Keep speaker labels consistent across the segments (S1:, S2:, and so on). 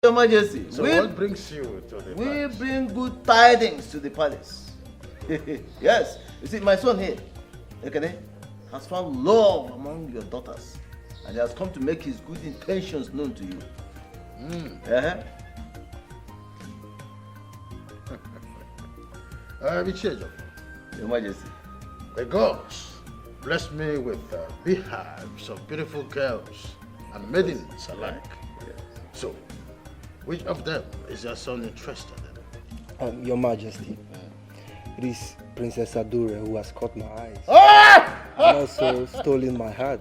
S1: Your Majesty,
S2: So what brings you to the palace?
S1: We bring good tidings to the palace. Yes, you see, my son here, Ekene, has found love among your daughters, and he has come to make his good intentions known to you. Your Majesty.
S2: The gods bless me with beehives of beautiful girls and maidens alike. So, which of them is your son interested in?
S3: Your Majesty, it is Princess Adure who has caught my eyes and also stolen my heart.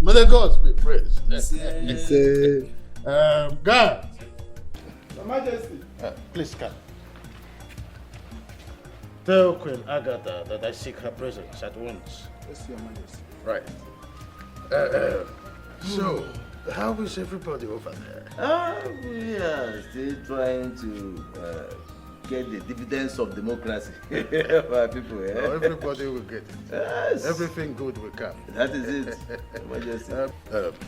S2: May the gods be praised. Guard!
S4: Your Majesty.
S2: Please come. Tell Queen Agatha that I seek her presence at once.
S4: Yes, Your Majesty.
S2: Right. So, how is everybody over there?
S1: We are still trying to get the dividends of democracy for our people.
S2: No, everybody will get it.
S1: Yes.
S2: Everything good will come.
S1: That is it, Your Majesty.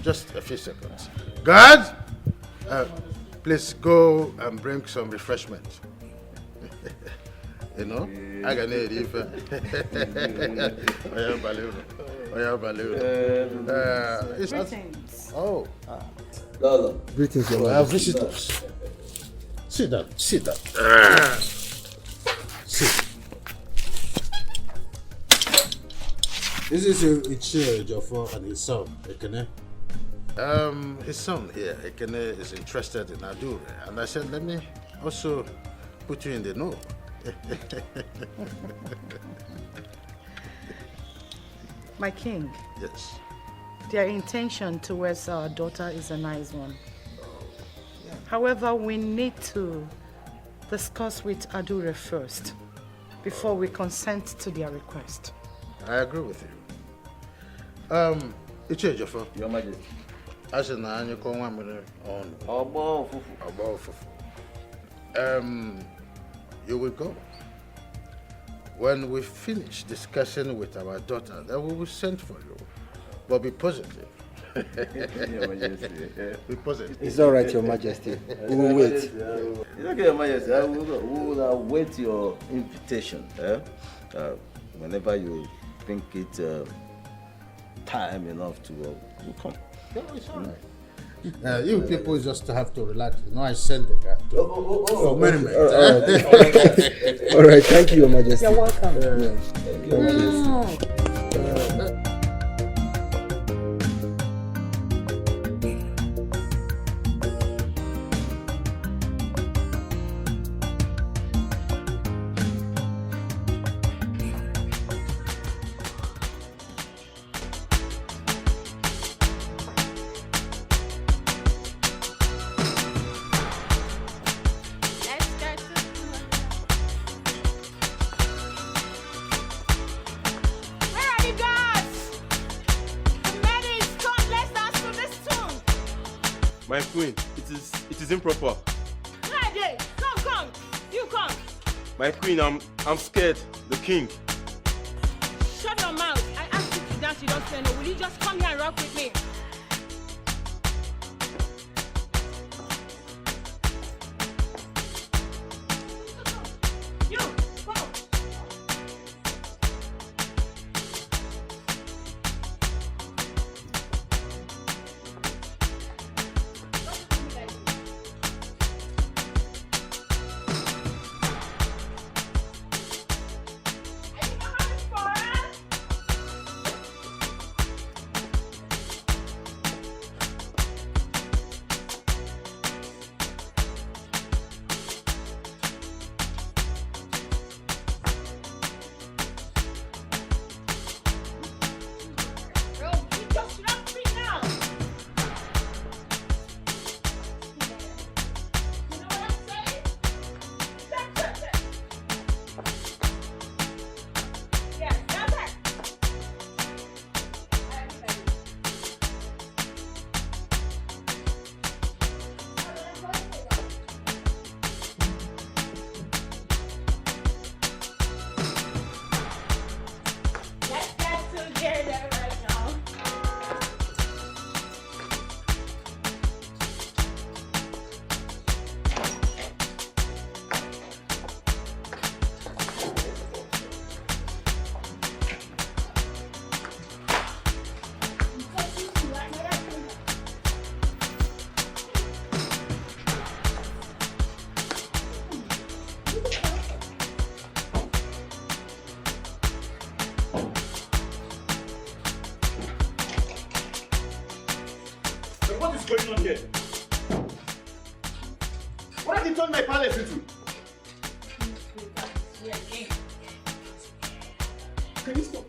S2: Just a few seconds. Guard! Please go and bring some refreshment. You know, I can eat it.
S5: Greetings.
S2: Oh.
S3: Greetings, Your
S2: I
S3: Majesty.
S2: have visitors. Sit down, sit down. Sit.
S6: This is Ichie Ejiofor and his son, Ekene.
S2: His son here, Ekene, is interested in Adure, and I said, let me also put you in the know.
S5: My king,
S2: Yes.
S5: their intention towards our daughter is a nice one. However, we need to discuss with Adure first before we consent to their request.
S2: I agree with you. Ichie Ejiofor,
S1: Your Majesty.
S2: I said, na anyị kọọ nwa mmiri ọnụ.
S1: Ọgbọ Fufu.
S2: Ọgba ụfụfụ. You will go. When we finish discussing with our daughter, then we will send for you. But be positive.
S1: Your Majesty.
S2: Be positive.
S3: It's all right, Your Majesty. We will wait.
S1: It's okay, Your Majesty. We will await your invitation. Whenever you think it time enough to we'll come.
S2: No, it's all right. You people just have to relax. You know, I sent the guy to for merriment.
S3: All right, thank you, Your Majesty.
S5: You're welcome.
S3: Thank you.
S7: My queen, it is improper.
S8: Come, you come.
S7: My queen, I'm scared. The king.
S8: Shut your mouth. I asked you to dance, you don't say no. Will you just come here and rock with me? You, come.
S9: What have you turned my palace into? Can you stop?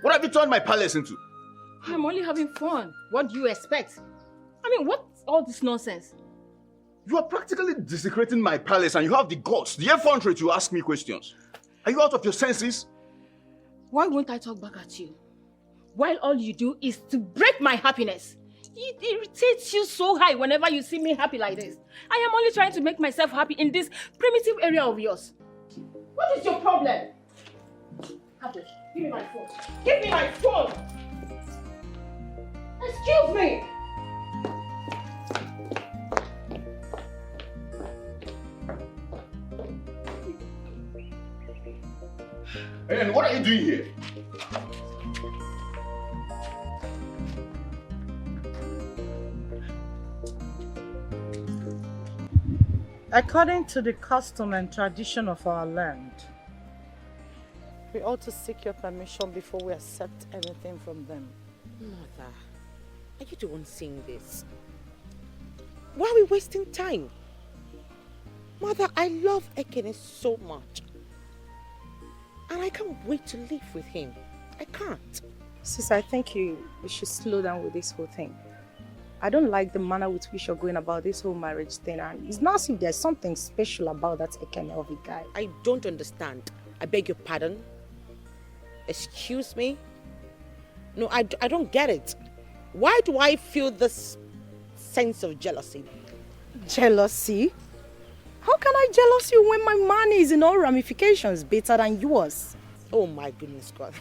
S9: What have you turned my palace into?
S8: I'm only having fun. What do you expect? I mean, what's all this nonsense?
S9: You are practically desecrating my palace and you have the guts, the effrontery to ask me questions. Are you out of your senses?
S8: Why won't I talk back at you? While all you do is to break my happiness. It irritates you so high whenever you see me happy like this. I am only trying to make myself happy in this primitive area of yours. What is your problem? Kato, give me my phone. Give me my phone! Excuse me!
S9: And what are you doing here?
S5: According to the custom and tradition of our land, we ought to seek your permission before we accept anything from them.
S10: Mother, are you the one saying this? Why are we wasting time? Mother, I love Ekene so much. And I can't wait to live with him. I can't.
S5: Sis, I think you should slow down with this whole thing. I don't like the manner with which you're going about this whole marriage thing. And it's not as if there's something special about that Ekene of a guy.
S10: I don't understand. I beg your pardon. Excuse me? No, I don't get it. Why do I feel this sense of jealousy?
S5: Jealousy? How can I jealous you when my money is in all ramifications better than yours?
S10: Oh my goodness God.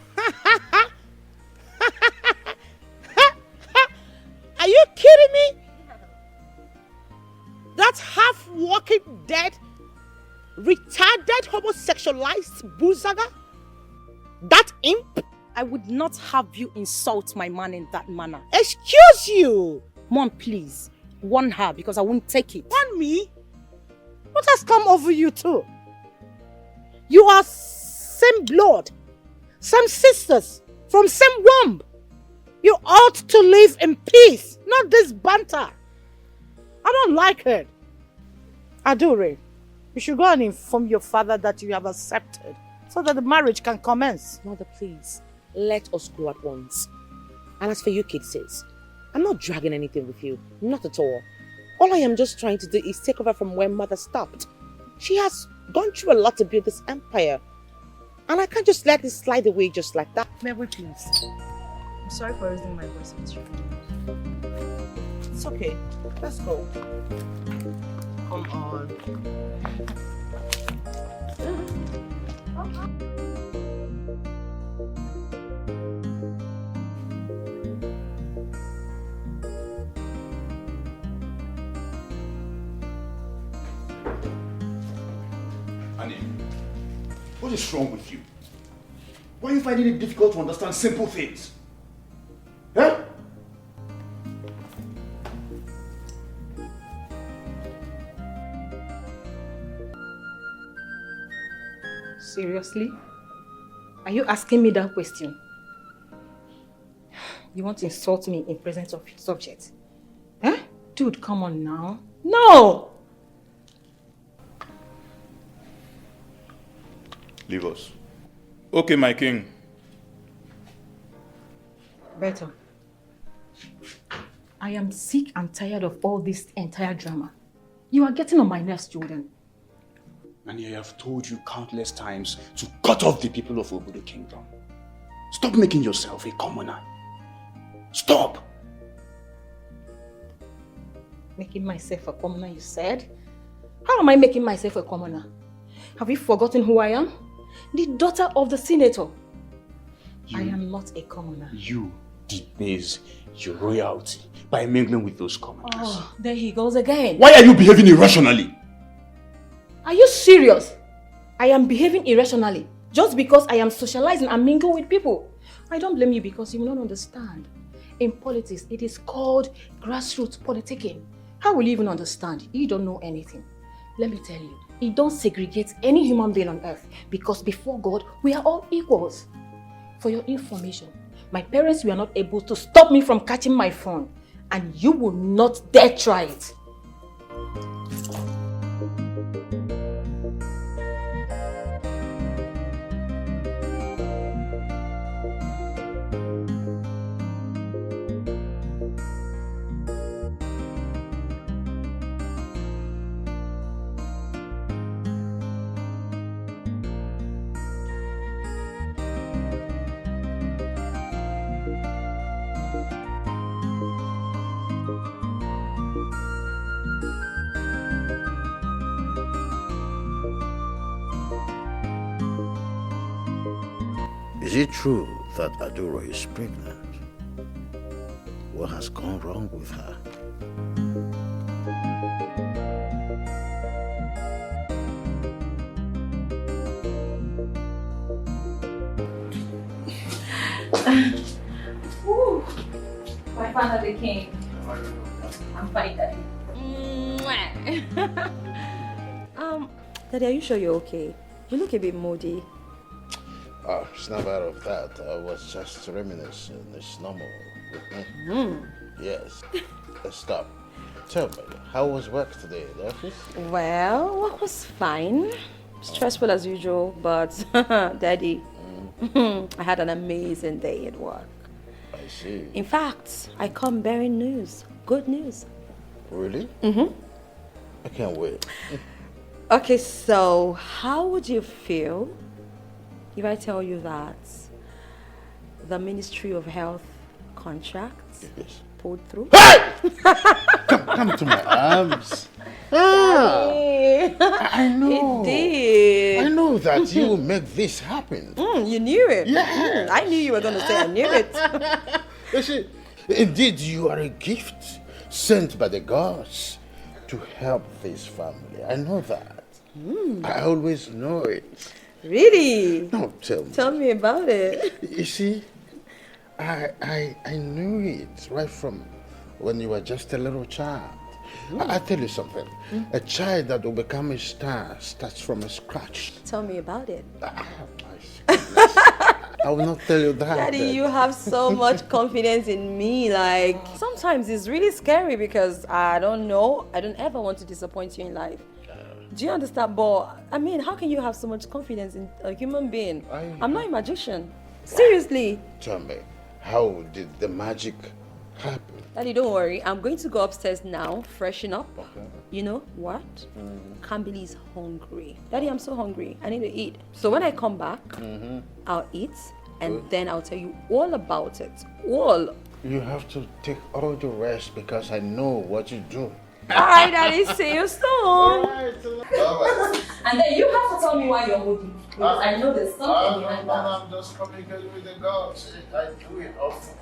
S10: Are you kidding me? That half-walking dead, retarded, homosexualized boozaga? That imp?
S5: I would not have you insult my man in that manner.
S10: Excuse you!
S5: Mom, please, warn her because I won't take it.
S10: Warn me?
S5: What has come over you too? You are same blood, same sisters, from same womb. You ought to live in peace, not this banter. I don't like it. Adore, you should go and inform your father that you have accepted so that the marriage can commence.
S10: Mother, please, let us go at once. And as for you kids, sis, I'm not dragging anything with you, not at all. All I am just trying to do is take over from where Mother stopped. She has gone through a lot to build this empire. And I can't just let this slide away just like that.
S5: May we please? I'm sorry for raising my voice with you.
S10: It's okay. Let's go. Come on.
S9: Annie, what is wrong with you? Why are you finding it difficult to understand simple things? Huh?
S8: Seriously? Are you asking me that question? You want to insult me in presence of your subject? Huh? Dude, come on now. No!
S7: Leave us. Okay, my king.
S8: Better. I am sick and tired of all this entire drama. You are getting on my nerves, Jordan.
S11: And I have told you countless times to cut off the people of Obodo Kingdom. Stop making yourself a commoner. Stop!
S8: Making myself a commoner, you said? How am I making myself a commoner? Have you forgotten who I am? The daughter of the senator. I am not a commoner.
S11: You debase your royalty by mingling with those commoners.
S8: Oh, there he goes again.
S11: Why are you behaving irrationally?
S8: Are you serious? I am behaving irrationally just because I am socializing and mingle with people. I don't blame you because you will not understand. In politics, it is called grassroots politicking. How will you even understand? You don't know anything. Let me tell you, it don't segregate any human being on earth because before God, we are all equals. For your information, my parents were not able to stop me from catching my phone. and you will not dare try it.
S2: Is it true that Adura is pregnant? What has gone wrong with her?
S8: Ooh, my father the king. I'm fine, Daddy. Daddy, are you sure you're okay? You look a bit moody.
S2: Oh, snap out of that. I was just reminiscing. It's normal with me. Yes. Stop. Tell me, how was work today in the office?
S8: Well, work was fine. Stressful as usual, but Daddy, I had an amazing day at work.
S2: I see.
S8: In fact, I come bearing news. Good news.
S2: Really? I can't wait.
S8: Okay, so how would you feel if I tell you that the Ministry of Health contract pulled through?
S2: Hey! Come to my arms. I know.
S8: It did.
S2: I know that you will make this happen.
S8: You knew it.
S2: Yeah.
S8: I knew you were going to say I knew it.
S2: You see, indeed, you are a gift sent by the gods to help this family. I know that. I always know it.
S8: Really?
S2: No, tell me.
S8: Tell me about it.
S2: You see, I knew it right from when you were just a little child. I tell you something. A child that will become a star starts from scratch.
S8: Tell me about it.
S2: I will not tell you that.
S8: Daddy, you have so much confidence in me. Like, sometimes it's really scary because I don't know. I don't ever want to disappoint you in life. Do you understand? But, I mean, how can you have so much confidence in a human being? I'm not a magician. Seriously.
S2: Tell me, how did the magic happen?
S8: Daddy, don't worry. I'm going to go upstairs now, freshen up. Okay. You know what? Kambili is hungry. Daddy, I'm so hungry. I need to eat. So when I come back, I'll eat and then I'll tell you all about it. All.
S2: You have to take all the rest because I know what you do.
S8: Alright, Daddy, see you soon. And then you have to tell me why you're moody. Because I know there's something behind that.
S2: I'm just communicating with the gods. I do it often.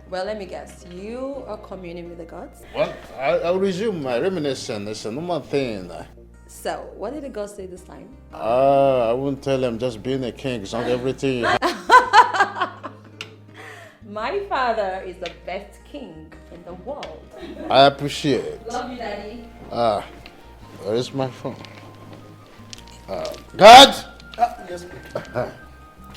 S8: Well, let me guess. You are communing with the gods?
S2: Well, I'll resume my reminiscence. It's a normal thing.
S8: So, what did the gods say this time?
S2: I won't tell them just being a king is not everything.
S8: My father is the best king in the world.
S2: I appreciate it.
S8: Love you, Daddy.
S2: Where is my phone? God!
S4: Yes,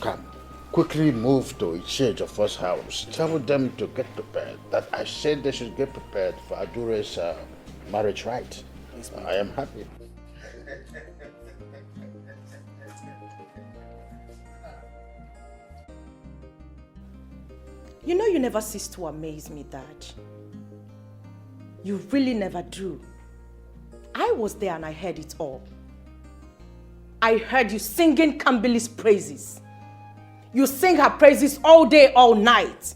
S2: Come. Quickly move to Ichie's first house. Tell them to get prepared. That I said they should get prepared for Adure's marriage rite. I am happy.
S5: You know you never cease to amaze me, Dad. You really never do. I was there and I heard it all. I heard you singing Kambili's praises. You sing her praises all day, all night.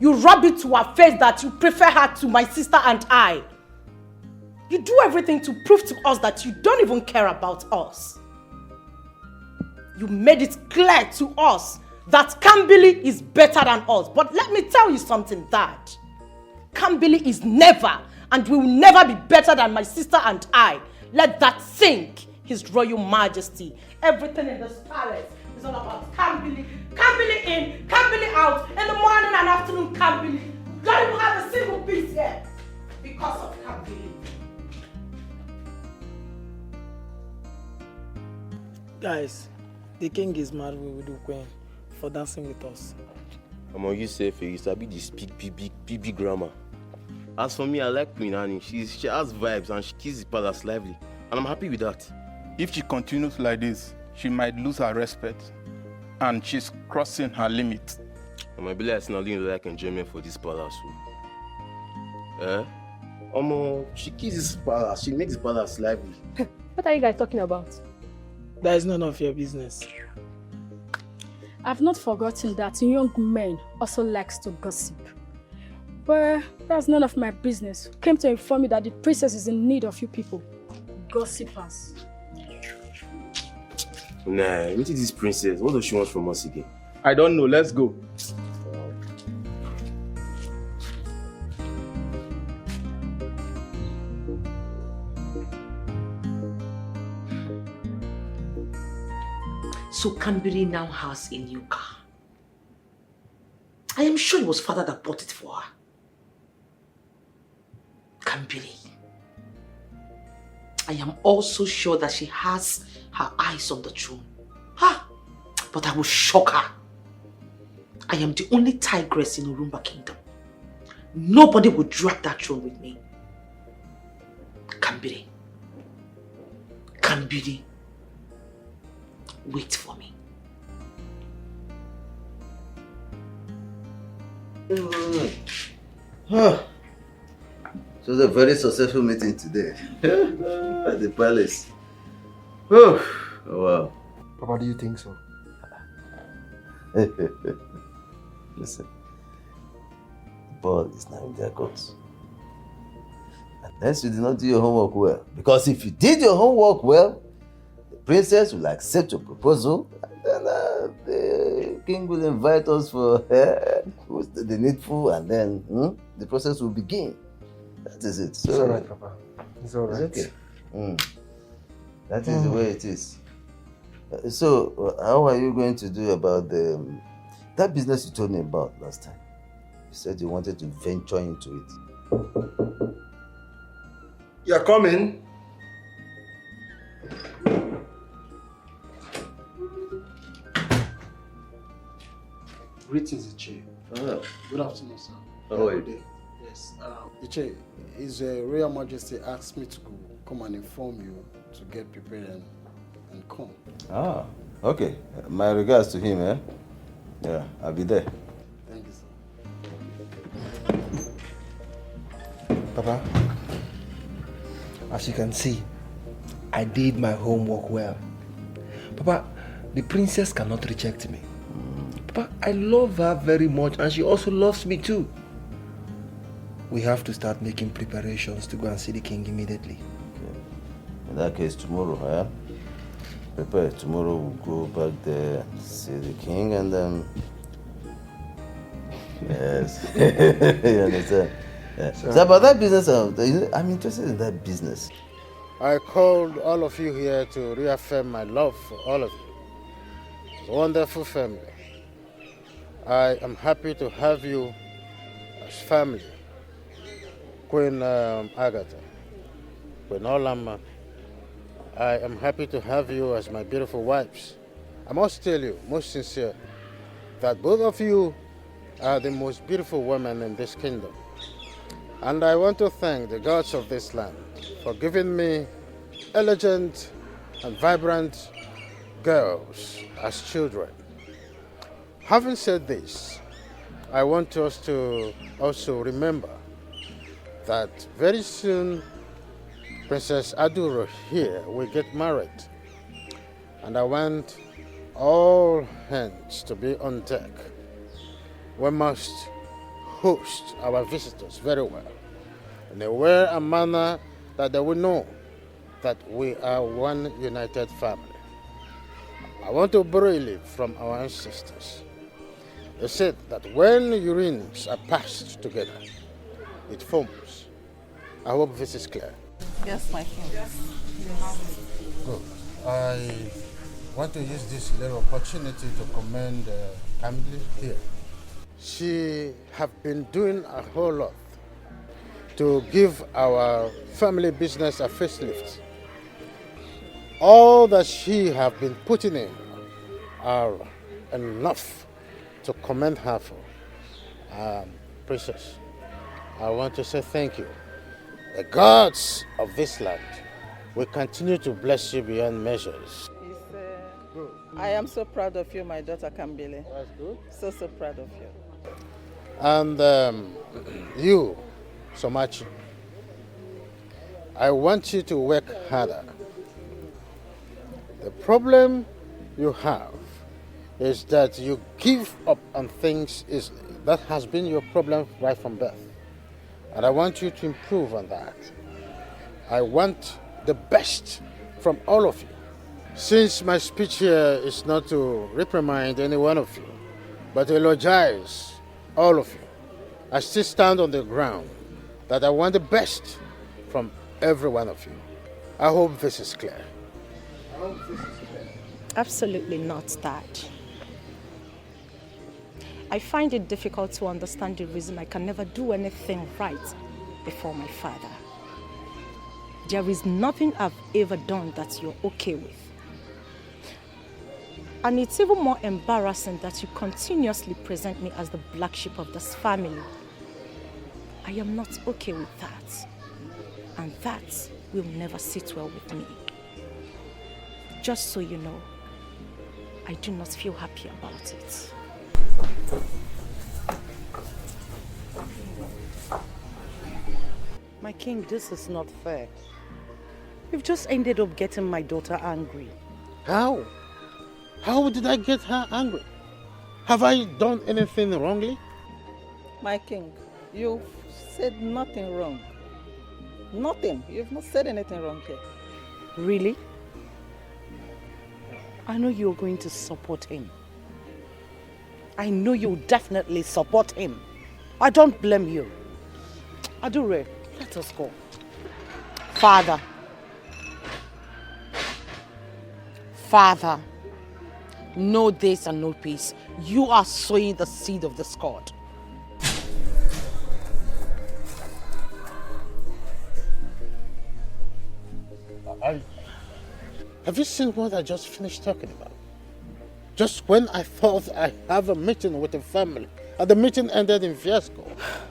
S5: You rub it to her face that you prefer her to my sister and I. You do everything to prove to us that you don't even care about us. You made it clear to us that Kambili is better than us. But let me tell you something, Dad. Kambili is never and will never be better than my sister and I. Let that sink, His Royal Majesty. Everything in this palace is all about Kambili. Kambili in, Kambili out. In the morning and afternoon, Kambili. We don't even have a single piece here because of Kambili.
S4: Guys, the king is mad with the queen for dancing with us.
S12: Among you say you sabi the speak big grammar. As for me, I like Queen Annie. She has vibes and she keeps the palace lively. And I'm happy with that.
S7: If she continues like this, she might lose her respect. And she's crossing her limit.
S12: I might be like only like enjoyment for this palace. She keeps this palace. She makes the palace lively.
S8: What are you guys talking about?
S4: That is none of your business.
S13: I've not forgotten that young men also likes to gossip. But that's none of my business. Came to inform me that the princess is in need of you people. Gossipers.
S12: Nah, look at this princess. What does she want from us again?
S7: I don't know. Let's go.
S10: So Kambiri now has a new car. I am sure it was father that bought it for her. Kambiri. I am also sure that she has her eyes on the throne. But I will shock her. I am the only tigress in Urumba Kingdom. Nobody will drag that throne with me. Kambiri. Kambiri. Wait for me.
S1: So it was a very successful meeting today at the palace. Oh, wow.
S3: Papa, do you think so?
S1: Listen, the ball is now in their courts. Unless you did not do your homework well. Because if you did your homework well, the princess will accept your proposal, and then the king will invite us for the needful, and then the process will begin. That is it. So,
S3: it's alright, Papa. It's alright.
S1: It's okay. That is the way it is. So, how are you going to do about that business you told me about last time? You said you wanted to venture into it.
S3: You're coming. Greetings, Iche. Good afternoon, sir.
S1: How are you?
S3: Good day. Yes. Iche, His Royal Majesty asked me to come and inform you to get prepared and come.
S1: Okay. My regards to him, eh? Yeah, I'll be there.
S3: Thank you, sir. Papa, as you can see, I did my homework well. Papa, the princess cannot reject me. Papa, I love her very much and she also loves me too. We have to start making preparations to go and see the king immediately.
S1: Okay. In that case, tomorrow, prepare. Tomorrow we'll go back there, see the king, and then... Yes. You understand? Yeah. So about that business, I'm interested in that business.
S2: I called all of you here to reaffirm my love for all of you. It's a wonderful family. I am happy to have you as family. Queen Agatha, Queen Olama, I am happy to have you as my beautiful wives. I must tell you, most sincere, that both of you are the most beautiful women in this kingdom. And I want to thank the gods of this land for giving me elegant and vibrant girls as children. Having said this, I want us to also remember that very soon Princess Aduro here will get married. And I want all hands to be on deck. We must host our visitors very well, in a way and manner that they will know that we are one united family. I want to borrow it from our ancestors. They said that when urines are passed together, it forms. I hope this is clear.
S5: Yes, my king.
S2: Good. I want to use this little opportunity to commend Kamili here. She have been doing a whole lot to give our family business a facelift. All that she have been putting in are enough to commend her for. Princess, I want to say thank you. The gods of this land will continue to bless you beyond measures.
S14: I am so proud of you, my daughter Kambile.
S2: That's good.
S14: So proud of you.
S2: And you, Somachi, I want you to work harder. The problem you have is that you give up on things easily. That has been your problem right from birth. And I want you to improve on that. I want the best from all of you. Since my speech here is not to reprimand any one of you, but to eulogize all of you, I still stand on the ground that I want the best from every one of you. I hope this is clear.
S8: Absolutely not, Dad. I find it difficult to understand the reason I can never do anything right before my father. There is nothing I've ever done that you're okay with. And it's even more embarrassing that you continuously present me as the black sheep of this family. I am not okay with that. And that will never sit well with me. Just so you know, I do not feel happy about it.
S15: My king, this is not fair. You've just ended up getting my daughter angry.
S2: How? How did I get her angry? Have I done anything wrongly?
S14: My king, you've said nothing wrong. Nothing. You've not said anything wrong here.
S15: Really? I know you're going to support him. I know you'll definitely support him. I don't blame you. Adure, let us go. Father. Father. No days and no peace. You are sowing the seed of discord.
S2: Have you seen what I just finished talking about? Just when I thought I have a meeting with the family, and the meeting ended in fiasco.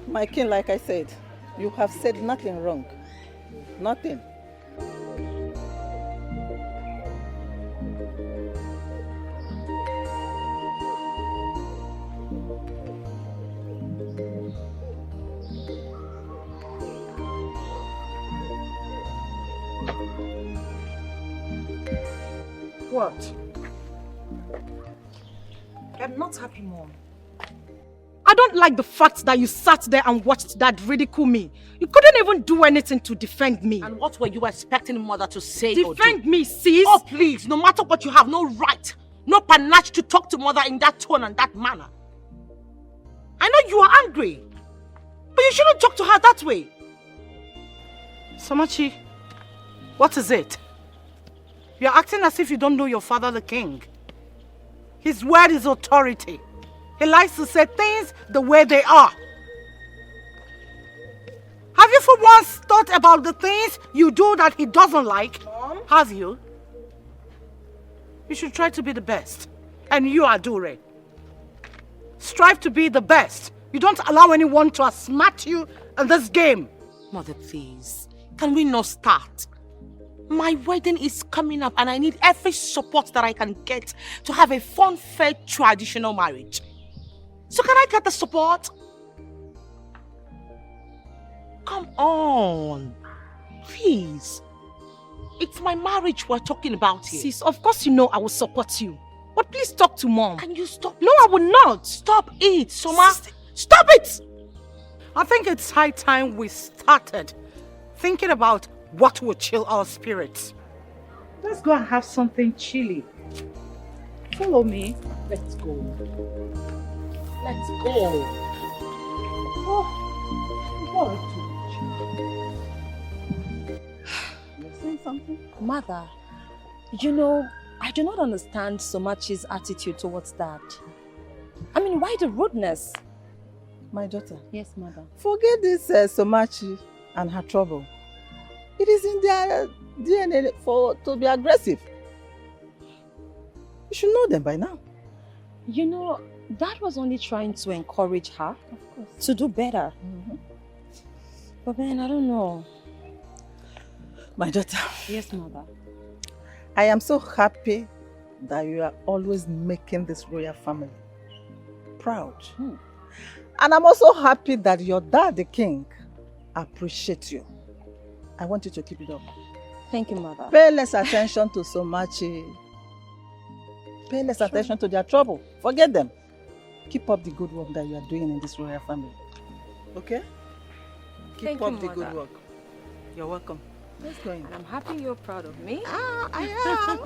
S14: My king, like I said, you have said nothing wrong. Nothing.
S5: What? I'm not happy, Mom. I don't like the fact that you sat there and watched Dad ridicule me. You couldn't even do anything to defend me.
S15: And what were you expecting Mother to say?
S5: Defend me, sis?
S15: Oh, please, no matter what, you have no right, no panache to talk to Mother in that tone and that manner. I know you are angry, but you shouldn't talk to her that way.
S5: Somachi, what is it? You're acting as if you don't know your father, the king. His word is authority. He likes to say things the way they are. Have you for once thought about the things you do that he doesn't like? Mom? Have you? You should try to be the best. And you are Dure. Strive to be the best. You don't allow anyone to outsmart you in this game.
S15: Mother, please, can we not start? My wedding is coming up and I need every support that I can get to have a fun, fair, traditional marriage. So can I get the support? Come on. Please. It's my marriage we're talking about here.
S5: Sis, of course you know I will support you. But please talk to Mom.
S15: Can you stop?
S5: No, I will not.
S15: Stop it, Soma.
S5: Stop it! I think it's high time we started thinking about what will chill our spirits. Let's go and have something chilly. Follow me.
S15: Let's go. Let's go.
S5: Oh,
S14: You're saying something?
S8: Mother, you know, I do not understand Somachi's attitude towards Dad. I mean, why the rudeness?
S14: My daughter.
S8: Yes, Mother.
S14: Forget this Somachi and her trouble. It is in their DNA to be aggressive. You should know them by now.
S8: You know, Dad was only trying to encourage her to do better. But man, I don't know.
S14: My daughter.
S8: Yes, mother.
S14: I am so happy that you are always making this royal family proud. And I'm also happy that your dad, the king, appreciates you. I want you to keep it up.
S8: Thank you, mother.
S14: Pay less attention to Somachi. Pay less attention to their trouble. Forget them. Keep up the good work that you are doing in this royal family. Okay? Keep up the good work. You're welcome. Let's go in.
S8: And I'm happy you're proud of me.
S14: I am.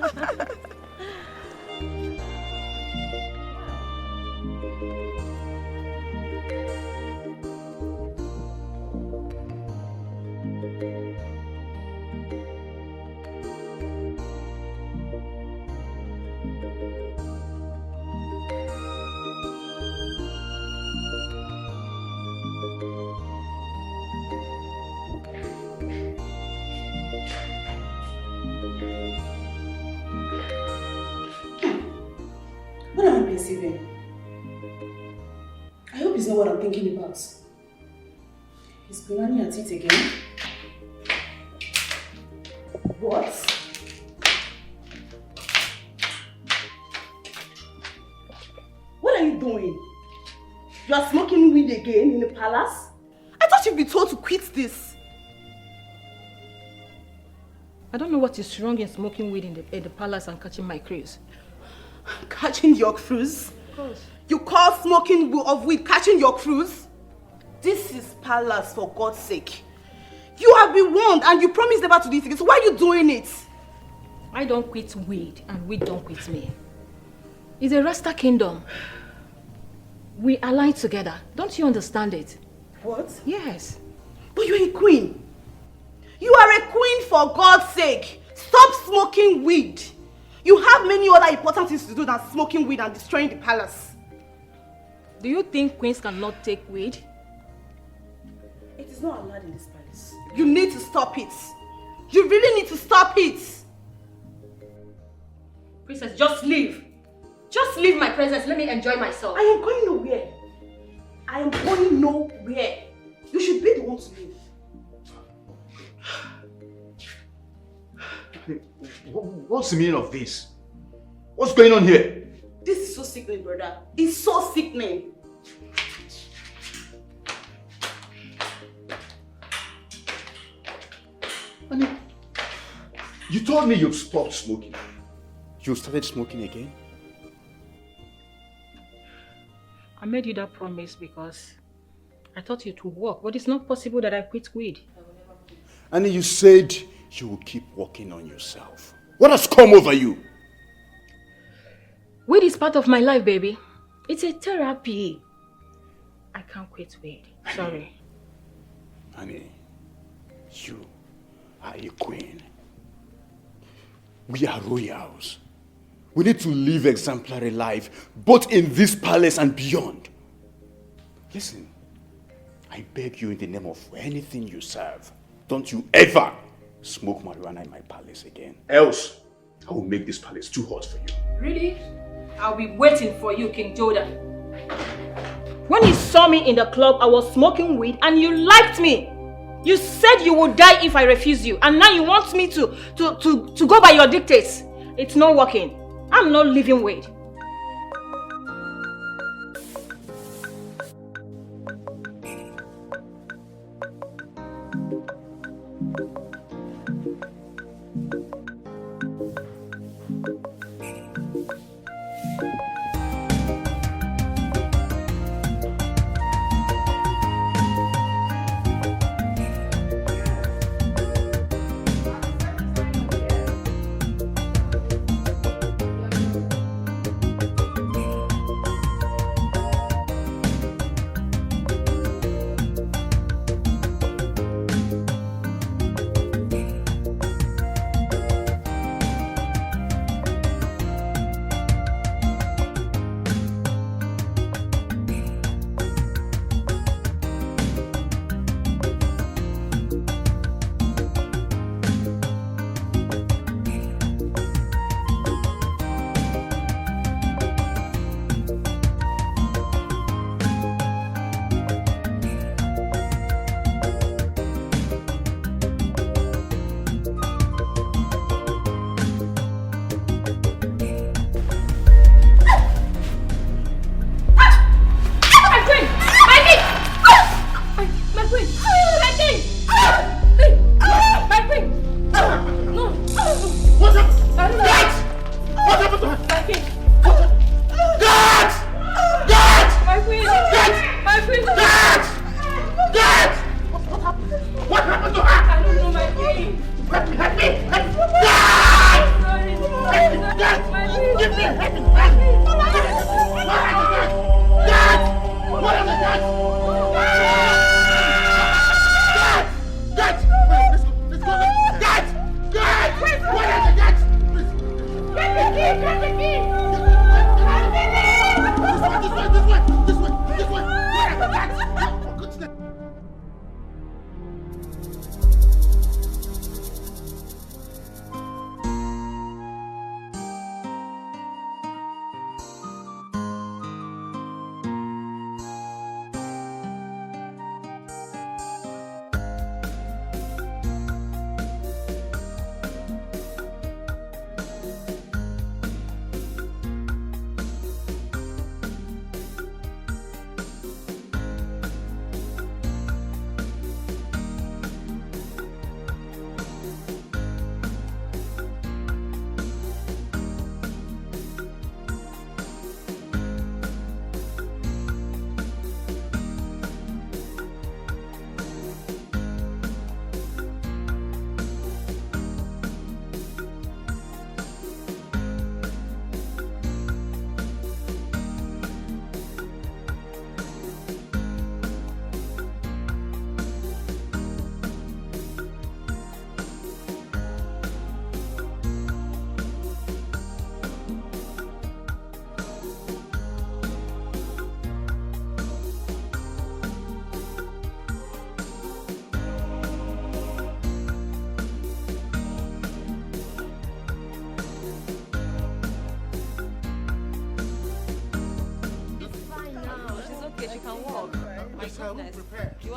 S16: What am I perceiving? I hope it's not what I'm thinking about. Is Gulani at it again? What? What are you doing? You are smoking weed again in the palace? I thought you'd be told to quit this.
S8: I don't know what is wrong in smoking weed in the palace and catching my cruise.
S16: Catching your cruise?
S8: Of course.
S16: You call smoking of weed catching your cruise? This is palace, for God's sake. You have been warned and you promised never to do it again, so why are you doing it?
S8: I don't quit weed and weed don't quit me. It's a Rasta kingdom. We align together. Don't you understand it?
S16: What?
S8: Yes.
S16: But you're a queen. You are a queen, for God's sake. Stop smoking weed. You have many other important things to do than smoking weed and destroying the palace.
S8: Do you think queens cannot take weed?
S16: It is not allowed in this palace. You need to stop it. You really need to stop it.
S8: Princess, just leave. Just leave my presence. Let me enjoy myself.
S16: I am going nowhere. I am going nowhere. You should be the one to leave.
S9: What's the meaning of this? What's going on here?
S16: This is so sickening, brother. It's so sickening.
S9: Honey, you told me you've stopped smoking.
S11: You started smoking again?
S8: I made you that promise because I thought it would work, but it's not possible that I quit weed.
S11: And you said you will keep working on yourself. What has come over you?
S8: Weed is part of my life, baby. It's a therapy. I can't quit weed. Sorry.
S11: Honey, you are a queen. We are royals. We need to live exemplary life, both in this palace and beyond. Listen, I beg you in the name of anything you serve, don't you ever smoke marijuana in my palace again.
S9: Else, I will make this palace too hot for you.
S8: Really? I'll be waiting for you, King Joda. When you saw me in the club, I was smoking weed and you liked me. You said you would die if I refuse you, and now you want me to go by your dictates. It's not working. I'm not living weed.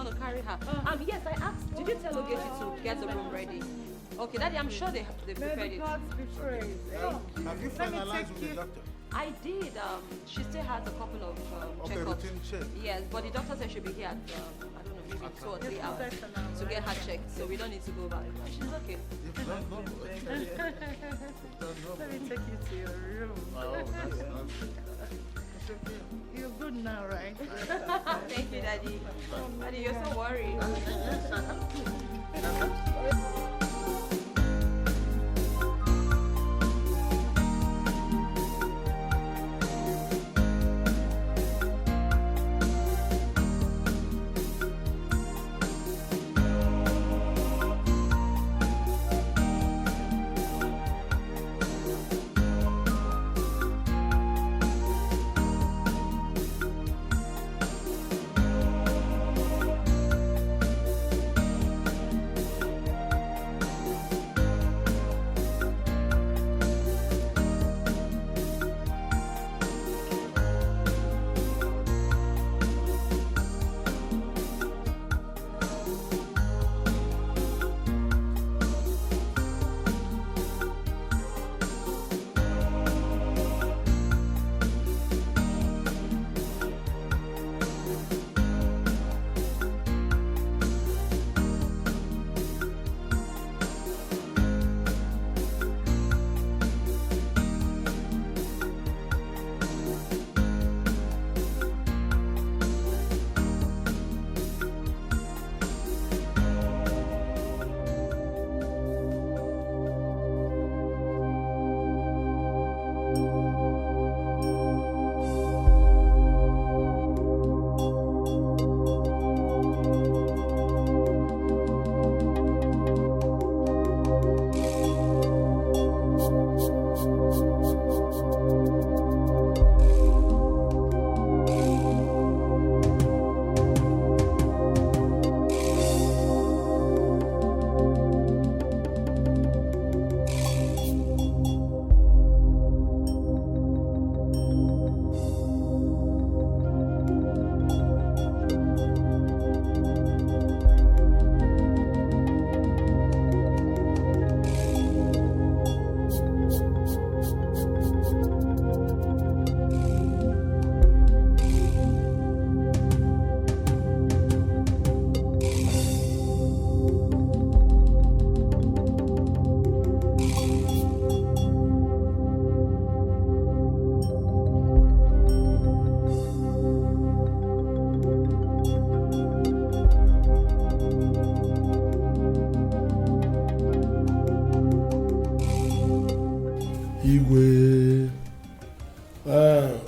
S17: want to carry her. Yes, I asked. Did you tell Ogechi to get the room ready? Okay, Daddy, I'm sure they prepared it.
S2: Have you finalized with the doctor?
S17: I did. She still has a couple of checkups.
S2: Routine check.
S17: Yes, but the doctor said she'll be here at, I don't know, maybe 2 or 3 hours to get her checked. So we don't need to go back. She's okay.
S5: Let me take you to your room.
S2: Oh, that's
S5: You're good now, right?
S17: Thank you, Daddy. Daddy, you're so worried.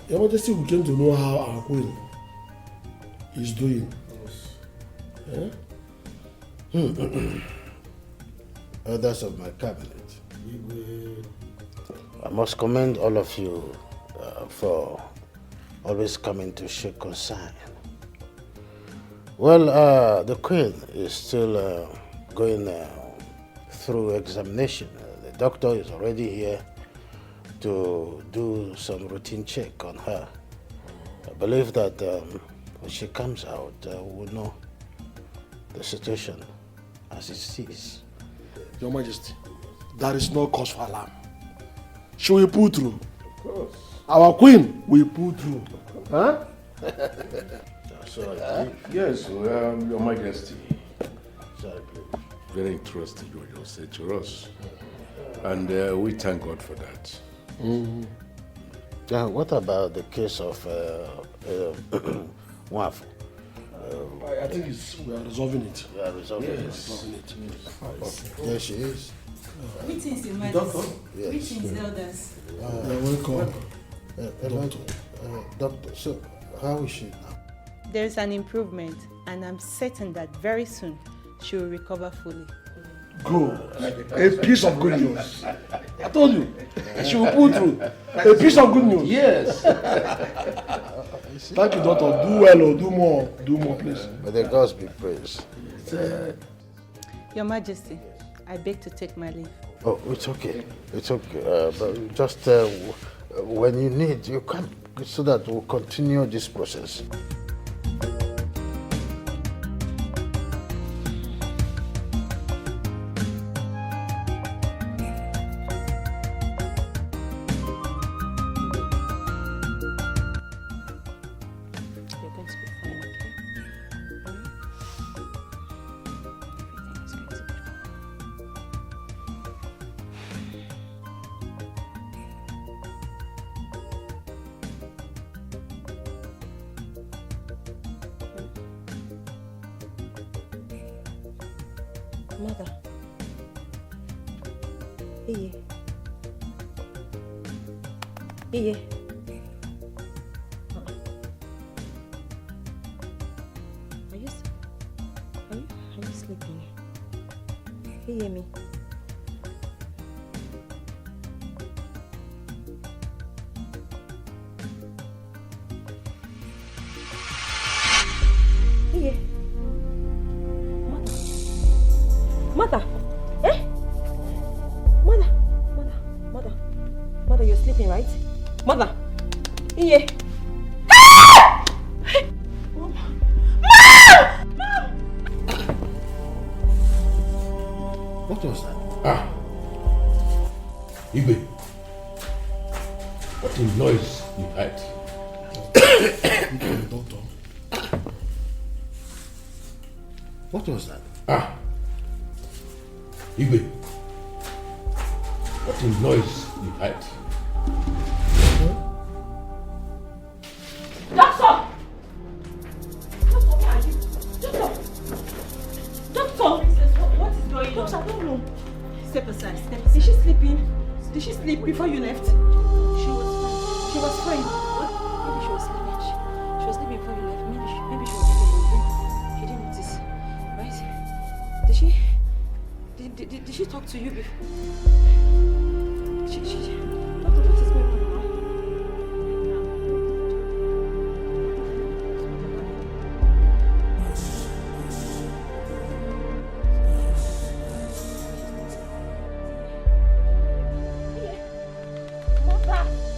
S18: Your Majesty, we came to know how our queen is doing.
S2: Others of my cabinet, I must commend all of you for always coming to show concern. Well, the queen is still going through examination. The doctor is already here to do some routine check on her. I believe that when she comes out, we'll know the situation as it is.
S18: Your Majesty, there is no cause for alarm. She will pull through.
S2: Of course.
S18: Our queen will pull through. Huh?
S6: Yes, Your Majesty.
S2: Sorry, please.
S6: Very interesting what you said to us. And we thank God for that.
S2: What about the case of Waf?
S18: I think we are resolving it.
S2: We are resolving it. There she is.
S19: Greetings, Your
S18: Doctor?
S19: Majesty.
S2: Yes.
S19: Greetings, elders.
S18: Welcome.
S2: Doctor, so how is she now?
S19: There is an improvement, and I'm certain that very soon she will recover fully.
S18: Good. A piece of good news. I told you. She will pull through. A piece of good news.
S6: Yes.
S18: Thank you, doctor. Do well or do more. Do more, please.
S2: May the gods be praised.
S19: Your Majesty, I beg to take my leave.
S2: Oh, it's okay. It's okay. But just when you need, you come so that we'll continue this process.
S10: Mother. Iye. Iye. Are you sleeping? Iye me. Iye. Mother. Eh? Mother, you're sleeping, right? Mother. Iye.
S18: What was that?
S6: Igwe, what a noise you heard?
S18: Doctor. What was that?
S6: Igwe, what a noise you heard?
S8: Doctor! Doctor, where are you? Doctor! Princess, what is going on? Doctor, I don't know. Step aside, step aside. Is she sleeping? Did she sleep before you left? She was fine. She was fine. What? Maybe she was sleeping. She was sleeping before you left. Maybe she was sleeping. She didn't notice. Right? Did she talk to you before? Doctor, what is going on now?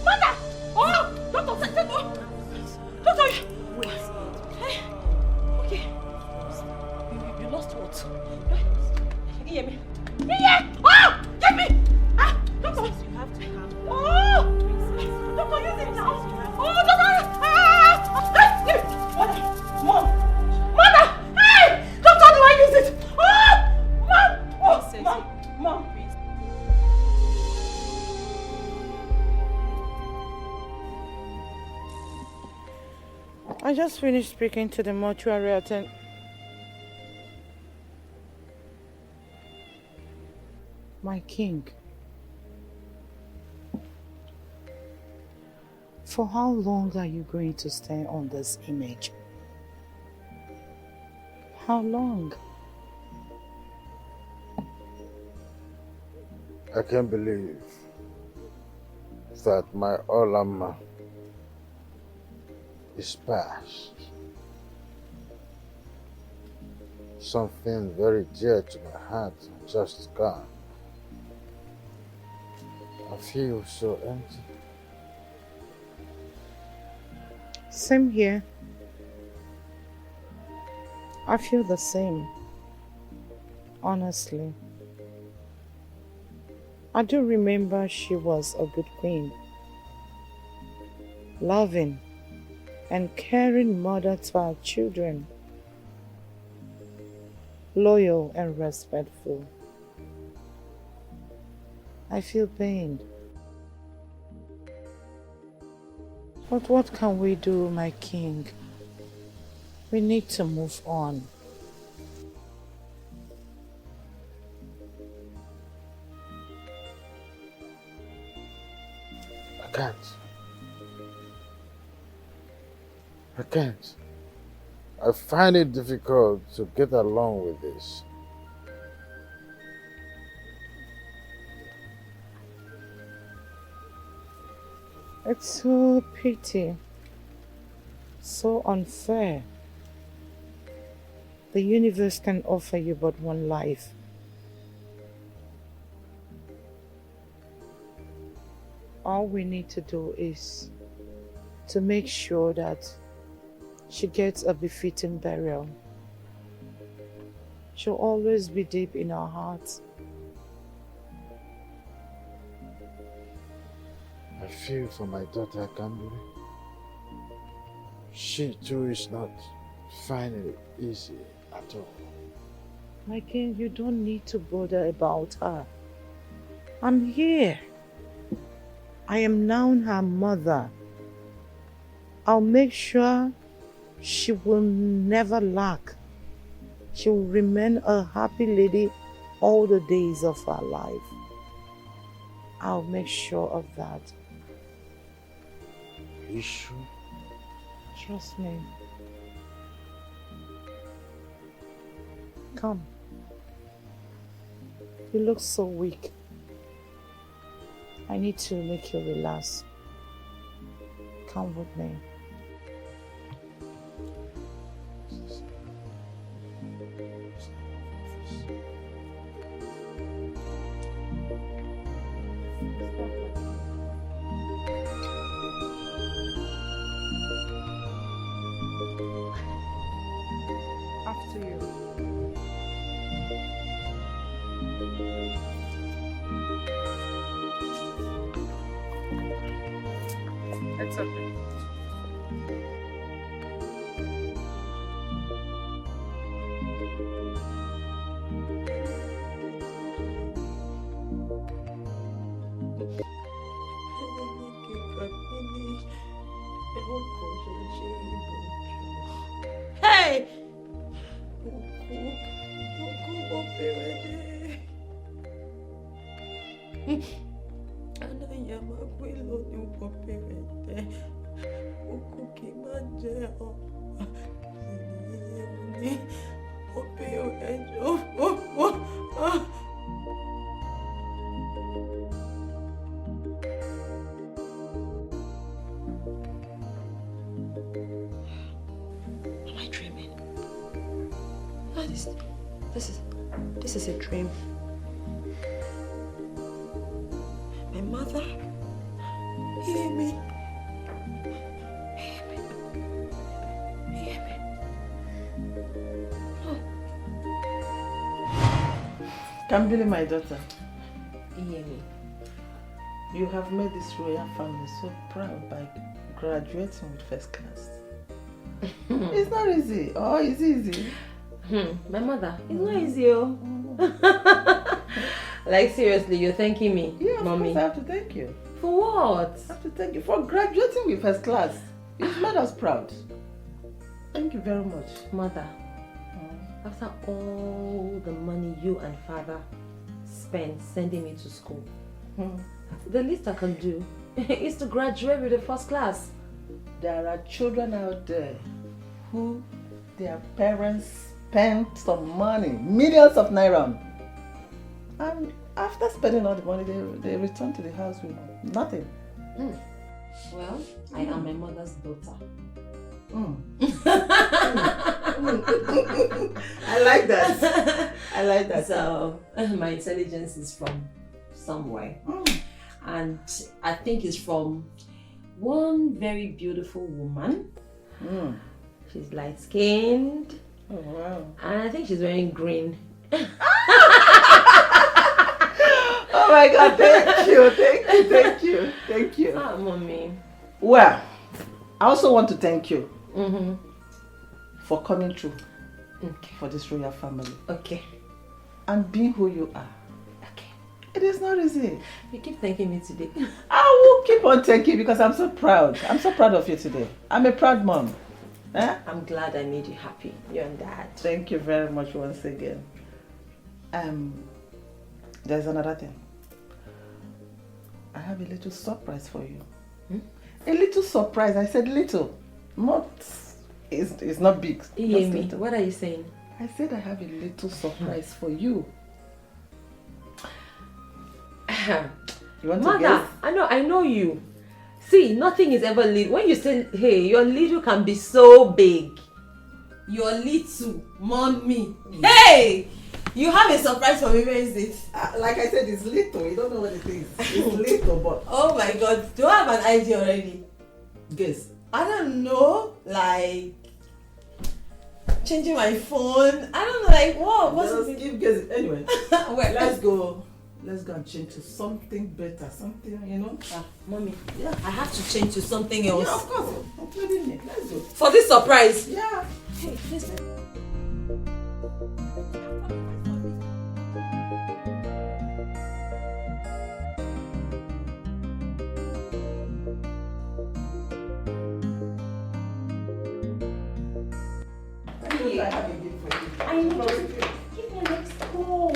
S8: Mother! Oh! Doctor! Doctor! Okay. You lost what? Hear me. Yeah! Oh! Get me! Doctor! You have to have. Oh! Doctor, use it now! Oh, doctor! Hey! Mom! Mother! Hey! Doctor, do I use it? Oh! Mom! Oh! Mom!
S5: I just finished speaking to the mortuary attendant. My king, for how long are you going to stay on this image? How long?
S2: I can't believe that my Olama is past. Something very dear to my heart just gone. I feel so empty.
S5: Same here. I feel the same. Honestly. I do remember she was a good queen. Loving and caring mother to our children. Loyal and respectful. I feel pained. But what can we do, my king? We need to move on.
S2: I can't. I find it difficult to get along with this.
S5: It's so pity. So unfair. The universe can offer you but one life. All we need to do is to make sure that she gets a befitting burial. She'll always be deep in our hearts.
S2: I feel for my daughter, Kamburi. She too is not finding it easy at all.
S5: My king, you don't need to bother about her. I'm here. I am now her mother. I'll make sure she will never lack. She will remain a happy lady
S10: all the days of our life. I'll make sure of that.
S11: Are you sure?
S10: Trust me. Come. You look so weak. I need to make you relax. Come with me.
S5: After you. It's okay.
S16: Hey!
S8: Am I dreaming? Oh, this is a dream. My mother, hear me. Hear me. Hear me. No.
S14: Kambili, my daughter,
S8: Hear me.
S14: you have made this royal family so proud by graduating with first class. It's not easy. Oh, it's easy.
S8: My mother, it's not easy, oh. Like seriously, you're thanking me,
S14: Yeah, of
S8: mommy.
S14: course I have to thank you.
S8: For what?
S14: I have to thank you for graduating with first class. It's made us proud. Thank you very much.
S8: Mother, after all the money you and father spent sending me to school, the least I can do is to graduate with a first class.
S14: There are children out there who their parents spent some money, millions of naira, and after spending all the money, they return to the house with nothing.
S8: Well, I am my mother's daughter.
S14: I like that. I like that.
S8: So my intelligence is from somewhere, and I think it's from one very beautiful woman. She's light skinned.
S14: Oh wow!
S8: And I think she's wearing green.
S14: Oh my God! Thank you, thank you, thank you, thank you.
S8: Ah, mommy.
S14: Well, I also want to thank you for coming through for this royal family.
S8: Okay.
S14: And being who you are.
S8: Okay.
S14: It is not easy.
S8: You keep thanking me today.
S14: I will keep on thanking you because I'm so proud. I'm so proud of you today. I'm a proud mom.
S8: I'm glad I made you happy. You and Dad.
S14: Thank you very much once again. There's another thing. I have a little surprise for you. A little surprise. I said little. Not, it's not big.
S8: You hear
S14: Just
S8: me?
S14: little.
S8: What are you saying?
S14: I said I have a little surprise for you. You want to
S8: Mother,
S14: guess?
S8: I know you. See, nothing is ever little. When you say, hey, your little can be so big. Your little, mommy. Hey! You have a surprise for me. Where is it?
S14: Like I said, it's little. You don't know what it is. It's little, but...
S8: Oh my God. Do I have an idea already?
S14: Guess.
S8: I don't know. Like... changing my phone. I don't know. Like, what? What's
S14: Just
S8: it?
S14: keep guessing. Anyway,
S8: Wait,
S14: let's go. Let's go and change to something better. Something, you know?
S8: Mommy. Yeah. I have to change to something else.
S14: Yeah, of course. Including me. Let's go.
S8: For this surprise.
S14: Yeah.
S8: Hey, listen.
S14: I have a gift for you.
S8: I know. Give me, let's go.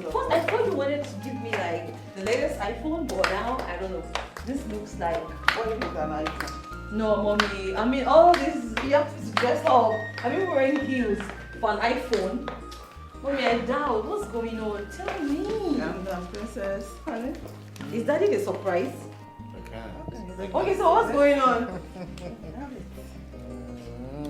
S17: First, I thought you wanted to give me like the latest iPhone, but now I don't know. This looks like
S14: what is an iPhone?
S17: No, mommy. I mean, all this you have to dress up. I mean, wearing heels for an iPhone. Mommy, I doubt. What's going on? Tell me.
S14: Calm down, princess. Honey.
S17: Is daddy a surprise?
S2: Okay.
S17: Okay, so what's going on?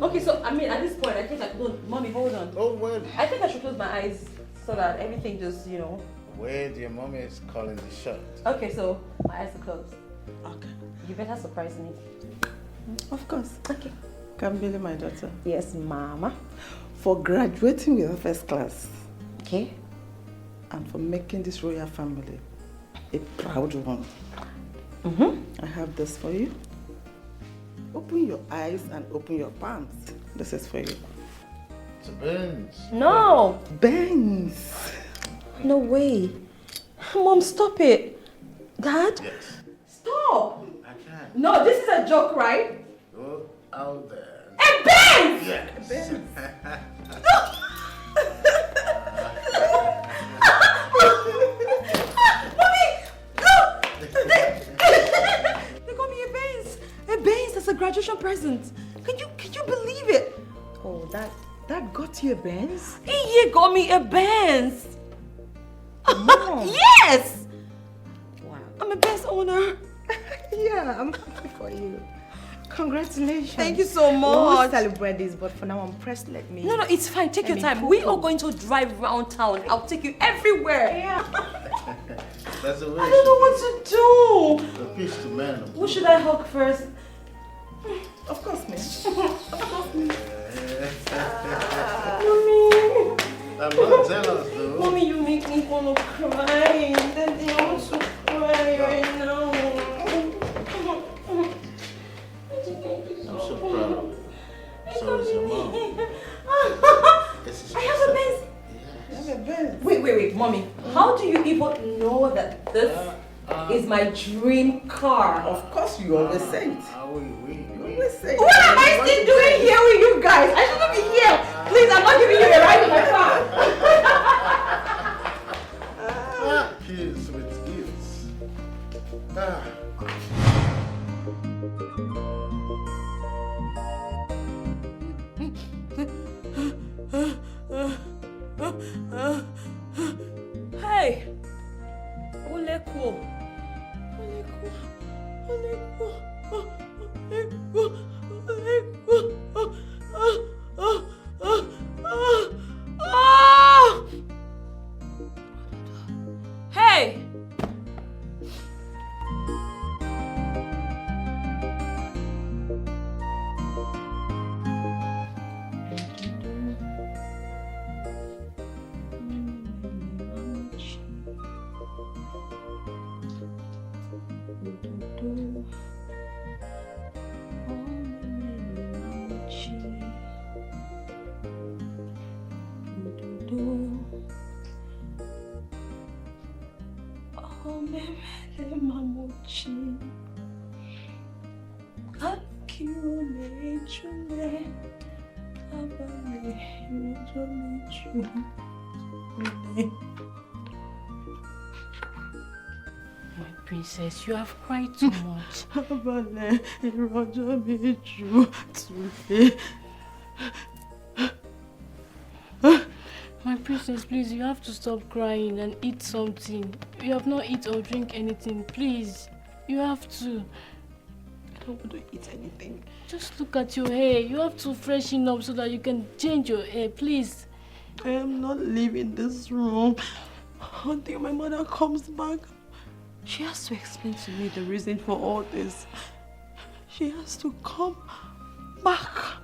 S17: Okay, so I mean, at this point, I think I could. Mommy, hold on.
S2: Oh, well.
S17: I think I should close my eyes so that everything just, you know.
S2: Wait, your mommy is calling the shot.
S17: Okay, so my eyes are closed.
S14: Okay.
S17: You better surprise me.
S14: Of course.
S17: Okay.
S14: Kambili, my daughter.
S17: Yes, mama.
S14: For graduating with a first class.
S17: Okay.
S14: And for making this royal family a proud one. I have this for you. Open your eyes and open your palms. This is for you.
S2: It's a Benz.
S17: No!
S14: Benz!
S17: No way. Mom, stop it. Dad?
S2: Yes.
S17: Stop!
S2: I can't.
S17: No, this is a joke, right?
S2: Go out there.
S17: A Benz!
S2: Yes.
S17: A Benz. They got me a Benz. A Benz as a graduation present. Can you believe it?
S14: Oh, that got you a Benz?
S17: He got me a Benz.
S14: Mom.
S17: Yes.
S14: Wow.
S17: I'm a Benz owner.
S14: Yeah, I'm happy for you. Congratulations.
S17: Thank you so
S14: We
S17: much.
S14: will celebrate this, but for now I'm pressed. Let me.
S17: No, it's fine. Take your time. We are going to drive around town. I'll take you everywhere.
S14: Yeah.
S2: That's the way.
S17: I don't know what to do.
S2: A peace to man.
S17: Who should I hug first?
S14: Of course, me.
S17: Mommy.
S2: I'm not jealous though.
S17: Mommy, you make me want to cry. Daddy, I want to cry right now.
S2: I'm so proud of you. So is your mom.
S17: I have a Benz.
S14: You have a Benz.
S17: Wait, Mommy. How do you even know that this is my dream car?
S14: Of course, you always say it. You always say it.
S17: What am I still doing here with you guys? I shouldn't be here. Please, I'm not giving you a ride in my car.
S2: Kids with gifts.
S17: Hey! Oleko! Hey! My princess, you have cried too much. My princess, please, you have to stop crying and eat something. You have not eaten or drink anything, please. You have to.
S14: I don't want to eat anything.
S17: Just look at your hair. You have to freshen up so that you can change your hair, please.
S14: I am not leaving this room until my mother comes back. She has to explain to me the reason for all this. She has to come back.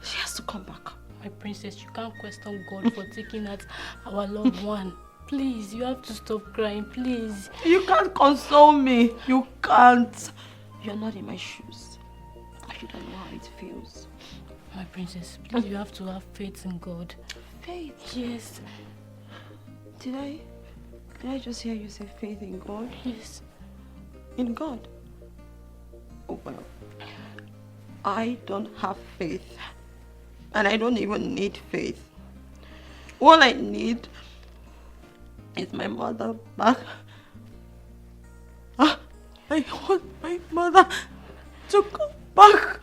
S14: She has to come back.
S17: My princess, you can't question God for taking out our loved one. Please, you have to stop crying, please.
S14: You can't console me. You can't. You're not in my shoes. You don't know how it feels.
S17: My princess, please, you have to have faith in God.
S14: Faith?
S17: Yes.
S14: Did I just hear you say faith in God?
S17: Yes.
S14: In God? Oh, well. I don't have faith. And I don't even need faith. All I need
S15: is my mother back. I want my mother to come back.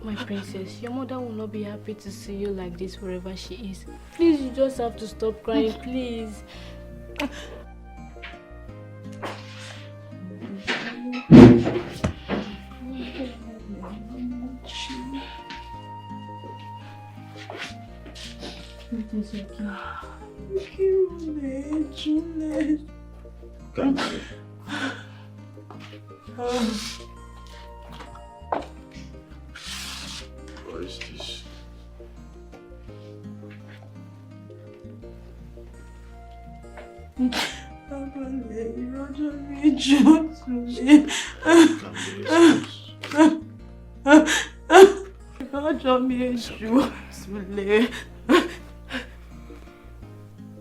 S17: My princess, your mother will not be happy to see you like this wherever she is. Please, you just have to stop crying, please. It is okay.
S2: Come. What is this?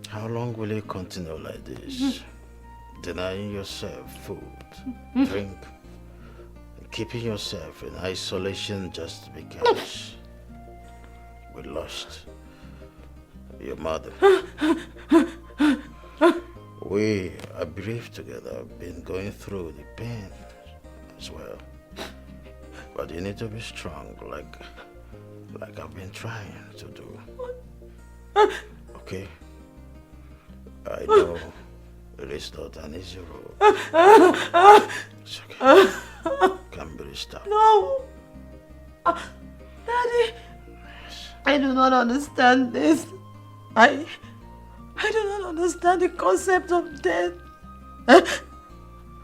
S2: How long will you continue like this? Denying yourself food, drink, and keeping yourself in isolation just because we lost your mother. We are bereaved together, been going through the pain as well. But you need to be strong, like I've been trying to do. Okay? I know it is not an easy road. It's okay. Can be stopped.
S15: No! Daddy! I do not understand this. I do not understand the concept of death.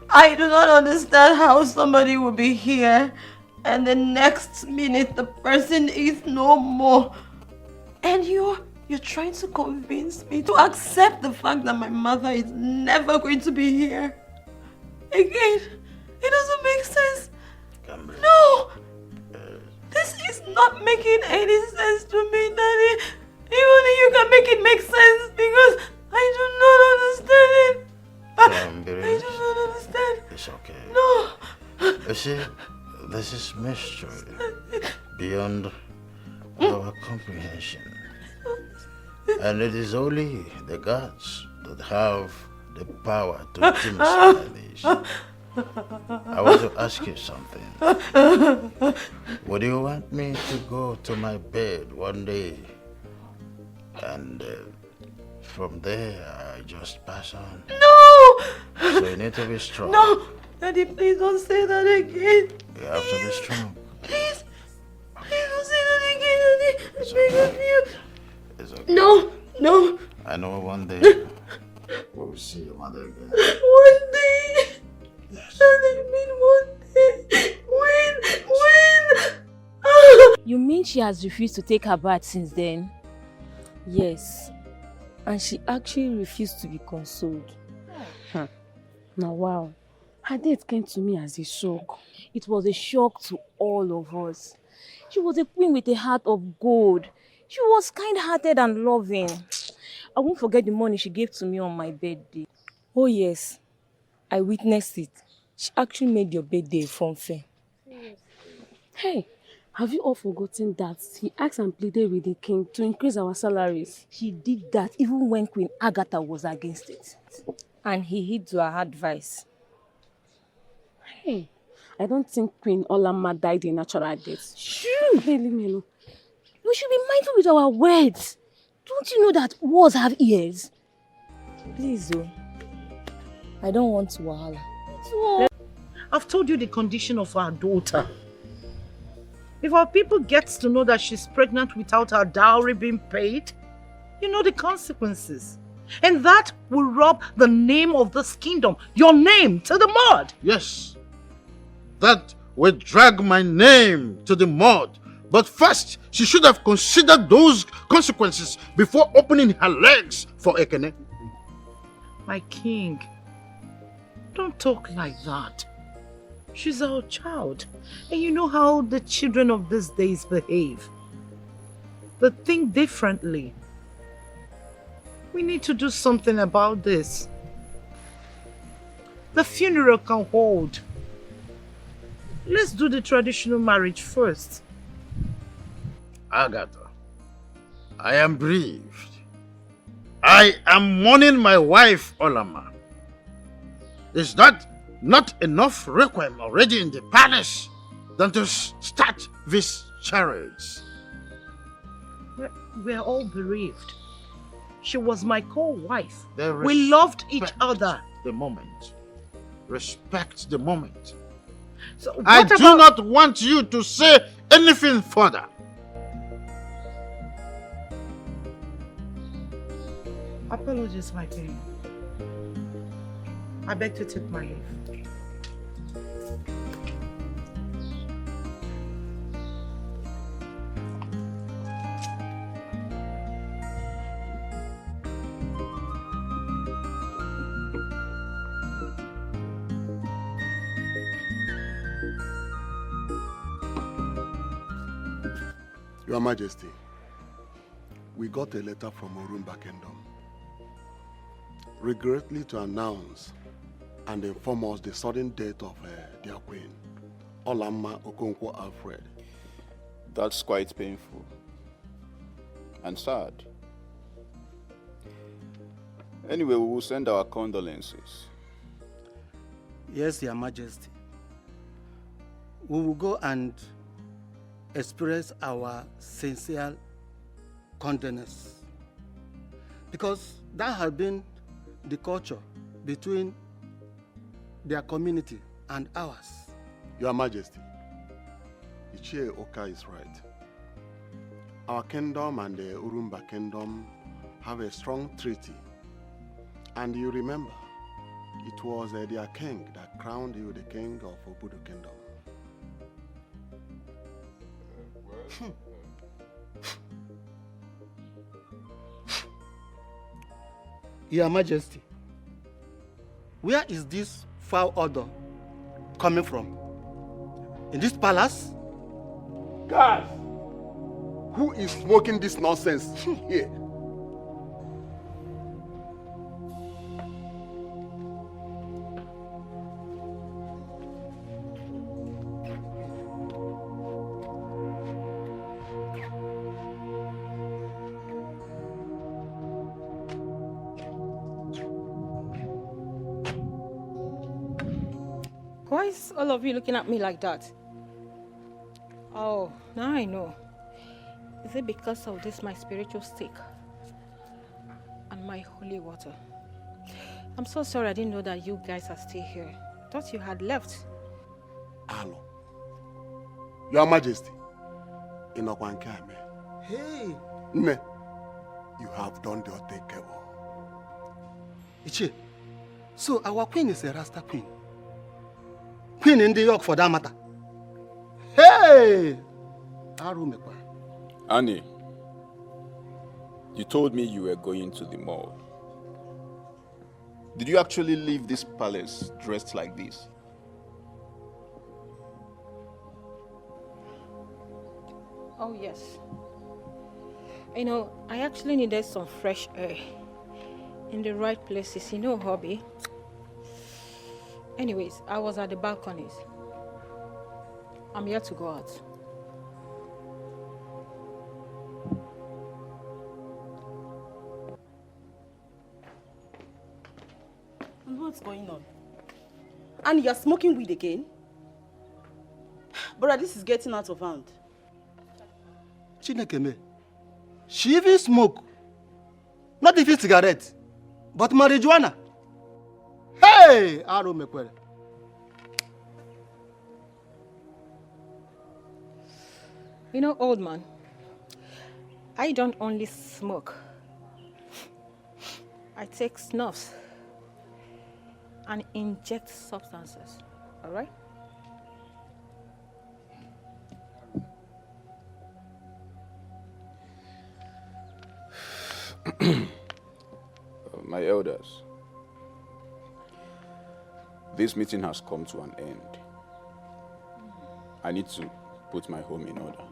S15: I do not understand how somebody will be here and the next minute the person is no more. And you're trying to convince me to accept the fact that my mother is never going to be here. Again, it doesn't make sense. No! This is not making any sense to me, Daddy. Even if you can make it make sense, because I do not understand it. I do not understand.
S2: It's okay.
S15: No!
S2: You see, this is mystery beyond our comprehension. And it is only the gods that have the power to demystify this. I want to ask you something. Would you want me to go to my bed one day and from there I just pass on?
S15: No!
S2: So you need to be strong.
S15: No! Daddy, please don't say that again.
S2: You have to be strong.
S15: Please! Please don't say that again, Daddy. I beg of you.
S2: It's okay.
S15: No! No!
S2: I know one day we'll see your mother again.
S15: One day! Yes. Daddy, mean one day. When?
S8: You mean she has refused to take her bath since then?
S20: Yes. And she actually refused to be consoled.
S13: Now, wow. Her death came to me as a shock.
S8: It was a shock to all of us. She was a queen with a heart of gold. She was kind-hearted and loving. I won't forget the money she gave to me on my birthday.
S20: Oh yes, I witnessed it. She actually made your birthday a fun fair.
S13: Hey, have you all forgotten that he asked and pleaded with the king to increase our salaries?
S8: She did that even when Queen Agatha was against it.
S20: And he heeded to her advice.
S13: Hey, I don't think Queen Olama died a natural death. Shoo! Hey, leave me alone.
S8: We should be mindful with our words. Don't you know that words have ears?
S20: Please, oh. I don't want to wahala.
S5: I've told you the condition of our daughter. If our people gets to know that she's pregnant without her dowry being paid, you know the consequences. And that will rob the name of this kingdom, your name, to the mud.
S2: Yes, that will drag my name to the mud. But first, she should have considered those consequences before opening her legs for Ekene.
S5: My king, don't talk like that. She's our child. And you know how the children of these days behave. They think differently. We need to do something about this. The funeral can hold. Let's do the traditional marriage first.
S2: Agatha, I am bereaved. I am mourning my wife, Olama. Is that not enough requiem already in the palace than to start these charades?
S15: We're all bereaved. She was my co-wife.
S2: They
S15: We loved each
S2: respect
S15: other.
S2: The moment. Respect the moment.
S15: So
S2: I
S15: what
S2: do
S15: about-
S2: not want you to say anything further.
S15: Apologies, my queen. I beg to take my leave.
S21: Your Majesty, we got a letter from Orumba Kingdom, regretfully to announce and inform us the sudden death of their queen, Olama Okonkwo Alfred.
S11: That's quite painful and sad. Anyway, we will send our condolences.
S18: Yes, Your Majesty. We will go and express our sincere condolence, because that has been the culture between their community and ours.
S21: Your Majesty, Ichie Oka is right. Our kingdom and the Urumba kingdom have a strong treaty. And you remember, it was their king that crowned you the king of Obudu kingdom.
S18: Your Majesty, where is this foul odor coming from? In this palace?
S21: Guys, who is smoking this nonsense here?
S8: Why is all of you looking at me like that? Oh, now I know. Is it because of this, my spiritual stick and my holy water? I'm so sorry I didn't know that you guys are still here. Thought you had left.
S21: Alo, Your Majesty, Inokwankame.
S18: Hey!
S21: Ne, you have done the unthinkable.
S18: Ichie, so our queen is a Rasta queen. Queen in the York for that matter. Hey! Arumekwa.
S11: Annie, you told me you were going to the mall. Did you actually leave this palace dressed like this?
S8: Oh, yes. You know, I actually needed some fresh air in the right places, you know, hobby. Anyways, I was at the balconies. I'm here to go out.
S16: And what's going on? And you're smoking weed again? Brother, this is getting out of hand.
S18: Chinekeme, she even smoke. Not even cigarette, but marijuana. Hey! Arumekwere.
S8: You know, old man, I don't only smoke. I take snuffs and inject substances, all right?
S11: My elders, this meeting has come to an end. I need to put my home in order.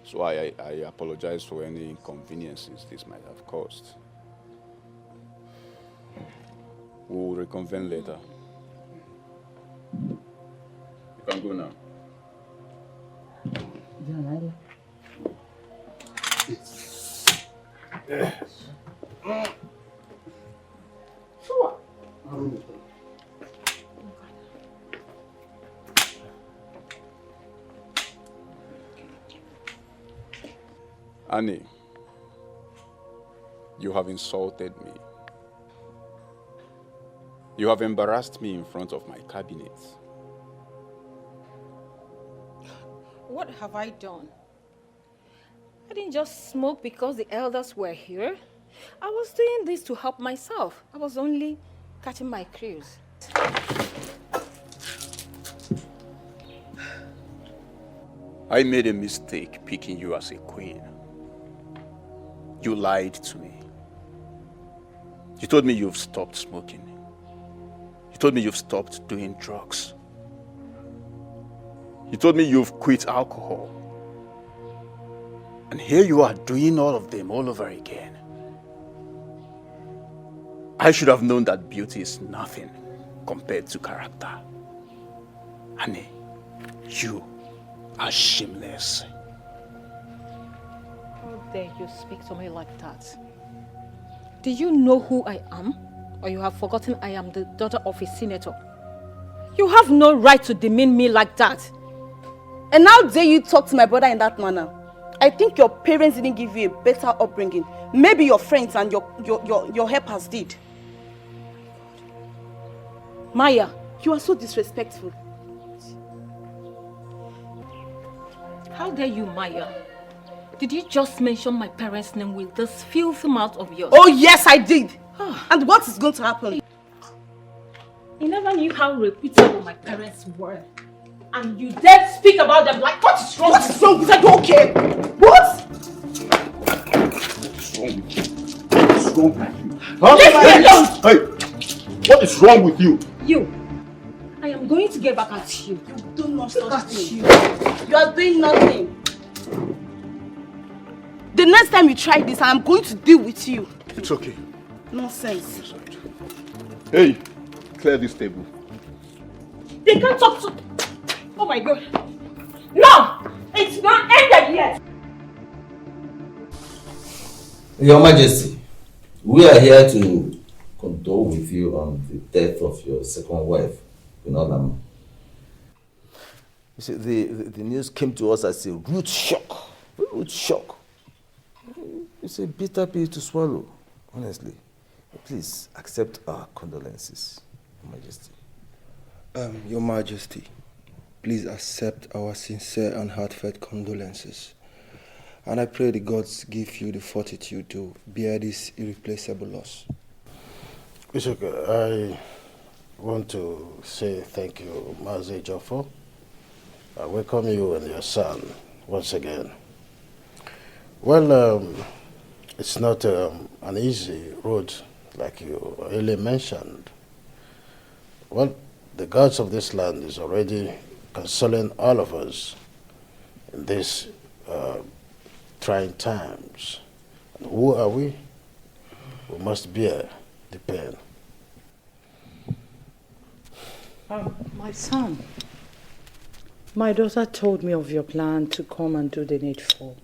S11: So I apologize for any inconveniences this might have caused. We'll reconvene later. You can go now.
S18: Yes.
S11: Annie, you have insulted me. You have embarrassed me in front of my cabinet.
S8: What have I done? I didn't just smoke because the elders were here. I was doing this to help myself. I was only catching my cruise.
S11: I made a mistake picking you as a queen. You lied to me. You told me you've stopped smoking. You told me you've stopped doing drugs. You told me you've quit alcohol. And here you are doing all of them all over again. I should have known that beauty is nothing compared to character. Annie, you are shameless.
S8: How dare you speak to me like that? Do you know who I am? Or you have forgotten I am the daughter of a senator? You have no right to demean me like that.
S16: And how dare you talk to my brother in that manner? I think your parents didn't give you a better upbringing. Maybe your friends and your helpers did.
S8: Maya,
S16: you are so disrespectful.
S8: How dare you, Maya? Did you just mention my parents' name with this filthy mouth of yours?
S16: Oh yes, I did. And what is going to happen?
S8: You never knew how reputable my parents were. And you dare speak about them like, what is wrong?
S16: What is wrong? Is that okay? What?
S9: What is wrong with you?
S16: Huh?
S9: Hey! What is wrong with you?
S8: You. I am going to get back at you.
S16: You do not stop you. You are doing nothing. The next time you try this, I am going to deal with you.
S9: It's okay.
S16: Nonsense.
S9: Hey, clear this table.
S8: They can't talk to... Oh my God. No! It's not ended yet!
S4: Your Majesty, we are here to condole with you on the death of your second wife, Finalizing.
S1: You see, the news came to us as a rude shock. Rude shock. It's a bitter pill to swallow, honestly. Please accept our condolences, Your Majesty.
S3: Your Majesty, please accept our sincere and heartfelt condolences. And I pray the gods give you the fortitude to bear this irreplaceable loss.
S2: It's okay. I want to say thank you, Mazi Jofo. I welcome you and your son once again. Well, it's not an easy road like you earlier mentioned. Well, the gods of this land is already consoling all of us in these trying times. And who are we? We must bear the pain.
S5: My son, my daughter told me of your plan to come and do the needful.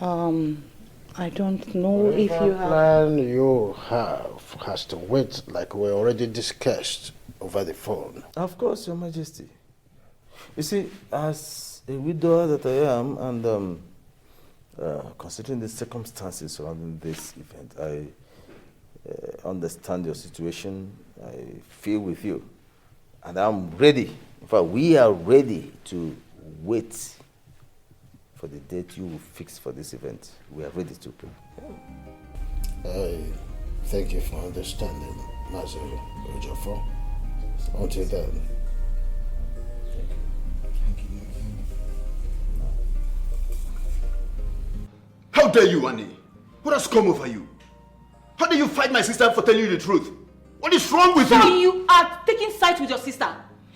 S5: I don't know if you have...
S2: plan you have has to wait like we already discussed over the phone.
S1: Of course, Your Majesty. You see, as a widower that I am, and considering the circumstances surrounding this event, I understand your situation. I feel with you. And I'm ready. In fact, we are ready to wait for the date you will fix for this event. We are ready to.
S2: I thank you for understanding, Mazi Ojofo. Until then.
S9: How dare you, Annie? What has come over you? How dare you fight my sister for telling you the truth? What is wrong with you?
S8: So you are taking sides with your sister?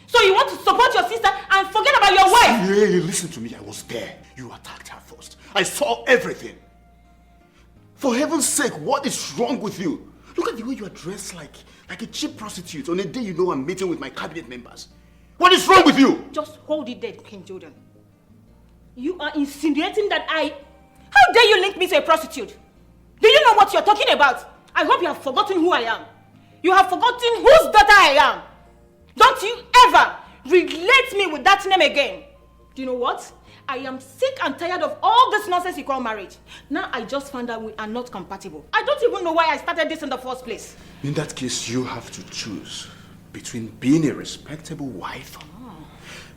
S8: So you want to support your sister and forget about your wife?
S9: Hey, listen to me, I was there. You attacked her first. I saw everything. For heaven's sake, what is wrong with you? Look at the way you are dressed like a cheap prostitute on a day you know I'm meeting with my cabinet members. What is wrong with you?
S8: Just hold it there, King Jordan. You are insinuating that I... How dare you link me to a prostitute? Do you know what you're talking about? I hope you have forgotten who I am. You have forgotten whose daughter I am. Don't you ever relate me with that name again. Do you know what? I am sick and tired of all this nonsense you call marriage. Now I just found out we are not compatible. I don't even know why I started this in the first place.
S11: In that case, you have to choose between being a respectable wife,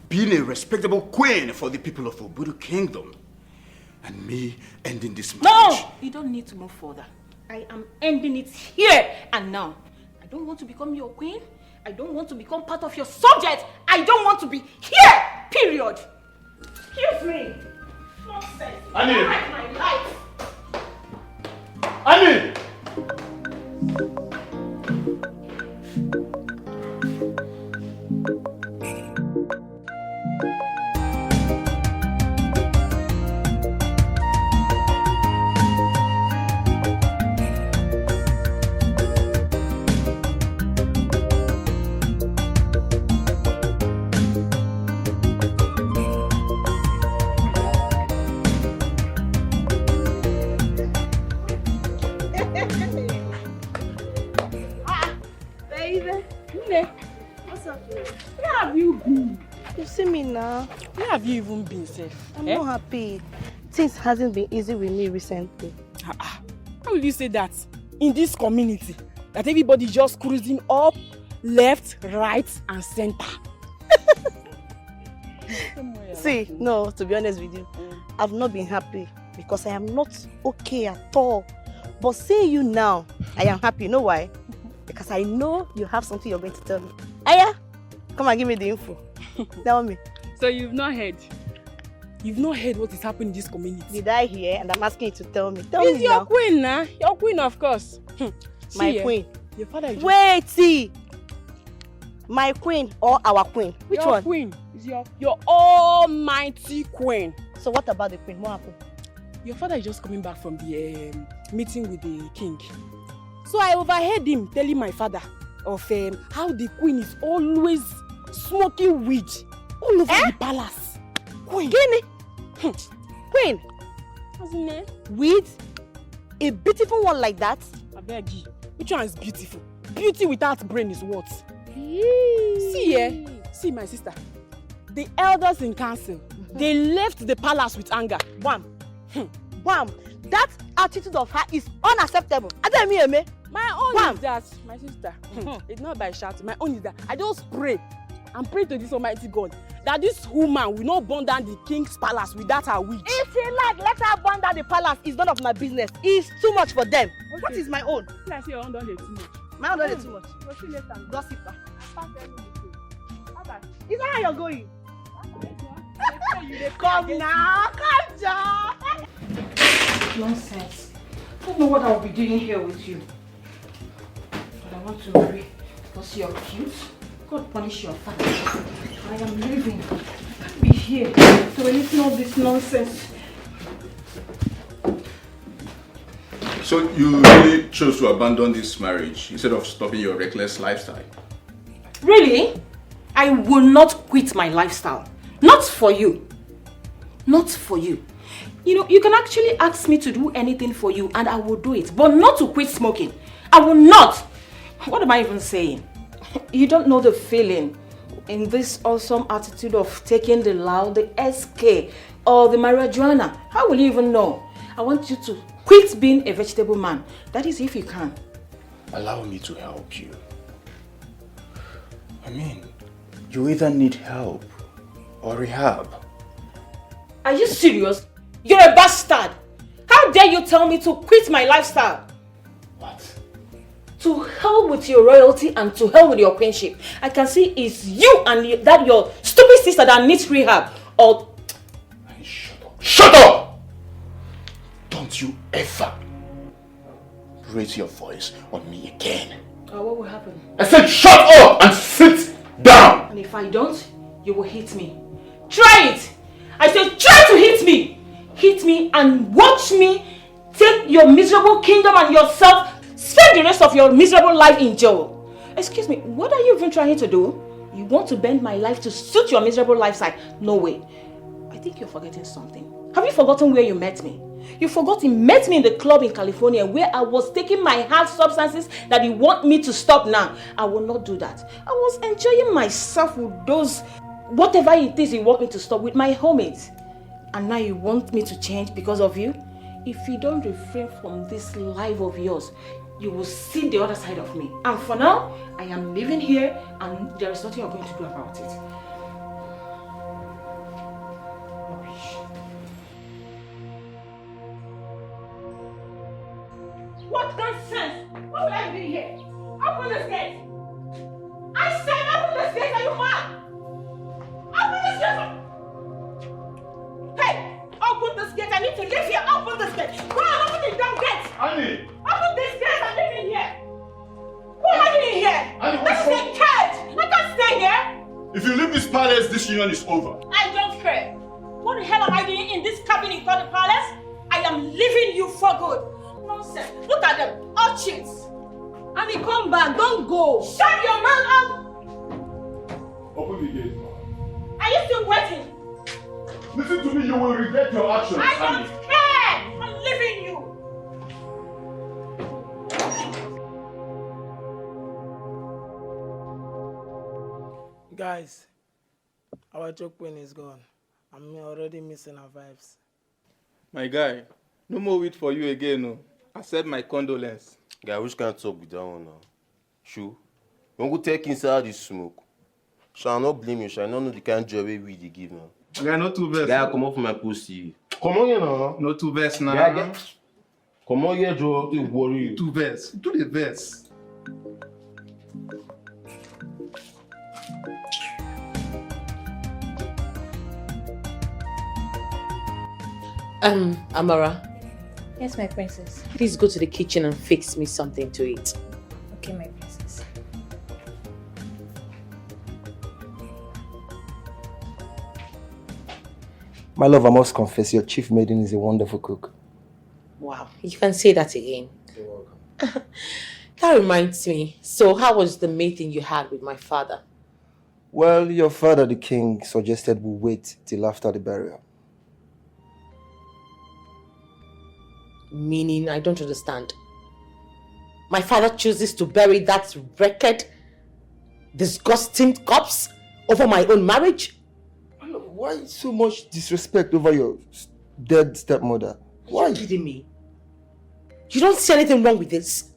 S11: being a respectable queen for the people of Obudu Kingdom, and me ending this marriage.
S8: No! You don't need to move further. I am ending it here and now. I don't want to become your queen. I don't want to become part of your subject. I don't want to be here, period. Excuse me. Nonsense.
S11: Annie!
S8: I like my life.
S11: Annie!
S12: Where have you even been, safe? I'm not happy. Things hasn't been easy with me recently.
S22: How will you say that in this community? That everybody just cruising up, left, right, and center.
S12: See, no, to be honest with you, I've not been happy because I am not okay at all. But seeing you now, I am happy. You know why? Because I know you have something you're going to tell me. Aya, come and give me the info. Tell me.
S22: So you've not heard? You've not heard what is happening in this community?
S12: Did I hear? And I'm asking you to tell me. Tell
S22: it's
S12: me
S22: your
S12: now.
S22: Queen, nah? Your queen, of course.
S12: My queen.
S22: Your father is
S12: Wait, see. My queen or our queen? Which
S22: your
S12: one?
S22: Queen is your almighty queen.
S12: So what about the queen? What happened?
S22: Your father is just coming back from the meeting with the king. So I overheard him telling my father of how the queen is always smoking weed all over the palace.
S12: Queen? Queen?
S22: What's in there?
S12: Weed? A beautiful one like that?
S22: I beg you. Which one is beautiful? Beauty without brain is what? See, see my sister. The elders in council, they left the palace with anger.
S12: Wham! Wham! That attitude of her is unacceptable.
S22: My own is that, my sister, it's not by shouting. My own is that I just pray and pray to this Almighty God that this woman will not burn down the king's palace without her wig.
S12: If she like, let her burn down the palace. It's none of my business. It's too much for them.
S22: Okay.
S12: What is my own?
S22: I say your own don't too much.
S12: My own don't too much. Gossiper. Is that how you're going? Come now, come down.
S8: Nonsense. I don't know what I will be doing here with you. But I want to marry because you're cute. God punish your father. I am leaving. I can't be here to listen to all this nonsense.
S11: So you really chose to abandon this marriage instead of stopping your reckless lifestyle?
S8: Really? I will not quit my lifestyle. Not for you. Not for you. You know, you can actually ask me to do anything for you and I will do it. But not to quit smoking. I will not. What am I even saying? You don't know the feeling in this awesome attitude of taking the loud, the SK, or the marijuana. How will you even know? I want you to quit being a vegetable man. That is if you can.
S11: Allow me to help you. I mean, you either need help or rehab.
S8: Are you serious? You're a bastard! How dare you tell me to quit my lifestyle?
S11: What?
S8: To hell with your royalty and to hell with your queenship. I can see it's you and your stupid sister that needs rehab. Or...
S11: Shut up! Don't you ever raise your voice on me again.
S8: what will happen?
S11: I said shut up and sit down!
S8: And if I don't, you will hit me. Try it! I said try to hit me! Hit me and watch me take your miserable kingdom and yourself, spend the rest of your miserable life in jail. Excuse me, what are you even trying to do? You want to bend my life to suit your miserable lifestyle? No way. I think you're forgetting something. Have you forgotten where you met me? You forgot he met me in the club in California where I was taking my hard substances that you want me to stop now. I will not do that. I was enjoying myself with those, whatever it is you want me to stop, with my homies. And now you want me to change because of you? If you don't refrain from this life of yours, you will see the other side of me. And for now, I am living here and there is nothing you're going to do about it. What nonsense! What will I do here? Open this gate! I said open this gate, are you mad? Open this gate! Hey! Open this gate, I need to live here! Open this gate! Go on, open the damn gate!
S11: Annie!
S8: Open this gate, I'm living here! Who am I doing here?
S11: Annie,
S8: This is a cage! I can't stay here!
S11: If you leave this palace, this union is over.
S8: I don't care! What the hell am I doing in this cabin in the palace? I am leaving you for good! Nonsense! Look at them! All cheats! And he come back, don't go! Shut your mouth up!
S11: Open the gate.
S8: Are you still waiting?
S11: Listen to me, you will regret your actions,
S8: I don't
S11: Annie.
S8: care! I'm leaving you!
S7: Guys, our joke queen is gone. I'm already missing her vibes.
S19: My guy, no more wait for you again, no. Accept my condolence.
S23: Guy, which kind of talk with that one now? Sure. Don't go take inside the smoke. Shall not blame you, shall not know the kind of joy we dey give now.
S19: Guy, no two verse.
S23: Guy, come off my pussy.
S19: Come on here now. No two verse now.
S23: Guy, come on here, Joe. Don't worry.
S19: Two verse. Do the verse.
S10: Amara.
S8: Yes, my princess.
S10: Please go to the kitchen and fix me something to eat.
S8: Okay, my princess.
S3: My love, I must confess, your chief maiden is a wonderful cook.
S10: Wow, you can say that again. You're welcome. That reminds me. So how was the meeting you had with my father?
S3: Well, your father, the king, suggested we wait till after the burial.
S10: Meaning, I don't understand. My father chooses to bury that wrecked, disgusting corpse over my own marriage?
S3: Why so much disrespect over your dead stepmother? Why?
S10: Are you kidding me? You don't see anything wrong with this?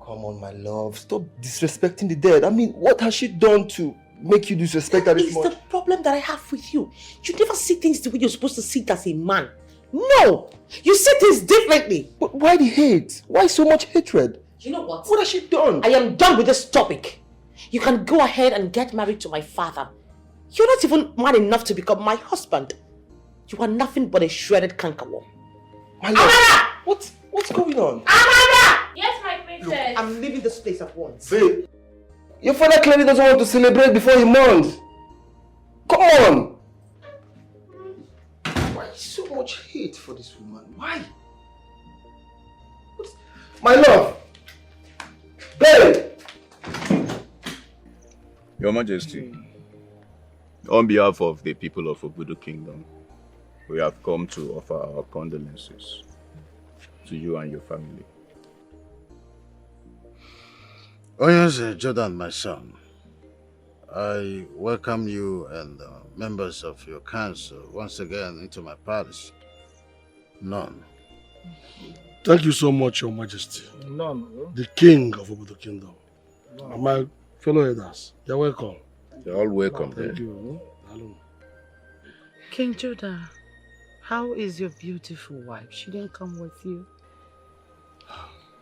S3: Come on, my love. Stop disrespecting the dead. I mean, what has she done to make you disrespect her this much?
S10: It's the problem that I have with you. You never see things the way you're supposed to see it as a man. No! You see things differently.
S3: But why the hate? Why so much hatred?
S10: You know what?
S3: What has she done?
S10: I am done with this topic. You can go ahead and get married to my father. You're not even man enough to become my husband. You are nothing but a shredded cankerworm.
S3: My love, what's going on?
S10: Amara!
S8: Yes, my princess.
S10: Look, I'm leaving this place at once.
S3: Babe, your father clearly doesn't want to celebrate before he mourns. Come on! Why so much hate for this woman? Why? My love! Babe!
S11: Your Majesty, on behalf of the people of Obudu Kingdom, we have come to offer our condolences to you and your family.
S2: Oh yes, Jordan, my son. I welcome you and members of your council once again into my palace. None.
S24: Thank you so much, Your Majesty.
S7: None.
S24: The King of Obudu Kingdom. And my fellow elders, you're welcome.
S11: You're all welcome.
S24: Thank you.
S5: King Judah, how is your beautiful wife? She didn't come with you.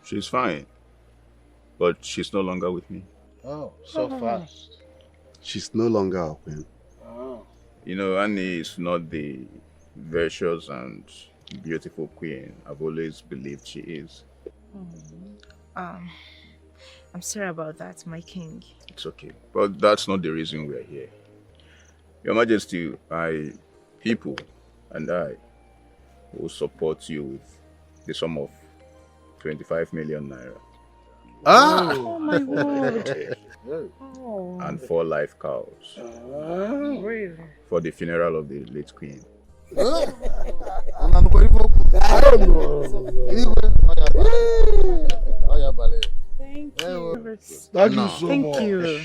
S11: She's fine, but she's no longer with me.
S2: Oh, so fast.
S21: She's no longer our queen.
S2: Oh.
S11: You know, Annie is not the virtuous and beautiful queen I've always believed she is.
S25: I'm sorry about that, my king.
S11: It's okay, but that's not the reason we're here. Your Majesty, people and I will support you with the sum of 25 million naira.
S2: Ah!
S25: Oh my word.
S11: Oh. And 4 live cows.
S25: Really?
S11: For the funeral of the late queen.
S2: I
S22: Thank you.
S24: Thank you so
S5: Thank
S24: much.
S5: you.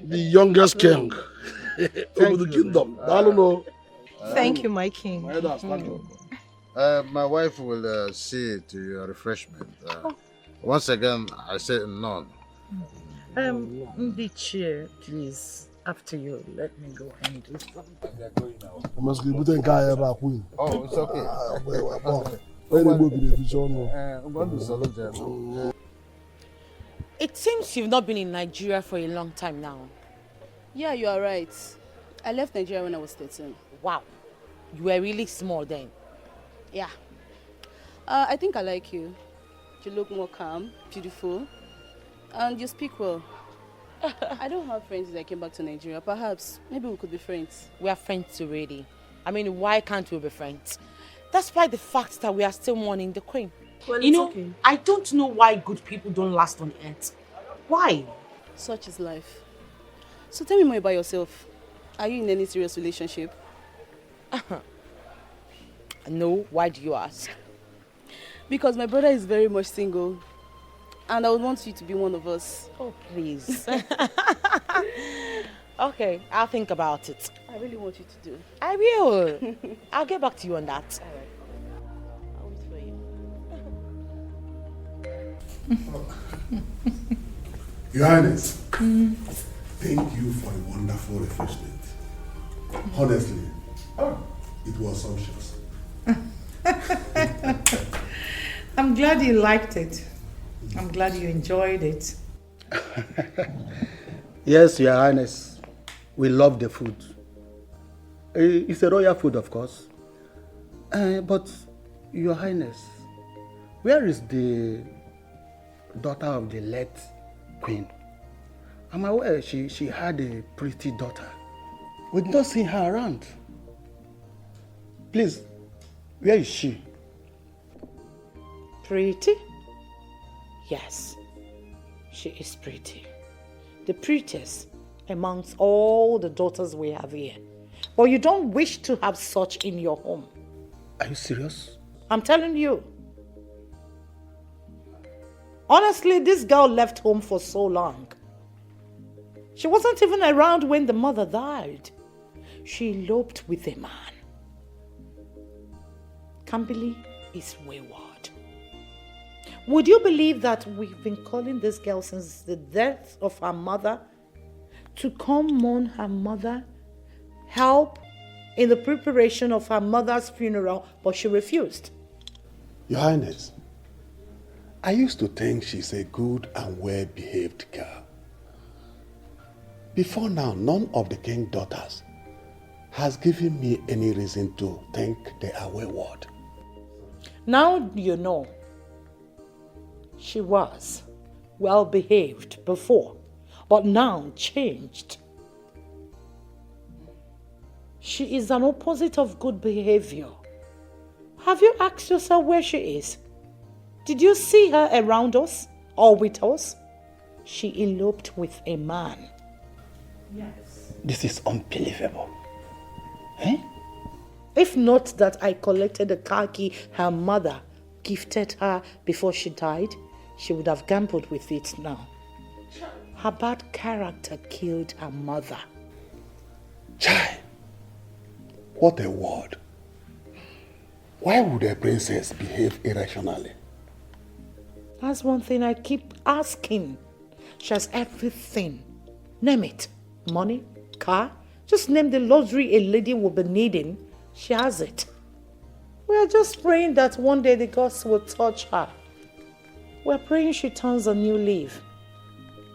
S24: The youngest king of the kingdom. I don't know.
S25: Thank you, my king.
S24: My elders, thank you.
S2: My wife will see to your refreshment. Once again, I say none.
S5: The chair, please. After you, let me go and do something.
S24: I must be putting guy about queen.
S2: Oh, it's okay.
S15: It seems you've not been in Nigeria for a long time now.
S22: Yeah, you are right. I left Nigeria when I was 13.
S15: Wow. You were really small then.
S22: Yeah. I think I like you. You look more calm, beautiful, and you speak well. I don't have friends since I came back to Nigeria. Perhaps, maybe we could be friends.
S15: We are friends already. I mean, why can't we be friends? Despite the fact that we are still mourning the queen.
S22: Well,
S15: you know,
S22: okay.
S15: I don't know why good people don't last on earth. Why?
S22: Such is life. So tell me more about yourself. Are you in any serious relationship?
S15: No, why do you ask?
S22: Because my brother is very much single. And I would want you to be one of us.
S15: Oh, please. Okay, I'll think about it.
S22: I really want you to do.
S15: I will. I'll get back to you on that.
S22: All right. I'll wait for you.
S24: Your Highness, thank you for a wonderful refreshment. Honestly, it was sumptuous.
S5: I'm glad you liked it. I'm glad you enjoyed it.
S18: Yes, Your Highness. We love the food. It's a royal food, of course. But, Your Highness, where is the daughter of the late queen? I'm aware she had a pretty daughter. We don't see her around. Please, where is she?
S5: Pretty? Yes, she is pretty. The prettiest amongst all the daughters we have here. But you don't wish to have such in your home.
S18: Are you serious?
S5: I'm telling you. Honestly, this girl left home for so long. She wasn't even around when the mother died. She eloped with a man. Kambili is wayward. Would you believe that we've been calling this girl since the death of her mother to come mourn her mother, help in the preparation of her mother's funeral, but she refused?
S24: Your Highness, I used to think she's a good and well-behaved girl. Before now, none of the king's daughters has given me any reason to think they are wayward.
S5: Now you know. She was well behaved before, but now changed. She is an opposite of good behavior. Have you asked yourself where she is? Did you see her around us or with us? She eloped with a man. Yes.
S18: This is unbelievable.
S5: If not that I collected the car key her mother gifted her before she died, she would have gambled with it now. Her bad character killed her mother.
S24: Chai, what a word. Why would a princess behave irrationally?
S5: That's one thing I keep asking. She has everything. Name it. Money, car. Just name the luxury a lady will be needing. She has it. We are just praying that one day the gods will touch her. We're praying she turns a new leaf.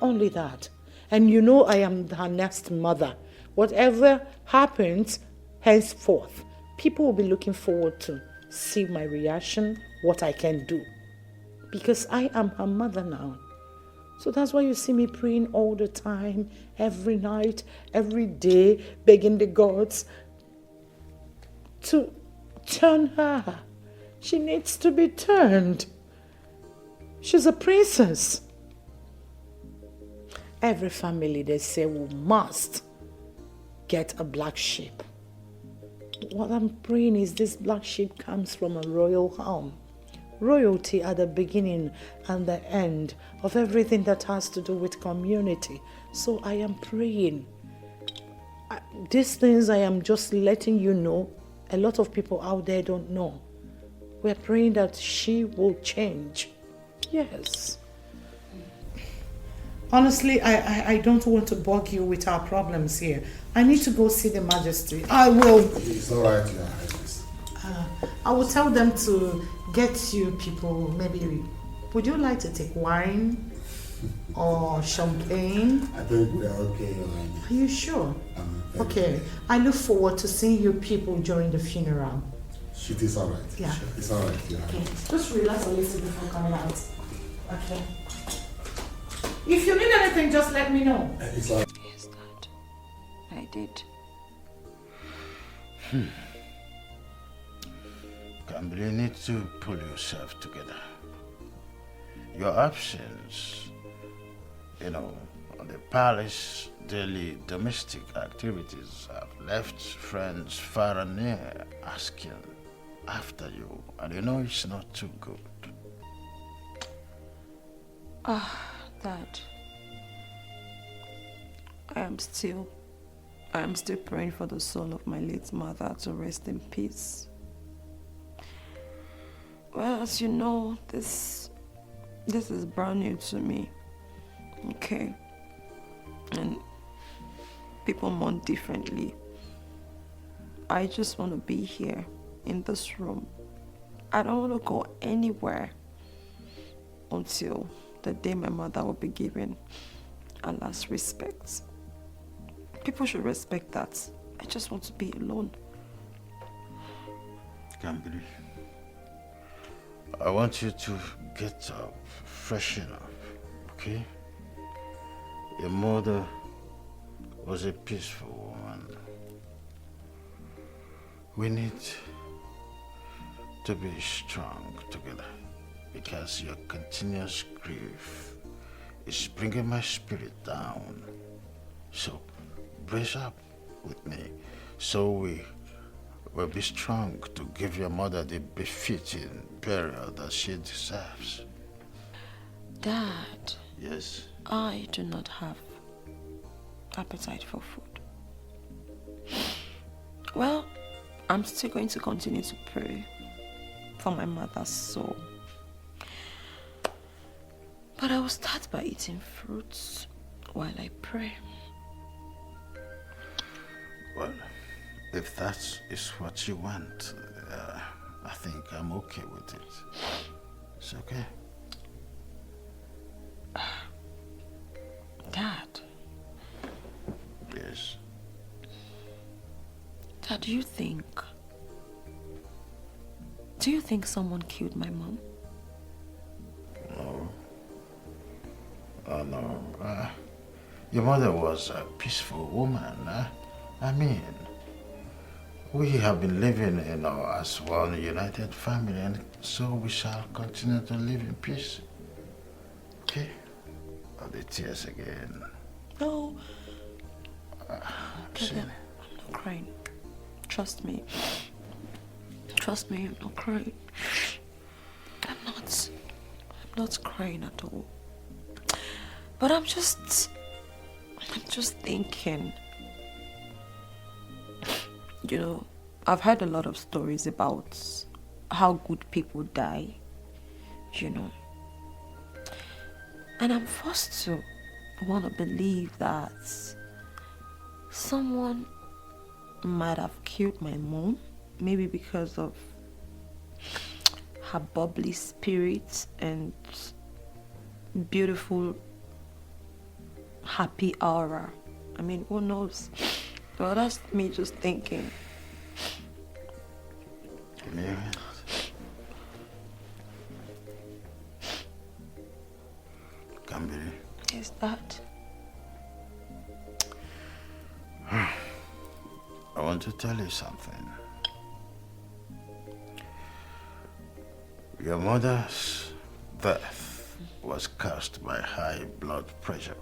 S5: Only that. And you know I am her next mother. Whatever happens henceforth, people will be looking forward to see my reaction, what I can do. Because I am her mother now. So that's why you see me praying all the time, every night, every day, begging the gods to turn her. She needs to be turned. She's a princess. Every family, they say, we must get a black sheep. What I'm praying is this black sheep comes from a royal home. royalty at the beginning and the end of everything that has to do with community. So I am praying. These things I am just letting you know. A lot of people out there don't know. We're praying that she will change. Yes. Honestly, I don't want to bug you with our problems here. I need to go see the Majesty. I will.
S24: It's all right, Your Highness.
S5: I will tell them to get you people, maybe, would you like to take wine or champagne?
S24: I think we are okay, Your Highness.
S5: Are you sure? Okay. I look forward to seeing you people during the funeral.
S24: It is all right.
S5: Yeah.
S24: It's all right, Your Highness.
S5: Okay. Just relax a little before coming out. Okay. If you need anything, just let me know.
S24: It's all right.
S8: Yes, Dad. I did.
S2: Campbell, you need to pull yourself together. Your absence, on the palace, daily domestic activities have left friends far and near asking after you, and it's not too good.
S8: Dad, I am still praying for the soul of my late mother to rest in peace. Well, as you know, this is brand new to me, okay? And people mourn differently. I just want to be here in this room. I don't want to go anywhere until the day my mother will be given her last respect. People should respect that. I just want to be alone.
S2: Campbell, I want you to get up, freshen up, okay? Your mother was a peaceful woman. We need to be strong together because your continuous grief is bringing my spirit down. So brace up with me so we will be strong to give your mother the befitting burial that she deserves.
S8: Dad.
S2: Yes?
S8: I do not have appetite for food. Well, I'm still going to continue to pray for my mother's soul. But I will start by eating fruits while I pray.
S2: Well, if that is what you want, I think I'm okay with it. It's okay.
S8: Dad.
S2: Yes.
S8: Dad, do you think someone killed my mom?
S2: No. Oh, no. Your mother was a peaceful woman. I mean, we have been living, as one united family, and so we shall continue to live in peace. Okay? Oh, the tears again.
S8: No.
S2: Silly.
S8: I'm not crying. Trust me. Trust me, I'm not crying. I'm not crying at all. But I'm just thinking. I've heard a lot of stories about how good people die, And I'm forced to want to believe that someone might have killed my mom, maybe because of her bubbly spirit and beautiful, happy aura. I mean, who knows? Well, that's me just thinking.
S2: Give me your hand. Campbell.
S8: Is that?
S2: I want to tell you something. Your mother's death was caused by high blood pressure.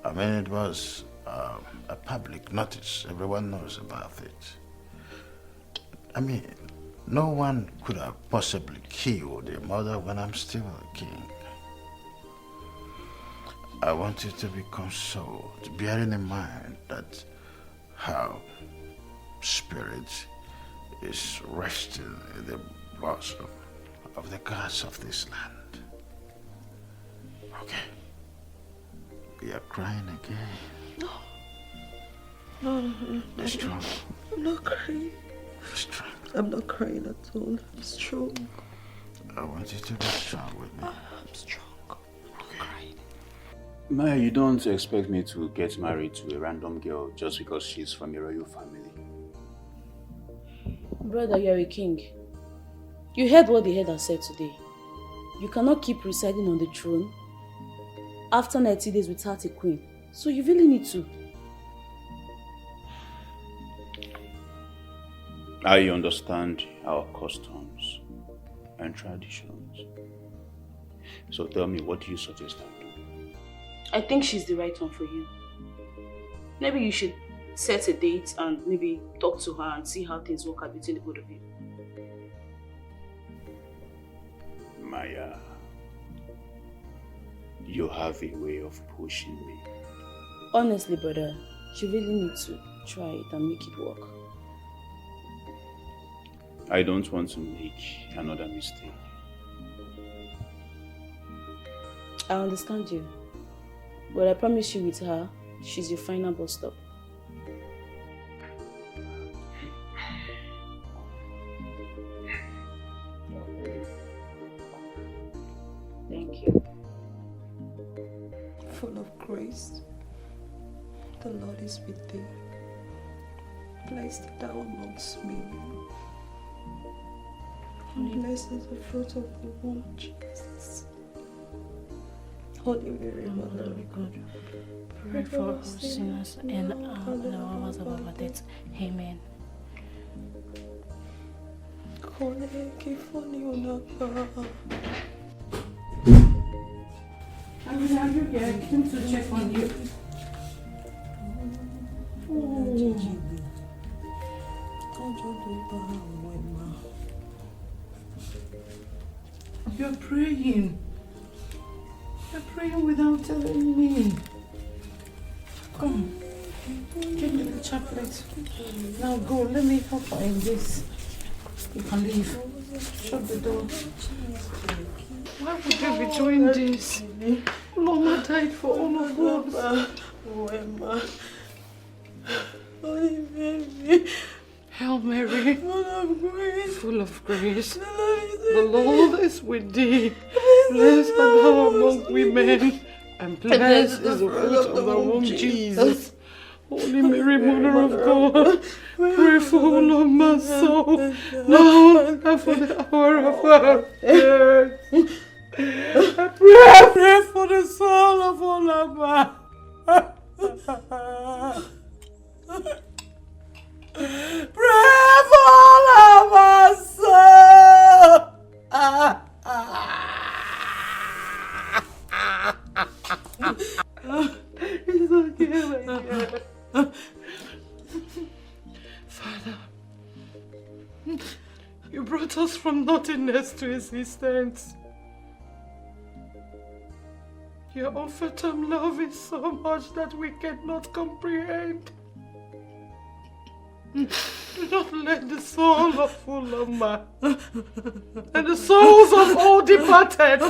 S2: I mean, it was a public notice. Everyone knows about it. I mean, No one could have possibly killed your mother when I'm still a king. I want you to be consoled, bearing in mind that her spirit is resting in the bosom of the gods of this land. Okay. You are crying again.
S6: No.
S2: Be strong.
S6: I'm not crying.
S2: Be strong.
S6: I'm not crying at all. I'm strong.
S2: I want you to be strong with me.
S6: I'm strong. I'm not crying.
S11: Maya, you don't expect me to get married to a random girl just because she's from a royal family.
S8: Brother, you're a king. You heard what the head has said today. You cannot keep residing on the throne after 90 days without a queen. So you really need to.
S11: I understand our customs and traditions. So tell me, what do you suggest I do?
S8: I think she's the right one for you. Maybe you should set a date and maybe talk to her and see how things work out between the both of you.
S11: Maya, you have a way of pushing me.
S8: Honestly, brother, you really need to try it and make it work.
S11: I don't want to make another mistake.
S8: I understand you. But I promise you with her, she's your final bus stop. Thank you.
S6: Full of grace, the Lord is with thee. Blessed thou amongst men. And blessed is the fruit of the womb, Jesus. Holy Mary, Mother of God,
S13: pray for us sinners and the hours of our death. Amen.
S5: I'm here. I came to check on you. You're praying. You're praying without telling me. Come. Give me the chaplet. Now go. Let me help her in this. You can leave. Shut the door. Why would you be doing this? Mama died for all of us. Hail Mary, full of grace, the Lord is with thee. Blessed art thou among women, and blessed is the fruit of thy womb, Jesus. Holy Mary, Mother of God, pray for all of my soul, now and for the hour of our death. Pray for the soul of all of us. Pray for all of us. It's okay, my dear. Father, you brought us from nothingness to existence. Your unfettered love is so much that we cannot comprehend. Do not let the soul of Fulama and the souls of all departed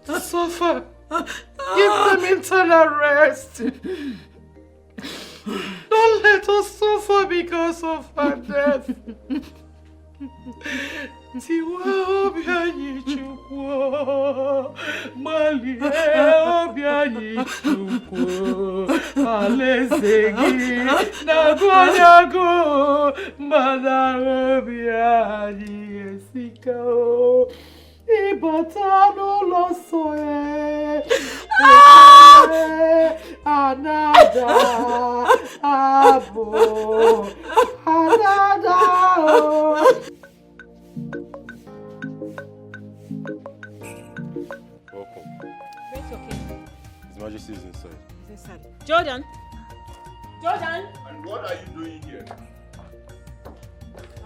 S5: to suffer. Give them eternal rest. Don't let us suffer because of our death. Tiwa obiayi chukwu, Mali obiayi chukwu, Alezegi nago Mada obiayi esika. Ibatano losoe, anada abo, anada.
S23: Welcome.
S10: It's okay.
S23: His Majesty is inside.
S10: He's inside. Jordan! Jordan!
S23: And what are you doing here?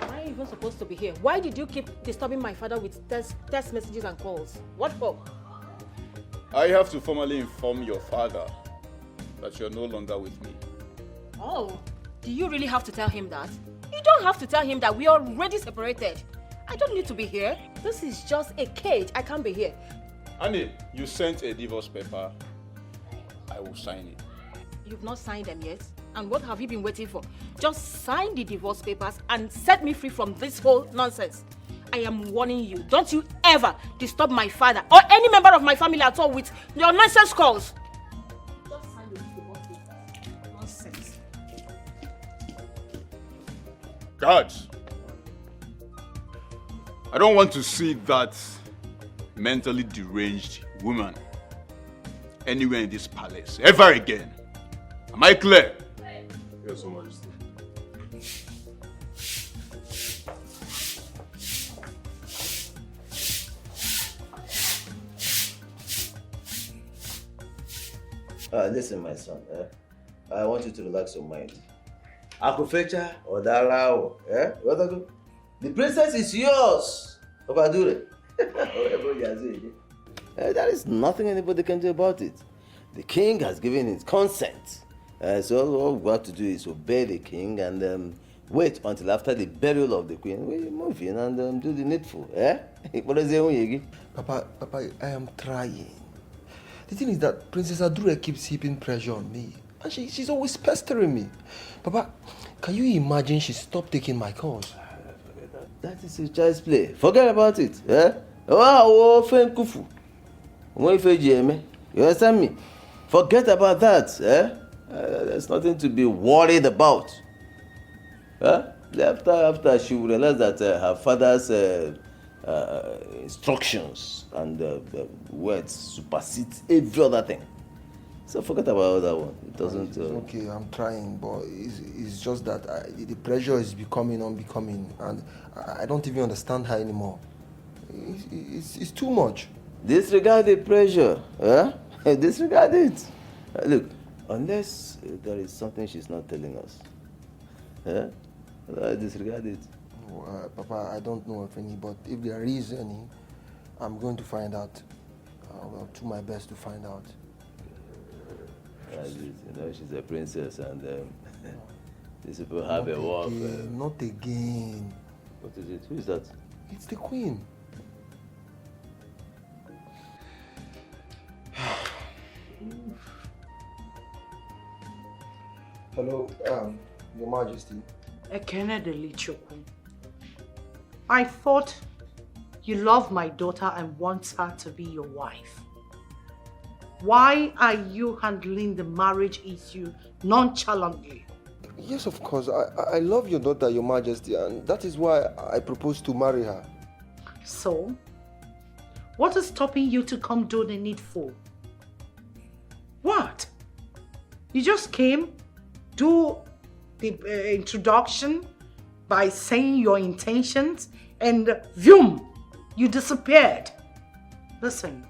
S10: Am I
S8: I ain't even supposed to be here. Why did you keep disturbing my father with text messages and calls? What for?
S11: I have to formally inform your father that you're no longer with me.
S8: Oh, do you really have to tell him that? You don't have to tell him that we are already separated. I don't need to be here. This is just a cage. I can't be here.
S11: Annie, you sent a divorce paper. I will sign it.
S8: You've not signed them yet? And what have you been waiting for? Just sign the divorce papers and set me free from this whole nonsense. I am warning you. Don't you ever disturb my father or any member of my family at all with your nonsense calls. Just sign the divorce papers. Nonsense.
S11: Guards, I don't want to see that mentally deranged woman anywhere in this palace ever again. Am I clear?
S4: Yes, Your Majesty.
S1: Listen, my son. I want you to relax your mind. Akufecha or Darao. The princess is yours. Obadure. There is nothing anybody can do about it. The king has given his consent. So all we have to do is obey the king and wait until after the burial of the queen. We move in and do the needful. What is it?
S3: Papa, I am trying. The thing is that Princess Adure keeps heaping pressure on me. And she's always pestering me. Papa, can you imagine she stopped taking my calls?
S1: That is a child's play. Forget about it. You understand me? Forget about that. There's nothing to be worried about. After she will realize that her father's instructions and words supersede every other thing. So forget about that one. It doesn't.
S3: It's okay, I'm trying, but it's just that the pressure is becoming unbecoming, and I don't even understand her anymore. It's too much.
S1: Disregard the pressure. Disregard it. Look, unless there is something she's not telling us. Disregard it.
S3: Papa, I don't know of any, but if there is any, I'm going to find out. I'll do my best to find out.
S1: She's a princess, and these people have a war.
S3: Not again.
S1: What is it? Who is that?
S3: It's the queen. Hello, Your Majesty.
S5: Ekene Delichokwu. I thought you love my daughter and want her to be your wife. Why are you handling the marriage issue nonchalantly?
S3: Yes, of course. I love your daughter, Your Majesty, and that is why I propose to marry her.
S5: So, what is stopping you to come do the needful? What? You just came, do the introduction by saying your intentions, and vum, you disappeared. Listen,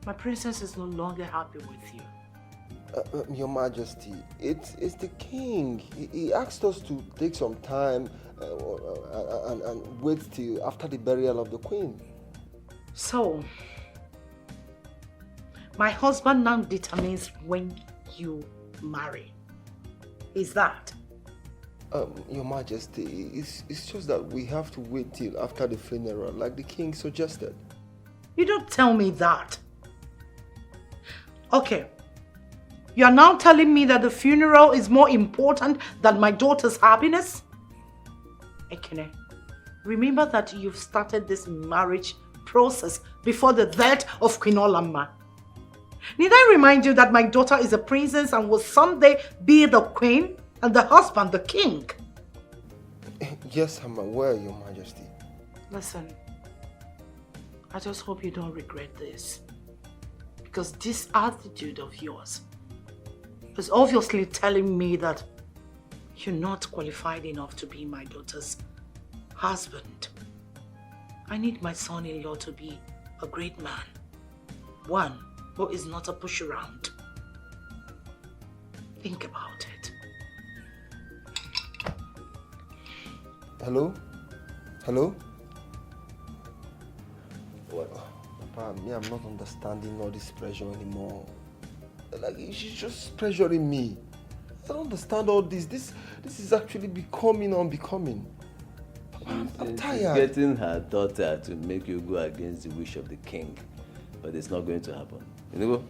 S5: my princess is no longer happy with you.
S3: Your Majesty, it's the king. He asked us to take some time and wait till after the burial of the queen.
S5: So, my husband now determines when you marry. Is that?
S3: Your Majesty, it's just that we have to wait till after the funeral, like the king suggested.
S5: You don't tell me that. Okay. You are now telling me that the funeral is more important than my daughter's happiness? Ekene, remember that you've started this marriage process before the death of Queen Olamma. Need I remind you that my daughter is a princess and will someday be the queen and the husband the king?
S3: Yes, I'm aware, Your Majesty.
S5: Listen, I just hope you don't regret this. Because this attitude of yours is obviously telling me that you're not qualified enough to be my daughter's husband. I need my son-in-law to be a great man. One who is not a push around. Think about it.
S3: Hello? Hello? What? Papa, me, I'm not understanding all this pressure anymore. Like, she's just pressuring me. I don't understand all this. This is actually becoming unbecoming. I'm
S1: She's
S3: tired.
S1: getting her daughter to make you go against the wish of the king. But it's not going to happen. You know?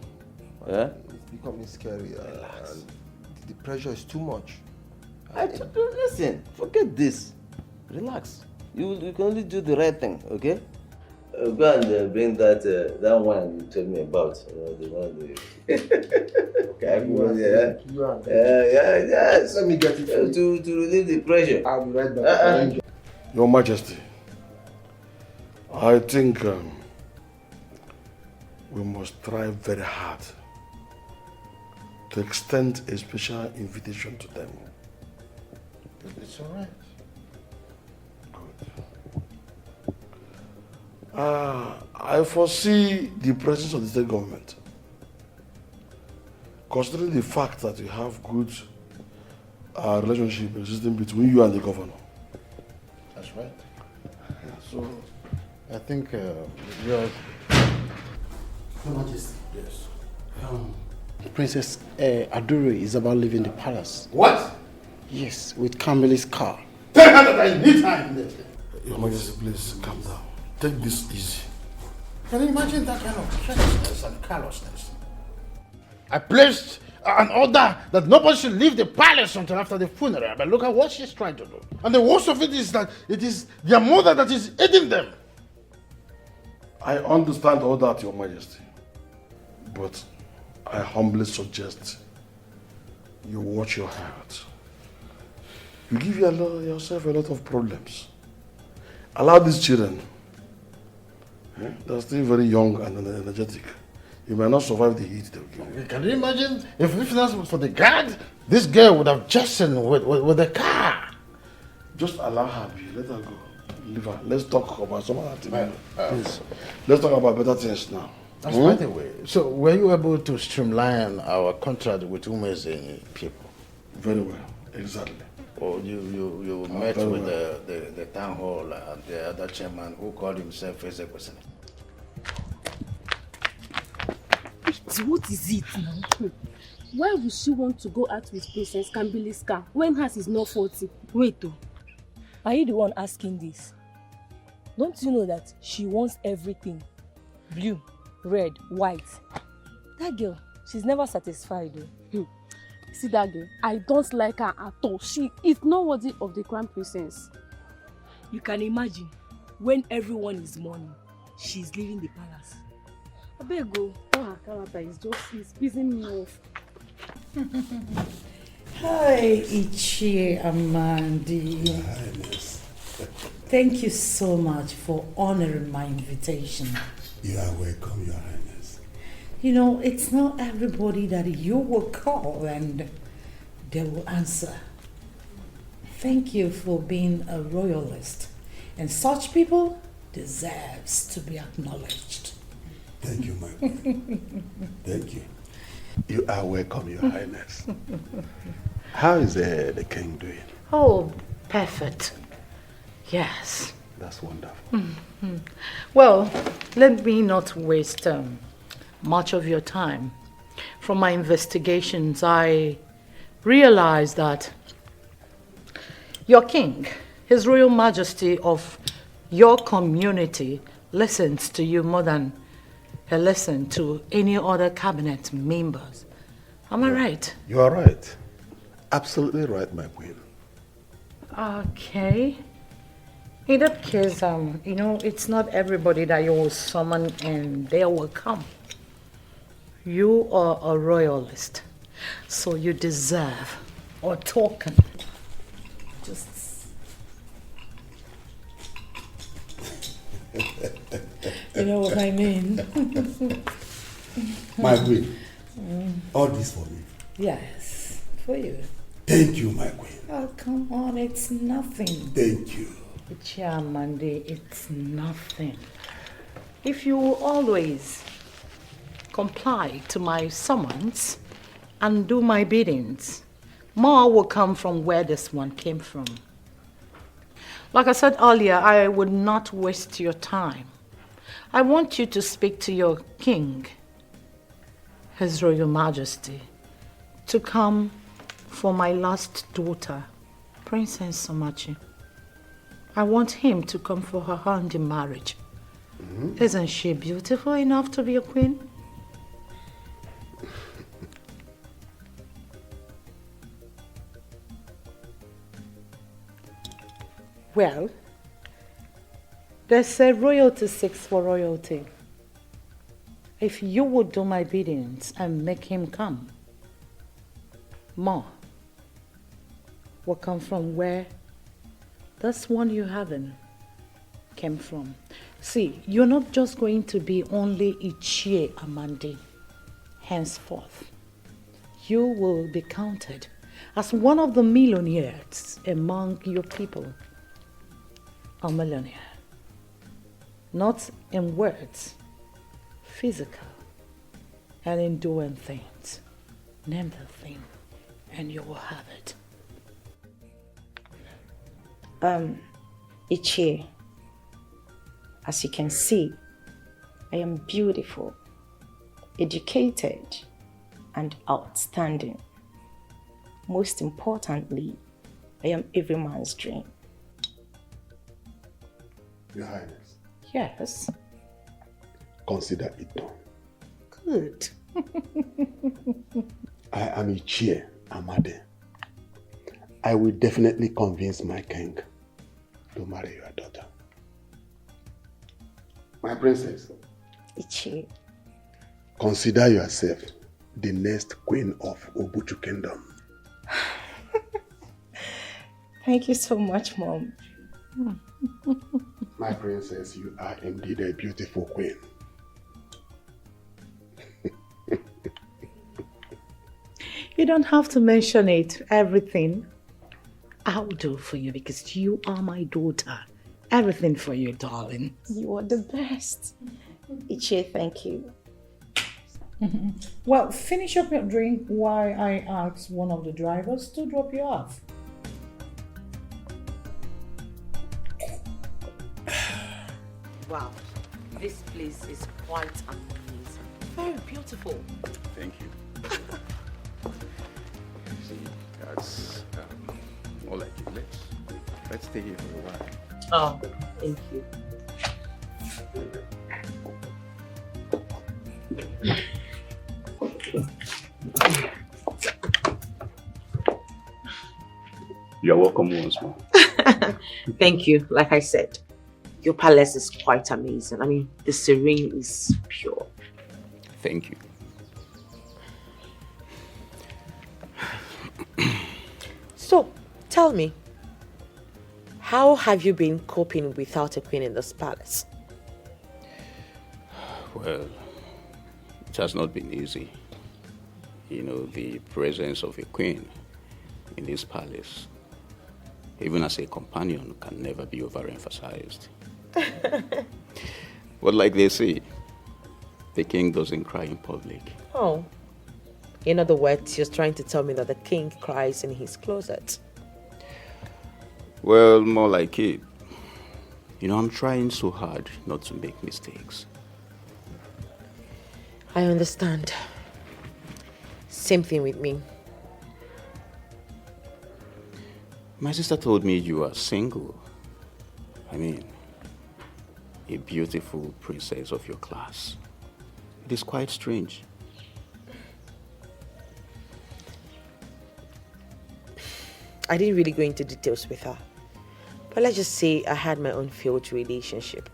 S1: Yeah?
S3: It's becoming scary. And the pressure is too much.
S1: Listen, forget this. Relax. You can only do the right thing, okay? Go and bring that wine you told me about. The one. Yes.
S3: Let me get it.
S1: To relieve the pressure.
S3: I'll be right back.
S2: Your Majesty, I think we must try very hard to extend a special invitation to them.
S3: It's all right.
S2: I foresee the presence of the state government. Considering the fact that you have good relationship existing between you and the governor.
S21: That's right. So, I think Your Majesty.
S2: Yes.
S21: Princess Adure is about leaving the palace.
S2: What?
S21: Yes, with Kamili's car.
S2: Tell her that I need her in there. Your Majesty, please calm down. Take this easy.
S21: Can you imagine that kind of carelessness and callousness? I placed an order that nobody should leave the palace until after the funeral, but look at what she's trying to do. And the worst of it is that it is their mother that is aiding them.
S2: I understand all that, Your Majesty. But I humbly suggest you watch your heart. You give yourself a lot of problems. Allow these children. They're still very young and energetic. You may not survive the heat they'll give you.
S21: Can you imagine if not was for the guard, this girl would have jettisoned with the car.
S2: Just allow her be. Let her go. Leave her. Let's talk about some other things. Please. Let's talk about better things now.
S21: That's by the way. So were you able to streamline our contract with Umeze people?
S2: Very well. Exactly.
S21: Or you met with the town hall and the other chairman who called himself Executive.
S13: What is it now? Why would she want to go out with Princess Kambili's car when hers is not 40?
S9: Wait though, are you the one asking this? Don't you know that she wants everything? Blue, red, white. That girl, she's never satisfied though.
S13: See that girl? I don't like her at all. She is not worthy of the crown princess.
S9: You can imagine, when everyone is mourning, she's leaving the palace.
S13: I beg go, all her character is pissing me off.
S14: Hi, Ichie Amandi. Thank you so much for honoring my invitation.
S24: You are welcome, Your Highness.
S14: You know, it's not everybody that you will call and they will answer. Thank you for being a royalist. And such people deserves to be acknowledged.
S24: Thank you, my queen. Thank you. You are welcome, Your Highness. How is the king doing?
S5: Oh, perfect. Yes.
S24: That's wonderful.
S5: Well, let me not waste much of your time. From my investigations, I realized that your king, His Royal Majesty of your community, listens to you more than he listens to any other cabinet members. Am I right?
S24: You are right. Absolutely right, my queen.
S5: Okay. In that case, you know, it's not everybody that you will summon and they will come. You are a royalist, so you deserve a token. Just...
S14: You know what I mean?
S24: My queen, all this for me.
S14: Yes, for you.
S24: Thank you, my queen.
S14: Oh, come on, it's nothing.
S24: Thank you.
S5: Chiamande, it's nothing. If you always comply to my summons and do my biddings, more will come from where this one came from. Like I said earlier, I would not waste your time. I want you to speak to your king, His Royal Majesty, to come for my last daughter, Princess Somachi. I want him to come for her hand in marriage. Isn't she beautiful enough to be a queen? Well, they say royalty seeks for royalty. If you would do my biddings and make him come, more will come from where this one you haven't came from. See, you're not just going to be only Ichie Amandi henceforth. You will be counted as one of the millionaires among your people. A millionaire. Not in words, physical, and in doing things. Name the thing, and you will have it.
S8: Ichie, as you can see, I am beautiful, educated, and outstanding. Most importantly, I am every man's dream.
S24: Your Highness.
S8: Yes.
S24: Consider it done.
S8: Good.
S24: I am Ichie Amade. I will definitely convince my king to marry your daughter. My princess.
S8: Ichie.
S24: Consider yourself the next queen of Obuchu Kingdom.
S8: Thank you so much, Mom.
S24: My princess, you are indeed a beautiful queen.
S5: You don't have to mention it, everything. I'll do for you because you are my daughter. Everything for you, darling.
S8: You are the best. Ichie, thank you.
S14: Well, finish up your drink while I ask one of the drivers to drop you off.
S15: Wow, this place is quite amazing. Very beautiful.
S11: Thank you. See, that's more like it. Let's stay here for a while.
S15: Oh, thank you.
S11: You're welcome once more.
S15: Thank you. Like I said, your palace is quite amazing. I mean, the serene is pure.
S11: Thank you.
S15: So, tell me, how have you been coping without a queen in this palace?
S11: Well, it has not been easy. You know, the presence of a queen in this palace, even as a companion, can never be overemphasized. But like they say, the king doesn't cry in public.
S15: Oh. In other words, you're trying to tell me that the king cries in his closet.
S11: Well, more like it. You know, I'm trying so hard not to make mistakes.
S15: I understand. Same thing with me.
S11: My sister told me you are single. I mean, a beautiful princess of your class. It is quite strange.
S15: I didn't really go into details with her. But let's just say I had my own failed relationship.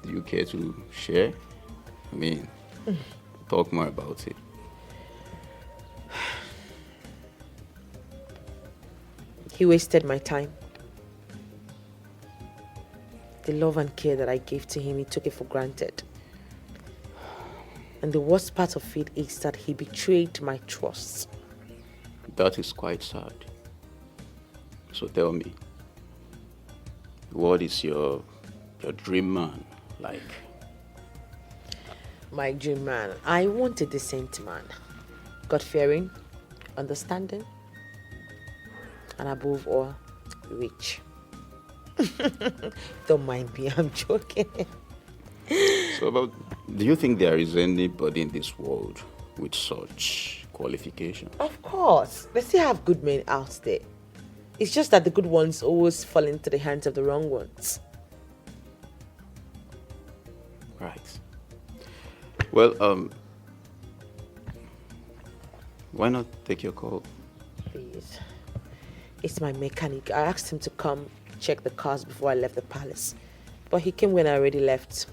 S11: Do you care to share? I mean, talk more about it.
S15: He wasted my time. The love and care that I gave to him, he took it for granted. And the worst part of it is that he betrayed my trust.
S11: That is quite sad. So tell me, what is your dream man like?
S15: My dream man, I want a decent man. God-fearing, understanding,
S10: and above all, rich. Don't mind me, I'm joking.
S11: So, do you think there is anybody in this world with such qualifications?
S10: Of course, they still have good men out there. It's just that the good ones always fall into the hands of the wrong ones.
S11: Right. Well, why not take your call?
S10: Please. It's my mechanic. I asked him to come check the cars before I left the palace. But he came when I already left.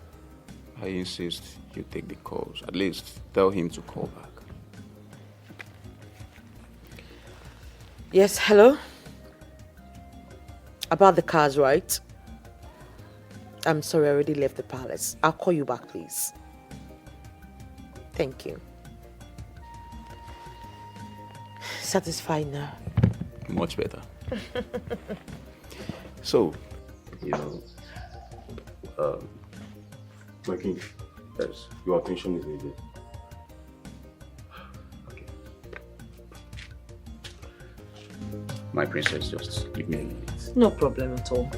S11: I insist you take the calls. At least tell him to call back.
S10: Yes, hello? About the cars, right? I'm sorry, I already left the palace. I'll call you back, please. Thank you. Satisfied now?
S11: Much better. So,
S4: my king, yes, your attention is needed.
S11: Okay. My princess, just give me a minute.
S10: No problem at all.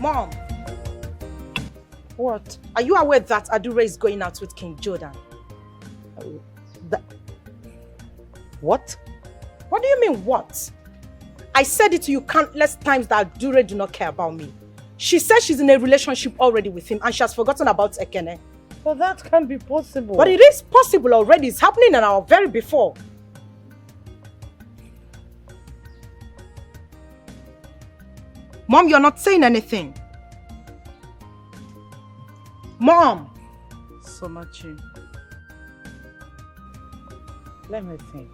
S5: Mom! What? Are you aware that Adure is going out with King Jordan?
S10: What?
S5: What do you mean, what? I said it to you countless times that Adure do not care about me. She says she's in a relationship already with him and she has forgotten about Ekene.
S7: But that can't be possible.
S5: But it is possible already. It's happening in our very before. Mom, you're not saying anything. Mom!
S7: So much. Let me think.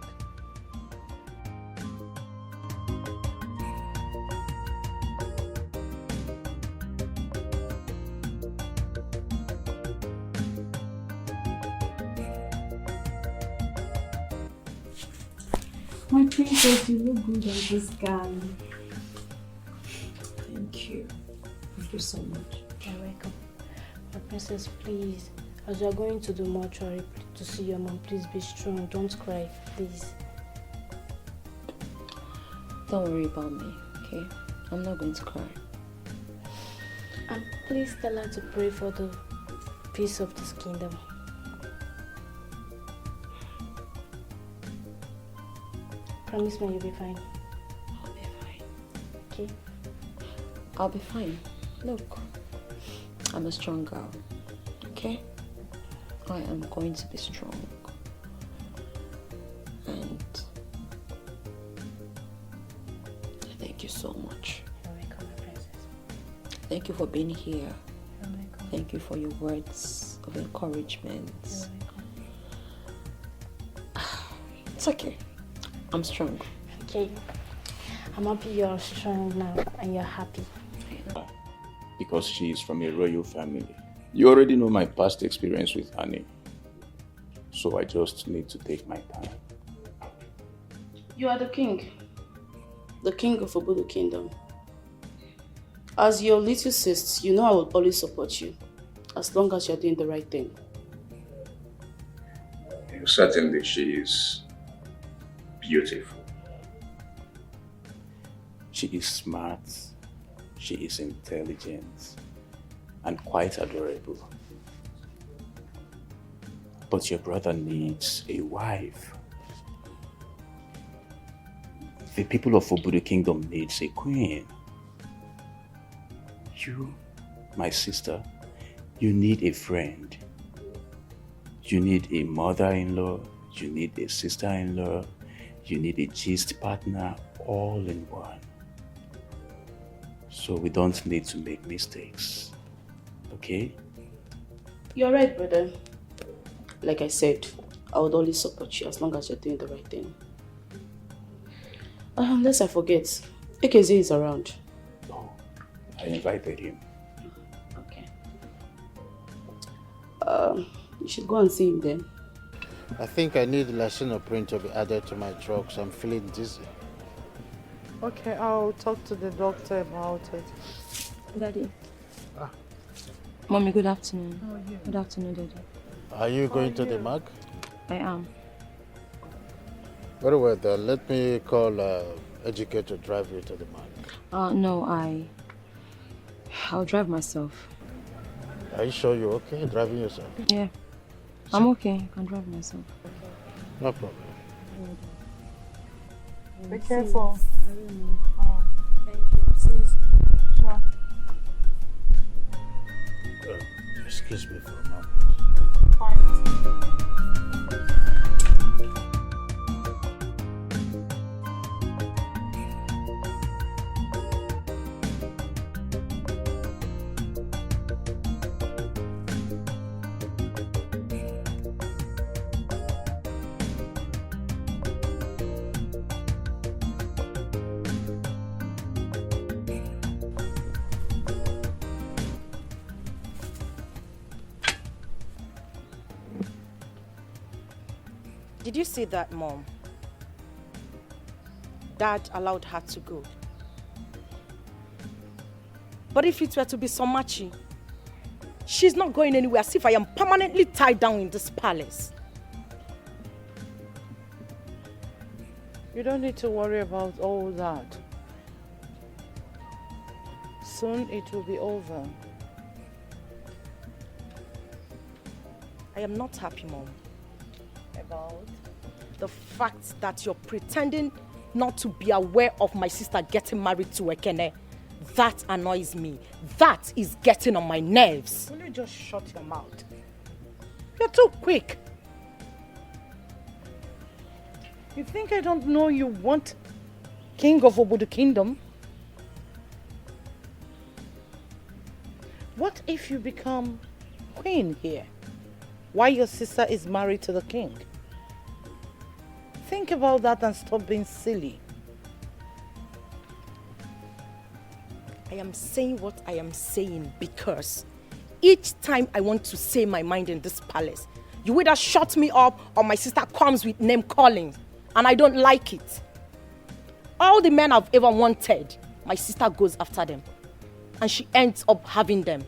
S6: My princess, you look good on this gown. Thank you. Thank you so much.
S8: You're welcome. My princess, please, as you are going to the mortuary to see your mom, please be strong. Don't cry, please.
S6: Don't worry about me, okay? I'm not going to cry.
S8: And please tell her to pray for the peace of this kingdom. Promise me you'll be fine.
S6: I'll be fine.
S8: Okay?
S6: I'll be fine. Look, I'm a strong girl, okay? I am going to be strong. And thank you so much.
S8: You're welcome, my princess.
S6: Thank you for being here.
S8: You're welcome.
S6: Thank you for your words of encouragement.
S8: You're welcome.
S6: It's okay. I'm strong.
S8: Okay. I'm happy you're strong now and you're happy.
S11: Because she is from a royal family. You already know my past experience with Annie. So I just need to take my time.
S12: You are the king of Obodo Kingdom. As your little sister, you know I will always support you, as long as you're doing the right thing.
S11: Certainly she is beautiful. She is smart, she is intelligent, and quite adorable. But your brother needs a wife. The people of Obodo Kingdom needs a queen. You, my sister, you need a friend. You need a mother-in-law, you need a sister-in-law, you need a gist partner, all in one. So we don't need to make mistakes, okay?
S12: You're right, brother. Like I said, I would always support you as long as you're doing the right thing. Unless I forget, Ekeze is around.
S11: I invited him.
S12: Okay. You should go and see him then.
S2: I think I need lisinopril to be added to my drugs. I'm feeling dizzy.
S5: Okay, I'll talk to the doctor about it.
S6: Daddy. Mommy, good afternoon.
S5: How are you?
S6: Good afternoon, Daddy.
S2: Are you going to the mark?
S6: I am.
S2: Very well then. Let me call Educate to drive you to the mark.
S6: No, I'll drive myself.
S2: Are you sure you're okay driving yourself?
S6: Yeah. I'm okay. I can drive myself.
S2: No problem.
S5: Be careful.
S13: Oh, thank you. See you soon.
S5: Sure.
S2: Excuse me for a moment.
S5: Fine.
S15: Did you see that, Mom? Dad allowed her to go. But if it were to be Somachi, she's not going anywhere, as if I am permanently tied down in this palace.
S5: You don't need to worry about all that. Soon it will be over.
S15: I am not happy, Mom.
S5: About?
S15: The fact that you're pretending not to be aware of my sister getting married to Ekene. That annoys me. That is getting on my nerves.
S5: Will you just shut your mouth? You're too quick. You think I don't know you want King of Obudu Kingdom? What if you become queen here, while your sister is married to the king? Think about that and stop being silly.
S15: I am saying what I am saying because each time I want to say my mind in this palace, you either shut me up or my sister comes with name calling, and I don't like it. All the men I've ever wanted, my sister goes after them, and she ends up having them.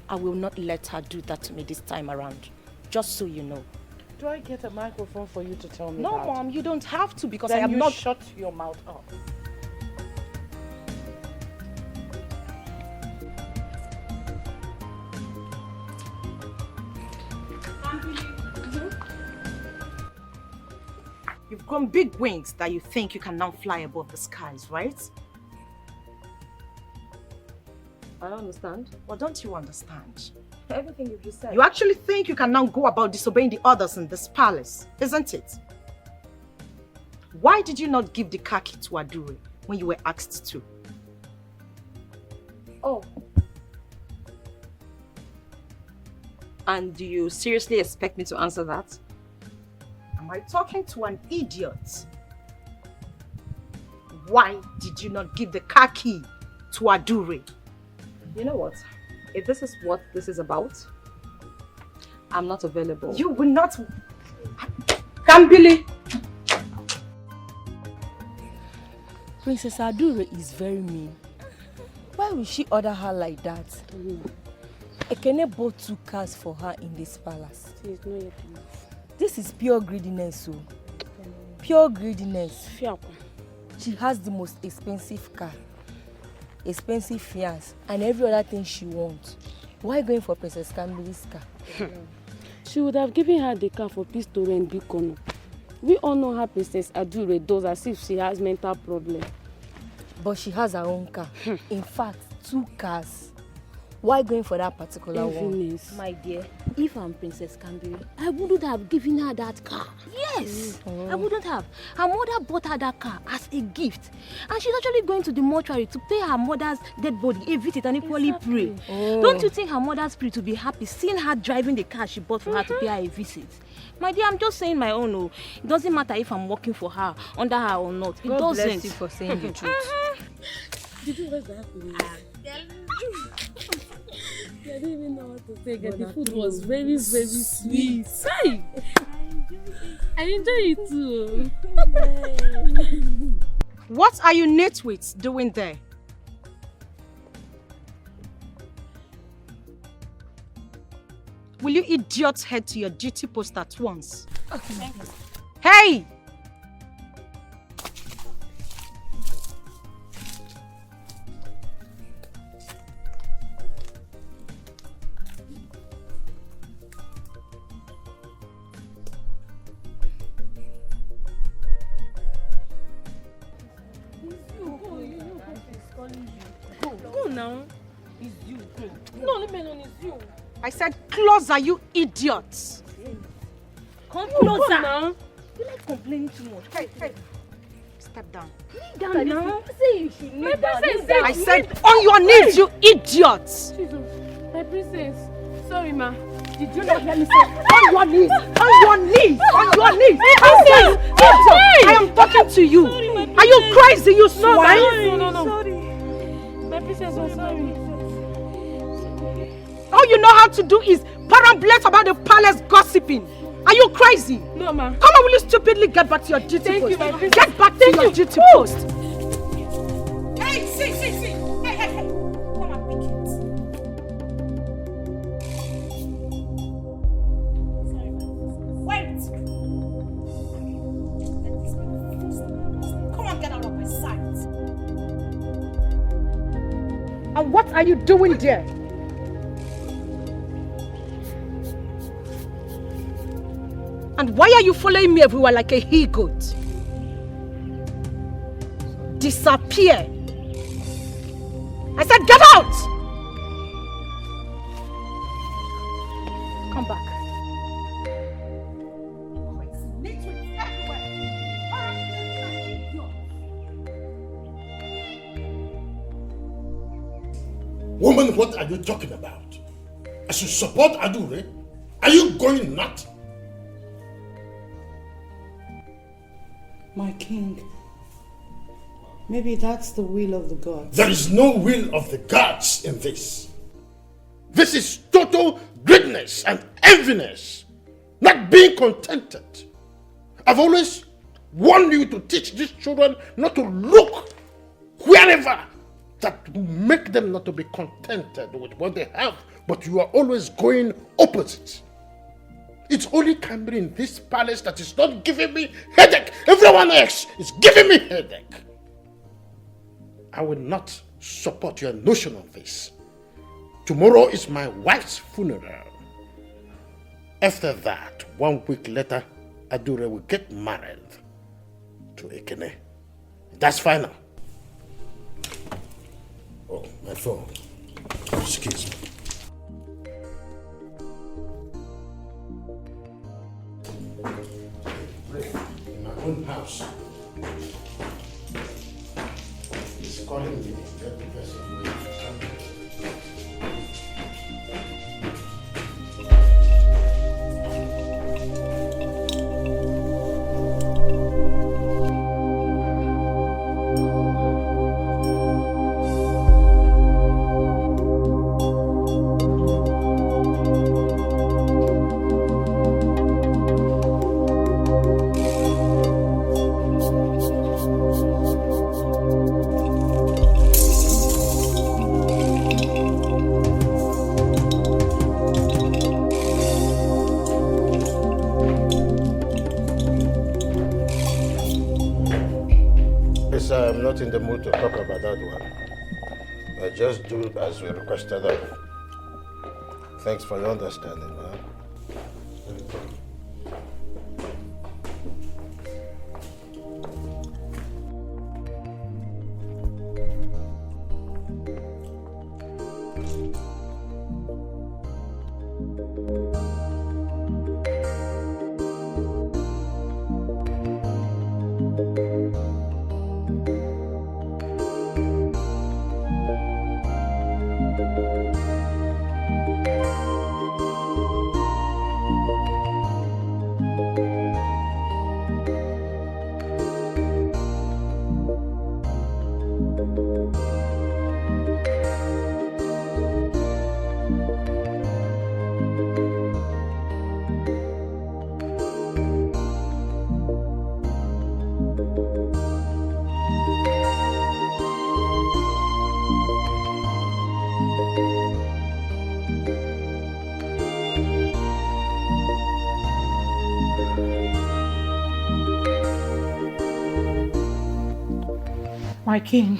S15: I will not let her do that to me this time around, just so you know.
S5: Do I get a microphone for you to tell me
S15: No,
S5: that?
S15: Mom, you don't have to because
S5: Then
S15: I am
S5: you
S15: not...
S5: shut your mouth up.
S15: You've grown big wings that you think you can now fly above the skies, right?
S6: I don't understand.
S15: Well, don't you understand?
S6: Everything you've just said.
S15: You actually think you can now go about disobeying the others in this palace, isn't it? Why did you not give the khaki to Adure when you were asked to?
S6: Oh. And do you seriously expect me to answer that?
S15: Am I talking to an idiot? Why did you not give the khaki to Adure?
S6: You know what? If this is what this is about, I'm not available.
S15: You will not... Kambili!
S9: Princess Adure is very mean. Why will she order her like that? Ekene bought 2 cars for her in this palace. This is pure greediness, so. Pure greediness. She has the most expensive car, expensive fiance, and every other thing she wants. Why going for Princess Kambili's car?
S13: She would have given her the car for peace to rent Bikono. We all know how Princess Adure does as if she has mental problem.
S9: But she has her own car. In fact, 2 cars. Why going for that particular one?
S13: My dear, if I'm Princess Kambili, I wouldn't have given her that car. Yes, I wouldn't have. Her mother bought her that car as a gift. And she's actually going to the mortuary to pay her mother's dead body a visit and equally pray. Don't you think her mother's spirit will be happy seeing her driving the car she bought for her to pay her a visit? My dear, I'm just saying my own. Oh. It doesn't matter if I'm working for her, under her or not. It
S9: God
S13: doesn't.
S9: bless you for saying the truth.
S13: Did you raise that?
S9: I don't even know what to say again. The food was very, very sweet. Hey! I enjoy it too.
S5: What are you nitwits doing there? Will you idiots head to your duty post at once?
S9: Okay, thank you.
S5: Hey!
S9: Go now. It's you. No, let me alone. It's you.
S5: I said closer, you idiots.
S9: Come
S5: closer.
S9: now. You like complaining too much.
S5: Hey. Step down.
S9: Kneel down now. I say you should kneel down.
S5: I said on your knees, you idiots.
S9: Jesus. My princess. Sorry, ma. Did you not hear me say
S5: on your knees? On your knees! On your knees! I am talking to you. Are you crazy, you swine?
S9: No. Sorry. My princess, I'm sorry.
S5: All you know how to do is perambulate about the palace gossiping. Are you crazy?
S9: No, ma.
S5: Come on, will you stupidly get back to your duty
S9: Thank
S5: post?
S9: you, my princess.
S5: Get back to your duty post.
S9: Hey, see. Hey. Come and pick it. Wait. Come and get out of my sight.
S5: And what are you doing there? And why are you following me everywhere like a he-goat? Disappear! I said get out! Come back.
S2: Woman, what are you talking about? I should support Adure. Are you going nuts?
S14: My king, maybe that's the will of the gods.
S2: There is no will of the gods in this. This is total greediness and enviness, not being contented. I've always warned you to teach these children not to look wherever that will make them not to be contented with what they have, but you are always going opposite. It's only Camry in this palace that is not giving me headache. Everyone else is giving me headache. I will not support your notion of this. Tomorrow is my wife's funeral. After that, 1 week later, Adure will get married to Ekene. That's final. Oh, my phone. Excuse me. In my own house. He's calling me. Get the person away. I'm not in the mood to talk about that one. I just do as we requested of. Thanks for your understanding, man.
S14: My king,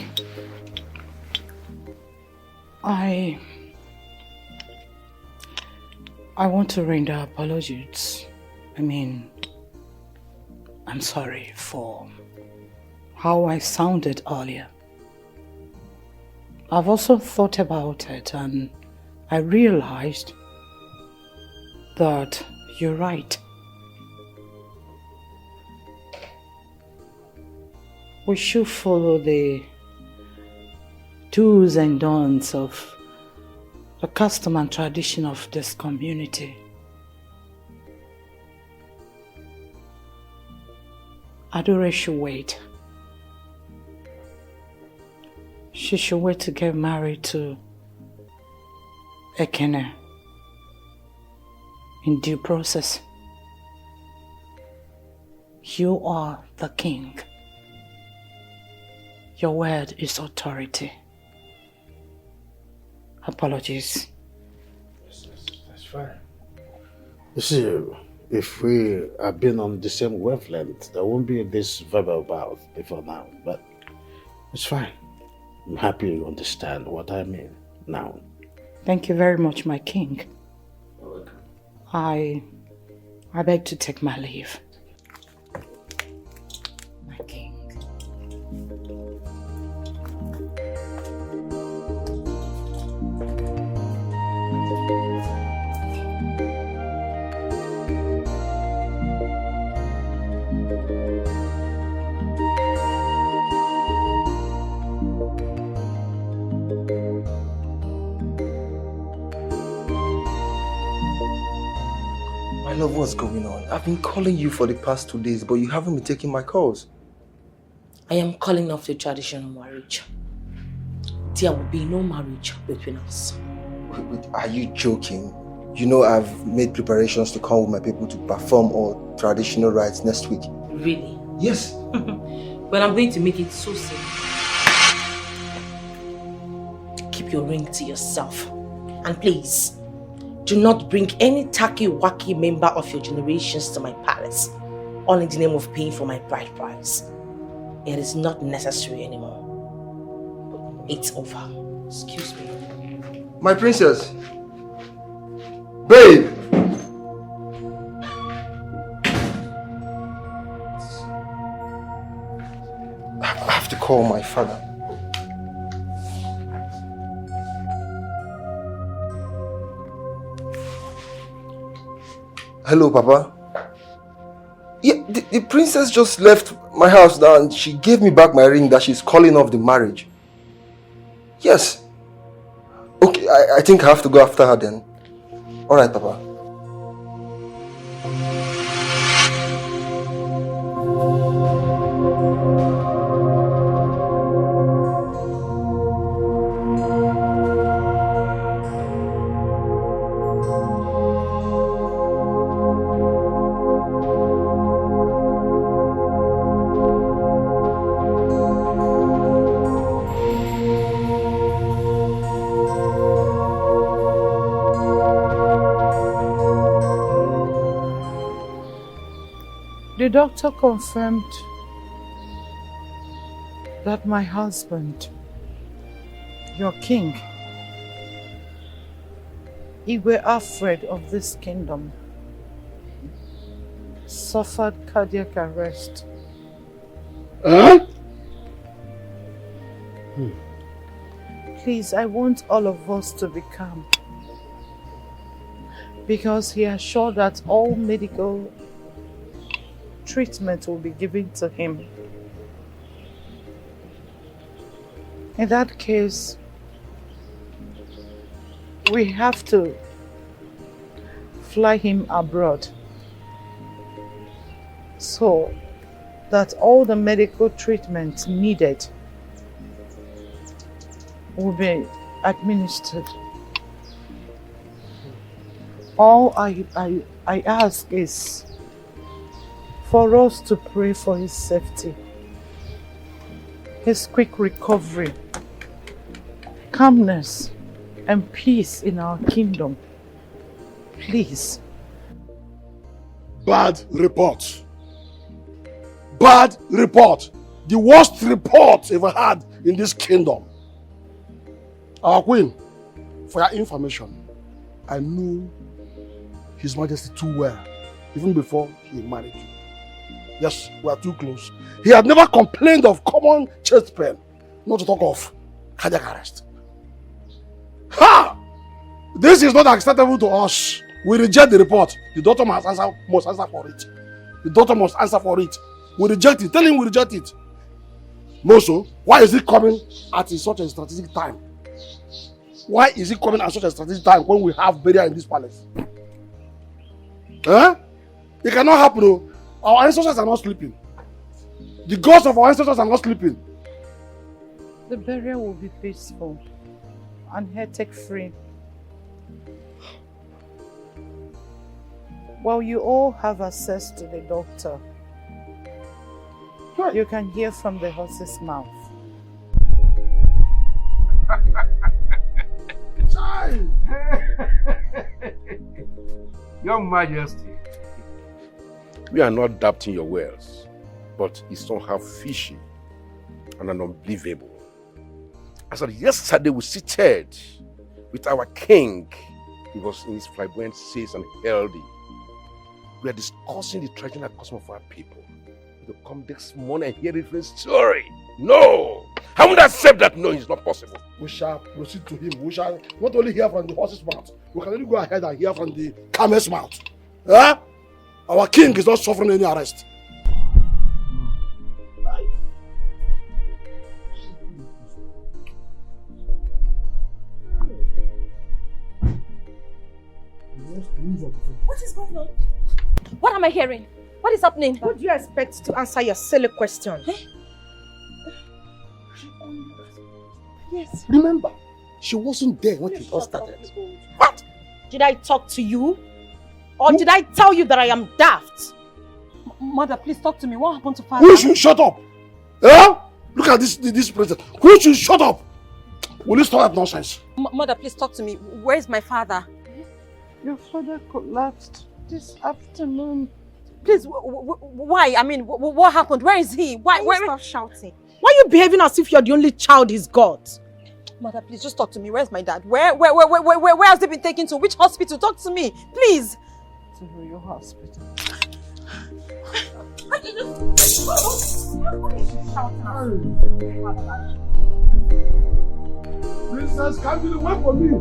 S14: I want to render apologies. I'm sorry for how I sounded earlier. I've also thought about it and I realized that you're right. We should follow the do's and don'ts of the custom and tradition of this community. Adore should wait. She should wait to get married to Ekene in due process. You are the king. Your word is authority. Apologies.
S2: That's fine. You see, if we have been on the same wavelength, there won't be this verbal bout before now, but it's fine. I'm happy you understand what I mean now.
S14: Thank you very much, my king. I beg to take my leave. My king.
S3: My love, what's going on? I've been calling you for the past 2 days, but you haven't been taking my calls.
S10: I am calling off the traditional marriage. There will be no marriage between us.
S3: Wait, are you joking? You know I've made preparations to come with my people to perform all traditional rites next week.
S10: Really?
S3: Yes.
S10: Well, I'm going to make it so simple. Keep your ring to yourself. And please, do not bring any tacky-wacky member of your generations to my palace, all in the name of paying for my bride price. It is not necessary anymore. It's over. Excuse me.
S3: My princess. Babe! I have to call my father. Hello, Papa. Yeah, the princess just left my house now and she gave me back my ring that she's calling off the marriage. Yes. Okay, I think I have to go after her then. Alright, Papa.
S14: The doctor confirmed that my husband, your king, Igwe Alfred of this kingdom, suffered cardiac arrest.
S2: Huh?
S14: Please, I want all of us to be calm, because he assured that all medical treatment will be given to him. In that case, we have to fly him abroad so that all the medical treatment needed will be administered. All I ask is for us to pray for his safety, his quick recovery, calmness, and peace in our kingdom. Please.
S2: Bad report. Bad report.
S16: the worst report ever had in this kingdom. Our queen, for your information, I knew His Majesty too well, even before he married you. Yes, we are too close. He had never complained of common chest pain, not to talk of cardiac arrest. Ha! This is not acceptable to us. We reject the report. The daughter must answer for it. The daughter must answer for it. We reject it. Tell him we reject it. Moso, why is it coming at such a strategic time? Why is it coming at such a strategic time when we have burial in this palace? Huh? It cannot happen. No. Our ancestors are not sleeping. The gods of our ancestors are not sleeping.
S5: The burial will be peaceful and headache-free. While you all have access to the doctor, you can hear from the horse's mouth.
S11: Your Majesty, we are not doubting your words, but it's somehow fishy and unbelievable. As of yesterday, we seated with our king. He was in his flamboyant says and healthy. We are discussing the traditional custom of our people. To come this morning and hear a different story. No! I won't accept that. No, it's not possible.
S16: We shall proceed to him. We shall not only hear from the horse's mouth, we can only go ahead and hear from the camel's mouth. Huh? Our king is not suffering any arrest.
S8: What is going on? What am I hearing? What is happening?
S15: Who do you expect to answer your silly question?
S8: Eh?
S16: Yes. Remember, she wasn't there when it all started.
S15: What? Did I talk to you? Or did I tell you that I am daft?
S8: Mother, please talk to me. What happened to father?
S16: Who should shut up? Huh? Look at this president. Who should shut up? Will you stop that nonsense?
S8: Mother, please talk to me. Where is my father?
S5: Your father collapsed this afternoon.
S8: Please, why? I mean, what happened? Where is he? Why?
S15: Stop shouting. Why are you behaving as if you're the only child he's got?
S8: Mother, please just talk to me. Where's my dad? Where has he been taken to? Which hospital? Talk to me, please.
S5: To Royal Hospital.
S16: Princess, come to the way for me.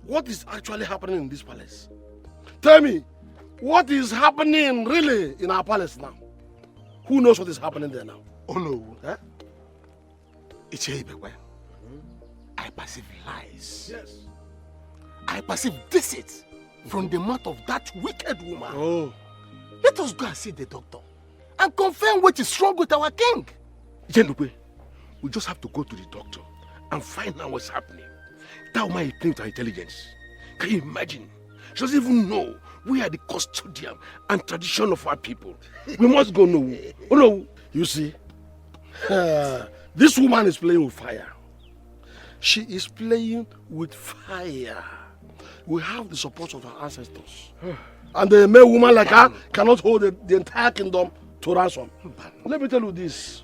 S16: What is actually happening in this palace? Tell me, what is happening really in our palace now? Who knows what is happening there now?
S21: Oh no. Huh? It's a I perceive lies.
S16: Yes.
S21: I perceive deceit from the mouth of that wicked woman.
S16: Oh.
S21: Let us go and see the doctor and confirm what is wrong with our king.
S11: Jenukwe, we just have to go to the doctor and find out what's happening. That woman is playing with her intelligence. Can you imagine? She doesn't even know we are the custodian and tradition of our people. We must go no. Oh no.
S16: You see, this woman is playing with fire. She is playing with fire. We have the support of our ancestors. And a male woman like her cannot hold the entire kingdom to ransom. Let me tell you this.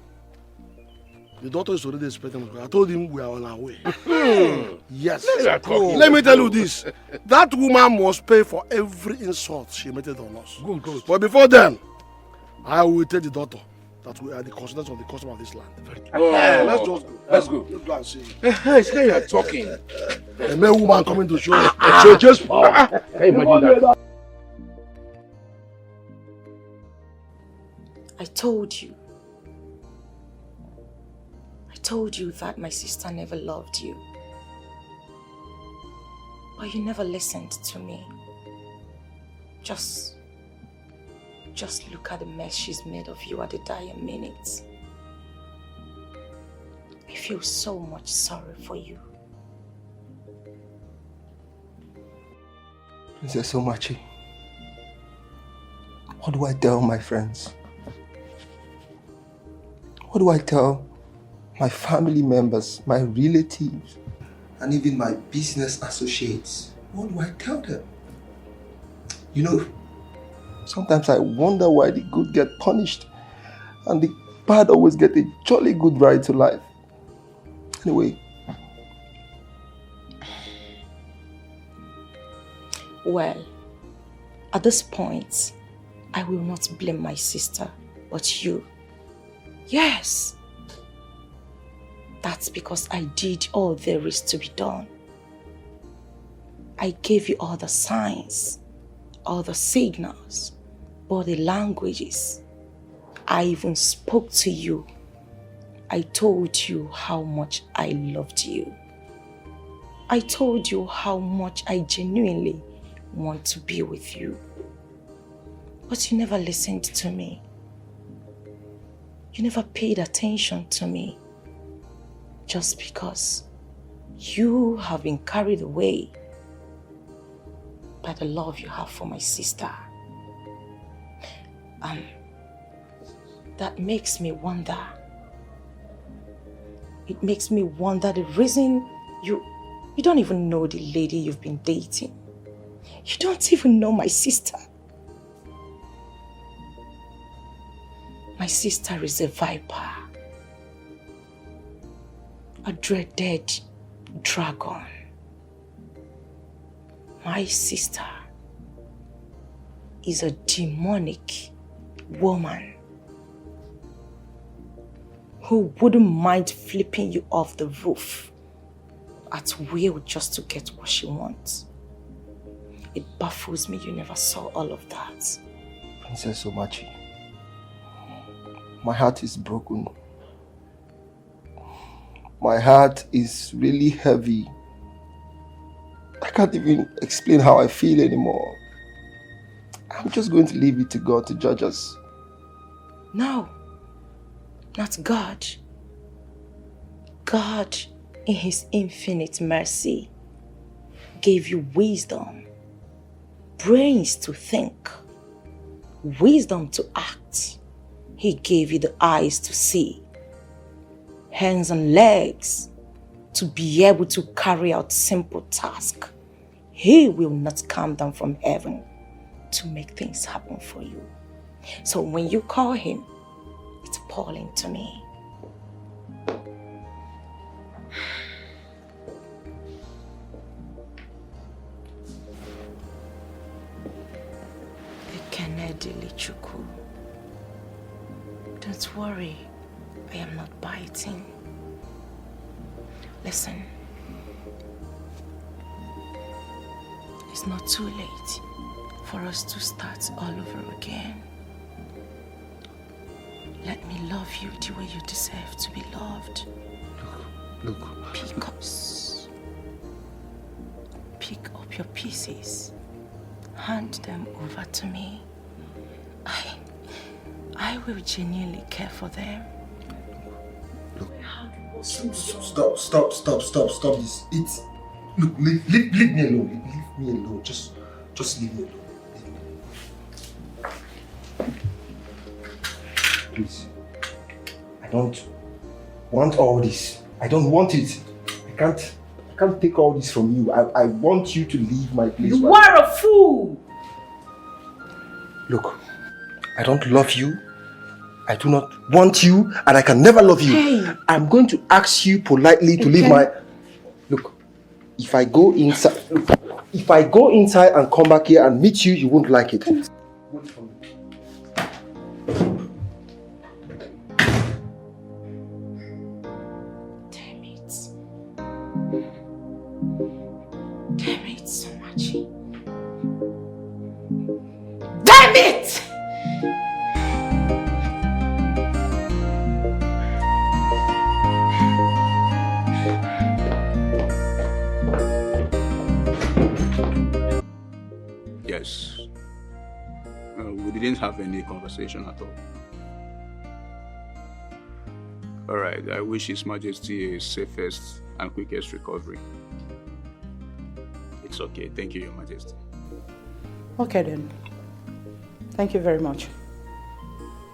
S16: The daughter is already expecting me. I told him we are on our way. Yes. Let me tell you this. That woman must pay for every insult she meted on us.
S11: Good.
S16: But before then, I will tell the daughter that we are the constituents of the custom of this land. Let's just go.
S11: Let's go.
S16: Let's go and see.
S11: It's like you are talking.
S16: A male woman coming to show just power.
S11: Can you imagine that?
S6: I told you that my sister never loved you. But you never listened to me. Just Just look at the mess she's made of you at the dying minute. I feel so much sorry for you.
S3: Princess Omachi, what do I tell my friends? What do I tell my family members, my relatives, and even my business associates? What do I tell them? You know, sometimes I wonder why the good get punished and the bad always get a jolly good ride to life. Anyway.
S6: Well, at this point, I will not blame my sister, but you. Yes. That's because I did all there is to be done. I gave you all the signs, all the signals, body languages. I even spoke to you. I told you how much I loved you. I told you how much I genuinely want to be with you. But you never listened to me. You never paid attention to me. Just because you have been carried away by the love you have for my sister. That makes me wonder. It makes me wonder the reason you don't even know the lady you've been dating. You don't even know my sister. My sister is a viper. A dreaded dragon. My sister is a demonic woman who wouldn't mind flipping you off the roof at will just to get what she wants. It baffles me you never saw all of that.
S3: Princess Omachi, my heart is broken. My heart is really heavy. I can't even explain how I feel anymore. I'm just going to leave it to God to judge us.
S6: No, not God. God, in His infinite mercy, gave you wisdom, brains to think, wisdom to act. He gave you the eyes to see, hands and legs to be able to carry out simple tasks. He will not come down from heaven to make things happen for you. So when you call Him, it's appalling to me. Don't worry, I am not biting. Listen, it's not too late for us to start all over again. Let me love you the way you deserve to be loved.
S3: Look.
S6: Pick up your pieces. Hand them over to me. I will genuinely care for them.
S3: Look. Stop this. Look, leave me alone. Leave me alone. Just leave me alone. Please. I don't want all this. I don't want it. I can't take all this from you. I want you to leave my place.
S8: You are a fool!
S3: Look, I don't love you. I do not want you, and I can never love you.
S8: Hey.
S3: I'm going to ask you politely to leave my... Look, if I go inside and come back here and meet you, you won't like it. Wait for me.
S6: Damn it, so much. Damn it!
S11: Yes. We didn't
S17: didn't have any conversation at all. All right, I wish His Majesty a safest and quickest recovery. It's okay. Thank you, Your Majesty.
S5: Okay then. Thank you very much.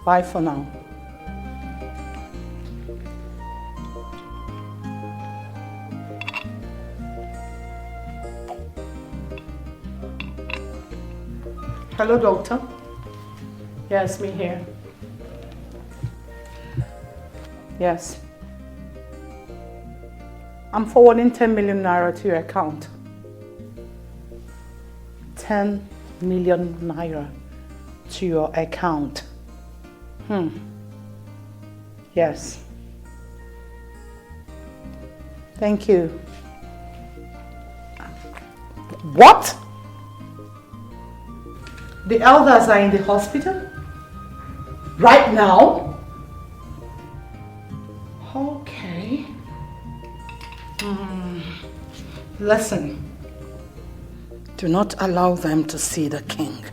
S5: Bye for now. Hello, doctor. Yes, me here. Yes. I'm forwarding 10 million naira to your account. 10 million naira to your account. Yes. Thank you. What? The elders are in the hospital? Right now? Okay. Listen. Do not allow them to see the king.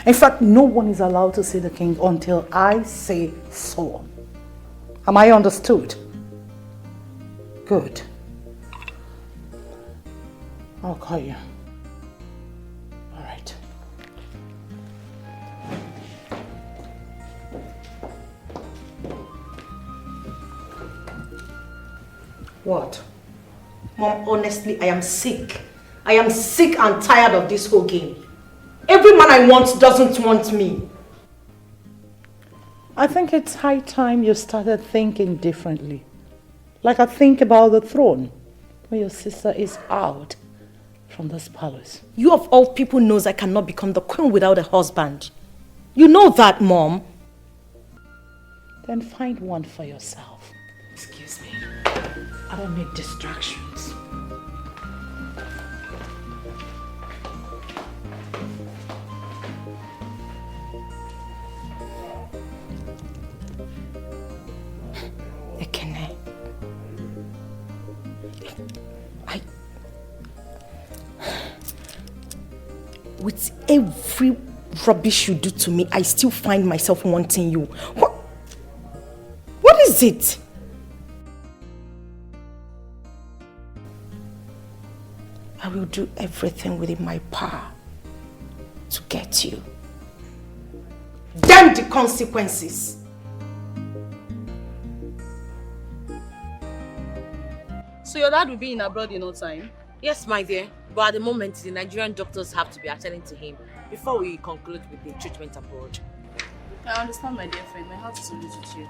S5: In fact, no one is allowed to see the king until I say so. Am I understood? Good. I'll call you. All right.
S8: What? Mom, honestly, I am sick. I am sick and tired of this whole game. Every man I want doesn't want me.
S5: I think it's high time you started thinking differently. Like I think about the throne when your sister is out from this palace.
S8: You of all people knows I cannot become the queen without a husband. You know that, Mom.
S5: Then find one for yourself. Excuse me. I don't need distractions.
S8: Ekene. With every rubbish you do to me, I still find myself wanting you. What is it? I will do everything within my power to get you. Damn the consequences.
S19: So your dad will be in abroad in no time?
S10: Yes, my dear. But at the moment, the Nigerian doctors have to be attending to him before we conclude with the treatment abroad.
S19: I understand, my dear friend. My heart is always with you.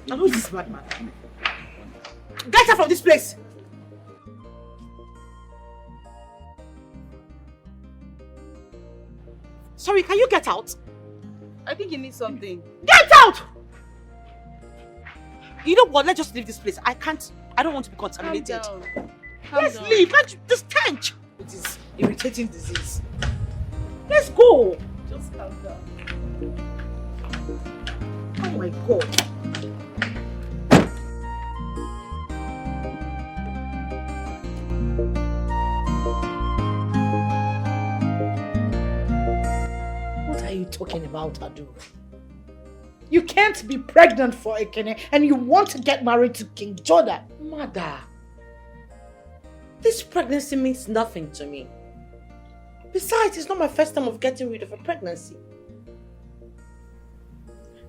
S8: Now who is this bad man? Get her from this place! Sorry, can you get out?
S19: I think you need something.
S8: Get out! You know what? Let's just leave this place. I don't want to be contaminated.
S19: Calm down.
S8: Let's leave. The stench. It is irritating disease. Let's go.
S19: Just calm down.
S8: Oh my God.
S5: What are you talking about, Adu? You can't be pregnant for Ekene and you want to get married to King Jordan.
S10: Mother, this pregnancy means nothing to me. Besides, it's not my first time of getting rid of a pregnancy.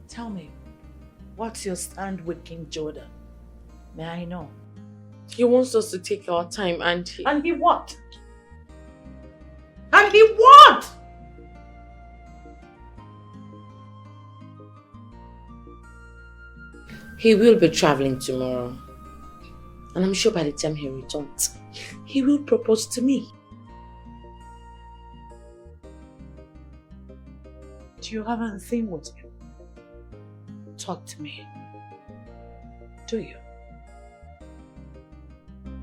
S5: Tell me, what's your stand with King Jordan? May I know?
S10: He wants us to take our time and he...
S5: And he what? And he what?
S10: He will be traveling tomorrow. And I'm sure by the time he returns, he will propose to me.
S5: Do you have anything with him? Talk to me. Do you?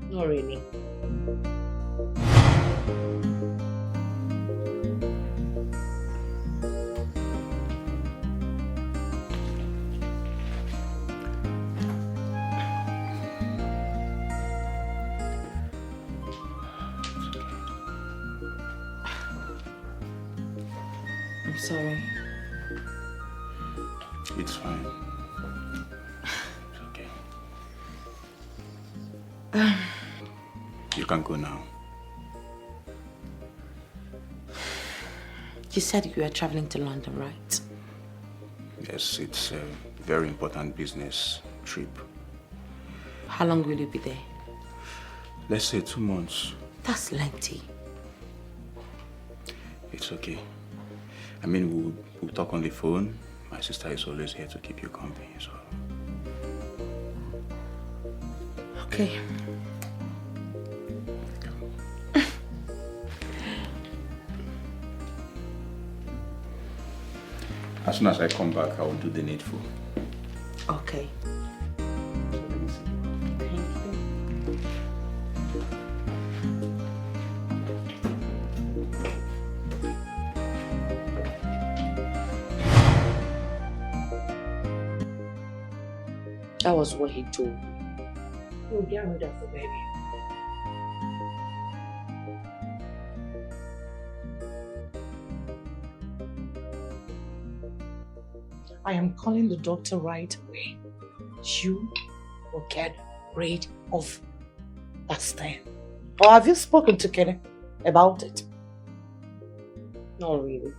S10: Not really. sorry.
S17: It's fine. It's okay. You can go now.
S10: You said you were traveling to London, right?
S17: Yes, it's a very important business trip.
S10: How long will you be there?
S17: Let's say 2 months.
S10: That's lengthy.
S17: It's okay. I mean, we'll talk on the phone. My sister is always here to keep you company, so...
S10: Okay.
S17: As soon as I come back, I will do the needful.
S10: Okay. That was what he told me. He'll get rid of the baby.
S14: I am calling the doctor right away. You will get rid of that stain. Or have you spoken to Kenny about it?
S10: Not really.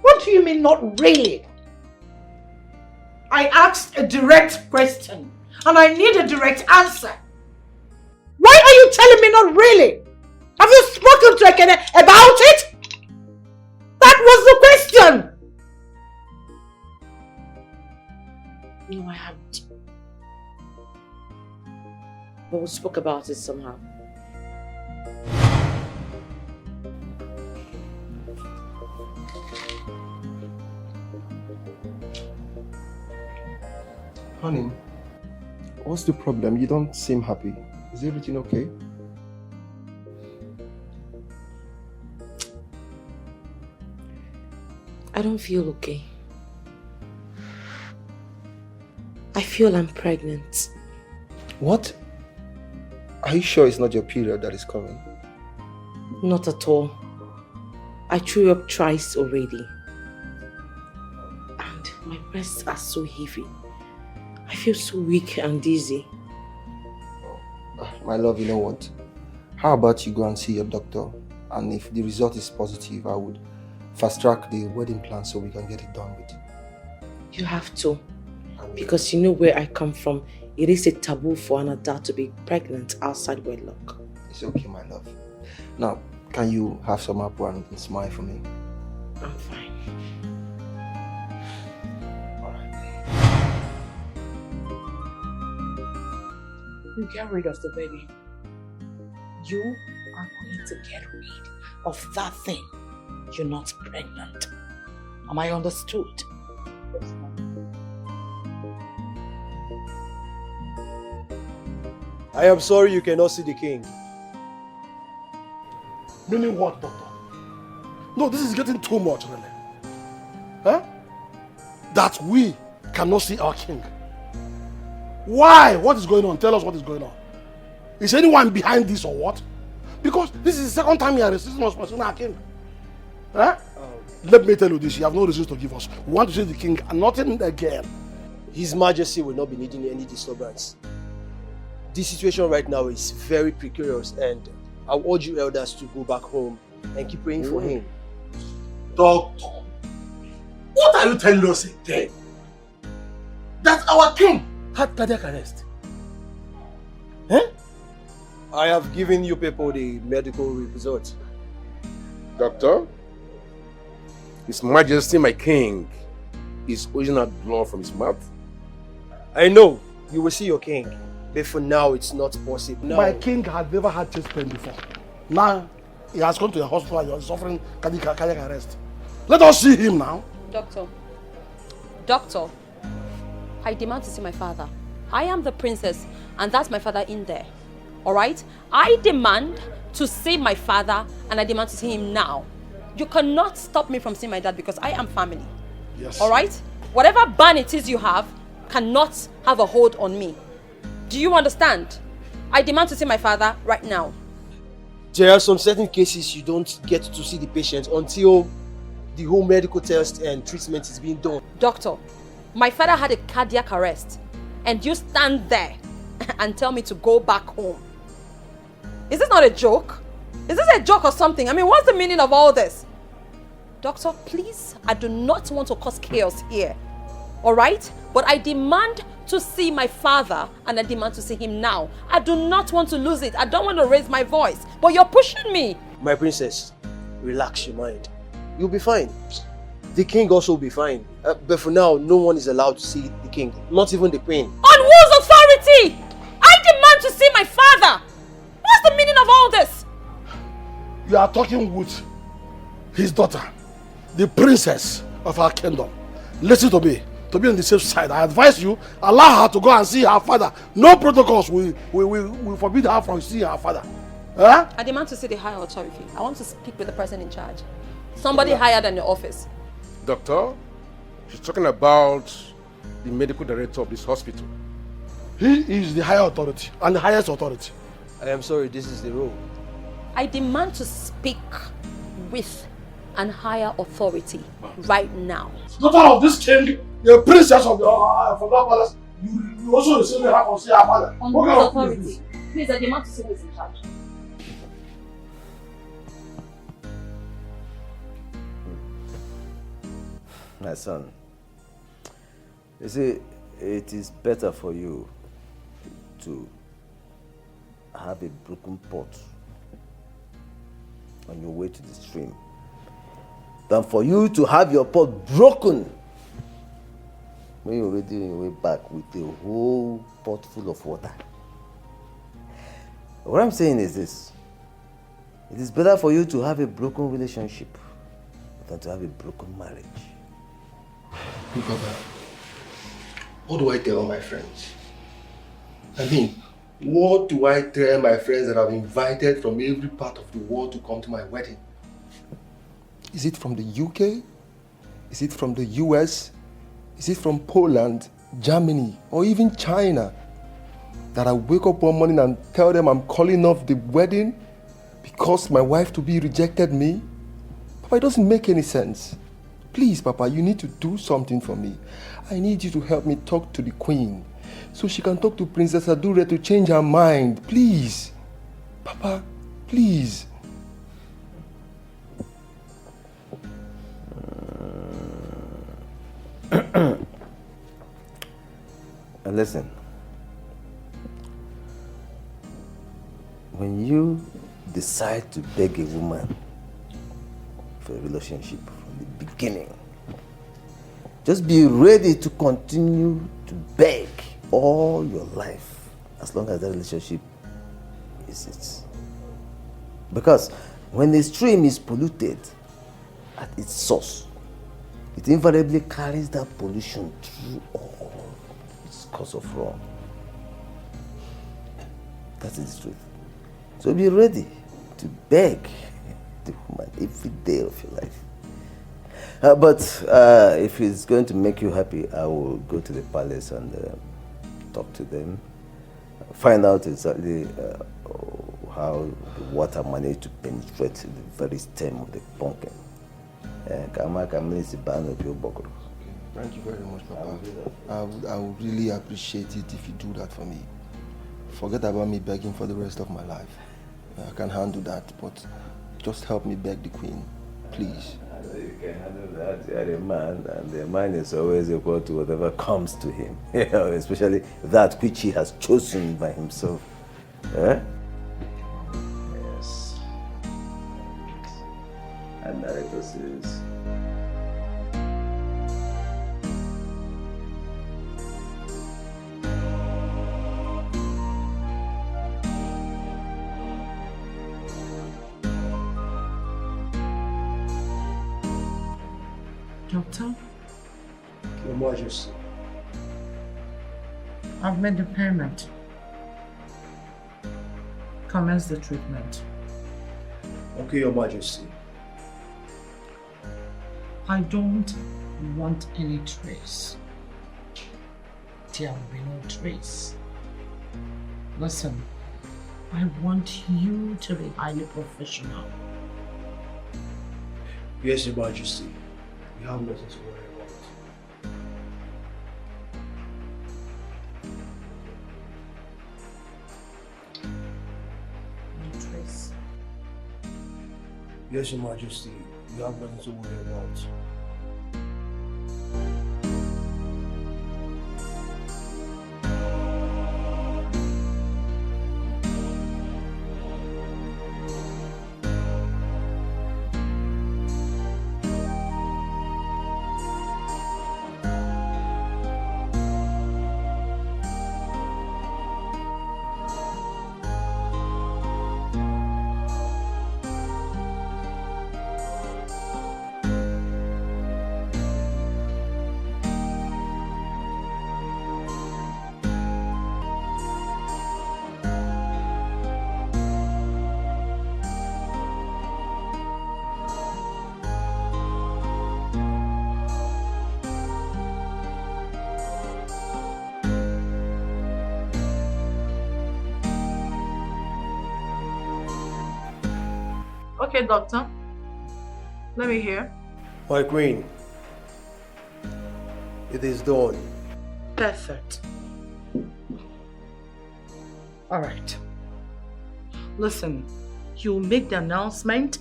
S14: What do you mean, not really? I asked a direct question and I need a direct answer. Why are you telling me not really? Have you spoken to Ekene about it? That was the question.
S10: No, I haven't. But we spoke about it somehow.
S3: Honey, what's the problem? You don't seem happy. Is everything okay?
S10: I don't feel okay. I feel I'm pregnant.
S3: What? Are you sure it's not your period that is coming?
S10: Not at all. I threw up twice already. And my breasts are so heavy. I feel so weak and dizzy.
S3: My love, you know what? How about you go and see your doctor? And if the result is positive, I would fast track the wedding plan so we can get it done with.
S10: You have to. Because you know where I come from. It is a taboo for an adult to be pregnant outside wedlock.
S3: It's okay, my love. Now, can you have some apple and smile for me?
S10: I'm fine.
S14: You get rid of the baby. You are going to get rid of that thing. You're not pregnant. Am I understood?
S18: I am sorry you cannot see the king.
S16: Meaning what, doctor? No, this is getting too much, really. Huh? That we cannot see our king. Why? What is going on? Tell us what is going on. Is anyone behind this or what? Because this is the second time you are resisting us pursuing our king. Huh? Let me tell you this, you have no reason to give us. We want to see the king and nothing again.
S18: His Majesty will not be needing any disturbance. This situation right now is very precarious and I urge you elders to go back home and keep praying for him.
S16: Doctor, what are you telling us again? That our king had cardiac arrest.
S18: I have given you people the medical results.
S24: Doctor, His Majesty, my king, is oozing out blood from his mouth.
S18: I know, you will see your king, but for now it's not possible. Now,
S16: My king had never had chest pain before. Now, he has gone to the hospital and he is suffering cardiac arrest. Let us see him now.
S20: Doctor, I demand to see my father. I am the princess and that's my father in there. Alright? I demand to see my father and I demand to see him now. You cannot stop me from seeing my dad because I am family.
S16: Yes.
S20: Alright? Whatever ban it is you have cannot have a hold on me. Do you understand? I demand to see my father right now.
S18: there are some certain cases you don't get to see the patient until the whole medical test and treatment is being done.
S20: Doctor, my father had a cardiac arrest and you stand there and tell me to go back home. Is this not a joke? Is this a joke or something? I mean, what's the meaning of all this? Doctor, please, I do not want to cause chaos here. Alright? But I demand to see my father and I demand to see him now. I do not want to lose it. I don't want to raise my voice. But you're pushing me.
S18: My princess, relax your mind. You'll be fine. The king also will be fine. But for now, no one is allowed to see the king. Not even the queen.
S20: On whose authority? I demand to see my father. What's the meaning of all this?
S16: You are talking with his daughter, the princess of our kingdom. Listen to me. To be on the safe side, I advise you, allow her to go and see her father. No protocols will forbid her from seeing her father. Huh?
S20: I demand to see the higher authority. I want to speak with the person in charge. Somebody higher than the office.
S1: Doctor, she's talking about the medical director of this hospital.
S16: He is the higher authority and the highest authority.
S18: I am sorry, this is the rule.
S20: I demand to speak with an higher authority right now.
S16: Daughter of this king, the princess of the from that palace, you also receive her from see her father.
S8: On whose authority? Please, I demand to see who is in charge.
S3: My son, you see, it is better for you to have a broken pot on your way to the stream than for you to have your pot broken when you're already on your way back with a whole pot full of water. What I'm saying is this: it is better for you to have a broken relationship than to have a broken marriage.
S4: Papa, what do I tell my friends? I mean, what do I tell my friends that I've invited from every part of the world to come to my wedding? Is it from the UK? Is it from the US? Is it from Poland, Germany, or even China? That I wake up one morning and tell them I'm calling off the wedding because my wife-to-be rejected me? Papa, it doesn't make any sense. Please, Papa, you need to do something for me. I need you to help me talk to the Queen so she can talk to Princess Adure to change her mind. Please. Papa, please.
S3: Listen. When you decide to beg a woman for a relationship from the beginning, just be ready to continue to beg all your life as long as that relationship is it. Because when the stream is polluted at its source, it invariably carries that pollution through all its course of run. That is the truth. So be ready to beg the woman every day of your life. But if it's going to make you happy, I will go to the palace and talk to them, find out exactly how the water managed to penetrate the very stem of the pumpkin.
S4: Thank you very much, Papa. I would really appreciate it if you do that for me. Forget about me begging for the rest of my life. I can handle that, but just help me beg the Queen, please.
S3: I know you can handle that. You're a man, and the man is always equal to whatever comes to him, especially that which he has chosen by himself. Eh? Yes. And narrator says,
S5: Doctor,
S18: Your Majesty.
S5: I've made the payment. Commence the treatment.
S18: Okay, Your Majesty.
S5: I don't want any trace. There will be no trace. Listen, I want you to be highly professional.
S18: Yes, Your Majesty. You have nothing to worry about.
S14: Trace.
S18: Yes, Your Majesty, you have nothing to worry about.
S5: Okay, doctor. Let me hear.
S18: My queen, it is done.
S5: Perfect. All right. Listen, you'll make the announcement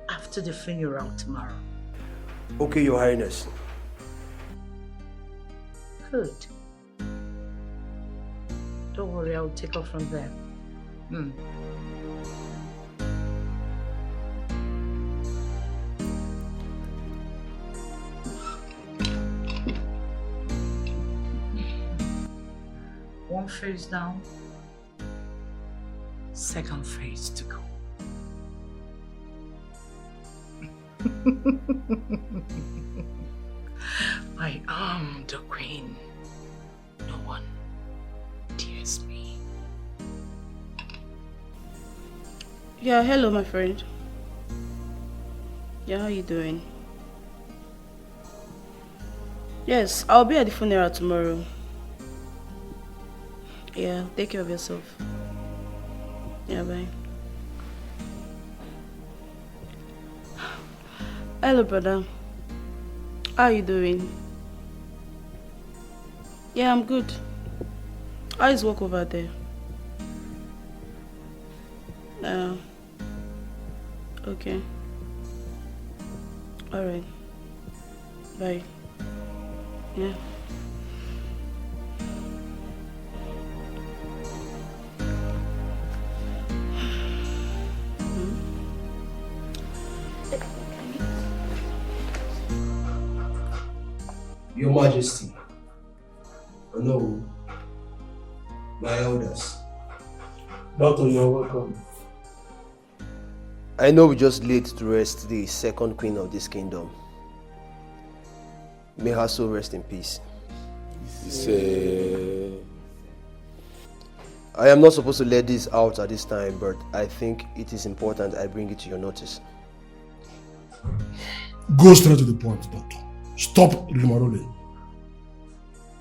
S5: after the funeral tomorrow.
S18: Okay, Your Highness.
S5: Good. Don't worry, I'll take off from there. One phase down, second phase to go. I am the queen. No one dares me.
S19: Yeah, hello, my friend. Yeah, how you doing? Yes, I'll be at the funeral tomorrow. Yeah, take care of yourself. Yeah, bye. Hello, brother. How are you doing? Yeah, I'm good. How is work over there? Okay. Alright. Bye. Yeah.
S18: Your Majesty, no, my elders.
S16: Doctor, you're welcome.
S18: I know we just laid to rest the second queen of this kingdom. May her soul rest in peace. I am not supposed to let this out at this time, but I think it is important I bring it to your notice.
S16: Go straight to the point, Doctor. Stop rimarole.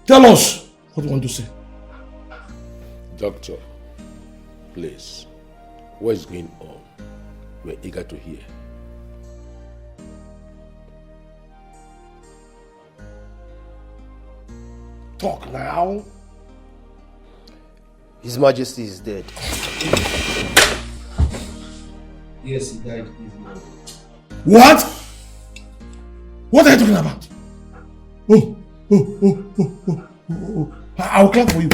S16: Tell us what you want to say.
S1: Doctor, please, what is going on? We're eager to hear.
S16: Talk now.
S18: His Majesty is dead.
S4: Yes, he died easily.
S16: What? What are you talking about? Oh. I'll clap for you.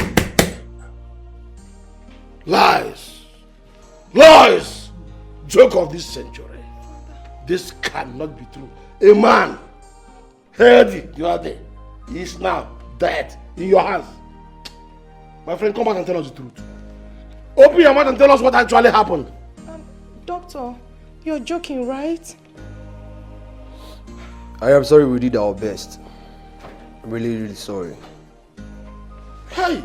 S1: Lies! Lies! Joke of this century. This cannot be true. A man, healthy the other day, is now dead in your hands. My friend, come back and tell us the truth. Open your mouth and tell us what actually happened.
S15: Doctor, you're joking, right?
S18: I am sorry we did our best. I'm really, really sorry.
S1: Hey!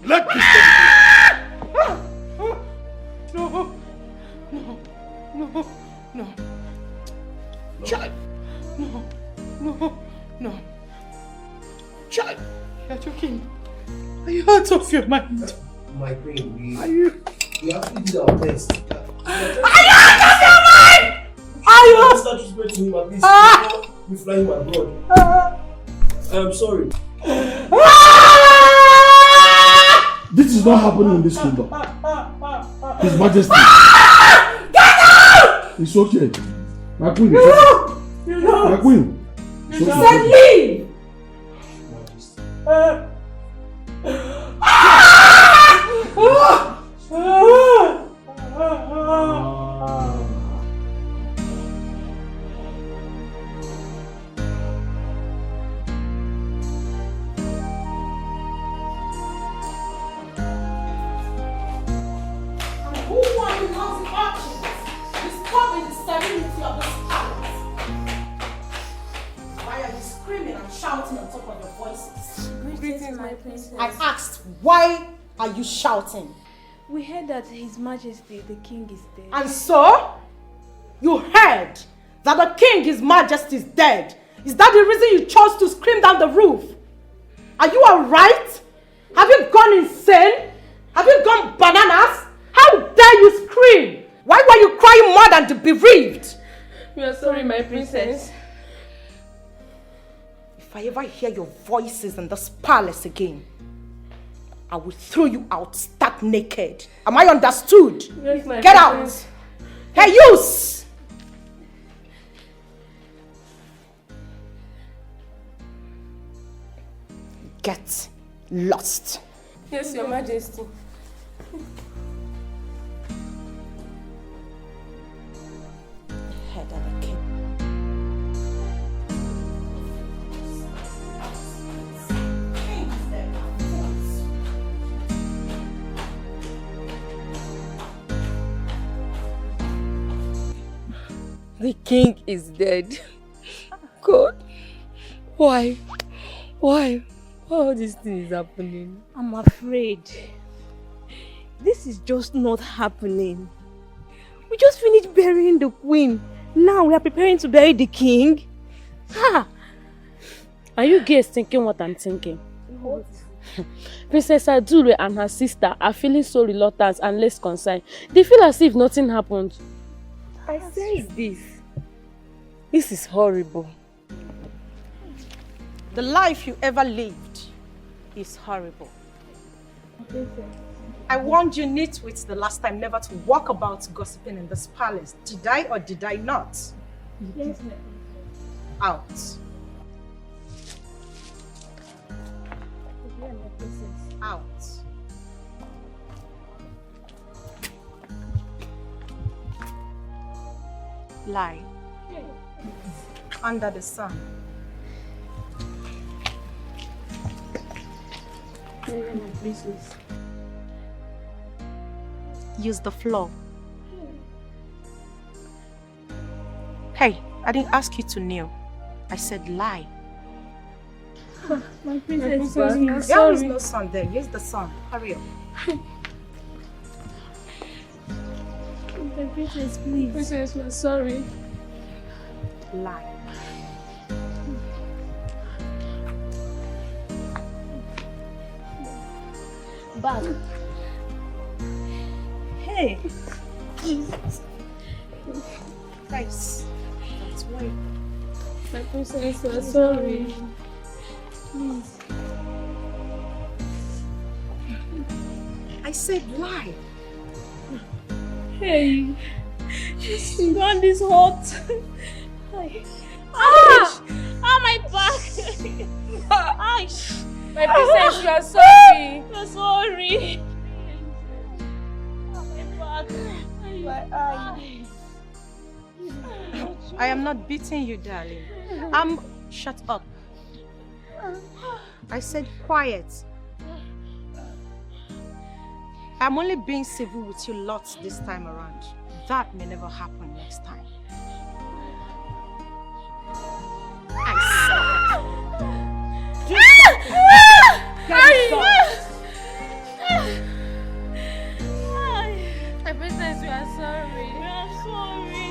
S1: Let me tell
S15: No.
S1: Child!
S15: No.
S1: Child!
S15: You're joking. Are you out of your mind?
S4: My queen,
S15: Are you?
S4: we have to do our best.
S15: Are you out of your mind?
S18: start respecting him at least before we fly him abroad. I'm sorry.
S16: This is not happening in this kingdom. His Majesty.
S14: Get out!
S16: It's okay. My queen, it's okay. My queen.
S14: You said leave!
S8: I asked, why are you shouting?
S13: We heard that His Majesty, the King, is dead.
S8: And so? You heard that the King, His Majesty, is dead. Is that the reason you chose to scream down the roof? Are you alright? Have you gone insane? Have you gone bananas? How dare you scream? Why were you crying more than the bereaved?
S13: We are sorry, my princess.
S8: If I ever hear your voices in this palace again, I will throw you out stark naked. Am I understood?
S13: Yes, my
S8: Get
S13: princess.
S8: out! Hey, youths! Get lost.
S13: Yes, Your Majesty.
S8: Head of the king.
S9: The king is dead. God, why? Why? Why all this thing is happening?
S13: I'm afraid this is just not happening. We just finished burying the queen. Now we are preparing to bury the king. Ha!
S7: Are you guys thinking what I'm thinking?
S13: What?
S7: Princess Adure and her sister are feeling so reluctant and less concerned. They feel as if nothing happened.
S9: I sense this. This is horrible.
S8: The life you ever lived is horrible. I warned you nitwits the last time never to walk about gossiping in this palace. Did I or did I not?
S13: Yes,
S8: Out. Out. Lie. Under the sun. Use the floor. Hey, I didn't ask you to kneel. I said lie.
S13: My princess,
S8: There is no sun there. Use the sun. Hurry up.
S13: My princess, please. Princess, we're sorry.
S8: Lie.
S13: Back.
S8: Hey. Guys, that's why.
S13: My princess, we're sorry. Please.
S8: I said lie.
S13: Hey. She got this hot. My back.
S7: My princess, you are sorry.
S13: I'm sorry. My back. My eye.
S8: I am not beating you, darling. Shut up. I said quiet. I'm only being civil with you lots this time around. That may never happen next time. I said do something. Get it done.
S13: My princess, we are sorry. We are sorry.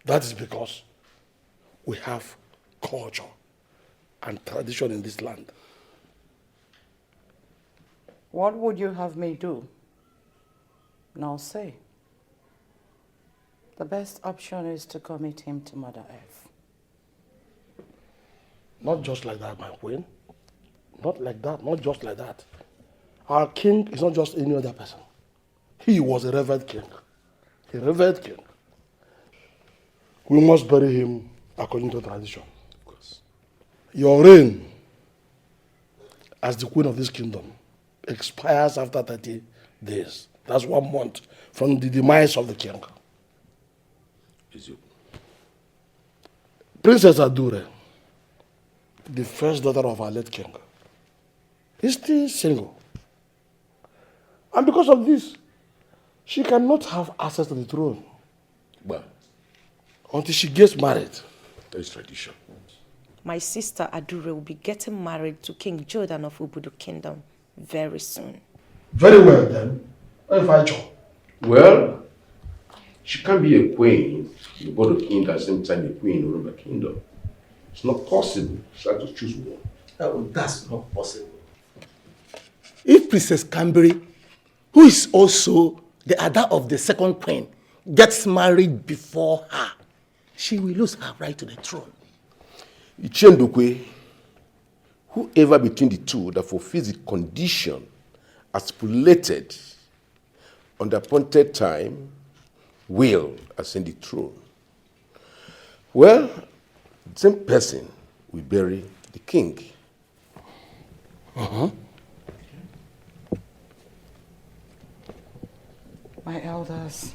S1: That is because we have culture and tradition in this land.
S5: What would you have me do? Now say. The best option is to commit him to Mother Earth.
S1: Not just like that, my queen. Not like that, not just like that. Our king is not just any other person. He was a revered king. A revered king. We must bury him according to tradition. Of course. Your reign as the queen of this kingdom expires after 30 days. That's 1 month from the demise of the king.
S21: Is it?
S1: Princess Adure, the first daughter of our late king, is still single. And because of this, she cannot have access to the throne.
S21: Well,
S1: until she gets married.
S21: That is tradition.
S6: My sister Adure will be getting married to King Jordan of Ubudu Kingdom very soon.
S1: Very well then.
S21: Well, she can't be a queen in the Ubudu Kingdom at the same time a queen in the Uruba Kingdom. It's not possible. She has to choose one.
S2: Oh, that's not possible. If Princess Canberry, who is also the other of the second queen, gets married before her, she will lose her right to the throne.
S21: Ichendukwe, whoever between the two that fulfills the condition as stipulated on the appointed time will ascend the throne. Well, the same person will bury the king.
S5: My elders,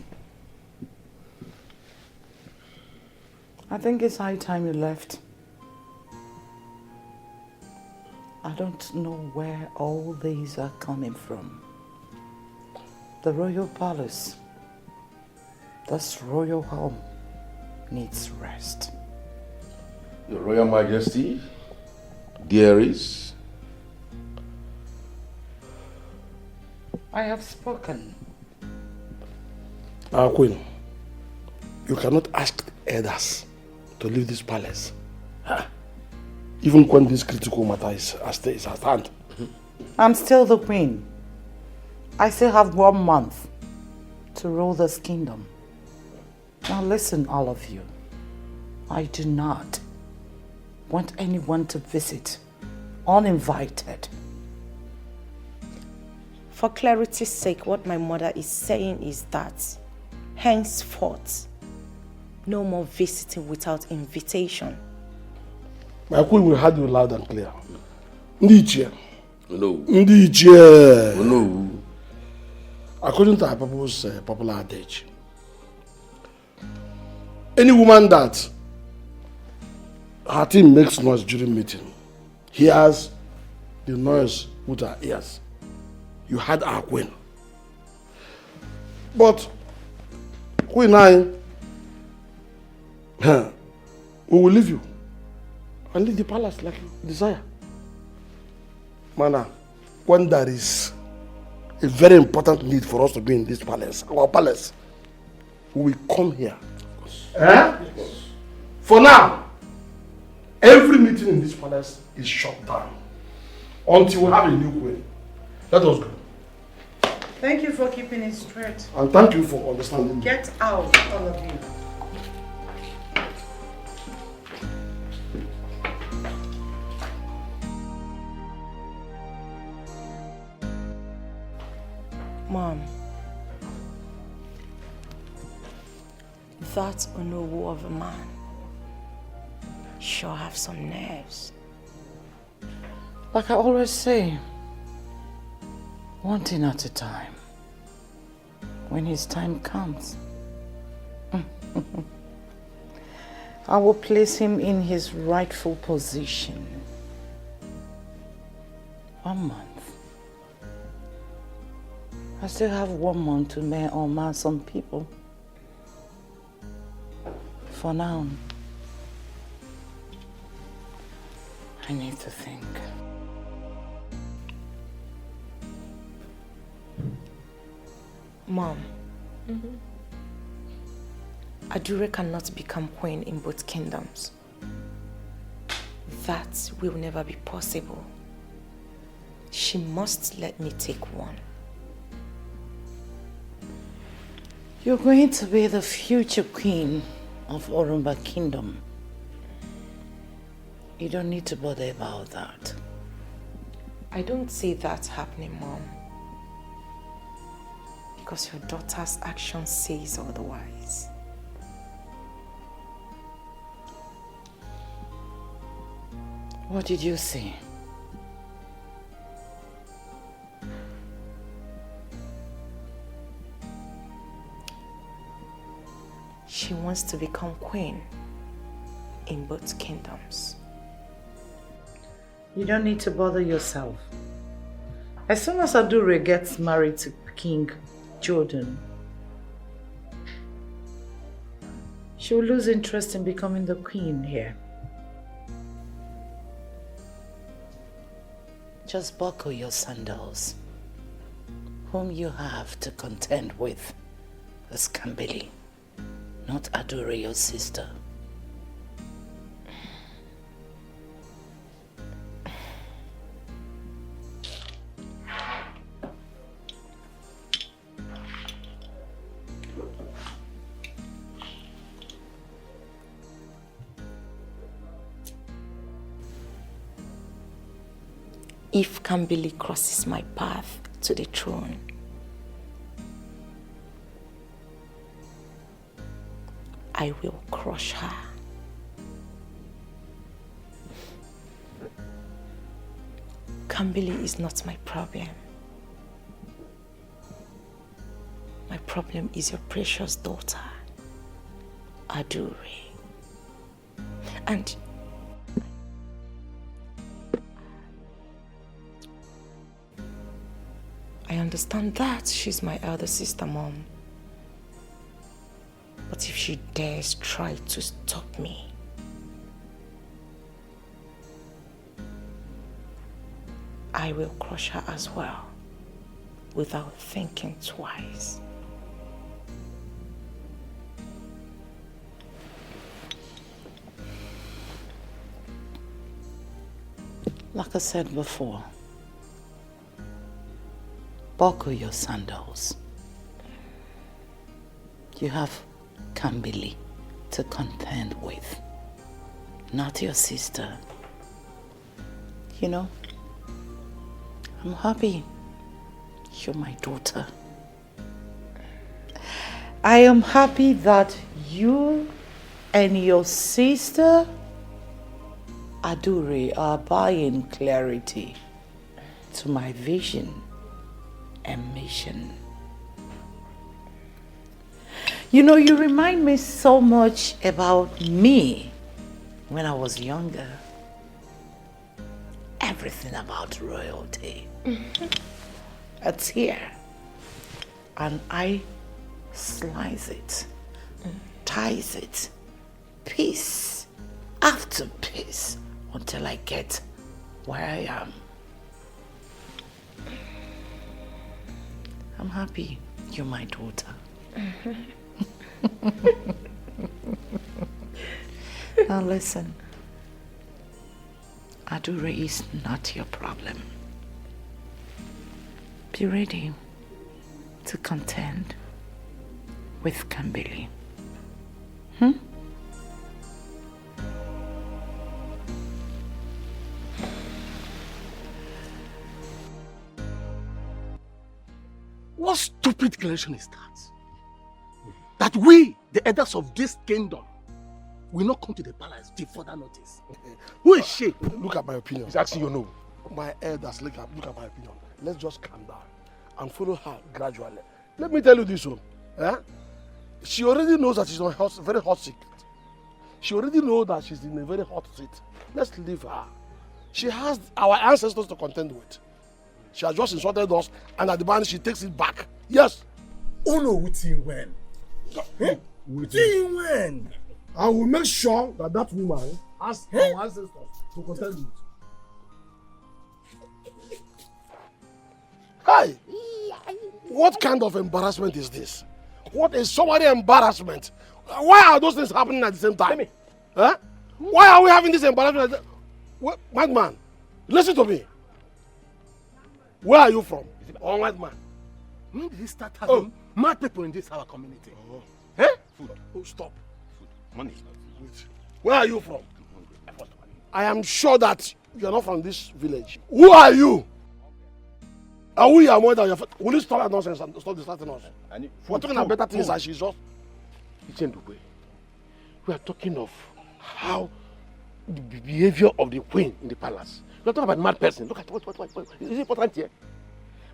S5: I think it's high time you left. I don't know where all these are coming from. The royal palace, this royal home, needs rest.
S21: Your Royal Majesty, dearies,
S5: I have spoken.
S1: Our queen, you cannot ask the elders to leave this palace. Even when this critical matter is at hand.
S5: I'm still the queen. I still have 1 month to rule this kingdom. Now listen, all of you. I do not want anyone to visit uninvited.
S6: For clarity's sake, what my mother is saying is that henceforth, no more visiting without invitation.
S1: My queen will hear you loud and clear. Ndiche.
S21: No.
S1: Ndiche.
S21: No.
S1: According to our people's popular adage, any woman that her team makes noise during meeting hears the noise with her ears.
S16: you had our queen. But Queen I, we will leave you and leave the palace like you desire. Mana, when there is a very important need for us to be in this palace, our palace, we will come here. Eh? For now, every meeting in this palace is shut down until we have a new queen. Let us go.
S5: Thank you for keeping it straight.
S16: And thank you for understanding me.
S5: Get out, all of you.
S6: Mom, that Onowu of a man sure have some nerves.
S5: Like I always say, one thing at a time. When his time comes, I will place him in his rightful position. 1 month. I still have 1 month to unmask some people. For now, I need to think.
S6: Mom, Adure cannot become queen in both kingdoms. That will never be possible. She must let me take one.
S5: You're going to be the future queen of Orumba Kingdom. You don't need to bother about that.
S6: I don't see that happening, Mom. Because your daughter's action says otherwise.
S5: What did you say?
S6: She wants to become queen in both kingdoms.
S5: You don't need to bother yourself. As soon as Adure gets married to King Jordan, she will lose interest in becoming the queen here. Just buckle your sandals. Whom you have to contend with is Kambili, not Adure, your sister.
S6: If Kambili crosses my path to the throne, I will crush her. Kambili is not my problem. My problem is your precious daughter, Adure. And I understand that she's my elder sister, Mom. But if she dares try to stop me, I will crush her as well, without thinking twice.
S5: Like I said before, buckle your sandals. You have Kambili to contend with, not your sister. You know, I'm happy you're my daughter. I am happy that you and your sister Adure are buying clarity to my vision and mission. You know, you remind me so much about me when I was younger. Everything about royalty.
S6: It's here. And I slice it, ties it, piece after piece, until I get where I am. I'm happy you're my daughter. Now listen, Adure is not your problem. Be ready to contend with Kambili.
S2: What stupid declaration is that? That we, the elders of this kingdom, will not come to the palace till further notice. Who is she?
S16: Look at my opinion.
S2: It's actually, you know.
S16: My elders, look at my opinion. Let's just calm down and follow her gradually. Let me tell you this one. She already knows that she's on a very hot seat. She already knows that she's in a very hot seat. Let's leave her. She has our ancestors to contend with. She has just insulted us, and at the end she takes it back. Yes.
S2: Oh no, within when? Within when?
S16: I will make sure that that woman has our ancestors to contend with. Hey! What kind of embarrassment is this? What is so much embarrassment? Why are those things happening at the same time? Huh? Why are we having this embarrassment? Madman, listen to me. Where are you from? Oh, madman.
S2: When did he start having mad people in this our community? Eh?
S16: Food. Oh, stop.
S2: Food. Money.
S16: Wait. Where are you from? I am sure that you are not from this village. Who are you? Are we your mother? Will you stop that nonsense and stop distracting us? We're talking about better things and she's just...
S2: We are talking of how the behavior of the queen in the palace. We are talking about mad person. Look at what is it important here?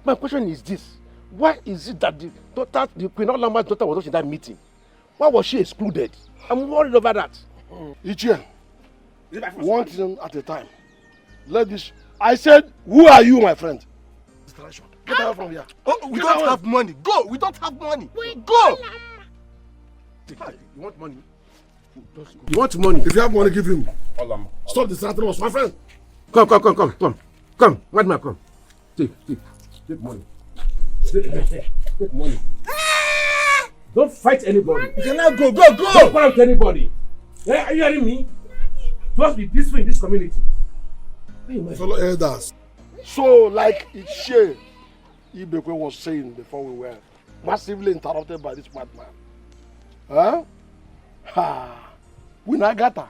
S2: My question is this. Why is it that the Queen Olama's daughter was not in that meeting? Why was she excluded? I'm worried over that.
S16: Ichie, one thing at a time. Let this... I said, who are you, my friend? Distraction. Get out from here.
S2: Oh, we don't have money. Go. We don't have money. Go. You want money?
S16: You want money? If you have money, give him. Stop distracting us, my friend.
S2: Come, madman, come. Take money. Take money. Don't fight anybody. You cannot go. Don't fight anybody. Are you hearing me? Just be peaceful in this community.
S16: Fellow elders. So, like Ichie Ibekwe was saying before, we were massively interrupted by this madman. Winagata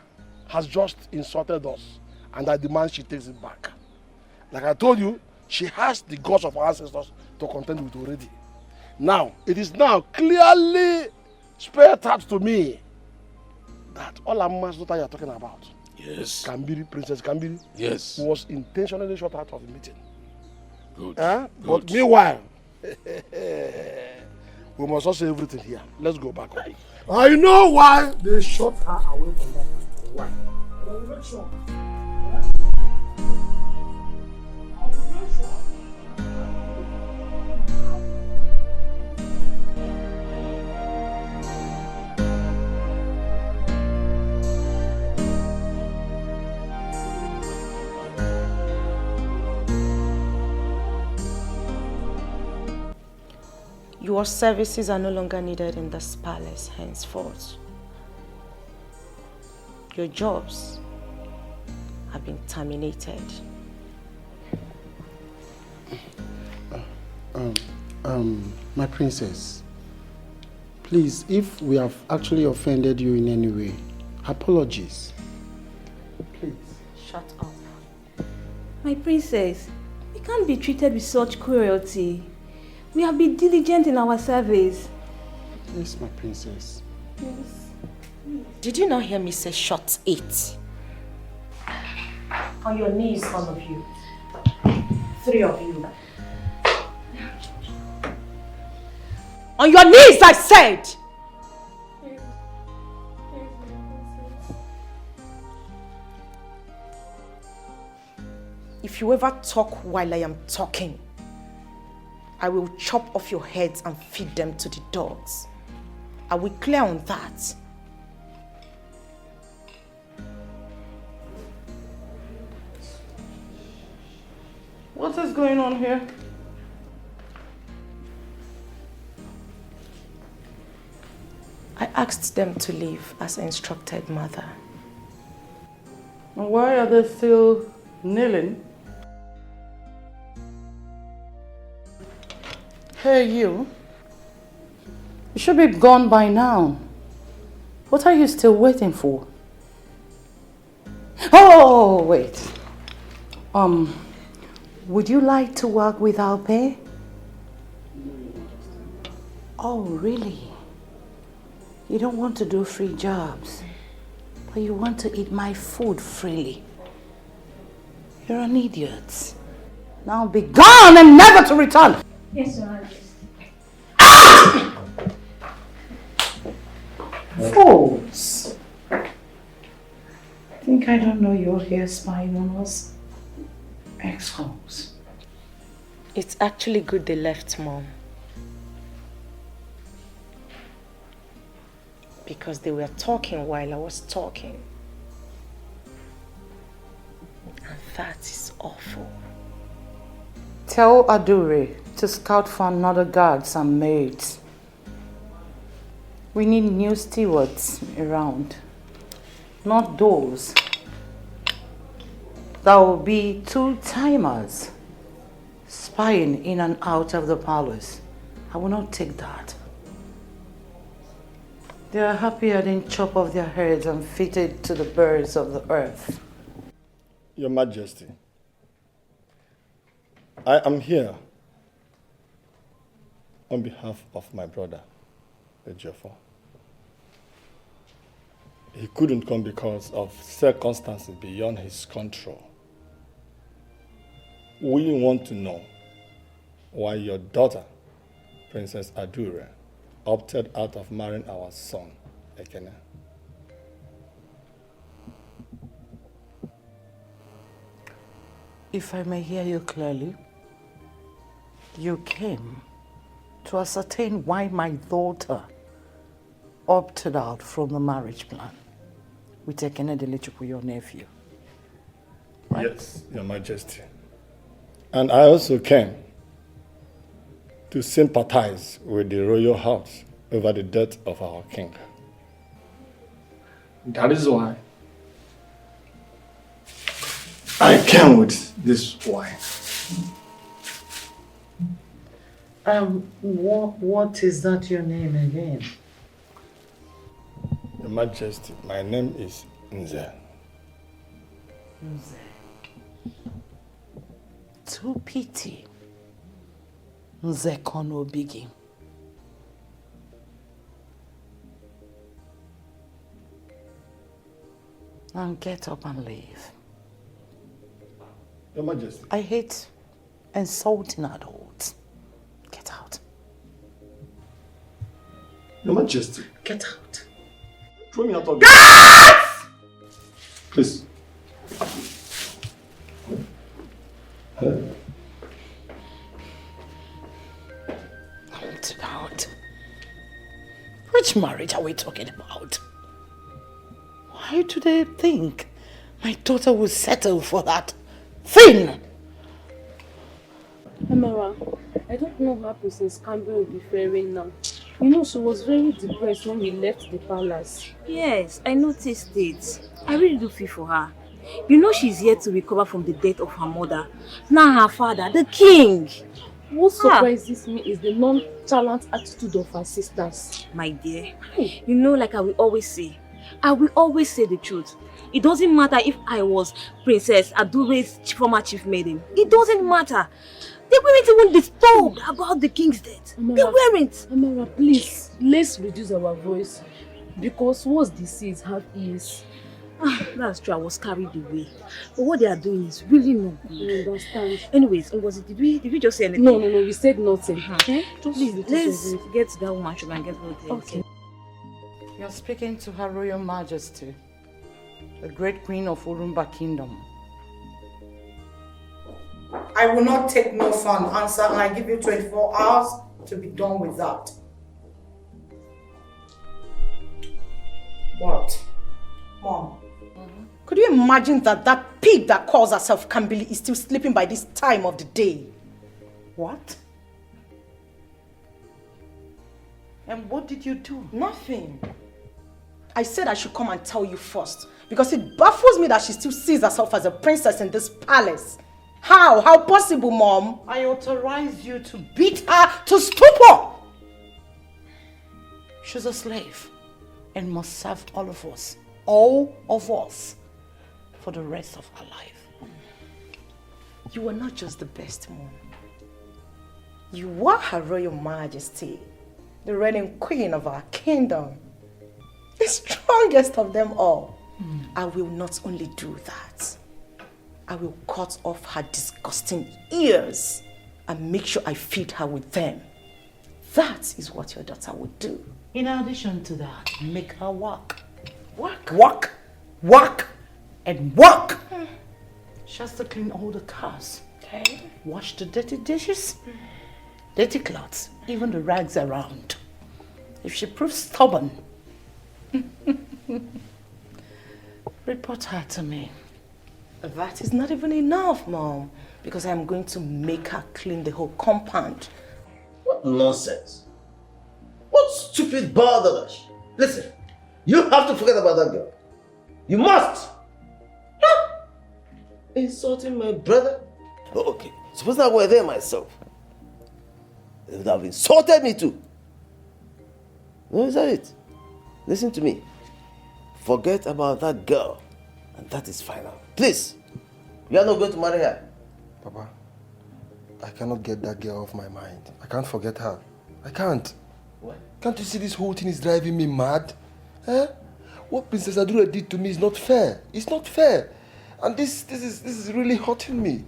S16: has just insulted us, and I demand she takes it back. Like I told you, she has the gods of our ancestors to contend with already. Now, it is now clearly spelled out to me that Olama's daughter you are talking about,
S1: yes,
S16: Kambiri, Princess Kambiri,
S1: yes,
S16: was intentionally shut out of the meeting.
S1: Good.
S16: But meanwhile, we must also say everything here. Let's go back home. I know why they shot her away from that. Why? I will make sure.
S6: Your services are no longer needed in this palace henceforth. Your jobs have been terminated.
S24: My princess, please, if we have actually offended you in any way, apologies. Please.
S6: Shut up.
S8: My princess, we can't be treated with such cruelty. We have been diligent in our service.
S24: Yes, my princess.
S8: Yes.
S6: Did you not hear me say shut it? On your knees, all of you. 3 of you. On your knees, I said! If you ever talk while I am talking, I will chop off your heads and feed them to the dogs. Are we clear on that?
S5: What is going on here?
S6: I asked them to leave as I instructed mother.
S5: Why are they still kneeling? Hey, you. You should be gone by now. What are you still waiting for? Oh, wait. Would you like to work without pay? Oh, really? You don't want to do free jobs, but you want to eat my food freely. You're an idiot. Now be gone and never to return.
S13: Yes, Your Majesty.
S5: Fools! Think I don't know you're here spying on us? X-holes.
S6: It's actually good they left, Mom. Because they were talking while I was talking. And that is awful.
S5: Tell Adure to scout for another guards and maids. We need new stewards around. Not those. That will be two-timers spying in and out of the palace. I will not take that. They are happy I didn't chop off their heads and feed it to the birds of the earth.
S16: Your Majesty, I am here on behalf of my brother, Ejiofor. He couldn't come because of circumstances beyond his control. We want to know why your daughter, Princess Adure, opted out of marrying our son, Ekene.
S5: If I may hear you clearly, you came to ascertain why my daughter opted out from the marriage plan with Ekene Delichukwu, your nephew. Right?
S16: Yes, Your Majesty. And I also came to sympathize with the royal house over the death of our king. That is why I came with this wine.
S5: What is that your name again?
S16: Your Majesty, my name is Nze.
S5: Nze. Too pity. Nze kono bigi. Now get up and leave.
S16: Your Majesty.
S5: I hate insulting adults. Get out.
S16: Your Majesty.
S5: Get out.
S16: Throw me out of
S5: Get!
S16: Please.
S5: What about? Which marriage are we talking about? Why do they think my daughter will settle for that thing?
S7: Amara, I don't know how Princess Campbell will be faring now. You know, she was very depressed when we left the palace.
S8: Yes, I noticed it. I really do feel for her. You know she's yet to recover from the death of her mother. Now her father, the king.
S7: What surprises me is the nonchalant attitude of her sisters.
S8: My dear, you know, like I will always say the truth. It doesn't matter if I was Princess Adure's former chief maiden. It doesn't matter. They weren't even disturbed about the king's death.
S7: Amara,
S8: they weren't.
S7: Amara, please, let's reduce our voice. Because what's disease have ears.
S8: That's true, I was carried away. But what they are doing is really not good.
S7: I understand.
S8: Anyways, did we just say anything?
S7: No, we said nothing.
S8: Okay? Please, let's get to that woman sugar and get her there.
S5: Okay. You're speaking to Her Royal Majesty, the Great Queen of Urumba Kingdom.
S14: I will not take no for an answer, and I give you 24 hours to be done with that. What? Mom,
S8: Could you imagine that pig that calls herself Kambili is still sleeping by this time of the day?
S5: What? And what did you do?
S8: Nothing. I said I should come and tell you first because it baffles me that she still sees herself as a princess in this palace. How? How possible, Mom?
S5: I authorize you to beat her to stupor. She's a slave and must serve all of us, for the rest of her life.
S8: You are not just the best, Mom. You are Her Royal Majesty, the reigning queen of our kingdom, the strongest of them all. I will not only do that, I will cut off her disgusting ears and make sure I feed her with them. That is what your daughter would do.
S5: In addition to that, make her work.
S8: Work,
S5: And work! She has to clean all the cars.
S8: Okay.
S5: Wash the dirty dishes, dirty clothes, even the rags around. If she proves stubborn, report her to me.
S8: That is not even enough, Mom, because I'm going to make her clean the whole compound.
S1: What nonsense. What stupid balderdash. Listen, you have to forget about that girl. You must. Huh? Insulting my brother? Oh, okay, suppose I were there myself. They would have insulted me too. No, is that it? Listen to me. Forget about that girl, and that is final. Please, you are not going to marry her.
S3: Papa, I cannot get that girl off my mind. I can't forget her. I can't.
S1: Why?
S3: Can't you see this whole thing is driving me mad? Eh? What Princess Adura did to me is not fair. It's not fair. And this is really hurting me.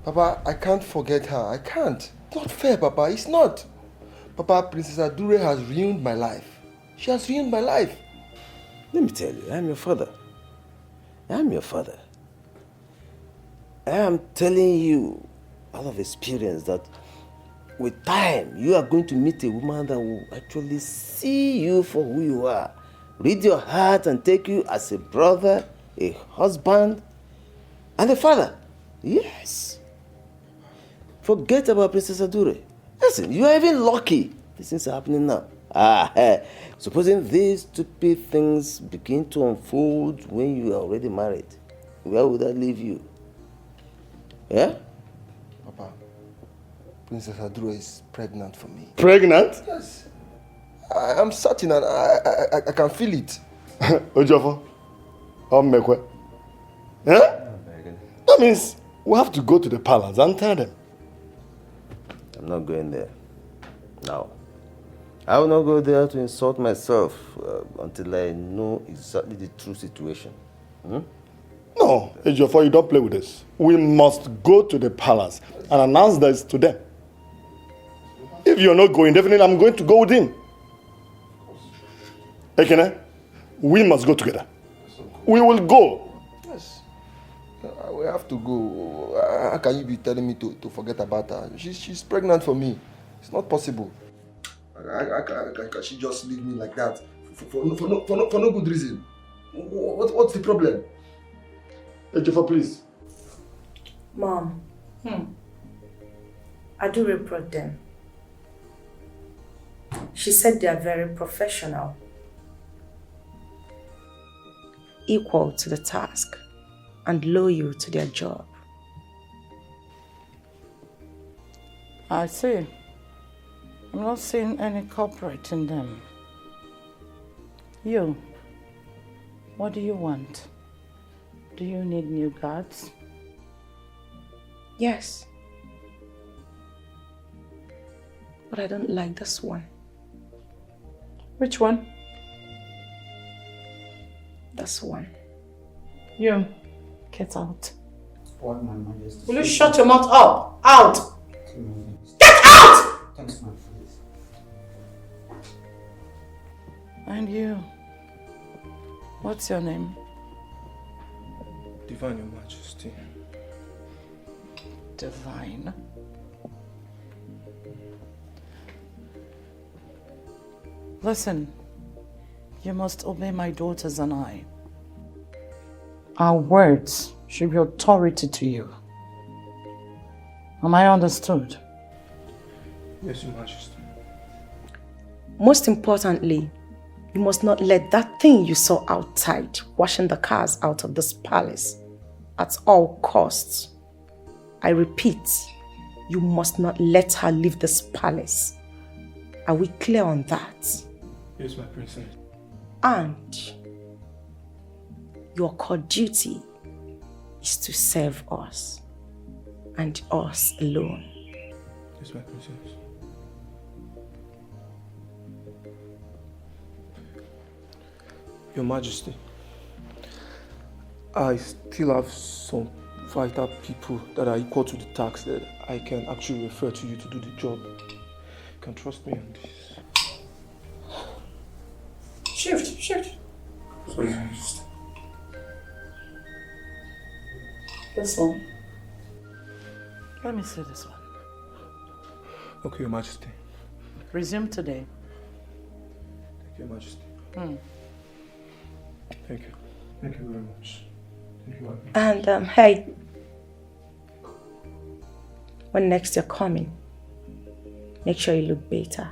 S3: Papa, I can't forget her. I can't. It's not fair, Papa. It's not. Papa, Princess Adura has ruined my life. She has ruined my life.
S1: Let me tell you, I'm your father. I'm your father. I am telling you out of experience that with time, you are going to meet a woman that will actually see you for who you are. Read your heart and take you as a brother, a husband, and a father. Yes. Forget about Princess Adure. Listen, you are even lucky. These things are happening now. Supposing these stupid things begin to unfold when you are already married, where would that leave you? Yeah?
S3: Papa, Princess Adura is pregnant for me.
S16: Pregnant?
S3: Yes. I'm certain and I can feel it.
S16: Ojofo, Omekwe. Yeah? That means we have to go to the palace and tell them.
S1: I'm not going there. No. I will not go there to insult myself until I know exactly the true situation.
S16: No, Ejiofor, you don't play with this. We must go to the palace and announce this to them. If you're not going, definitely I'm going to go with him. Ekene, we must go together. We will go.
S3: Yes. We have to go. How can you be telling me to forget about her? She's pregnant for me. It's not possible. Can she just leave me like that for no good reason? What's the problem?
S16: Ejiofor, please.
S6: Mom, I do report them. She said they are very professional, equal to the task, and loyal to their job.
S5: I see. I'm not seeing any corporate in them. You, what do you want? Do you need new guards?
S6: Yes. But I don't like this one.
S5: Which one?
S6: This one.
S5: You, get out.
S11: What, my majesty?
S5: Will you shut your mouth up? Out!
S11: Get
S5: out!
S11: Thanks, my friends.
S5: And you, what's your name?
S3: Divine, Your Majesty.
S5: divine. Listen, you must obey my daughters and I. Our words should be authority to you. Am I understood?
S3: Yes, Your Majesty.
S6: Most importantly, you must not let that thing you saw outside washing the cars out of this palace at all costs. I repeat, you must not let her leave this palace. Are we clear on that?
S3: Yes, my princess.
S6: And your core duty is to serve us and us alone.
S3: Yes, my princess. Your Majesty, I still have some vital people that are equal to the task that I can actually refer to you to do the job. You can trust me on this.
S5: Shift.
S3: Sorry, Your Majesty.
S5: This one. Let me see this one.
S3: Okay, Your Majesty.
S5: Resume today.
S3: Thank you, Your Majesty. Thank you. Thank you very much. Thank you.
S6: And hey, when next you're coming, make sure you look better.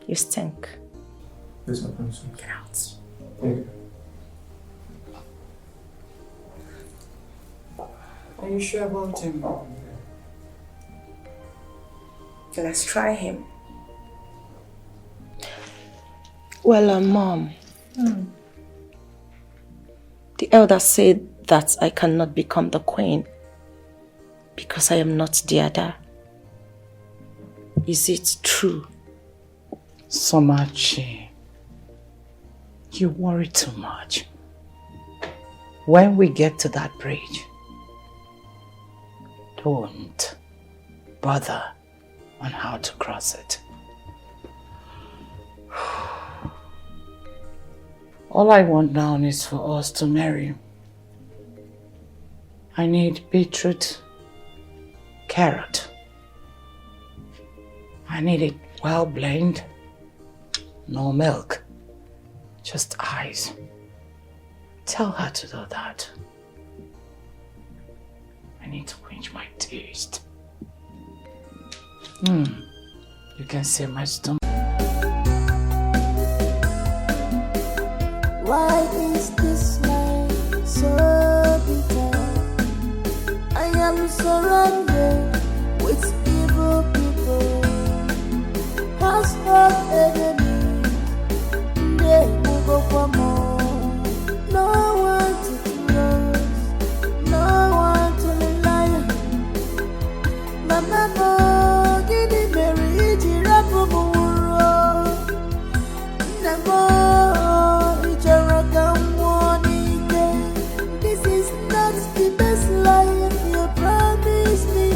S6: You stink.
S3: Yes, my princess.
S6: Get out.
S3: Thank you.
S5: Are you sure about him?
S6: Let's try him. Well, Mom. The elder said that I cannot become the queen because I am not Diada. Is it true?
S5: Somachi, you worry too much. When we get to that bridge, don't bother on how to cross it. All I want now is for us to marry. I need beetroot, carrot. I need it well blended. No milk, just eyes. Tell her to do that. I need to quench my taste. You can see my stomach.
S12: Why is this life so bitter? I am surrounded with evil people, hostile enemies. They move up for more. No one to trust, no one to rely on. Mama, give me Mary, Jirabu, Namo. This is not the best life you promised me.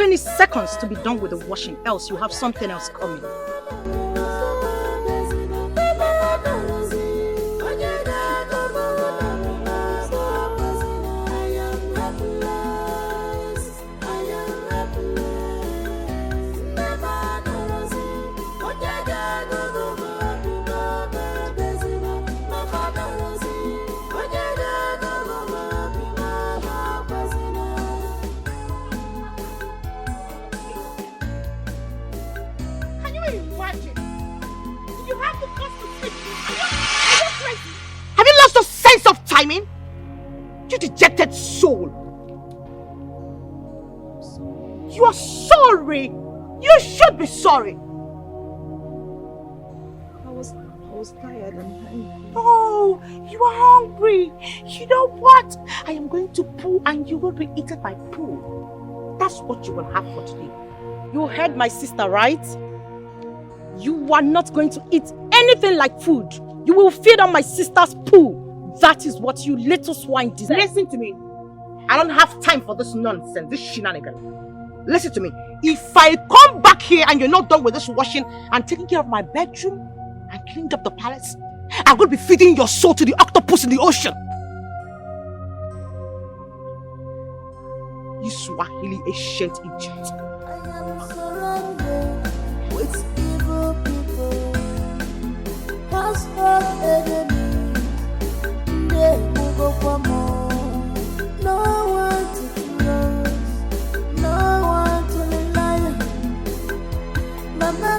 S8: 20 seconds to be done with the washing, else you have something else coming.
S15: Timing? You dejected soul. You are sorry. You should be sorry.
S8: I was tired and hungry.
S15: Oh, you are hungry. You know what? I am going to poo and you will be eaten by poo. That's what you will have for today.
S8: You heard my sister, right? You are not going to eat anything like food. You will feed on my sister's poo. That is what you little swine deserve.
S15: Listen to me. I don't have time for this nonsense, this shenanigan. Listen to me. If I come back here and you're not done with this washing and taking care of my bedroom and cleaning up the palace, I'm going to be feeding your soul to the octopus in the ocean. You Swahili ancient Egypt.
S12: Surrounded with evil people, household enemies. No one to trust, no one to rely on. Mama,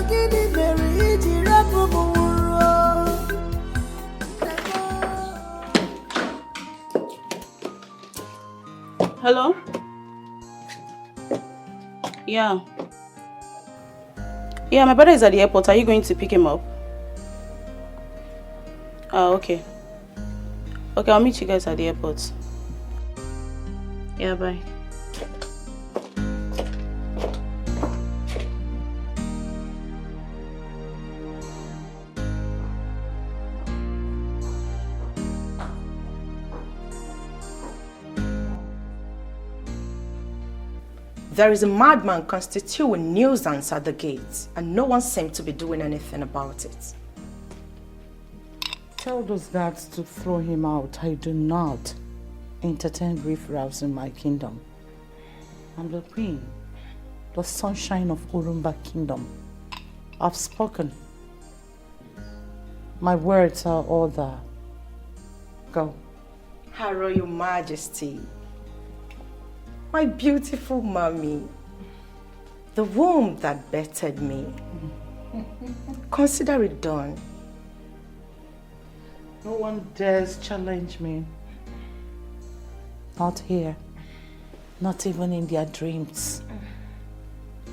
S12: give me Mary,
S19: Hello? Yeah. Yeah, my brother is at the airport. Are you going to pick him up? Oh, okay. Okay, I'll meet you guys at the airport. Yeah, bye.
S6: There is a madman constituting nuisance at the gates, and no one seemed to be doing anything about it.
S5: Tell those guards to throw him out. I do not entertain riffraffs in my kingdom. I'm the queen, the sunshine of Urumba kingdom. I've spoken. My words are order. Go.
S6: Her Royal Majesty, my beautiful mommy, the womb that bettered me. Consider it done.
S5: No one dares challenge me. Not here. Not even in their dreams.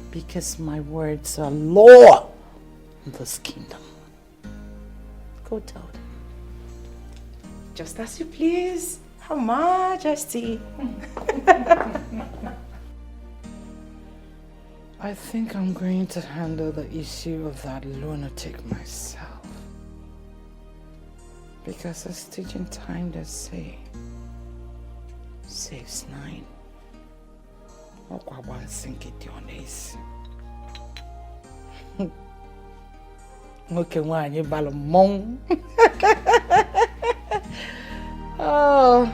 S5: Because my words are law in this kingdom. Go tell them.
S6: Just as you please, Her Majesty.
S5: I think I'm going to handle the issue of that lunatic myself. Because as teaching time they say, saves 9. Okay, why you balomong? Oh.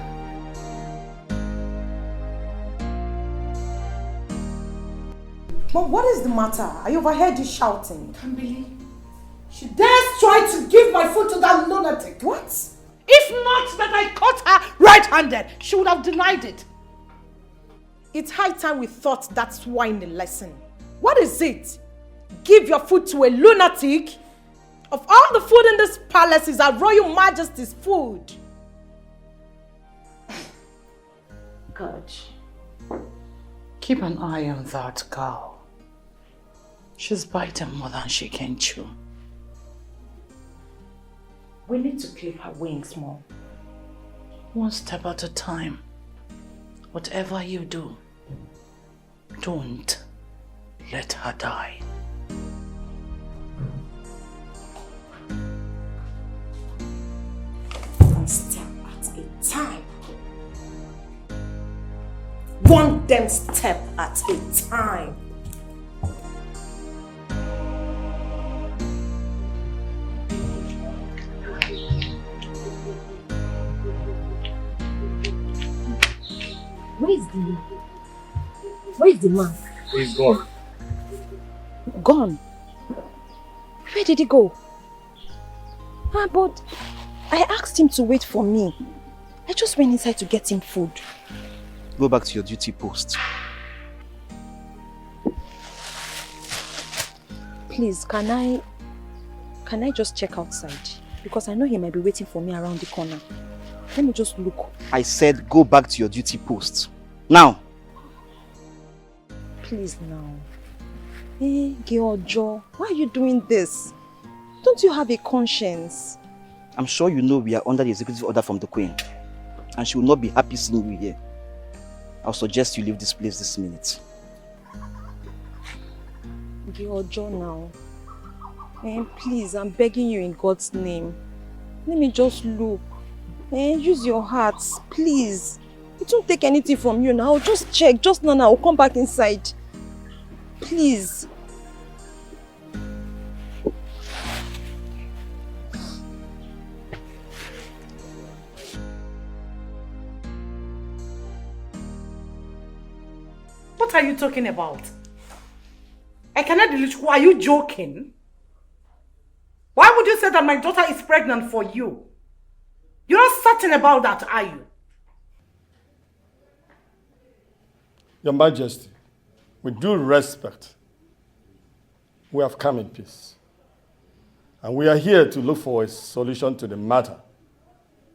S6: Mom, what is the matter? I overheard you shouting.
S14: Can't believe she dares try to give my food to that lunatic.
S6: What?
S8: If not that I caught her red-handed, she would have denied it.
S6: It's high time we taught that swine a lesson. What is it? Give your food to a lunatic? Of all the food in this palace is Her Royal Majesty's food.
S5: God, keep an eye on that girl. She's biting more than she can chew.
S6: We need to clip her wings more.
S5: One step at a time. Whatever you do, don't let her die.
S6: One step at a time. One day them step at a time.
S8: Where is the man?
S16: He's gone.
S8: Gone? Where did he go? But I asked him to wait for me. I just went inside to get him food.
S18: Go back to your duty post.
S8: Please, can I just check outside? Because I know he might be waiting for me around the corner. Let me just look.
S18: I said go back to your duty post. Now!
S8: Please now. Hey, Georgio, why are you doing this? Don't you have a conscience?
S18: I'm sure you know we are under the executive order from the Queen. And she will not be happy seeing you here. I'll suggest you leave this place this minute.
S8: Georgio now. Please, I'm begging you in God's name. Let me just look. Use your hearts, please. It won't take anything from you now. Just check. Just now. I'll come back inside. Please.
S5: What are you talking about? I cannot delete you. Are you joking? Why would you say that my daughter is pregnant for you? You're not certain about that, are you?
S16: Your Majesty, with due respect, we have come in peace. And we are here to look for a solution to the matter.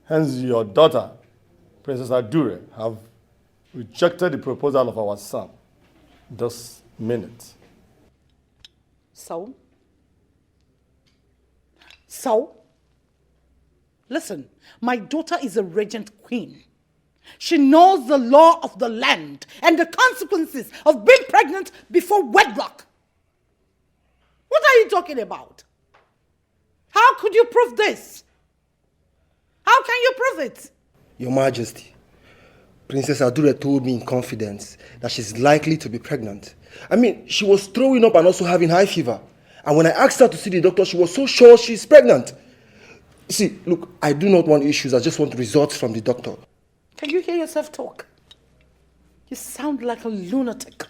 S16: Hence, your daughter, Princess Adure, have rejected the proposal of our son this minute.
S5: So? Listen, my daughter is a regent queen. She knows the law of the land and the consequences of being pregnant before wedlock. What are you talking about? How could you prove this? How can you prove it?
S3: Your Majesty, Princess Adure told me in confidence that she's likely to be pregnant. I mean, she was throwing up and also having high fever. And when I asked her to see the doctor, she was so sure she's pregnant. See, look, I do not want issues. I just want results from the doctor.
S5: Can you hear yourself talk? You sound like a lunatic.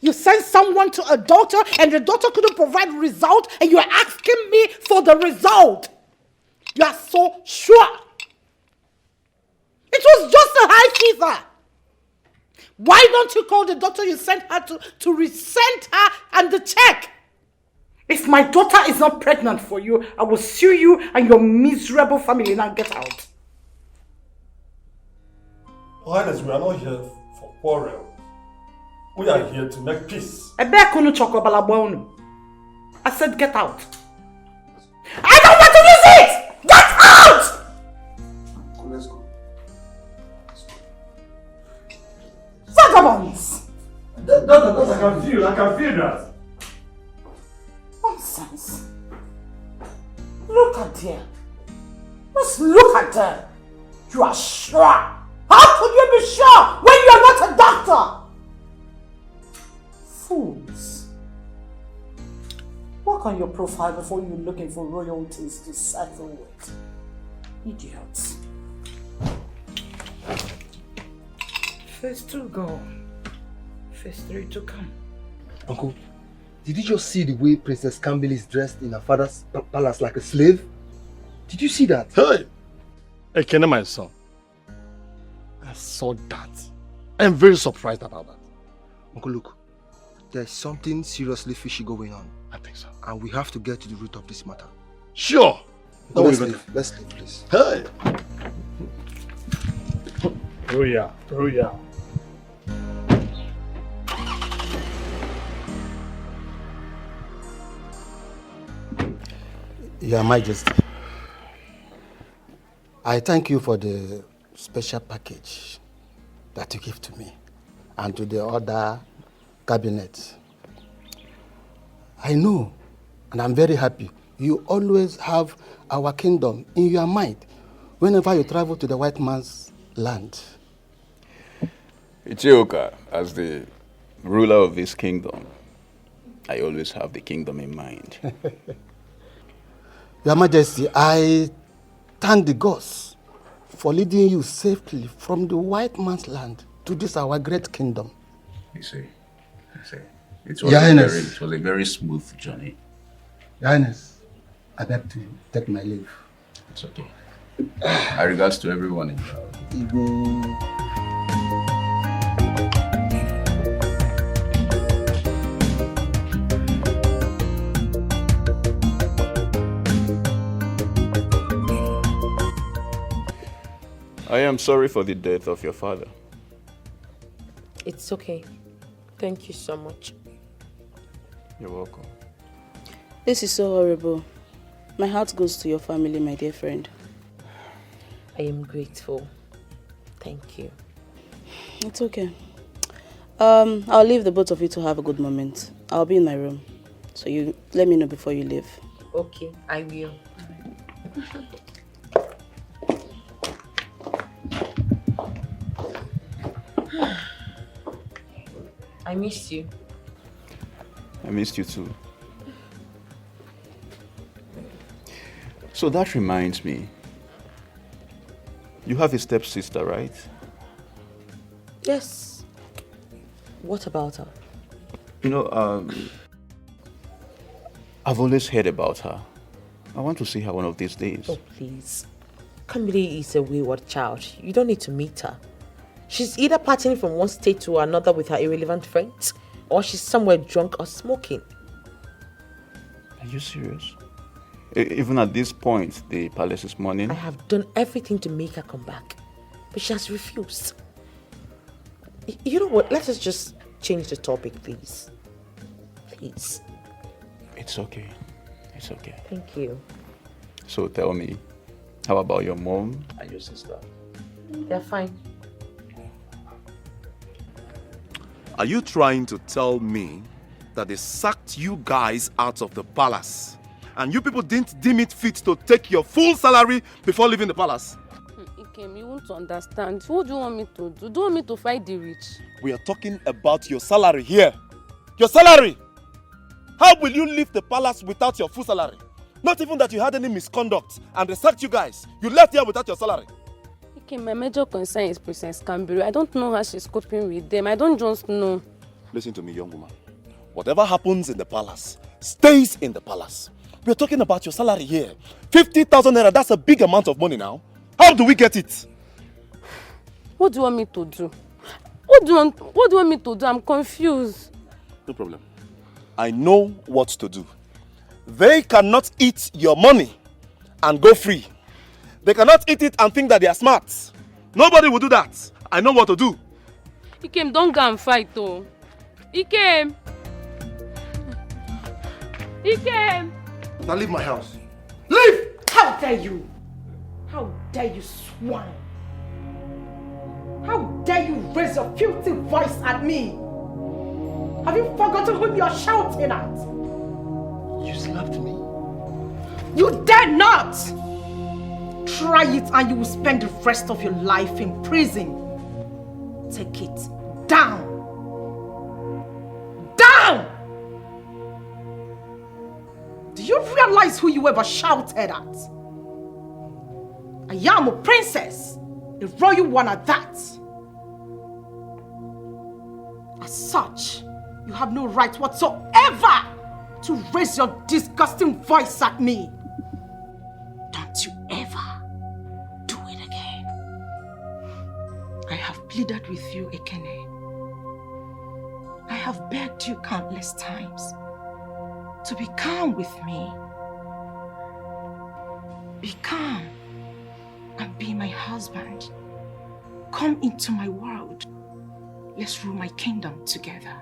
S5: You sent someone to a doctor and the doctor couldn't provide a result and you are asking me for the result. You are so sure. It was just a high fever. Why don't you call the doctor you sent her to resend her and the check? If my daughter is not pregnant for you, I will sue you and your miserable family. Now get out.
S16: Your Highness, we are not here for quarrel. We are here to make peace.
S5: I said get out. I don't want to visit! Get out!
S16: Let's go.
S5: Vagabonds!
S16: That I can feel that.
S5: Nonsense. Look at her. Just look at her. You are sure. How could you be sure when you are not a doctor? Fools. Work on your profile before you're looking for royalties to settle with. Idiots. Phase 2 go. Phase 3 to come.
S3: Uncle, did you just see the way Princess Campbell is dressed in her father's palace like a slave? Did you see that?
S16: Hey! Ekene, my son. I saw that. I'm very surprised about that.
S3: Uncle, look. There's something seriously fishy going on.
S16: I think so.
S3: And we have to get to the root of this matter.
S16: Sure.
S3: No, let's leave. Let's leave, please.
S16: Hey! Oh yeah. Oh yeah.
S24: Your Majesty, I thank you for the special package that you give to me and to the other cabinet. I know, and I'm very happy, you always have our kingdom in your mind whenever you travel to the white man's land.
S10: Ichioka, as the ruler of this kingdom, I always have the kingdom in mind.
S24: Your Majesty, I thank the gods for leading you safely from the white man's land to this our great kingdom.
S10: You see. It
S24: Your Highness.
S10: it was a very smooth journey.
S24: Your Highness, I beg to take my leave.
S10: It's okay. My regards to everyone involved. I am sorry for the death of your father.
S15: It's okay. Thank you so much.
S10: You're welcome.
S19: This is so horrible. My heart goes to your family, my dear friend.
S15: I am grateful. Thank you.
S19: It's okay. I'll leave the both of you to have a good moment. I'll be in my room. So you let me know before you leave.
S15: Okay, I will. I missed you.
S10: I missed you too. So that reminds me. You have a stepsister, right?
S15: Yes. What about her?
S10: You know, I've always heard about her. I want to see her one of these days.
S15: Oh, please. Kamili is a wayward child. You don't need to meet her. She's either partying from one state to another with her irrelevant friends, or she's somewhere drunk or smoking.
S10: Are you serious? Even at this point, the palace is mourning.
S15: I have done everything to make her come back, but she has refused. You know what? Let us just change the topic, please. Please.
S10: It's okay. It's okay.
S15: Thank you.
S10: So tell me, how about your mom and your sister?
S15: They're fine.
S17: Are you trying to tell me that they sacked you guys out of the palace and you people didn't deem it fit to take your full salary before leaving the palace?
S7: Ikem, you want to understand. What do you want me to do? Do you want me to fight the rich?
S17: We are talking about your salary here. Your salary! How will you leave the palace without your full salary? Not even that you had any misconduct and they sacked you guys. You left here without your salary.
S7: Okay, my major concern is Princess Kambiri. I don't know how she's coping with them. I don't just know.
S17: Listen to me, young woman. Whatever happens in the palace stays in the palace. We're talking about your salary here. 50,000 naira, that's a big amount of money now. How do we get it?
S7: What do you want me to do? What do you want me to do? I'm confused.
S17: No problem. I know what to do. They cannot eat your money and go free. They cannot eat it and think that they are smart. Nobody will do that. I know what to do.
S7: Ikem, don't go and fight, though. Ikem! Ikem!
S4: Now leave my house.
S8: Leave! How dare you? How dare you, swine? How dare you raise your filthy voice at me? Have you forgotten whom you're shouting at?
S4: You slapped me.
S8: You dare not! Try it and you will spend the rest of your life in prison. Take it down. Down! Do you realize who you ever shouted at? I am a princess, a royal one at that. As such, you have no right whatsoever to raise your disgusting voice at me. Don't you ever do it again. I have pleaded with you, Ekene. I have begged you countless times to be calm with me. Be calm and be my husband. Come into my world. Let's rule my kingdom together.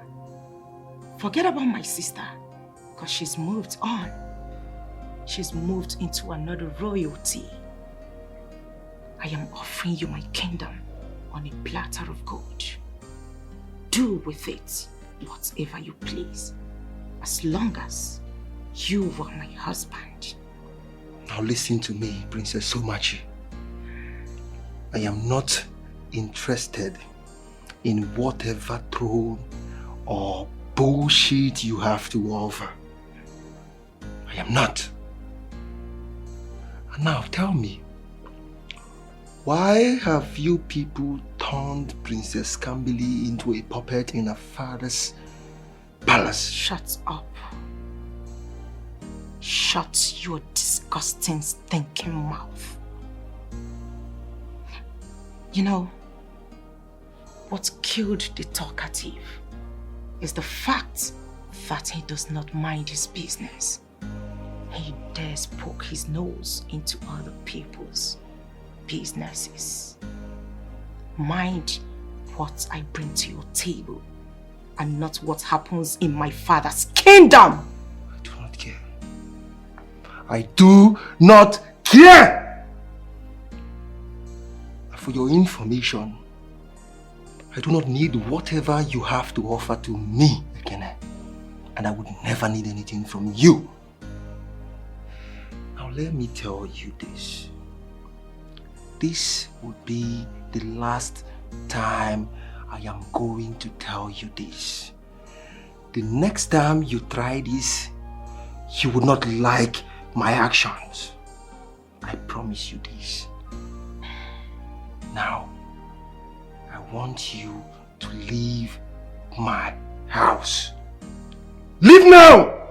S8: Forget about my sister, because she's moved on. She's moved into another royalty. I am offering you my kingdom on a platter of gold. Do with it whatever you please, as long as you are my husband.
S4: Now listen to me, Princess Somachi. I am not interested in whatever throne or bullshit you have to offer. I am not. And now tell me, why have you people turned Princess Kambili into a puppet in her father's palace?
S6: Shut up. Shut your disgusting, stinking mouth. You know, what killed the talkative is the fact that he does not mind his business. He dares poke his nose into other people's businesses. Mind what I bring to your table and not what happens in my father's kingdom.
S4: I do not care. I do not care! For your information, I do not need whatever you have to offer to me, Ekene. And I would never need anything from you. Now let me tell you this. This would be the last time I am going to tell you this. The next time you try this, you would not like my actions. I promise you this. Now, I want you to leave my house. Leave now!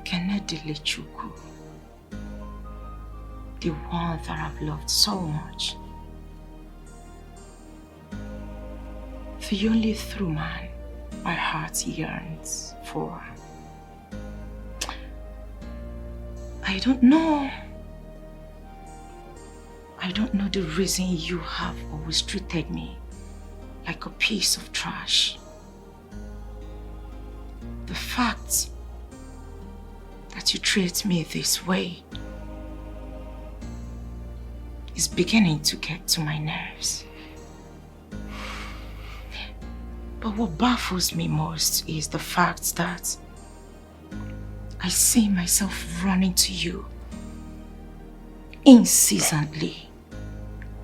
S6: Cannot let you go. The one that I've loved so much. The only true man my heart yearns for. I don't know the reason you have always treated me like a piece of trash. The fact that you treat me this way is beginning to get to my nerves. But what baffles me most is the fact that I see myself running to you incessantly,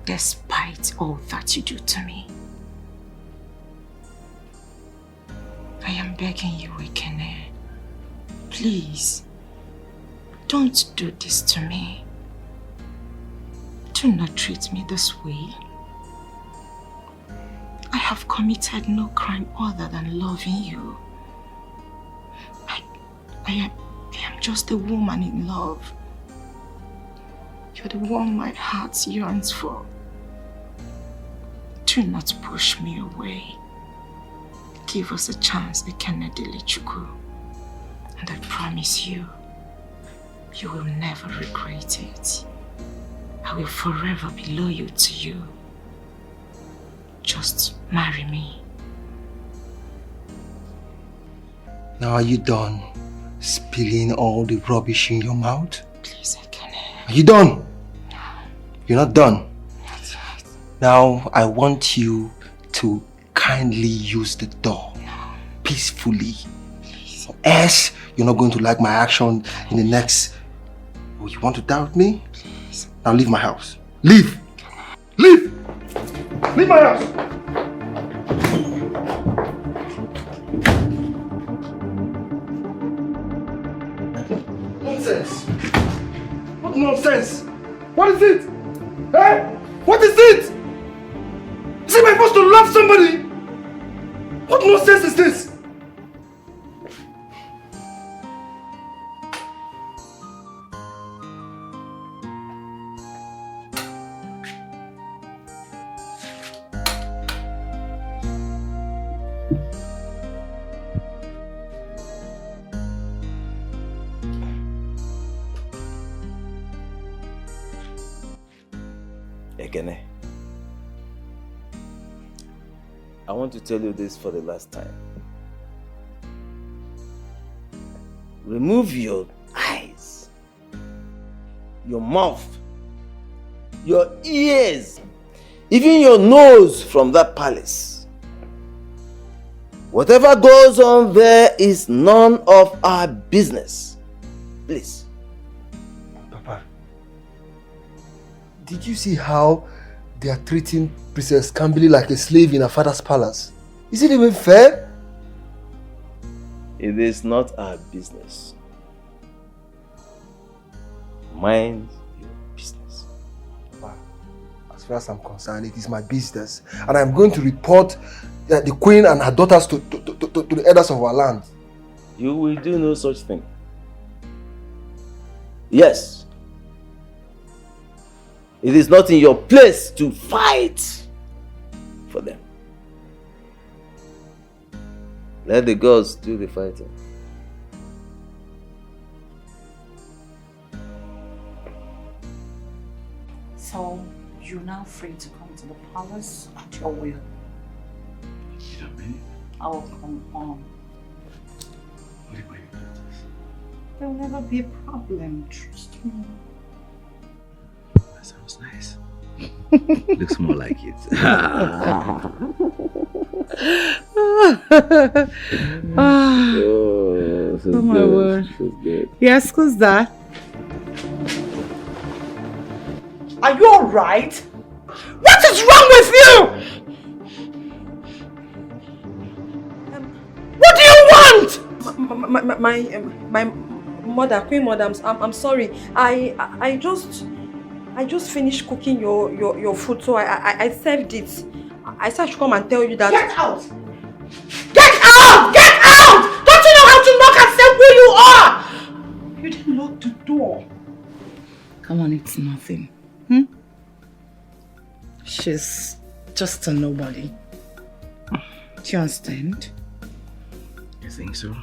S6: despite all that you do to me. I am begging you, Ekene, please, don't do this to me. Do not treat me this way. I have committed no crime other than loving you. I am just a woman in love. You're the one my heart yearns for. Do not push me away. Give us a chance, Ekene Delechukwu. And I promise you, you will never regret it. I will forever be loyal to you. Just marry me.
S4: Now are you done spilling all the rubbish in your mouth?
S6: Please, Ekene.
S4: Are you done? No. You're not done? Not yet. Now I want you to kindly use the door. No. Peacefully. Please. Or else you're not going to like my action in the next... Oh, you want to doubt me? Please. Now leave my house. Leave! Leave! Leave my house! Nonsense! What nonsense? What is it? Eh? What is it? Is it my supposed to love somebody? What nonsense is this?
S3: Ekene, I want to tell you this for the last time. Remove your eyes, your mouth, your ears, even your nose from that palace. Whatever goes on there is none of our business. Please.
S4: Did you see how they are treating Princess Kambili like a slave in her father's palace? Is it even fair?
S3: It is not our business. Mind your business.
S4: As far as I'm concerned, it is my business. And I'm going to report the queen and her daughters to the elders of our land.
S3: You will do no such thing. Yes. It is not in your place to fight for them. Let the gods do the fighting.
S6: So, you're now free to come to the palace at your will. I will come home. There will never be a problem, trust me.
S10: That sounds nice. Looks more like it.
S5: Oh my word.
S10: Good.
S5: Yes, who's that? Are you alright? What is wrong with you? What do you want?
S8: My mother, Queen Madams, I'm sorry. I just finished cooking your food, so I served it. I said I should come and tell you that.
S5: Get out! Get out! Get out! Don't you know how to knock and say who you are? You didn't lock the door. Come on, it's nothing. She's just a nobody. Do you understand?
S10: You think so?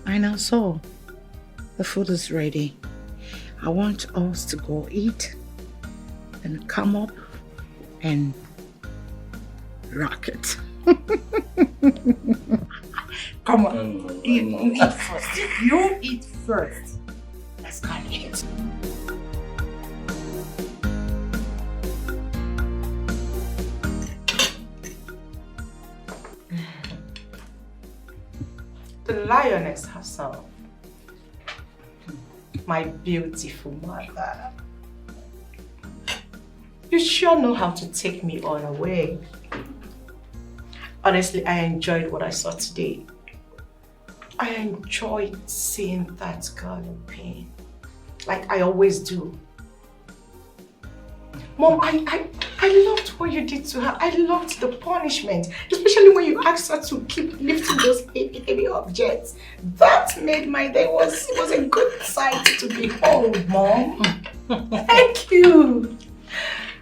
S5: I know so. The food is ready. I want us to go eat and come up and rock it. Come on. You eat first. You eat first. Let's go and eat. The lioness herself. My beautiful mother. You sure know how to take me all away. Honestly, I enjoyed what I saw today. I enjoyed seeing that girl in pain. Like I always do. Mom, I loved what you did to her. I loved the punishment. Especially when you asked her to keep lifting those heavy objects. That made my day. It was a good sight to behold, Mom. Thank you.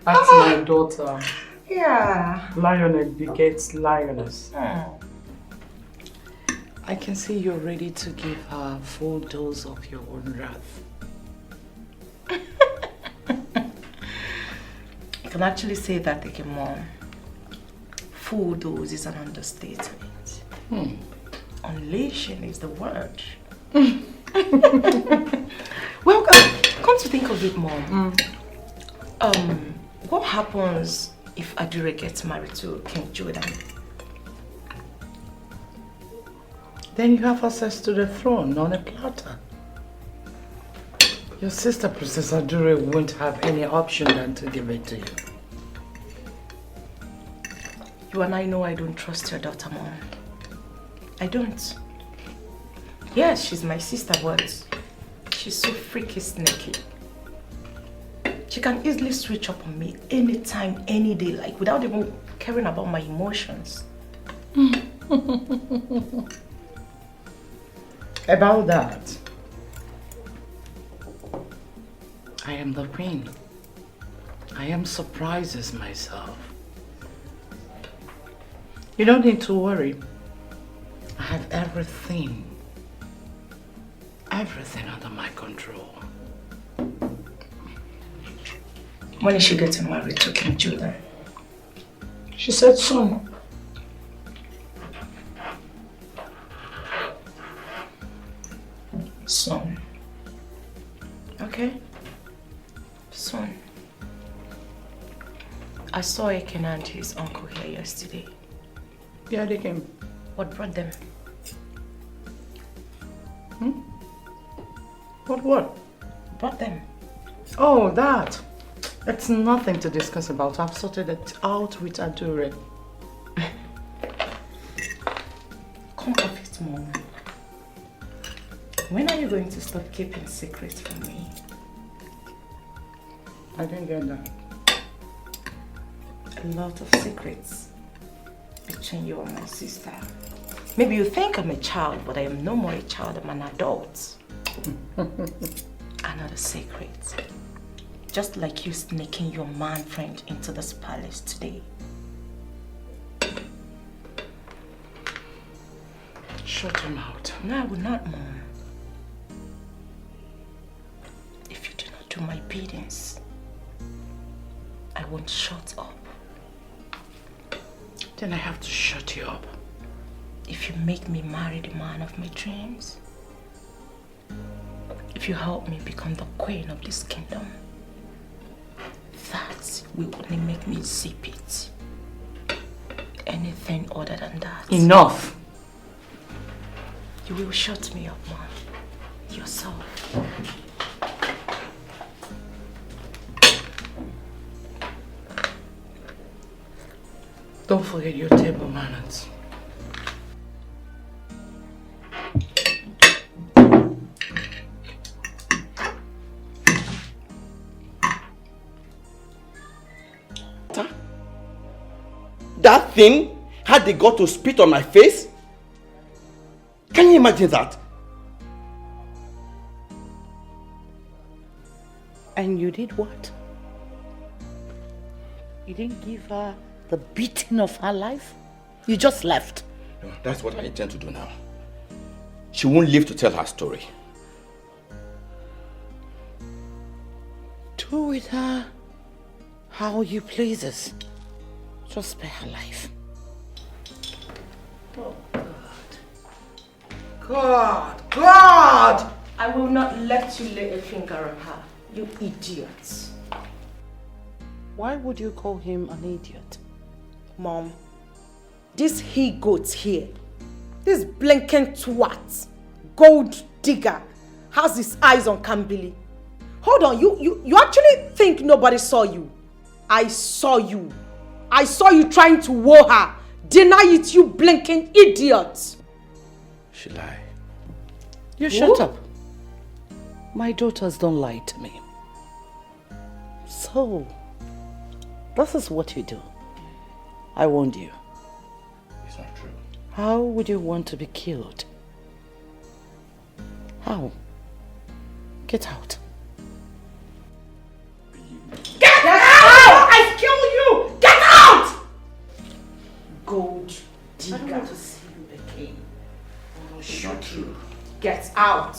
S9: That's my daughter.
S5: Yeah.
S9: Lioness begets lioness.
S5: I can see you're ready to give her a full dose of your own wrath. I can actually say that again, Mom. Full dose is an understatement. Unleashing is the word. Well, come to think of it, Mom. What happens if Adure gets married to King Jordan? Then you have access to the throne on a platter. Your sister, Princess Adure, won't have any option than to give it to you. You and I know I don't trust your daughter, Mom. I don't. Yes, she's my sister, but she's so freaky sneaky. She can easily switch up on me anytime, any day, like without even caring about my emotions. About that, I am the queen. I am surprises myself. You don't need to worry. I have everything under my control. When is she getting married to King Jordan? She said soon. Soon. Okay? Soon. I saw Eken and his uncle here yesterday. Yeah, they came. What brought them? What? Brought them? Oh, that. It's nothing to discuss about. I've sorted it out with Adure. Come off it, Mom. When are you going to stop keeping secrets from me? I didn't get that. A lot of secrets between you and my sister. Maybe you think I'm a child, but I am no more a child, I'm an adult. Another secret. Just like you sneaking your man friend into this palace today. Shut him out. No, I will not, Mom. If you do not do my biddings, I won't shut up. Then I have to shut you up. If you make me marry the man of my dreams, if you help me become the queen of this kingdom, that will only make me zip it. Anything other than that. Enough! You will shut me up, Mom. Yourself. Don't forget your table manners.
S3: That thing had the gut to spit on my face? Can you imagine that?
S14: And you did what? You didn't give her the beating of her life? You just left.
S3: No, that's what I intend to do now. She won't live to tell her story.
S14: Do with her how you pleases. Just spare her life.
S5: Oh, God! God! I will not let you lay a finger on her, you idiots.
S14: Why would you call him an idiot?
S8: Mom, this he-goat here, this blinking twat, gold digger, has his eyes on Kambili. Hold on, you actually think nobody saw you? I saw you. I saw you trying to woo her. Deny it, you blinking idiot.
S3: She lied.
S14: You shut up. My daughters don't lie to me. So, this is what you do. I warned you.
S3: It's not true.
S14: How would you want to be killed? How? Get out.
S8: Get out! I kill you! Get out! Gold digger.
S5: I don't want to see you again.
S8: I'll shoot you. Get out.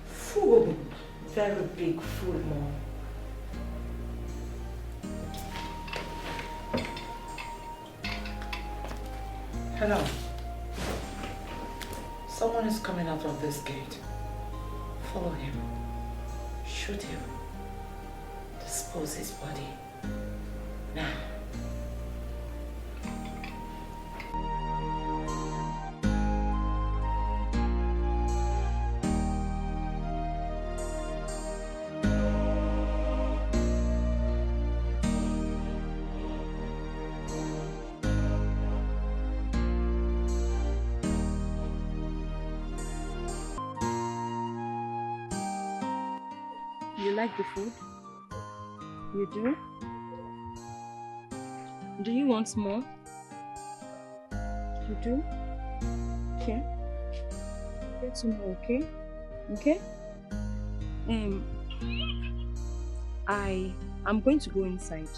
S5: Fool. Very big fool, Mom. Hello. Someone is coming out of this gate. Follow him. Shoot him. Dispose his body. Now.
S8: You like the food? You do? Do you want more? You do? Okay. Get some more, okay? Okay? I'm going to go inside.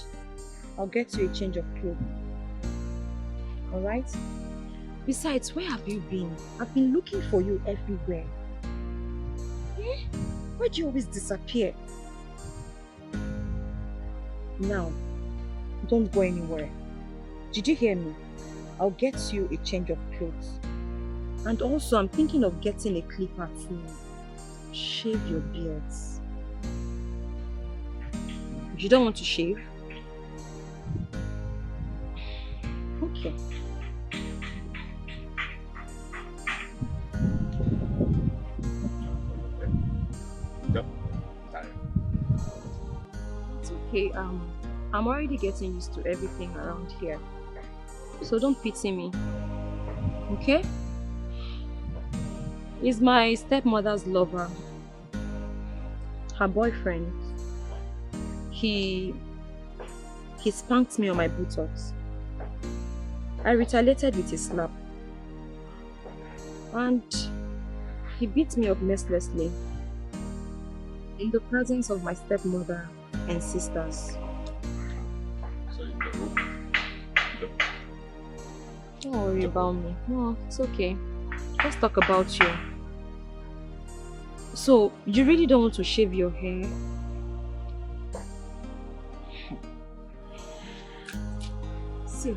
S8: I'll get you a change of clothes. Alright? Besides, where have you been? I've been looking for you everywhere. Eh? Why do you always disappear? Now, don't go anywhere. Did you hear me? I'll get you a change of clothes. And also, I'm thinking of getting a clipper to shave your beards. You don't want to shave? Okay. Okay, I'm already getting used to everything around here. So don't pity me. Okay? He's my stepmother's lover. Her boyfriend. He spanked me on my buttocks. I retaliated with a slap. And he beat me up mercilessly in the presence of my stepmother and sisters. Don't worry about me. No, it's okay. Let's talk about you. So, you really don't want to shave your hair? See,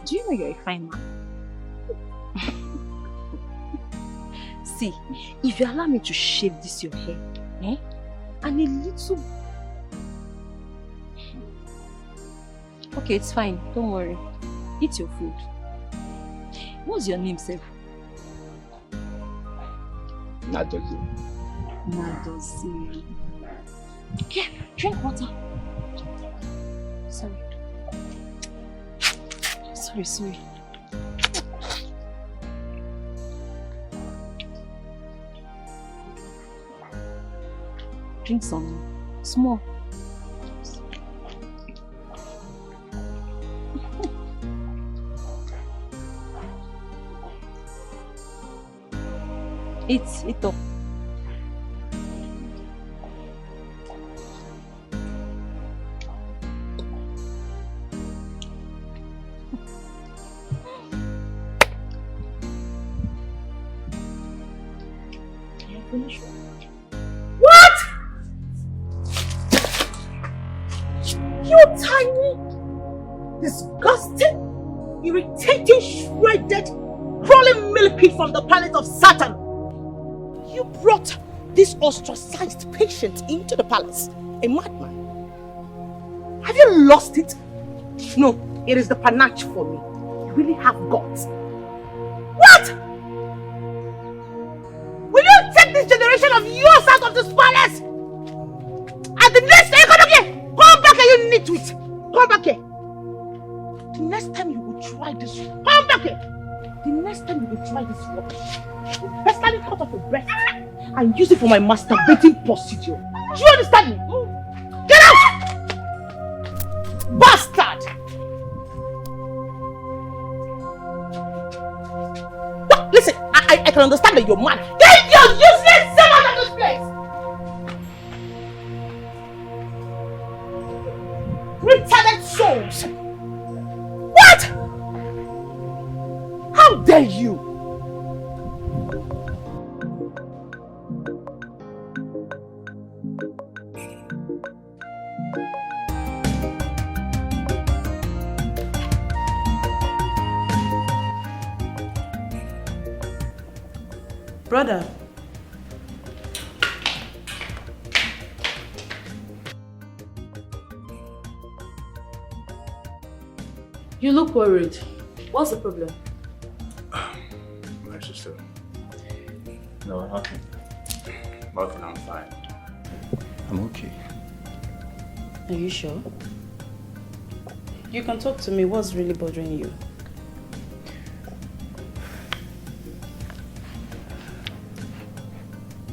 S8: do you know you're a fine man? See, if you allow me to shave this your hair, and a little... Okay, it's fine. Don't worry. Eat your food. What's your name, Seth?
S10: Nadozi.
S8: Nadozi. Okay, drink water. Sorry. Sorry. Drink some. Small. Eat up.
S15: What? You tiny, disgusting, irritating, shredded, crawling millipede from the planet of Saturn. You brought this ostracized patient into the palace, a madman. Have you lost it? No, it is the panache for me. You really have guts. What? Will you take this generation of yours out of this palace? And the next time you come back here, come back here, you need to it. Come back here. The next time you will try this, come back here. The next time you will try this rubbish, I will personally cut off your breast and use it for my masturbating procedure. Do you understand me? Get out! Bastard! No, listen, I can understand that you're mad. Get your useless self out of this place! Retarded souls! What? How dare you?
S19: Brother. You look worried. What's the problem?
S10: My sister. No, nothing. Nothing, I'm fine. I'm okay.
S19: Are you sure? You can talk to me. What's really bothering you?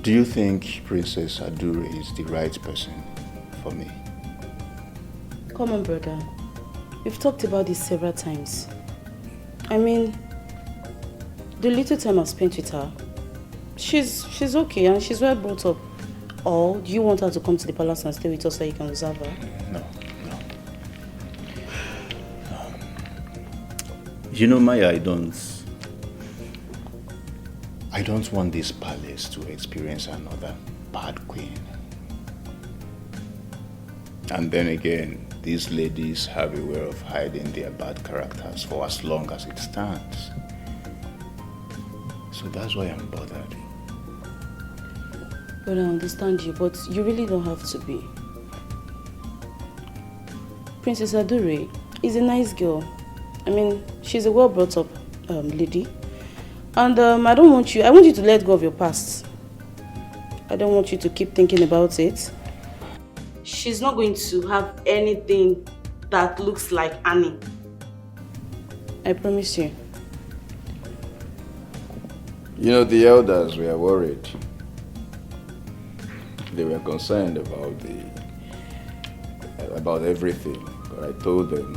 S10: Do you think Princess Adure is the right person for me?
S19: Come on, brother. We've talked about this several times. I mean, the little time I've spent with her, she's okay and she's well brought up. Or do you want her to come to the palace and stay with us so you can observe her?
S10: No. You know, Maya, I don't want this palace to experience another bad queen. And then again, these ladies have a way of hiding their bad characters for as long as it stands. So that's why I'm bothered.
S19: Well, I understand you, but you really don't have to be. Princess Adure is a nice girl. I mean, she's a well-brought-up lady. And I want you to let go of your past. I don't want you to keep thinking about it. She's not going to have anything that looks like Annie. I promise you.
S10: You know, the elders were worried. They were concerned about everything, but I told them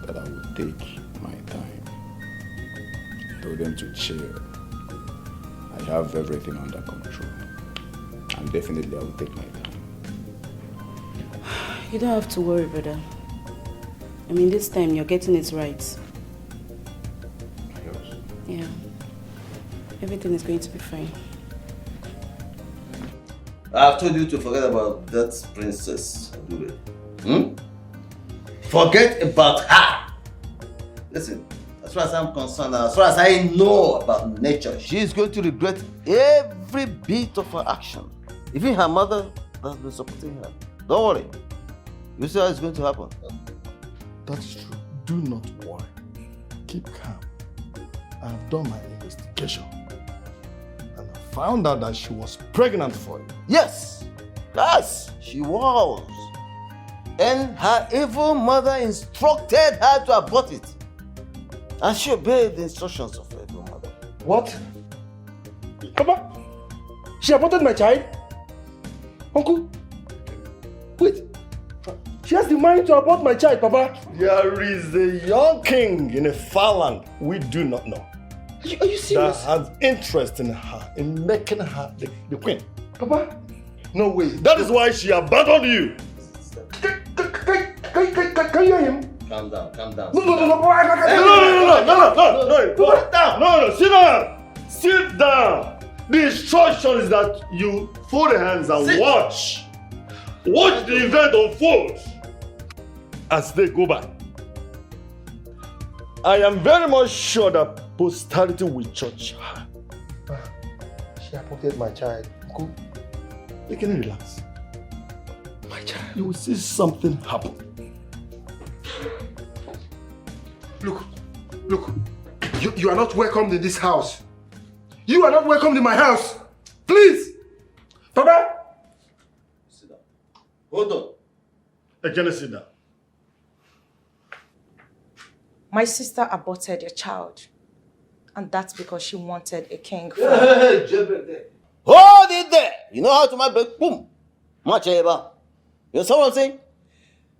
S10: that I would take my time. I told them to chill. I have everything under control. And definitely I will take my time.
S19: You don't have to worry, brother. I mean, this time you're getting it right. Yeah. Everything is going to be fine.
S20: I've told you to forget about that princess, Adure. Forget about her. Listen, as far as I'm concerned, as far as I know about nature, she is going to regret every bit of her action. Even her mother has been supporting her. Don't worry. You see how it's going to happen.
S16: That is true. Do not worry. Keep calm. I have done my investigation. And I found out that she was pregnant for you.
S20: Yes, she was. And her evil mother instructed her to abort it. And she obeyed the instructions of her evil mother.
S18: What? Papa? She aborted my child? Uncle? Wait. She has the mind to abort my child, Papa.
S16: There is a young king in a far land we do not know.
S18: Are you serious?
S16: That has interest in her, in making her the queen.
S18: Papa?
S16: No way. That is why she abandoned you.
S18: Can you hear him?
S20: Calm down.
S16: No, sit down. Sit down. The instruction is that you fold your hands and watch. Watch the event unfold as they go by. I am very much sure that posterity will judge her.
S18: She aborted my child. Uncle,
S16: you can relax. My child, you will see something happen.
S18: Look. You are not welcomed in this house. You are not welcomed in my house. Please. Papa.
S20: Sit down. Hold on.
S16: Again, sit down.
S6: My sister aborted your child. And that's because she wanted a king.
S20: Hey, hold it there. You know how to my break? Boom. Much ever. You know what I'm saying?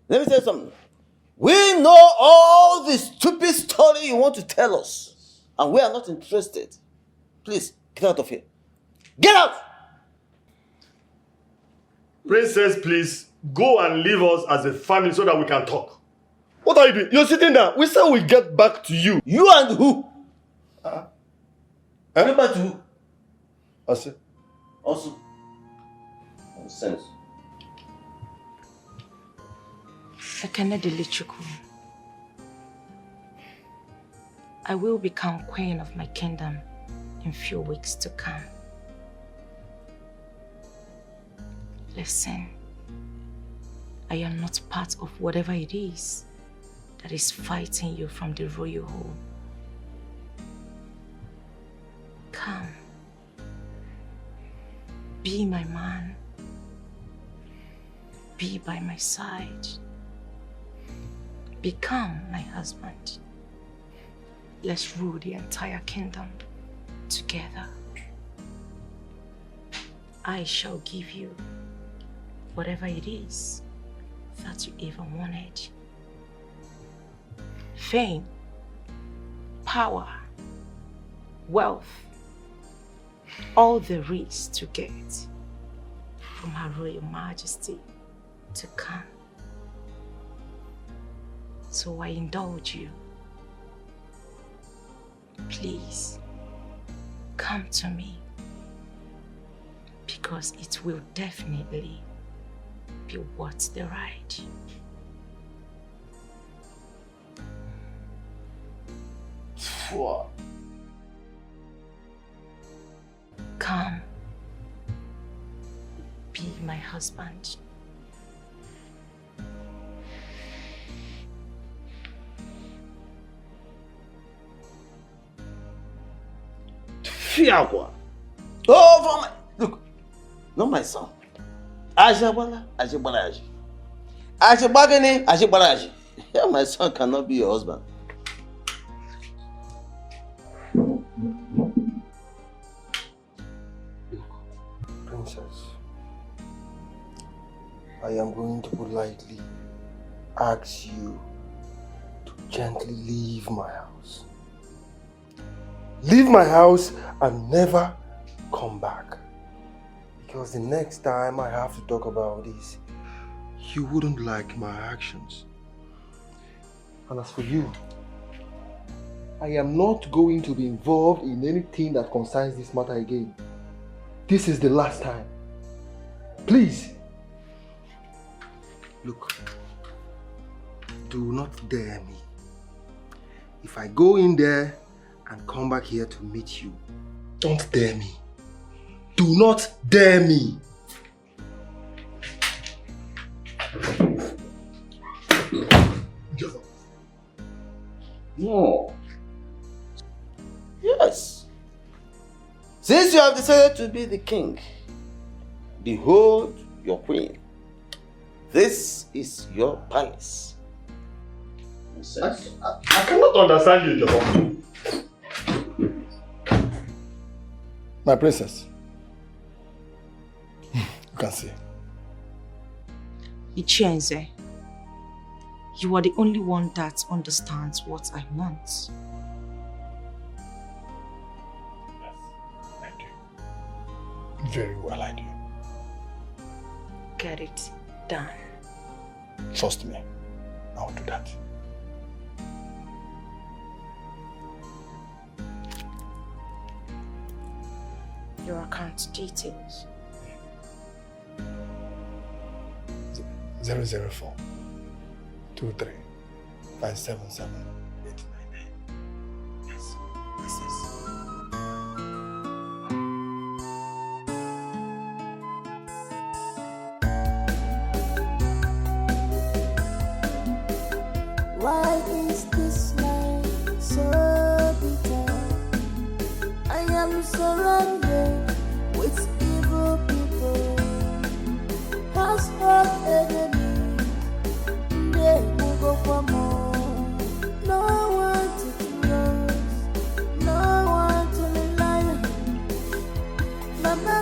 S20: Let me tell you something. We know all the stupid story you want to tell us. And we are not interested. Please, get out of here. Get out!
S16: Princess, please, go and leave us as a family so that we can talk. What are you doing? You're sitting there. We said we'll get back to you.
S20: You and who? Get back to who?
S16: Ase.
S20: Also. Nonsense.
S6: I will become queen of my kingdom in few weeks to come. Listen, I am not part of whatever it is that is fighting you from the royal home. Come, be my man, be by my side, become my husband. Let's rule the entire kingdom together. I shall give you whatever it is that you ever wanted. Fame, power, wealth, all there is to get from Her Royal Majesty to come. So I indulge you. Please, come to me, because it will definitely be worth the ride. Come, be my husband.
S20: Oh, look, not my son. Ajabala, Ajibalaji. Ajibagani, Ajibalaji. Yeah, my son cannot be your husband.
S4: Princess, I am going to politely ask you to gently leave my house. Leave my house and never come back. Because the next time I have to talk about this, you wouldn't like my actions. And as for you, I am not going to be involved in anything that concerns this matter again. This is the last time. Please. Look, do not dare me. If I go in there and come back here to meet you, don't dare me. Do not dare me.
S20: No. Yes. Since you have decided to be the king, behold your queen. This is your palace.
S16: I cannot understand you, Jobo. My princess. You can see.
S6: Ichienze, you are the only one that understands what I want.
S16: Very well, I do.
S6: Get it done.
S16: Trust me, I will do that.
S6: Your account details.
S16: 004 23 577 899. Yes, yes.
S12: Why is this life so bitter? I am surrounded with evil people. Household enemy, they will go for more. No one to trust, no one to rely on. Mama,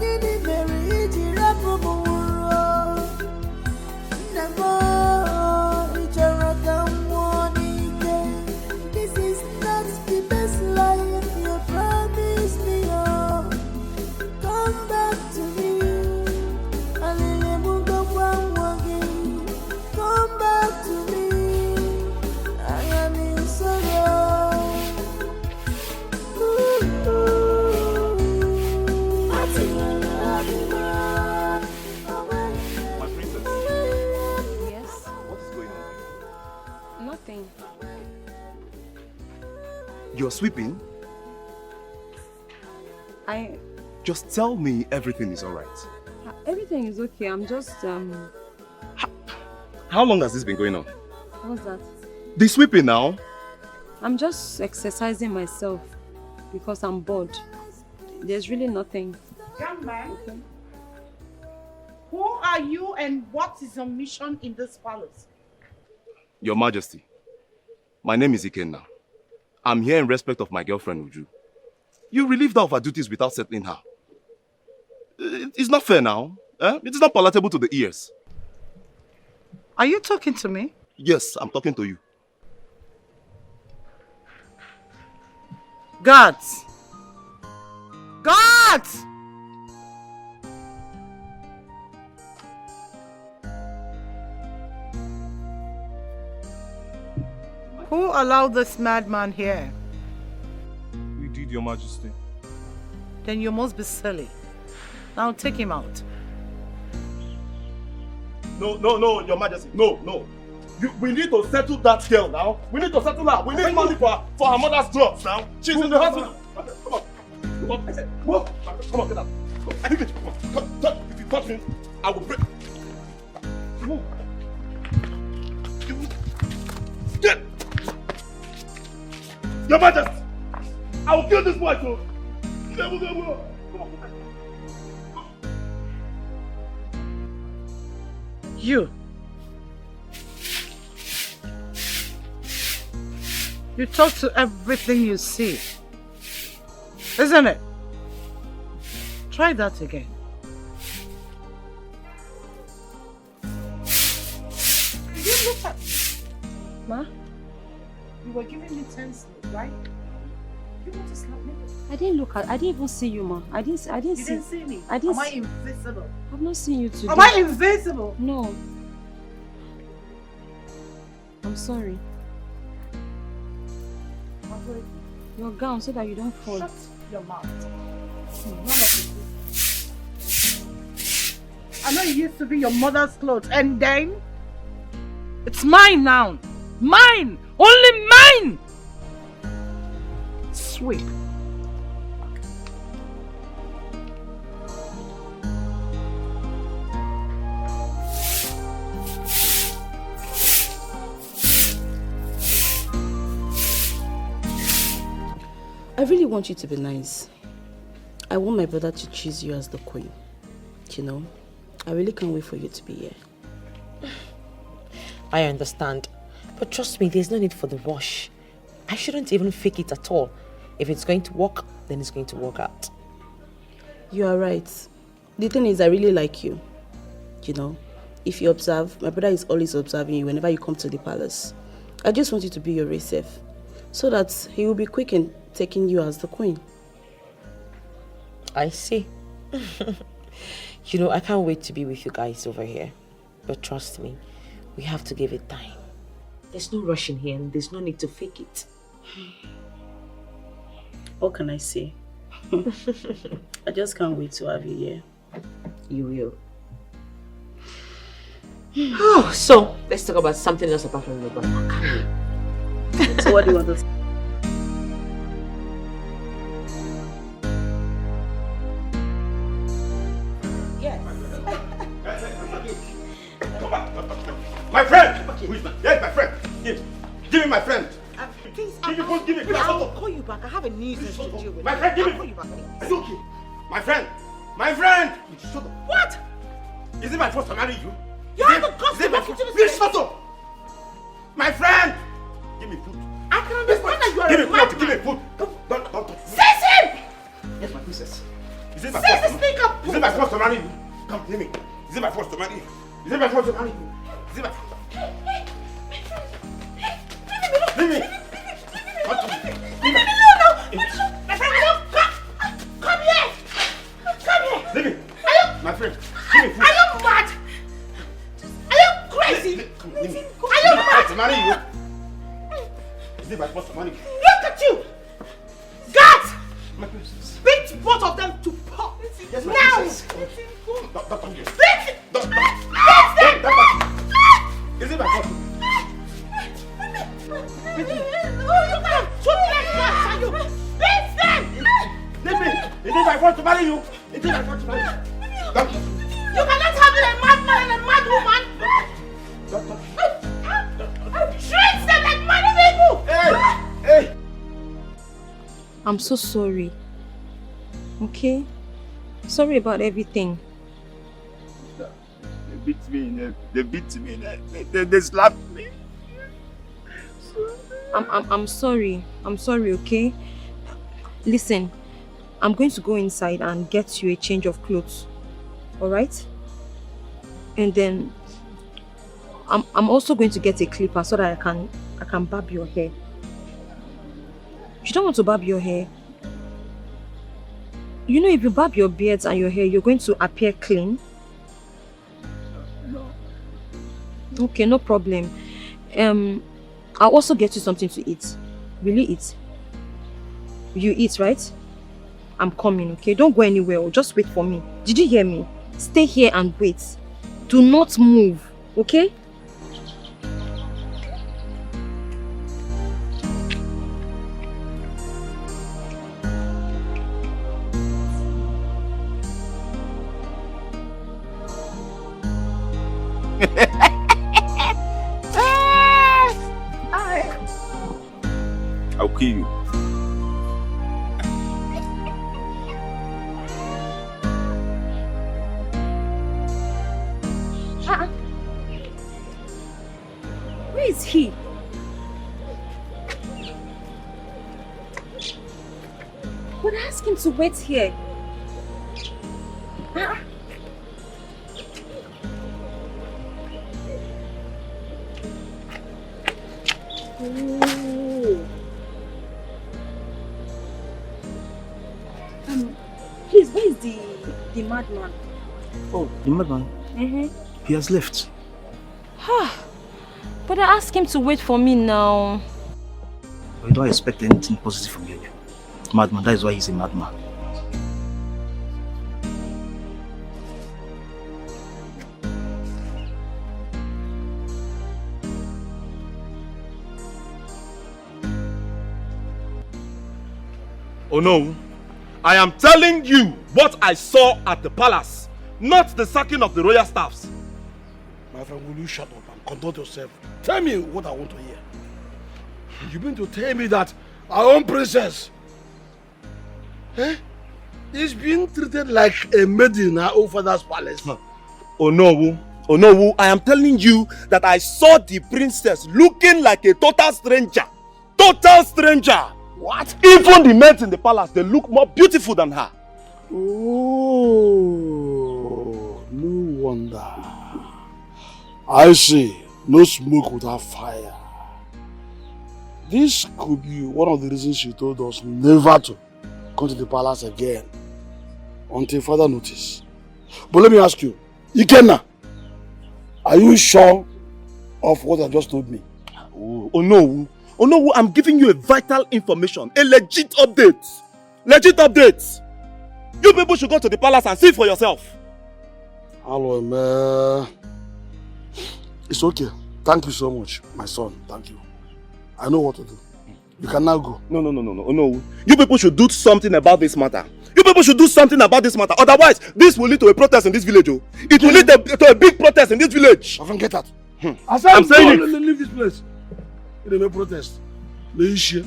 S12: give me very easy rap of a world. This is not the best life you promised me. Oh, come back to me. Come back to me. I am in sorrow.
S17: My princess.
S7: Yes?
S17: What is going on?
S7: Nothing.
S17: You're sweeping? Just tell me everything is alright.
S7: Everything is okay. I'm just
S17: How long has this been going on?
S7: what's that?
S17: The sweeping now?
S7: I'm just exercising myself because I'm bored. There's really nothing.
S5: Young man, who are you and what is your mission in this palace?
S17: Your Majesty, my name is Ikenna. I'm here in respect of my girlfriend Uju. You relieved her of her duties without settling her. It's not fair now. It is not palatable to the ears.
S5: Are you talking to me?
S17: Yes, I'm talking to you.
S5: Guards! Guards! Who allowed this madman here?
S17: We did, Your Majesty.
S5: Then you must be silly. Now take him out.
S17: No, Your Majesty. No. We need to settle that girl now. We need to settle her. We need money for her mother's drugs now. She's in the hospital. Come on. I said, move. Come on, get out. I think it. Come on. If you touch me, I will break. Move. Get. Your Majesty, I will kill this boy too. Come on.
S5: You. You talk to everything you see. Isn't it? Try that again. You look at me.
S8: Ma?
S5: You were giving me tense look, right? You want to slap me?
S8: I didn't even see you, ma. I didn't
S5: You didn't see me? Am I invisible?
S8: I've not seen you today.
S5: Am I invisible?
S8: No. I'm sorry. Your gown so that you don't fall.
S5: Shut your mouth. None of it. I know it used to be your mother's clothes, and then it's mine now. Mine! Only mine! Sweep.
S19: I really want you to be nice. I want my brother to choose you as the queen. You know, I really can't wait for you to be here.
S15: I understand. But trust me, there's no need for the rush. I shouldn't even fake it at all. If it's going to work, then it's going to work out.
S19: You are right. The thing is, I really like you. You know, if you observe, my brother is always observing you whenever you come to the palace. I just want you to be your race safe, so that he will be quick in taking you as the queen.
S15: I see. You know, I can't wait to be with you guys over here. But trust me, we have to give it time. There's no rush in here and there's no need to fake it.
S19: What can I say? I just can't wait to have you here.
S15: You will. Oh, so let's talk about something else apart from your brother.
S19: So what do you want to say?
S1: My friend! Yes, my friend! Give me my friend!
S15: Please,
S1: Give me food, give me glass.
S15: I'll call you back. I have a nuisance to deal with.
S1: My friend, give me!
S15: I'll call you back.
S1: It's okay. My friend! My friend! Shut up.
S15: What?
S1: Is it my fault to marry you?
S15: You have the guts to walk into this
S1: Please shut up! My friend! Give me food.
S15: I can understand that you are
S1: Give
S15: a
S1: me food,
S15: madman.
S1: give me food. Don't touch me.
S15: Seize him!
S1: Yes, my princess. Is it my
S15: Seize
S1: fault?
S15: the sneaker!
S1: Is it my fault to marry you? Come, leave me. Is it my fault to marry you? Is it my fault to marry you? Is it my fault? Leave me! Come to me. Leave me!
S15: No! My friend, come here! Come here!
S1: Leave me! My friend, give me food.
S15: Are you mad? Are you crazy?
S1: Come, leave me.
S15: Are you
S1: Is it my fault
S15: mad?
S1: to marry you? Is it my fault to marry you?
S15: Look at you! Guards!
S1: My princess.
S15: Beat both of them to pop!
S1: Yes, my
S15: Now!
S1: princess. Don't come here.
S15: Beat!
S1: Don't.
S15: Beat them!
S1: Is it my fault?
S15: Oh, you got two black guards, are you? Beat them!
S1: Leave me! Is it my fault to marry you? Is it my fault to marry you? Don't.
S15: You cannot have a madman and a mad woman! Treat them like mad people!
S1: Hey!
S8: I'm so sorry. Okay? Sorry about everything.
S10: They beat me in the, they slapped me.
S8: I'm sorry. I'm sorry, okay? Listen, I'm going to go inside and get you a change of clothes. Alright? And then I'm also going to get a clipper so that I can barb your hair. You don't want to barb your hair. You know, if you barb your beards and your hair, you're going to appear clean.
S10: No.
S8: Okay, no problem. I'll also get you something to eat. Will you eat? You eat, right? I'm coming, okay? Don't go anywhere. Just wait for me. Did you hear me? Stay here and wait. Do not move, okay?
S10: I'll kill you.
S8: he? But ask him to wait here. Ooh. Please, where is the madman?
S2: Oh, the madman? He has left.
S8: But I asked him to wait for me now.
S2: We don't expect anything positive from you. Madman, that is why he's a madman.
S17: Oh no, I am telling you what I saw at the palace, not the sacking of the royal staffs.
S16: My friend, will you shut up and conduct yourself? Tell me what I want to hear. You mean to tell me that our own princess is being treated like a maid in her own father's palace?
S17: Oh no, I am telling you that I saw the princess looking like a total stranger. Total stranger! What? Even the maids in the palace, they look more beautiful than her.
S16: Oh, no wonder. I see. No smoke without fire. This could be one of the reasons she told us never to come to the palace again until further notice. But let me ask you, Ikenna, are you sure of what I just told me?
S17: Oh no, I'm giving you a vital information, a legit update. Legit update. You people should go to the palace and see for yourself.
S16: Hello, man. It's okay. Thank you so much, my son. Thank you. I know what to do. You can now go.
S17: No. You people should do something about this matter. You people should do something about this matter. Otherwise, this will lead to a protest in this village. Oh. It will lead to a big protest in this village.
S16: I can get that.
S17: I'm saying it.
S16: Leave this place. They may protest. The issue.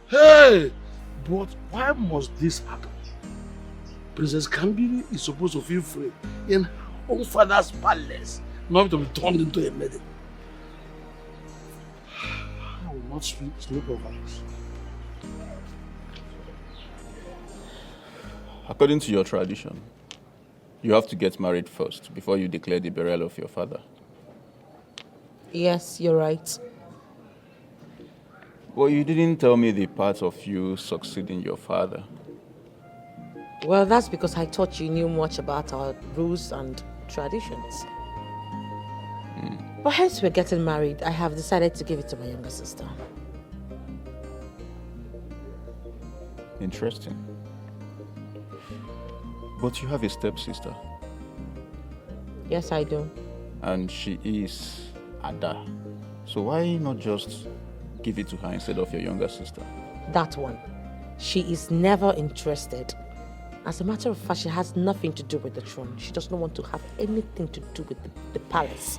S16: Hey, but why must this happen? Princess Kambili is supposed to feel free in her own father's palace, not to be turned into a maiden. I will not sleep over this.
S10: According to your tradition, you have to get married first before you declare the burial of your father.
S15: Yes, you're right.
S10: Well, you didn't tell me the part of you succeeding your father.
S15: Well, that's because I thought you knew much about our rules and traditions. But hence we're getting married, I have decided to give it to my younger sister.
S10: Interesting. But you have a stepsister.
S15: Yes, I do.
S10: And she is Ada. So why not just give it to her instead of your younger sister?
S15: That one. She is never interested. As a matter of fact, she has nothing to do with the throne. She does not want to have anything to do with the palace.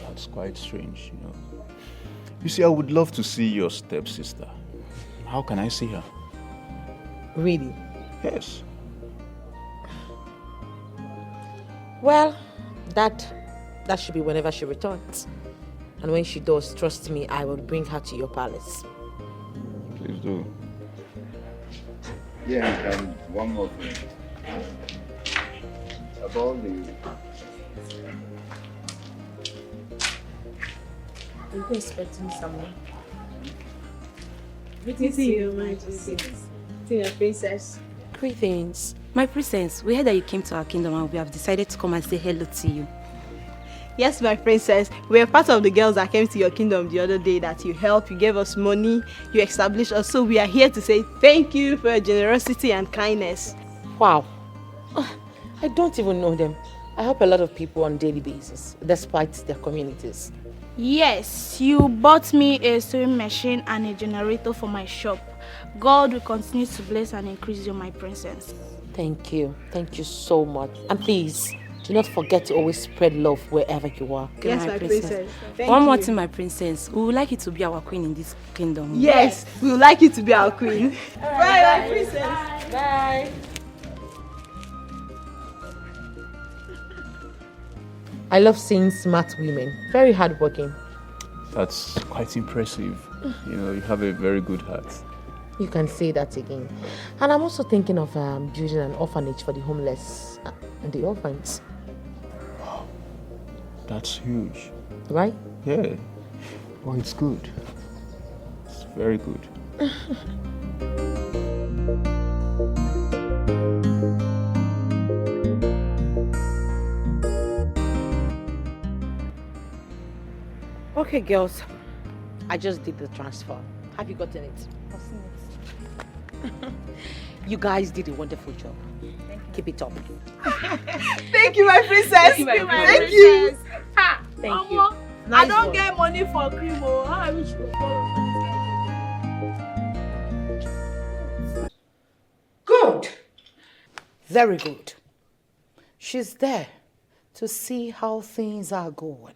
S10: That's quite strange, you know. You see, I would love to see your stepsister. How can I see her?
S15: Really?
S10: Yes.
S15: Well, that should be whenever she returns. And when she does, trust me, I will bring her to your palace.
S10: Please do. Yeah, and one more thing. About the...
S19: Are you expecting someone?
S8: Greetings to you, my princess. To your princess.
S19: Greetings. My princess, we heard that you came to our kingdom and we have decided to come and say hello to you.
S8: Yes, my princess. We are part of the girls that came to your kingdom the other day that you helped, you gave us money, you established us. So we are here to say thank you for your generosity and kindness.
S15: Wow. I don't even know them. I help a lot of people on a daily basis, despite their communities.
S21: Yes, you bought me a sewing machine and a generator for my shop. God will continue to bless and increase you, my princess.
S15: Thank you. Thank you so much. And please, do not forget to always spread love wherever you are.
S8: Okay, yes, my princess.
S19: One more thing, my princess. We would like you to be our queen in this kingdom.
S8: Yes, we would like you to be our queen.
S19: Bye,
S8: my princess.
S15: Bye.
S11: I love seeing smart women, very hardworking.
S13: That's quite impressive. You know, you have a very good heart.
S11: You can say that again. And I'm also thinking of building an orphanage for the homeless and the orphans.
S13: That's huge.
S11: Right?
S13: Yeah. Well, it's good. It's very good.
S22: Okay, girls. I just did the transfer. Have you gotten it?
S8: I've seen it.
S22: You guys did a wonderful job. Keep it up.
S15: Thank you, my princess.
S22: Thank you, my
S15: Thank you.
S22: Ha! Thank you.
S15: I
S22: Nice
S15: don't
S22: one.
S15: get money for cream. Oh, how I wish you could follow.
S5: Good. Very good. She's there to see how things are going.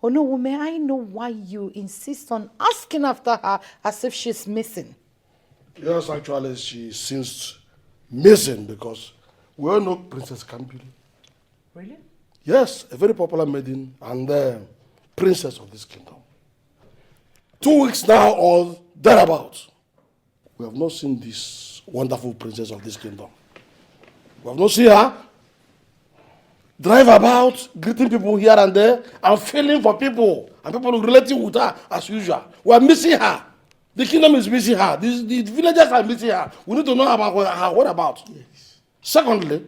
S5: Oh no, may I know why you insist on asking after her as if she's missing?
S1: Yes, actually, she seems missing because we all know Princess Kambili.
S5: Really?
S1: Yes, a very popular maiden and princess of this kingdom. 2 weeks now or thereabouts, we have not seen this wonderful princess of this kingdom. We have not seen her drive about, greeting people here and there, and feeling for people, and people relating with her as usual. We are missing her. The kingdom is missing her. The villagers are missing her. We need to know about her whereabouts. Yes. Secondly,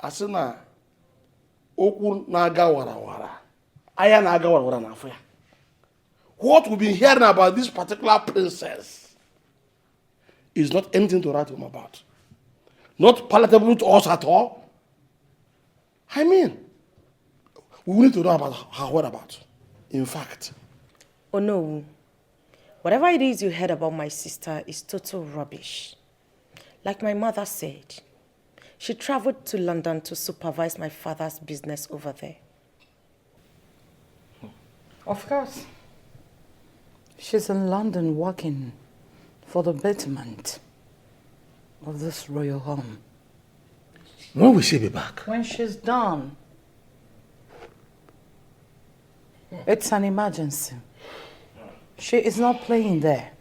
S1: asina okwu na-aga warawara. Aya na-aga warawara na afọ ya. What we've been hearing about this particular princess is not anything to write home about. Not palatable to us at all. I mean, we need to know about her whereabouts. In fact.
S6: Oh no. Whatever it is you heard about my sister is total rubbish. Like my mother said, she traveled to London to supervise my father's business over there.
S5: Of course. She's in London working for the betterment of this royal home.
S24: When will she be back?
S5: When she's done. It's an emergency. She is not playing there.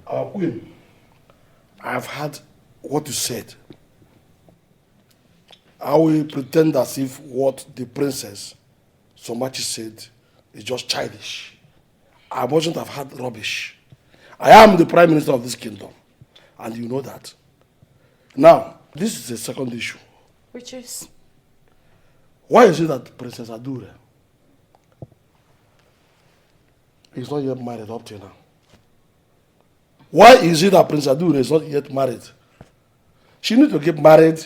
S1: Our queen, I have heard what you said. I will pretend as if what the princess Somachi said is just childish. I mustn't have heard rubbish. I am the prime minister of this kingdom, and you know that. Now, this is the second issue.
S5: Which is?
S1: Why is it that Princess Adure is not yet married up till now? Why is it that Princess Adure is not yet married? She needs to get married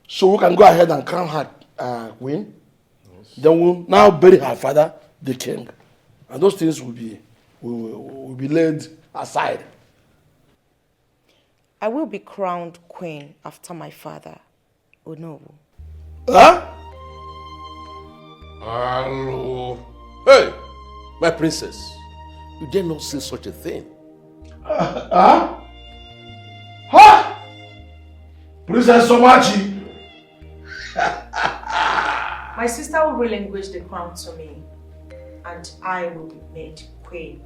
S1: so we can go ahead and crown her queen. Yes. Then we'll now bury her father, the king. And those things will be laid aside.
S6: I will be crowned queen after my father, Onowu.
S4: Huh? Hello. Hey, my princess, you dare not say such a thing.
S1: Huh? Princess Somachi.
S23: My sister will relinquish the crown to me, and I will be made queen.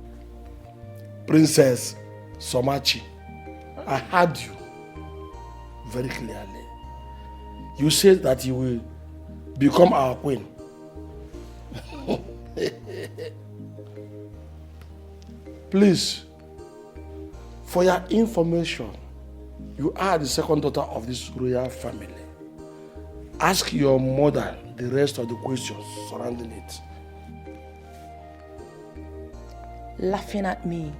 S1: Princess Somachi, I heard you very clearly. You said that you will become our queen. Please, for your information, you are the second daughter of this royal family. Ask your mother the rest of the questions surrounding it.
S6: Laughing at me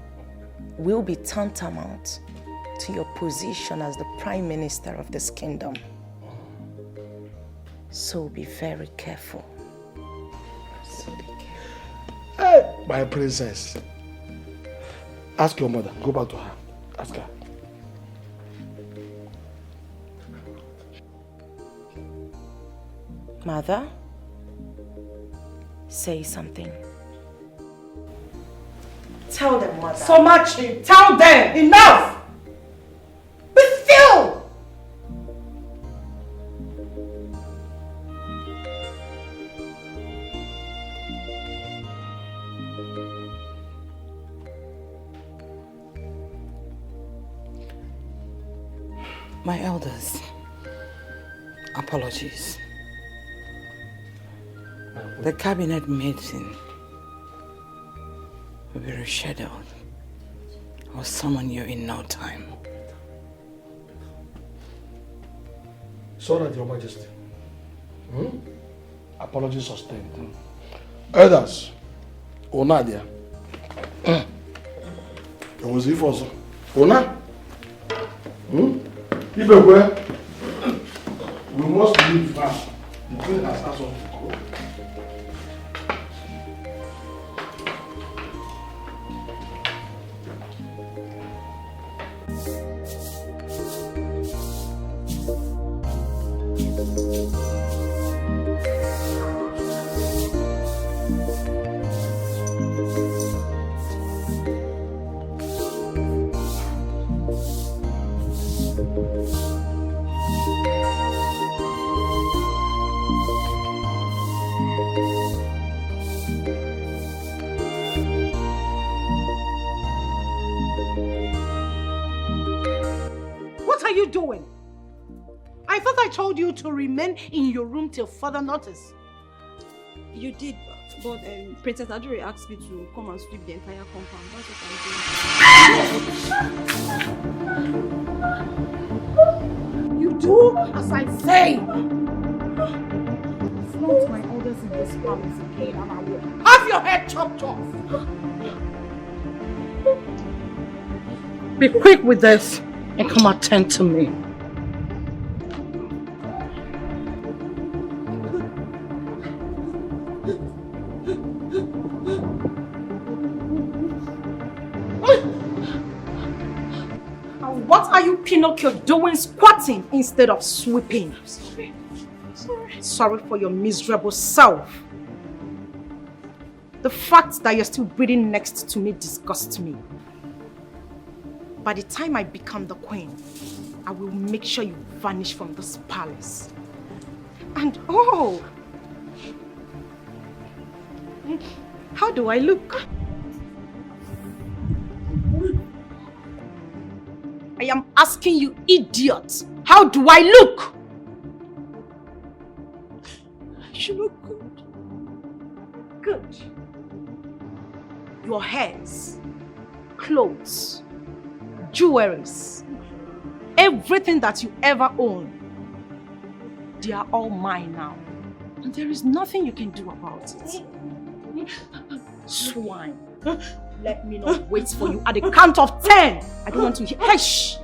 S6: will be tantamount to your position as the prime minister of this kingdom. So be very careful.
S1: Hey, my princess. Ask your mother. Go back to her. Ask her.
S6: Mother, say something.
S23: Tell them, mother.
S5: Somachi, tell them! Enough! Be still! My elders, apologies. The cabinet meeting will be rescheduled. I'll summon you in no time.
S16: So that, Your Majesty. Apology sustained. Elders, Onadia. It was if also. Ona? Ibekwe, we must leave now. The queen has asked us to go.
S15: Doing? I thought I told you to remain in your room till further notice.
S8: You did, but Princess Adore asked me to come and sweep the entire compound. That's what I'm doing.
S15: You do as I say. Flaunt my orders in this palace again and I will have your head chopped off. Be quick with this and come attend to me. And what are you, Pinocchio, doing squatting instead of sweeping? Sorry for your miserable self. The fact that you're still breathing next to me disgusts me. By the time I become the queen, I will make sure you vanish from this palace. And oh! How do I look? I am asking you, idiot! How do I look? You look good. Good. Your hairs, clothes, jewelries, everything that you ever own, they are all mine now. And there is nothing you can do about it. Swine. Let me not wait for you at the count of 10. I don't want to hear. Hey, shh!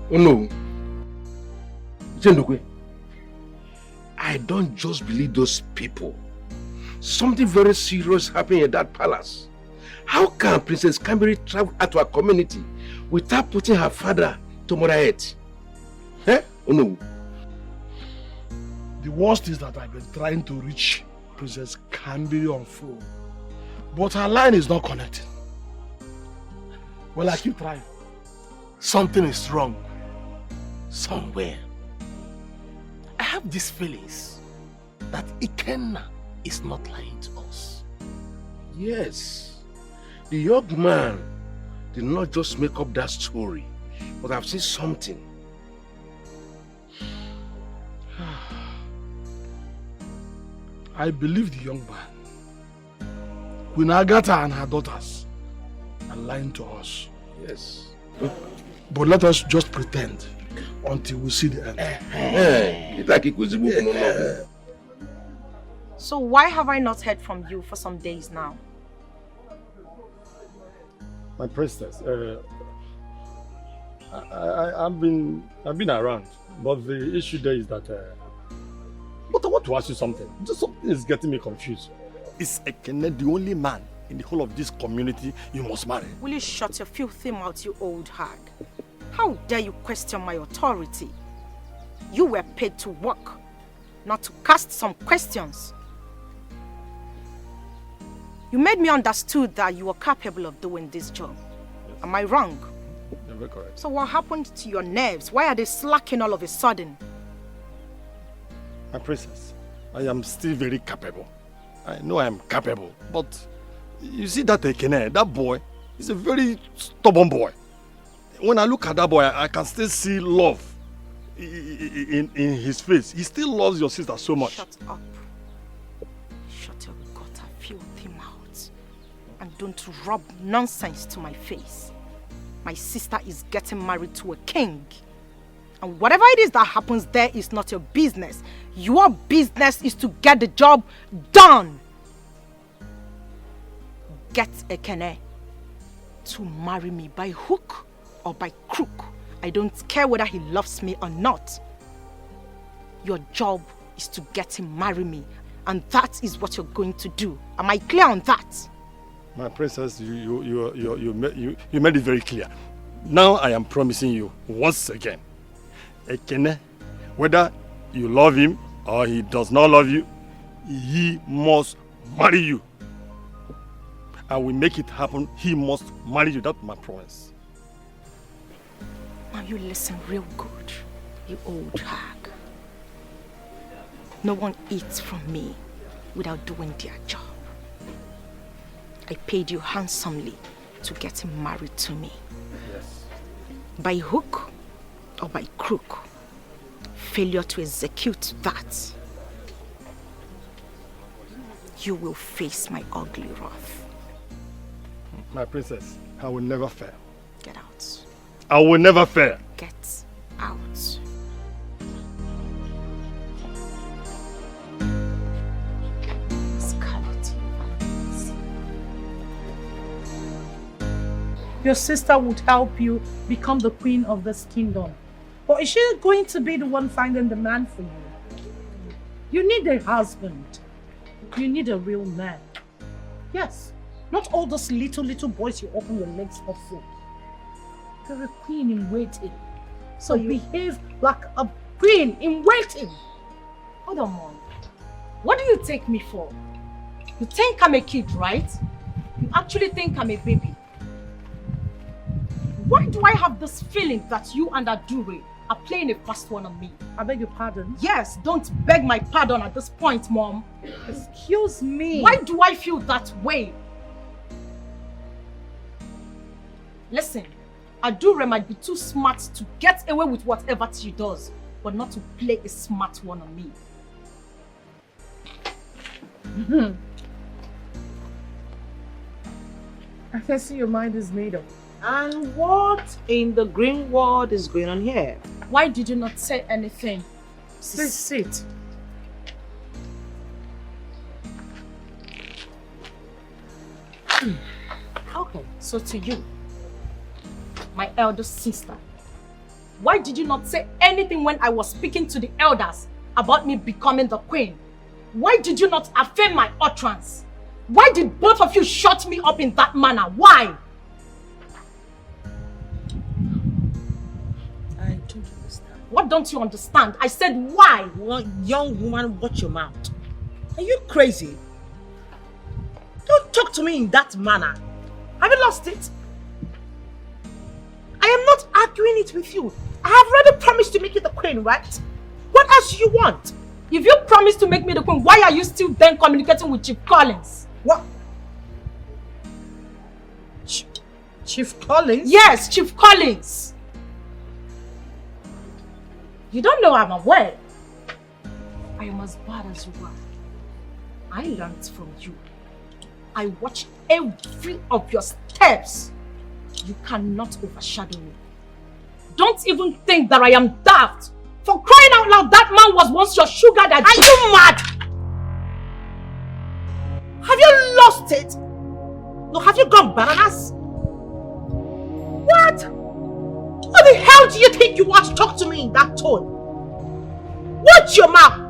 S1: Oh no. Jendokwe, I don't just believe those people. Something very serious happened in that palace. How can Princess Camberry travel out to her community without putting her father to moderate? Eh? Oh no.
S16: The worst is that I've been trying to reach Princess Camberry on phone, but her line is not connecting. Well, I keep trying. Something is wrong. Somewhere. I have these feelings that Ikenna is not lying to us.
S1: Yes. The young man did not just make up that story, but I've seen something.
S16: I believe the young man. Queen Agatha and her daughters are lying to us.
S1: Yes.
S16: But let us just pretend until we see the end.
S15: So why have I not heard from you for some days now?
S3: My princess, I've been around, but the issue there is that but I want to ask you something. Just something is getting me confused. Is Ekene the only man in the whole of this community you must marry?
S15: Will you shut your filthy mouth, you old hag? How dare you question my authority? You were paid to work. not to cast some questions. You made me understood that you were capable of doing this job. Yes. Am I wrong?
S3: You're very correct.
S15: So what happened to your nerves? Why are they slacking all of a sudden?
S3: My princess, I am still very capable. I know I am capable, but you see that Ekene, that boy, is a very stubborn boy. When I look at that boy, I can still see love in his face. He still loves your sister so much.
S15: Shut up. Shut your gutter filthy mouth. And don't rub nonsense to my face. My sister is getting married to a king. And whatever it is that happens there is not your business. Your business is to get the job done. Get Ekene to marry me by hook or by crook. I don't care whether he loves me or not. Your job is to get him marry me. And that is what you're going to do. Am I clear on that?
S3: My princess, you made it very clear. Now I am promising you once again, Ekene, whether you love him or he does not love you, he must marry you. I will make it happen. He must marry you. That's my promise.
S15: Now you listen real good, you old hag. No one eats from me without doing their job. I paid you handsomely to get him married to me.
S3: Yes.
S15: By hook or by crook, failure to execute that, you will face my ugly wrath.
S3: My princess, I will never fail.
S15: Get out.
S3: I will never fail.
S15: Get out.
S5: Your sister would help you become the queen of this kingdom. But is she going to be the one finding the man for you? You need a husband. You need a real man. Yes, not all those little boys you open your legs up for. You're a queen in waiting. So behave like a queen in waiting.
S8: Hold on, Mom. What do you take me for? You think I'm a kid, right? You actually think I'm a baby. Why do I have this feeling that you and Adure are playing a fast one on me?
S5: I beg your pardon?
S8: Yes, don't beg my pardon at this point, Mom.
S5: Excuse me.
S8: Why do I feel that way? Listen, Adure might be too smart to get away with whatever she does, but not to play a smart one on me.
S5: I can see your mind is made up.
S22: And what in the green world is going on here?
S8: Why did you not say anything?
S5: Please sit.
S8: Okay, so to you, my elder sister, why did you not say anything when I was speaking to the elders about me becoming the queen? Why did you not affirm my utterance? Why did both of you shut me up in that manner? Why?
S22: I don't understand.
S8: What don't you understand? I said why?
S22: Well, young woman, watch your mouth. Are you crazy? Don't talk to me in that manner. Have you lost it? I am not arguing it with you. I have already promised to make you the queen, right? What else do you want?
S8: If you promised to make me the queen, why are you still then communicating with Chief Collins?
S22: What? Chief Collins?
S8: Yes, Chief Collins. You don't know I'm aware. I am as bad as you are. I learned from you. I watched every of your steps. You cannot overshadow me. Don't even think that I am daft. For crying out loud, that man was once your sugar daddy.
S22: Are you mad? Have you lost it? No, have you gone bananas? What? What the hell do you think you are to talk to me in that tone? Watch your mouth!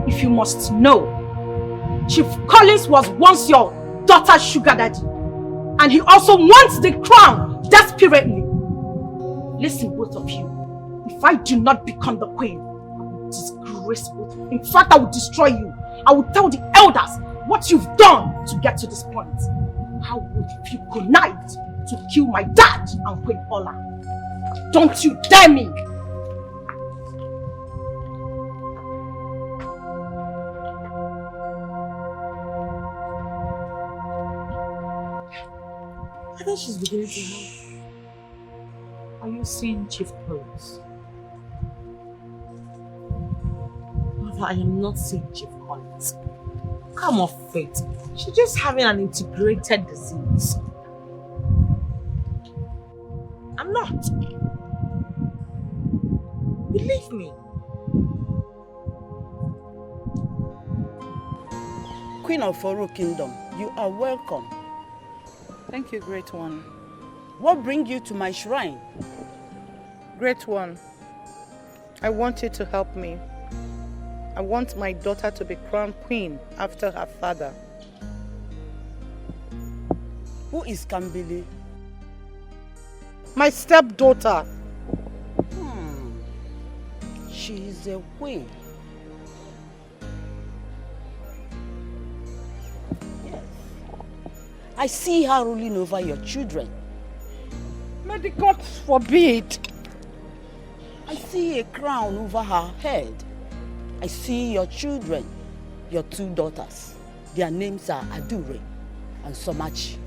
S8: If you must know, Chief Collins was once your daughter's sugar daddy. And he also wants the crown desperately. Listen, both of you. If I do not become the queen, I will disgrace both of you. In fact, I will destroy you. I will tell the elders what you've done to get to this point. How would you connive to kill my dad and Queen Ola? Don't you dare me!
S22: I think she's beginning to know. Are you seeing Chief Collins? Mother, I am not seeing Chief Collins. Come off it. She's just having an integrated disease. I'm not. Believe me.
S9: Queen of Oro Kingdom, you are welcome.
S5: Thank you, Great One.
S9: What brings you to my shrine?
S5: Great One, I want you to help me. I want my daughter to be crowned queen after her father.
S9: Who is Kambili?
S5: My stepdaughter.
S9: She is a queen. Yes. I see her ruling over your children.
S5: May the gods forbid.
S9: I see a crown over her head. I see your children, your two daughters. Their names are Adure and Somachi.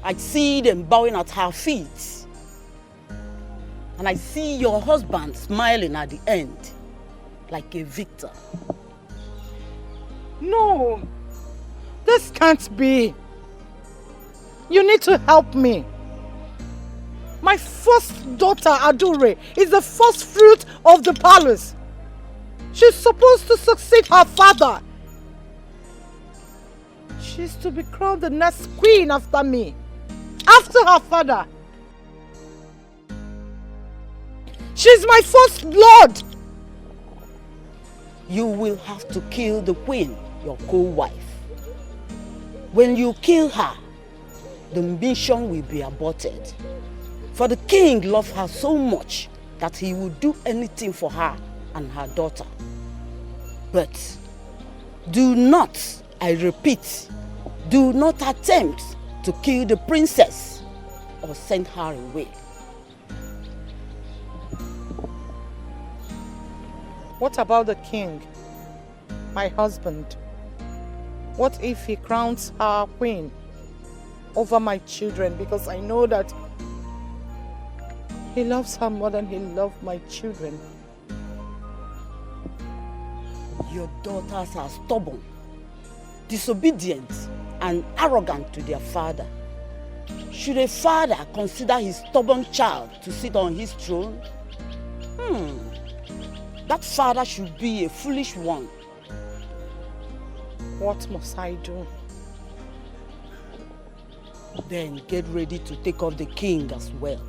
S9: I see them bowing at her feet. And I see your husband smiling at the end, like a victor.
S5: No, this can't be. You need to help me. My first daughter, Adure, is the first fruit of the palace. She's supposed to succeed her father. She's to be crowned the next queen after me. After her father. She's my first blood.
S9: You will have to kill the queen, your co-wife. When you kill her, the mission will be aborted. For the king loves her so much that he will do anything for her and her daughter. But do not, I repeat, do not attempt to kill the princess or send her away.
S5: What about the king, my husband? What if he crowns her queen over my children? Because I know that he loves her more than he loved my children.
S9: Your daughters are stubborn, disobedient, and arrogant to their father. Should a father consider his stubborn child to sit on his throne? That father should be a foolish one.
S5: What must I do?
S9: Then get ready to take off the king as well.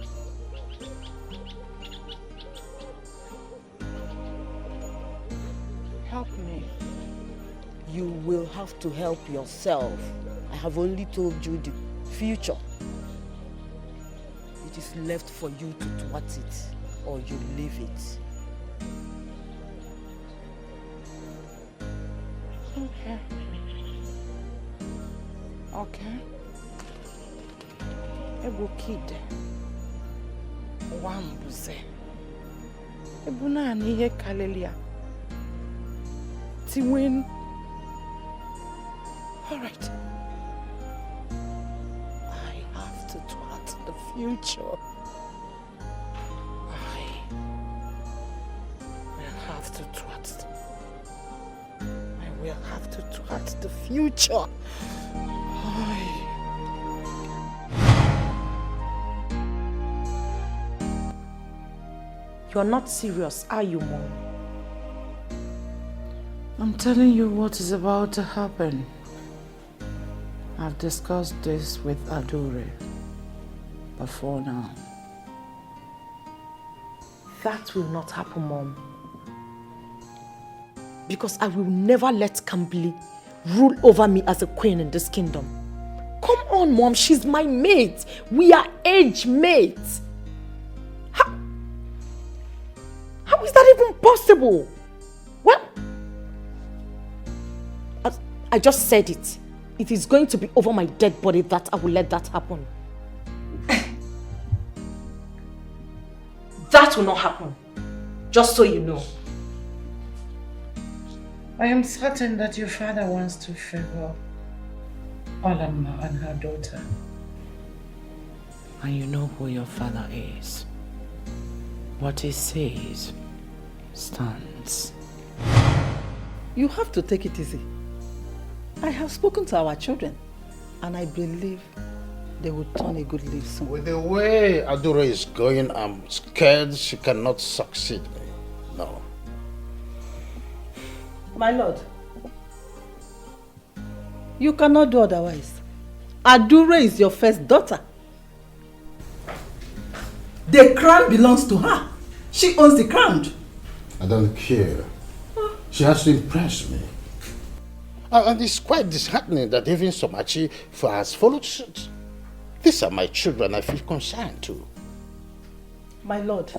S5: Help me.
S9: You will have to help yourself. I have only told you the future. It is left for you to thwart it, or you leave it.
S5: Okay. Okay. Ebu kid. Wambuze. Ebu na niye kalelia. Tiwin. All right. I have to thwart the future. I will have to thwart. I will have to thwart the future.
S6: You're not serious, are you, Mom?
S5: I'm telling you what is about to happen. I've discussed this with Adure before now.
S6: That will not happen, Mom.
S8: Because I will never let Kambili rule over me as a queen in this kingdom. Come on, Mom, she's my mate. We are age mates. How is that even possible? Well, I just said it. It is going to be over my dead body that I will let that happen. That will not happen. Just so you know.
S5: I am certain that your father wants to favor Olamma and her daughter. And you know who your father is. What he says stands.
S12: You have to take it easy. I have spoken to our children, and I believe they will turn a good leaf soon.
S24: With the way Adura is going, I'm scared she cannot succeed. No.
S12: My lord, you cannot do otherwise. Adura is your first daughter. The crown belongs to her. She owns the crown.
S24: I don't care. She has to impress me. And it's quite disheartening that even Somachi has followed suit. These are my children I feel concerned to.
S12: My lord,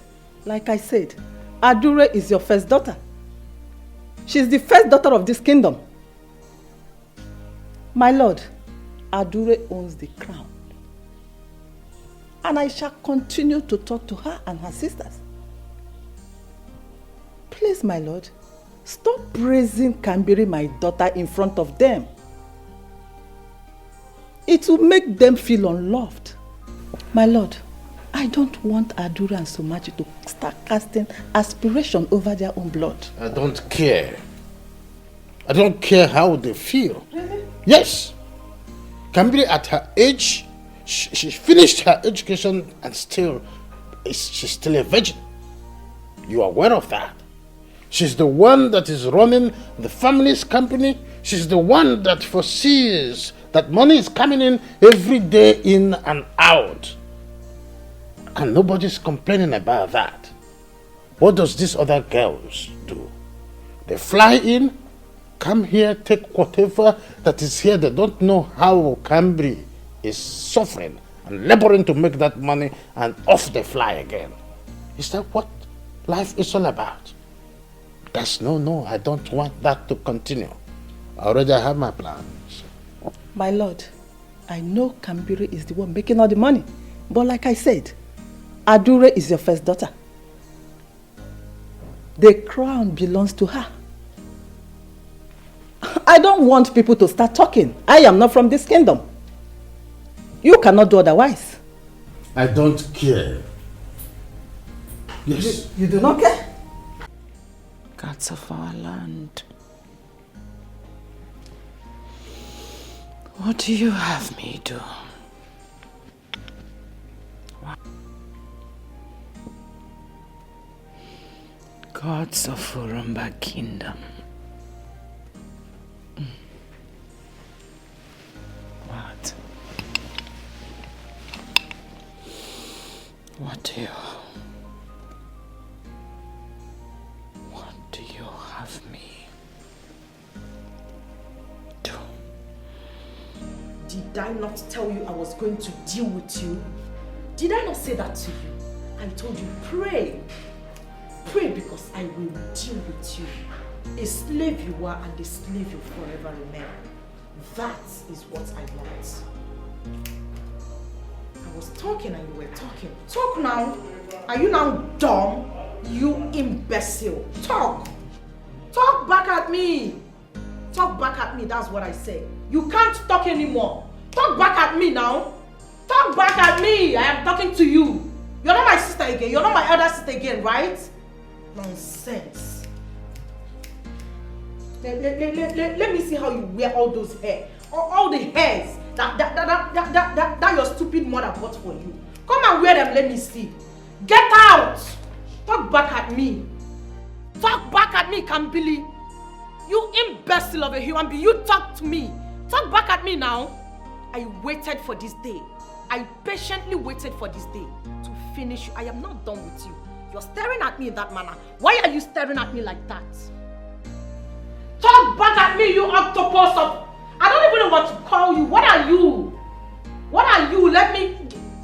S12: like I said, Adure is your first daughter. She's the first daughter of this kingdom. My lord, Adure owns the crown. And I shall continue to talk to her and her sisters. Please, my lord, stop praising Kambiri, my daughter, in front of them. It will make them feel unloved. My lord, I don't want Adura and Somachi to start casting aspiration over their own blood.
S24: I don't care. I don't care how they feel.
S12: Really?
S24: Yes. Kambiri at her age, she finished her education and she's still a virgin. You are aware of that. She's the one that is running the family's company. She's the one that foresees that money is coming in every day in and out. And nobody's complaining about that. What does these other girls do? They fly in, come here, take whatever that is here. They don't know how Cambry is suffering and laboring to make that money, and off they fly again. Is that what life is all about? No, I don't want that to continue. I already have my plans.
S12: My lord, I know Kambiri is the one making all the money. But like I said, Adure is your first daughter. The crown belongs to her. I don't want people to start talking. I am not from this kingdom. You cannot do otherwise.
S24: I don't care. Yes.
S12: You do not care?
S5: Gods of our land. What do you have me do? Gods of Urumba Kingdom. What? What do you have me do?
S8: Did I not tell you I was going to deal with you? Did I not say that to you? I told you, pray. Pray, because I will deal with you. A slave you are, and a slave you forever remain. That is what I want. I was talking and you were talking. Talk now. Are you now dumb? You imbecile. Talk. Talk back at me. Talk back at me, that's what I say. You can't talk anymore. Talk back at me now. Talk back at me. I am talking to you. You're not my sister again. You're not my elder sister again, right? Nonsense. Let me see how you wear all those hair. All the hairs that your stupid mother bought for you. Come and wear them, let me see. Get out! Talk back at me. Talk back at me, Kambili. You imbecile of a human being. You talk to me. Talk back at me now. I waited for this day. I patiently waited for this day to finish you. I am not done with you. You're staring at me in that manner. Why are you staring at me like that?
S22: me, you octopus of... I don't even know what to call you. What are you? What are you?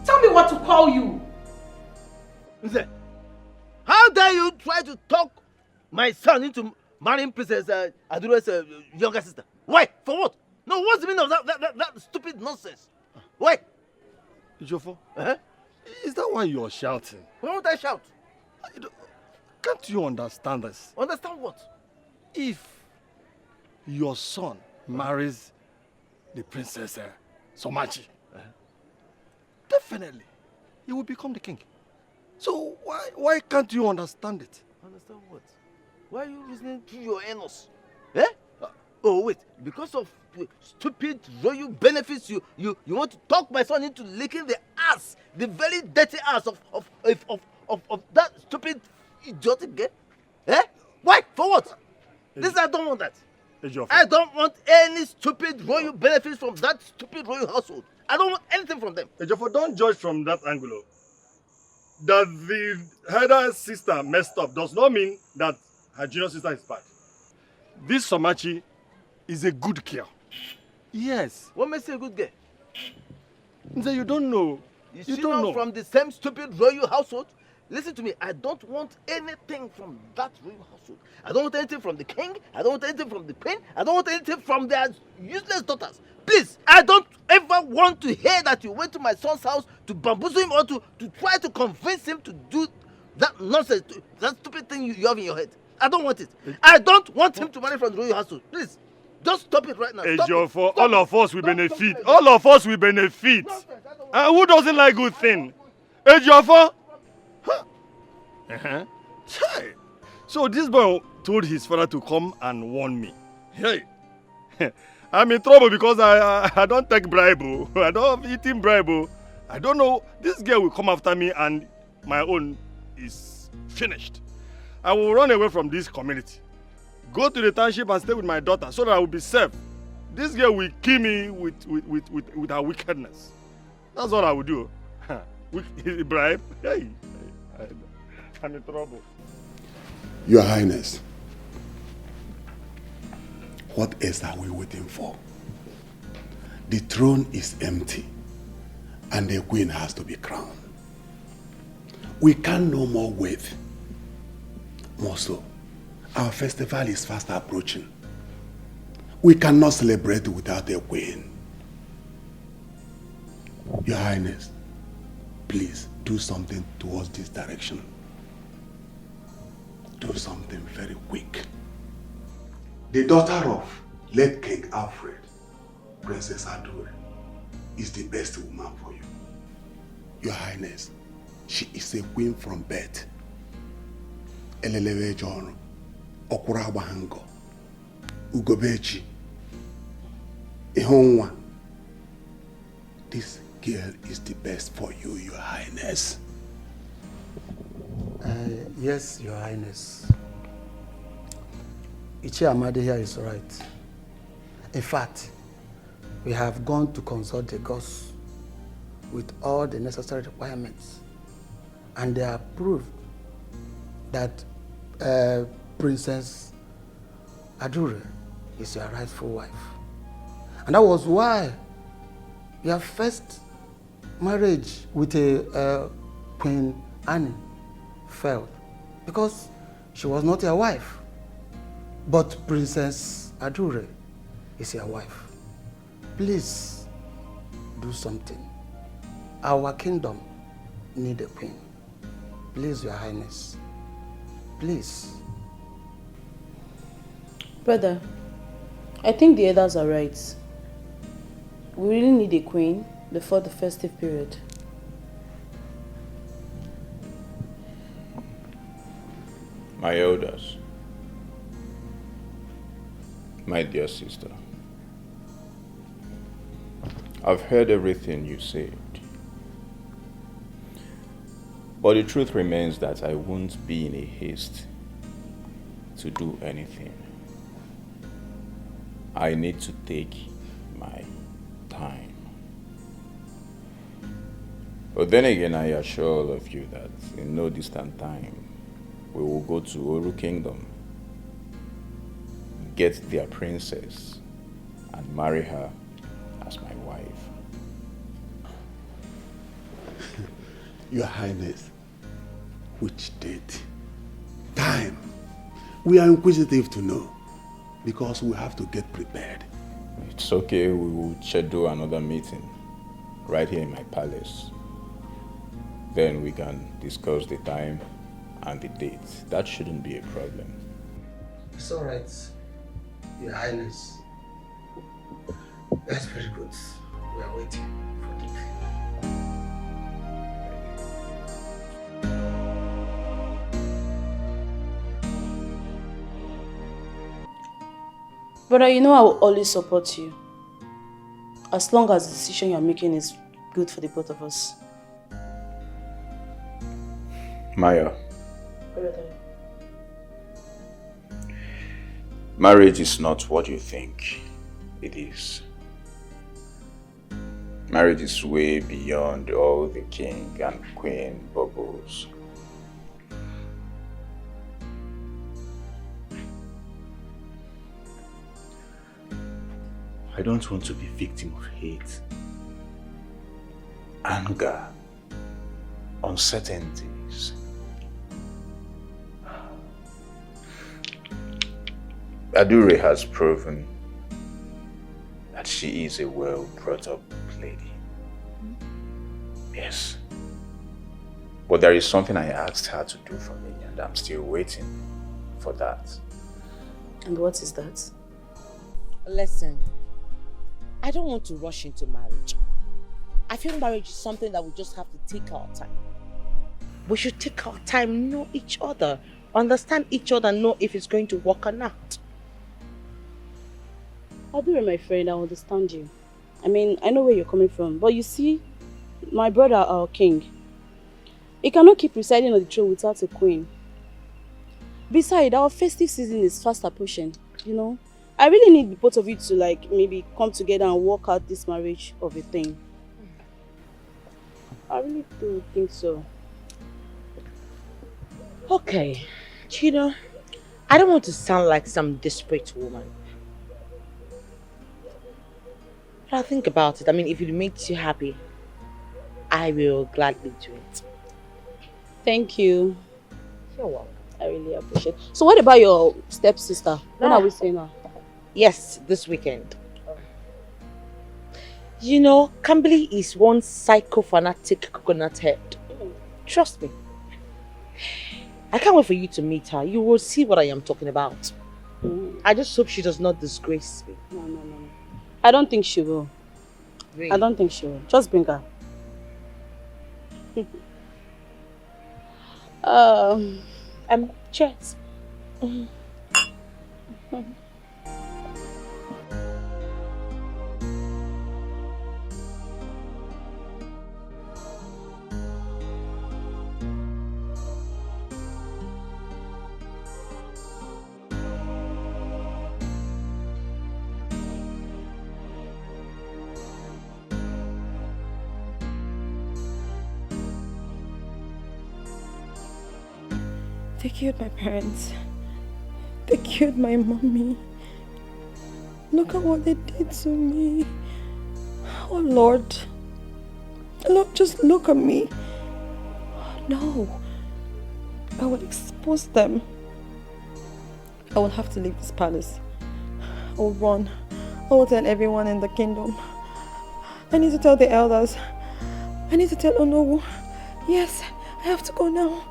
S22: Tell me what to call you.
S7: Nze, how dare you try to talk my son into marrying Princess Adure's younger sister? Why? For what? No, what's the meaning of that stupid nonsense? Why?
S3: Ejiofor, is that why you're shouting?
S7: Why won't I shout?
S3: Can't you understand this?
S7: Understand what?
S3: If your son marries the Princess Somachi, definitely he will become the king. So why can't you understand it?
S7: Understand what? Why are you reasoning through your anus? Eh? Oh wait, because of stupid royal benefits, you want to talk my son into licking the ass, the very dirty ass of that stupid idiotic girl? Eh? Why? For what? I don't want that. I don't want any stupid royal benefits from that stupid royal household. I don't want anything from them.
S3: Ejiofor, don't judge from that angle. That the elder sister messed up does not mean that her junior sister is bad. This Somachi is a good girl. Yes.
S7: What makes her a good girl?
S3: You don't know.
S7: Is she not from the same stupid royal household? Listen to me, I don't want anything from that royal household. I don't want anything from the king. I don't want anything from the queen. I don't want anything from their useless daughters. Please, I don't ever want to hear that you went to my son's house to bamboozle him or to try to convince him to do that nonsense, that stupid thing you have in your head. I don't want it. I don't want him to marry from the royal household. Please, just stop it right now.
S3: Ejiofor, all of us will benefit. All of us will benefit. And who doesn't like good thing? Ejiofor? Huh? So this boy told his father to come and warn me. Hey, I'm in trouble because I don't take bribe. I don't eat in bribe. I don't know. This girl will come after me and my own is finished. I will run away from this community. Go to the township and stay with my daughter so that I will be safe. This girl will kill me with her wickedness. That's what I will do. Bribe? Hey, I'm in trouble.
S14: Your Highness, what else are we waiting for? The throne is empty and the queen has to be crowned. We can no more wait. More so, our festival is fast approaching. We cannot celebrate without a queen. Your Highness, please do something towards this direction. Do something very quick. The daughter of late King Alfred, Princess Adore, is the best woman for you. Your Highness, she is a queen from birth. Elelewe John, Okura Bahango, Ugobechi, Ihonwa. This girl is the best for you, Your Highness.
S24: Yes, Your Highness. Ichi Amadi here is right. In fact, we have gone to consult the gods with all the necessary requirements, and they have proved that Princess Adure is your rightful wife. And that was why your first marriage with Queen Anne failed, because she was not your wife. But Princess Adure is your wife. Please do something. Our kingdom needs a queen. Please, Your Highness. Please.
S19: Brother, I think the others are right. We really need a queen before the festive period.
S10: My elders, my dear sister, I've heard everything you said. But the truth remains that I won't be in a haste to do anything. I need to take my time. But then again, I assure all of you that in no distant time, we will go to Oru Kingdom, get their princess and marry her as my wife.
S14: Your Highness, which date? Time. We are inquisitive to know because we have to get prepared.
S10: It's okay, we will schedule another meeting right here in my palace. Then we can discuss the time and the date. That shouldn't be a problem.
S24: It's all right, Your Highness. That's very good. We are waiting for it.
S19: Brother, you know I will always support you. As long as the decision you're making is good for the both of us.
S10: Maya,
S19: Brother.
S10: marriage is not what you think it is. Marriage is way beyond all the king and queen bubbles.
S14: I don't want to be victim of hate,
S10: Anger, uncertainties. Adure has proven that she is a well-brought-up lady. Yes. But there is something I asked her to do for me, and I'm still waiting for that.
S19: And what is that?
S15: Listen, I don't want to rush into marriage. I feel marriage is something that we just have to take our time. We should take our time, know each other, understand each other, know if it's going to work or not.
S19: Adure, my friend, I understand you. I mean, I know where you're coming from. But you see, my brother, our king, he cannot keep residing on the throne without a queen. Besides, our festive season is fast approaching, you know. I really need the both of you to maybe come together and work out this marriage of a thing. I really do think so.
S15: Okay, you know, I don't want to sound like some desperate woman. But I'll think about it. I mean, if it makes you happy, I will gladly do it.
S19: Thank you.
S15: You're welcome.
S19: I really appreciate it. So what about your stepsister? When are we seeing her?
S15: Yes, this weekend. You know, Kimberly is one psycho-fanatic coconut head. Trust me. I can't wait for you to meet her. You will see what I am talking about. I just hope she does not disgrace me.
S19: No. I don't think she will.
S15: Really?
S19: I don't think she will. Just bring her.
S15: Cheers.
S8: They killed my parents. They killed my mommy. Look at what they did to me. Oh Lord. Lord, just look at me. No. I will expose them. I will have to leave this palace. I will run. I will tell everyone in the kingdom. I need to tell the elders. I need to tell Onowu. Yes, I have to go now.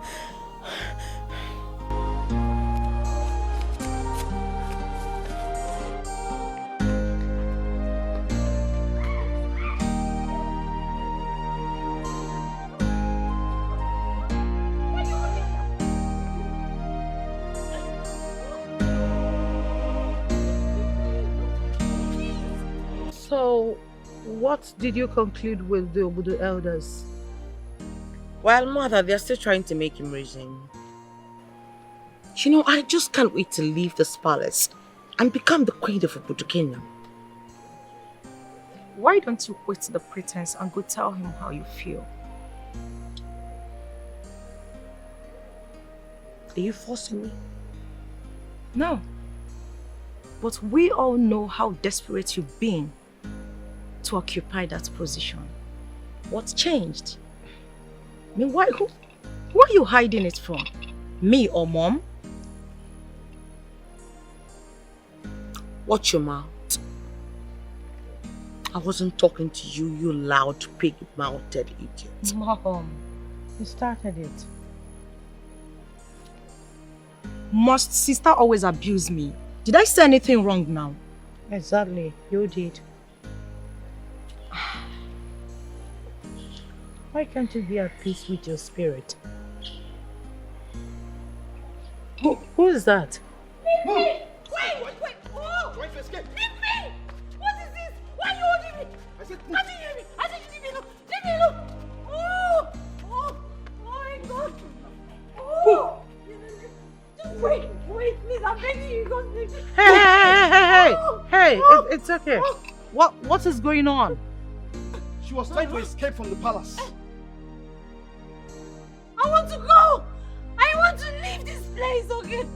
S15: So, what did you conclude with the Obudu elders? Well, Mother, they're still trying to make him reason. You know, I just can't wait to leave this palace and become the queen of Obudu Kingdom.
S23: Why don't you quit the pretense and go tell him how you feel?
S15: Are you forcing me?
S23: No.
S8: But we all know how desperate you've been to occupy that position. What's changed? I mean, why are you hiding it from? Me or Mom?
S22: Watch your mouth. I wasn't talking to you, you loud, pig-mouthed idiot.
S5: Mom, you started it.
S8: Must sister always abuse me? Did I say anything wrong now?
S5: Exactly, you did. Why can't you be at peace with your spirit? Who is that?
S22: Wait! Oh! Trying to escape! Leave me! What is this? Why are you holding me? I said, can't you hear me? I said, leave me alone! Leave me alone! Oh! Oh! Oh my God! Oh! Just wait, please, I'm begging you, don't leave me.
S5: Hey, it's okay. What is going on?
S16: She was trying to escape from the palace.
S22: I want to go! I want to leave this place, okay?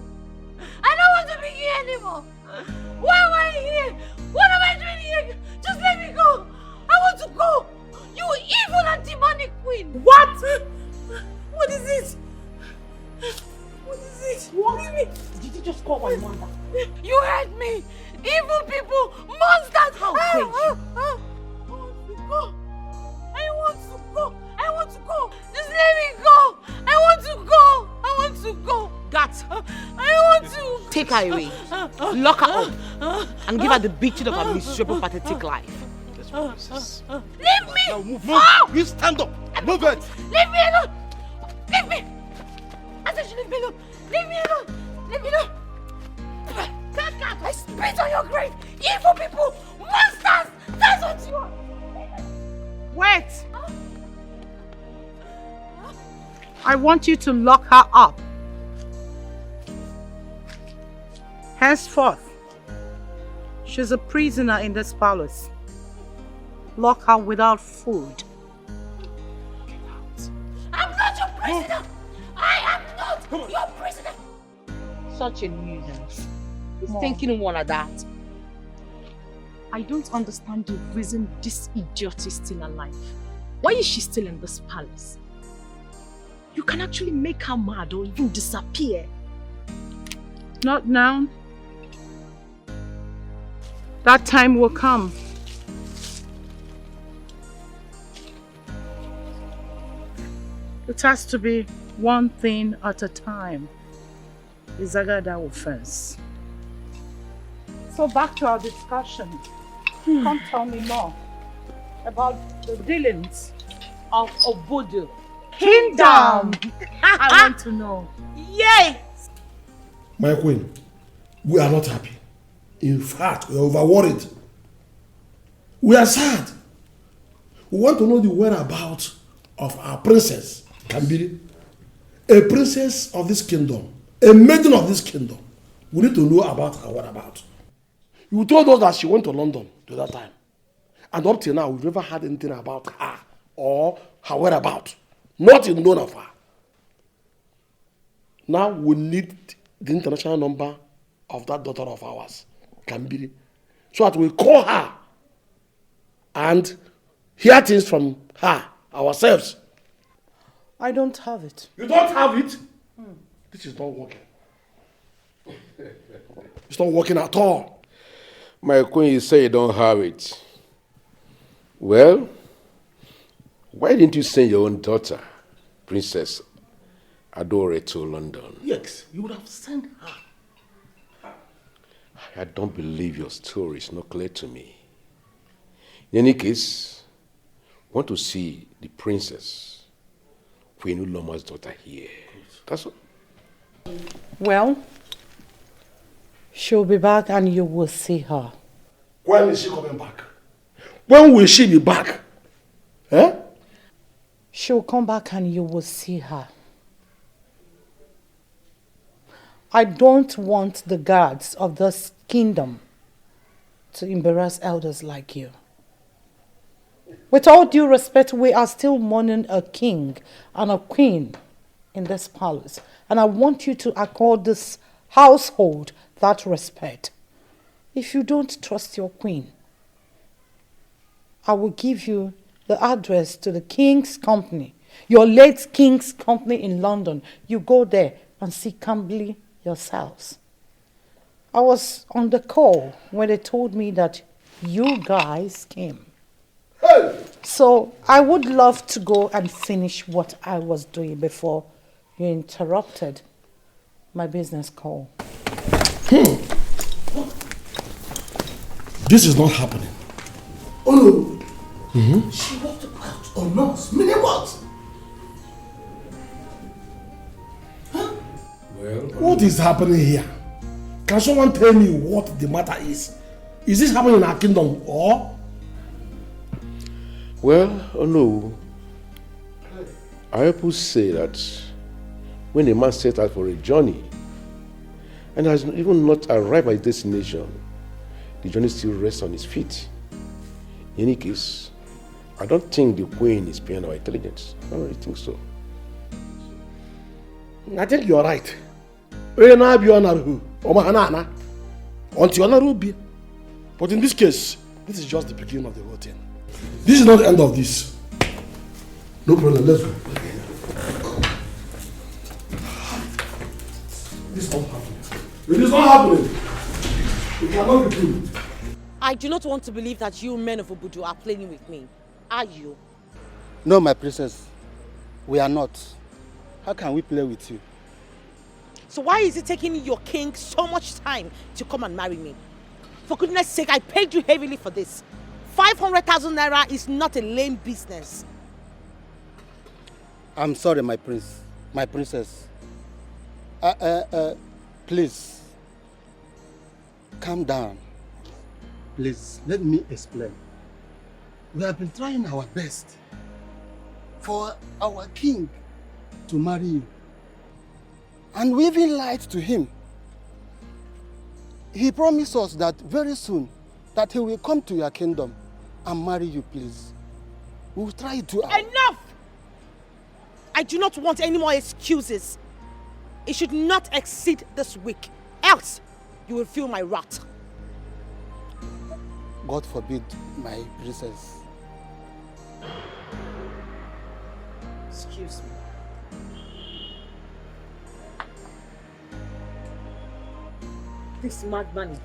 S22: I don't want to be here anymore. Why am I here? What am I doing here? Just let me go. I want to go. You evil and demonic queen.
S8: What?
S22: What is it? What is it? What is it?
S8: Did you just call my mother?
S22: You heard me. Evil people, monsters.
S8: How dare you?
S22: I want to go. I want to go. Just let me go. I want to go. I want to go.
S9: Guts.
S22: I want to.
S9: Take her away. Lock her up. And give her the beating of her miserable, pathetic life.
S22: Leave me.
S16: Now move.
S22: Oh!
S16: You stand up. Move it.
S22: Leave me alone. Leave me. I said you leave me alone. Leave me alone. Leave me alone. I spit on your grave. Evil people. Monsters. That's what you are.
S5: Wait! I want you to lock her up. Henceforth, she's a prisoner in this palace. Lock her without food.
S22: I'm not your prisoner. I am not your prisoner.
S9: Such a nuisance. He's thinking one of that.
S8: I don't understand the reason this idiot is still alive. Why is she still in this palace? You can actually make her mad or even disappear.
S5: Not now. That time will come. It has to be one thing at a time. Izagada offense. So back to our discussion. Come tell me more about the dealings of Obodo Kingdom. I want to know.
S22: Yay!
S1: My queen, we are not happy. In fact, we are over-worried. We are sad. We want to know the whereabouts of our princess, Kambiri, a princess of this kingdom, a maiden of this kingdom. We need to know about her whereabouts. You told us that she went to London to that time. And up till now, we've never heard anything about her or her whereabouts. Nothing known of her. Now we need the international number of that daughter of ours, Kambiri, so that we call her and hear things from her ourselves.
S5: I don't have it.
S1: You don't have it? This is not working. It's not working at all.
S2: My queen, you say you don't have it. Well, why didn't you send your own daughter, Princess Adore, to London?
S1: Yes, you would have sent her.
S2: I don't believe your story is not clear to me. In any case, I want to see the princess, Queen Uloma's daughter, here. That's all.
S5: Well, she'll be back and you will see her.
S1: When is she coming back? When will she be back? Eh?
S5: She'll come back and you will see her. I don't want the guards of this kingdom to embarrass elders like you. With all due respect, we are still mourning a king and a queen in this palace. And I want you to accord this household that respect. If you don't trust your queen, I will give you the address to the King's Company, your late King's Company in London. You go there and see Camberley yourselves. I was on the call when they told me that you guys came. Hey! So I would love to go and finish what I was doing before you interrupted my business call.
S16: This is not happening.
S1: Oh no! She walked out on us. Meaning what?
S2: Well,
S16: What is happening here? Can someone tell me what the matter is? Is this happening in our kingdom or?
S2: Well, oh no. I always say that when a man sets out for a journey and has even not arrived at his destination, the journey still rests on his feet. In any case, I don't think the queen is beyond our intelligence. I don't really think so.
S16: I think you're right. But in this case, this is just the beginning of the whole thing. This is not the end of this. No problem, let's go. This is not happening. It is not happening. It cannot be true.
S15: I do not want to believe that you men of Obudu are playing with me. Are you?
S24: No, my princess. We are not. How can we play with you?
S15: So why is it taking your king so much time to come and marry me? For goodness sake, I paid you heavily for this. 500,000 naira is not a lame business.
S24: I'm sorry, my prince. My princess. Please. Calm down. Please, let me explain. We have been trying our best for our king to marry you. And we even lied to him. He promised us that very soon that he will come to your kingdom and marry you, please. We'll try to...
S15: Enough! I do not want any more excuses. It should not exceed this week. Else, you will feel my wrath.
S24: God forbid, my princess.
S15: Excuse me. This madman is me.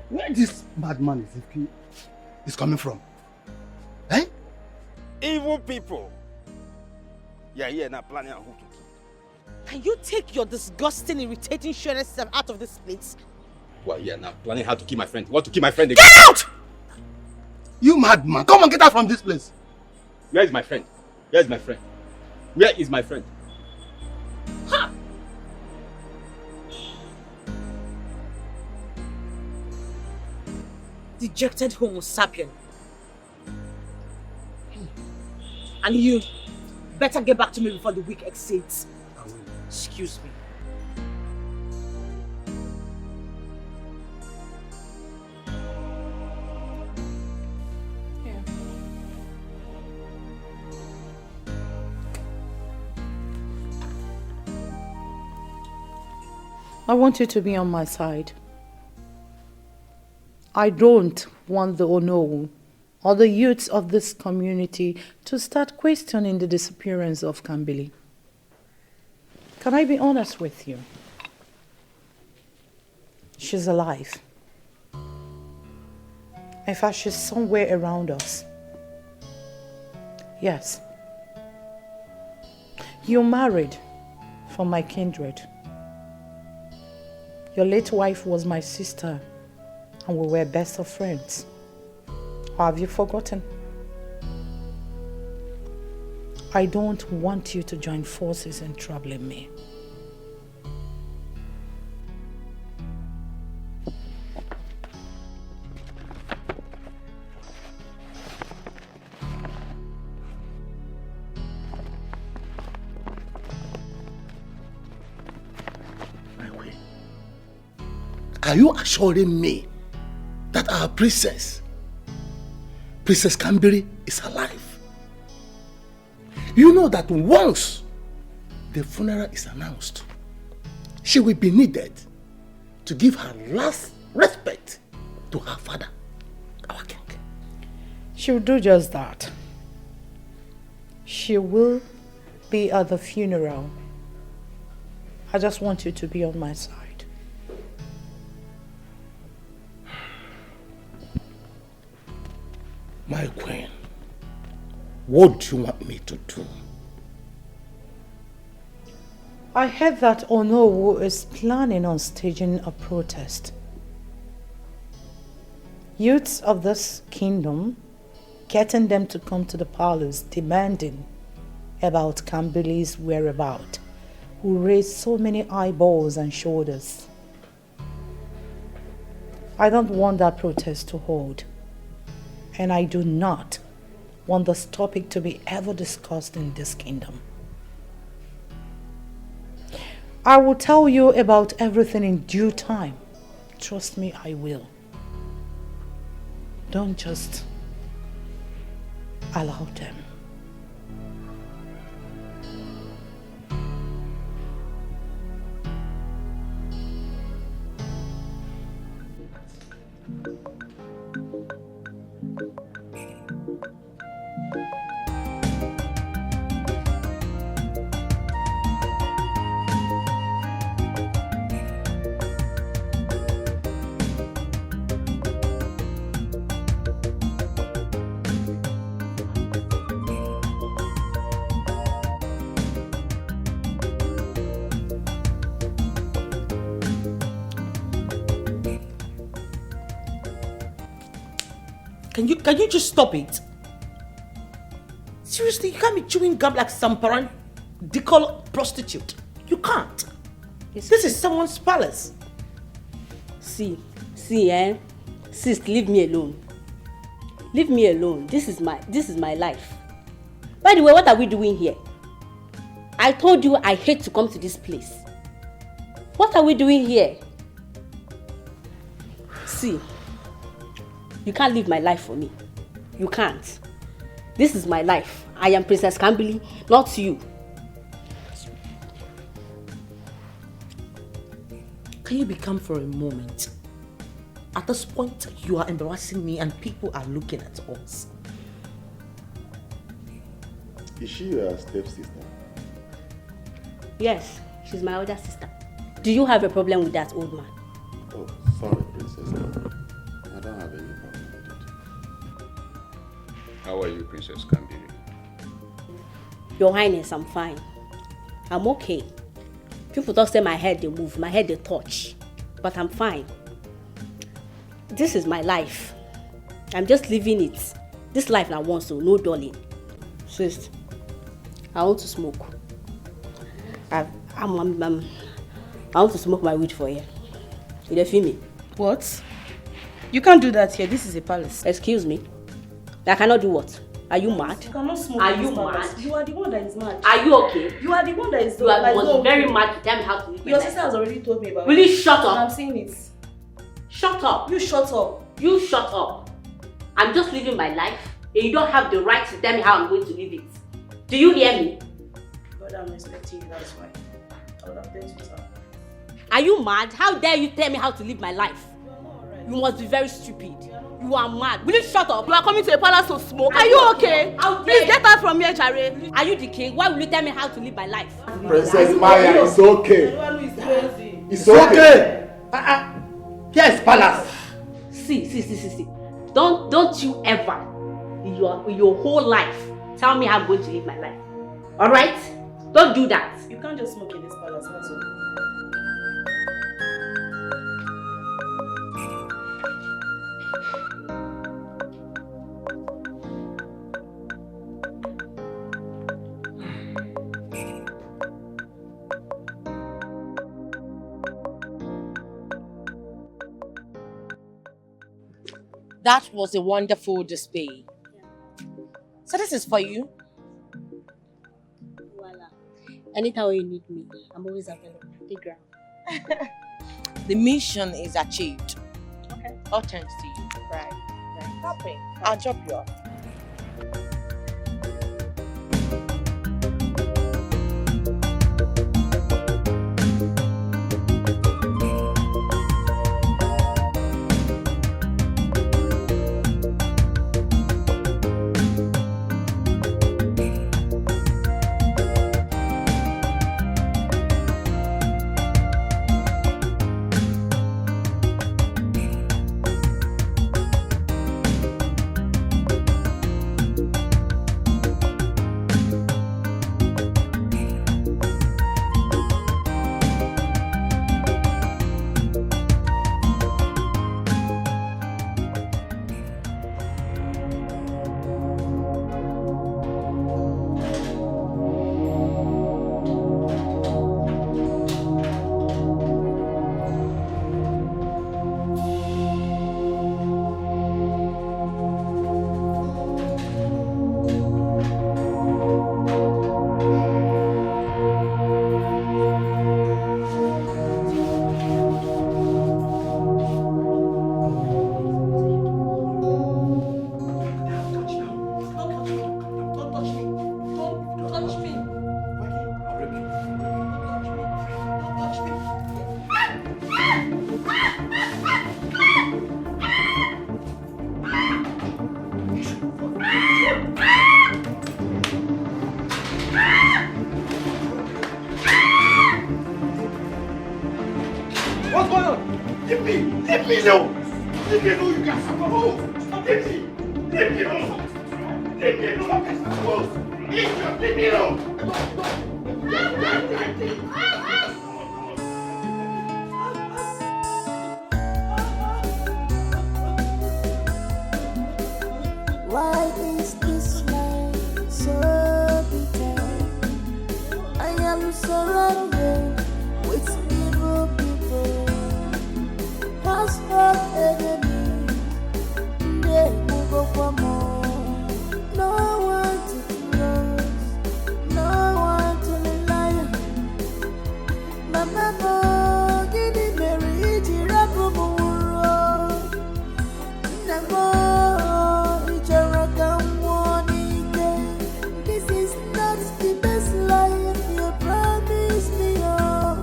S24: Where this madman is coming from? Eh?
S17: Evil people. Yeah, now planning on who to kill.
S15: Can you take your disgusting, irritating, shameless self out of this place?
S17: Well, yeah, now planning how to kill my friend. You want to kill my friend again?
S24: Get out! You madman! Come on, get out from this place!
S17: Where is my friend? Where is my friend? Where is my friend?
S15: Ha! Dejected Homo sapien. And you better get back to me before the week exceeds. Excuse me.
S5: I want you to be on my side. I don't want the Ono or the youths of this community to start questioning the disappearance of Kambili. Can I be honest with you? She's alive. In fact, she's somewhere around us. Yes. You married for my kindred. Your late wife was my sister, and we were best of friends. Or have you forgotten? I don't want you to join forces in troubling me.
S1: Are you assuring me that our princess, Princess Kambili,
S4: is alive. You know that once the funeral is announced, she will be needed to give her last respect to her father, our king.
S5: She will do just that. She will be at the funeral. I just want you to be on my side.
S4: My queen, what do you want me to do?
S5: I heard that Onowu is planning on staging a protest. Youths of this kingdom, getting them to come to the palace demanding about Kambili's whereabouts, who raised so many eyeballs and shoulders. I don't want that protest to hold, and I do not want this topic to be ever discussed in this kingdom. I will tell you about everything in due time. Trust me, I will. Don't just allow them.
S15: Can you just stop it? Seriously, you can't be chewing gum like some parandical prostitute. You can't. This is someone's palace.
S19: See, sis, leave me alone. Leave me alone. This is my life. By the way, what are we doing here? I told you I hate to come to this place. What are we doing here? See, you can't live my life for me. You can't. This is my life. I am Princess Kambili, not you.
S15: Can you be calm for a moment? At this point, you are embarrassing me and people are looking at us.
S10: Is she your stepsister?
S19: Yes, she's my older sister. Do you have a problem with that old man?
S10: Oh, sorry, Princess. I don't have any problem with it.
S2: How are you, Princess Kambili?
S19: Your Highness, I'm fine. I'm okay. People don't say my head they move, my head they touch. But I'm fine. This is my life. I'm just living it. This life I want, so no darling. Sis, I want to smoke. I want to smoke my weed for you. You don't feel me?
S8: What? You can't do that here. This is a palace.
S19: Excuse me. I cannot do what? Are you mad?
S8: You cannot smoke.
S19: Are you mad?
S8: You are the one that is mad.
S19: Are you okay?
S8: You are the one that is.
S19: You are very mad to tell me how to live.
S8: Your sister has already told me about it.
S19: Will you shut up?
S8: I'm saying it.
S19: Shut up.
S8: You shut up.
S19: You shut up. I'm just living my life and you don't have the right to tell me how I'm going to live it. Do you hear me?
S8: But I'm respecting you, that's why. I would have dealt with her.
S19: Are you mad? How dare you tell me how to live my life? You must be very stupid. You are mad. Will you shut up?
S8: You are coming to a palace to smoke. Are you okay? Please get out from here, Jare.
S19: Are you the king? Why will you tell me how to live my life?
S10: Princess Maya, it's okay.
S4: It's okay. Here is palace.
S19: See. Don't you ever in your whole life tell me how I'm going to live my life. Alright? Don't do that.
S8: You can't just smoke in this palace, that's all.
S15: That was a wonderful display. So this is for you.
S19: Voila. Anytime you need me, I'm always available. Take ground.
S15: The mission is achieved.
S19: Okay.
S15: All thanks to you.
S19: Right.
S15: Happy. I'll drop you off.
S1: What's going on? Leave me! Leave me alone! Leave me alone, you guys! I'm home! Leave me! Leave me alone! Leave me alone, you guys! I'm home! Leave me alone!
S11: Why is this life so bitter? I am surrounded with evil people. Household enemy, they move up one more. No one to close, no one to rely on. Mama, give me Mary, this is not the best life you promised me. Oh,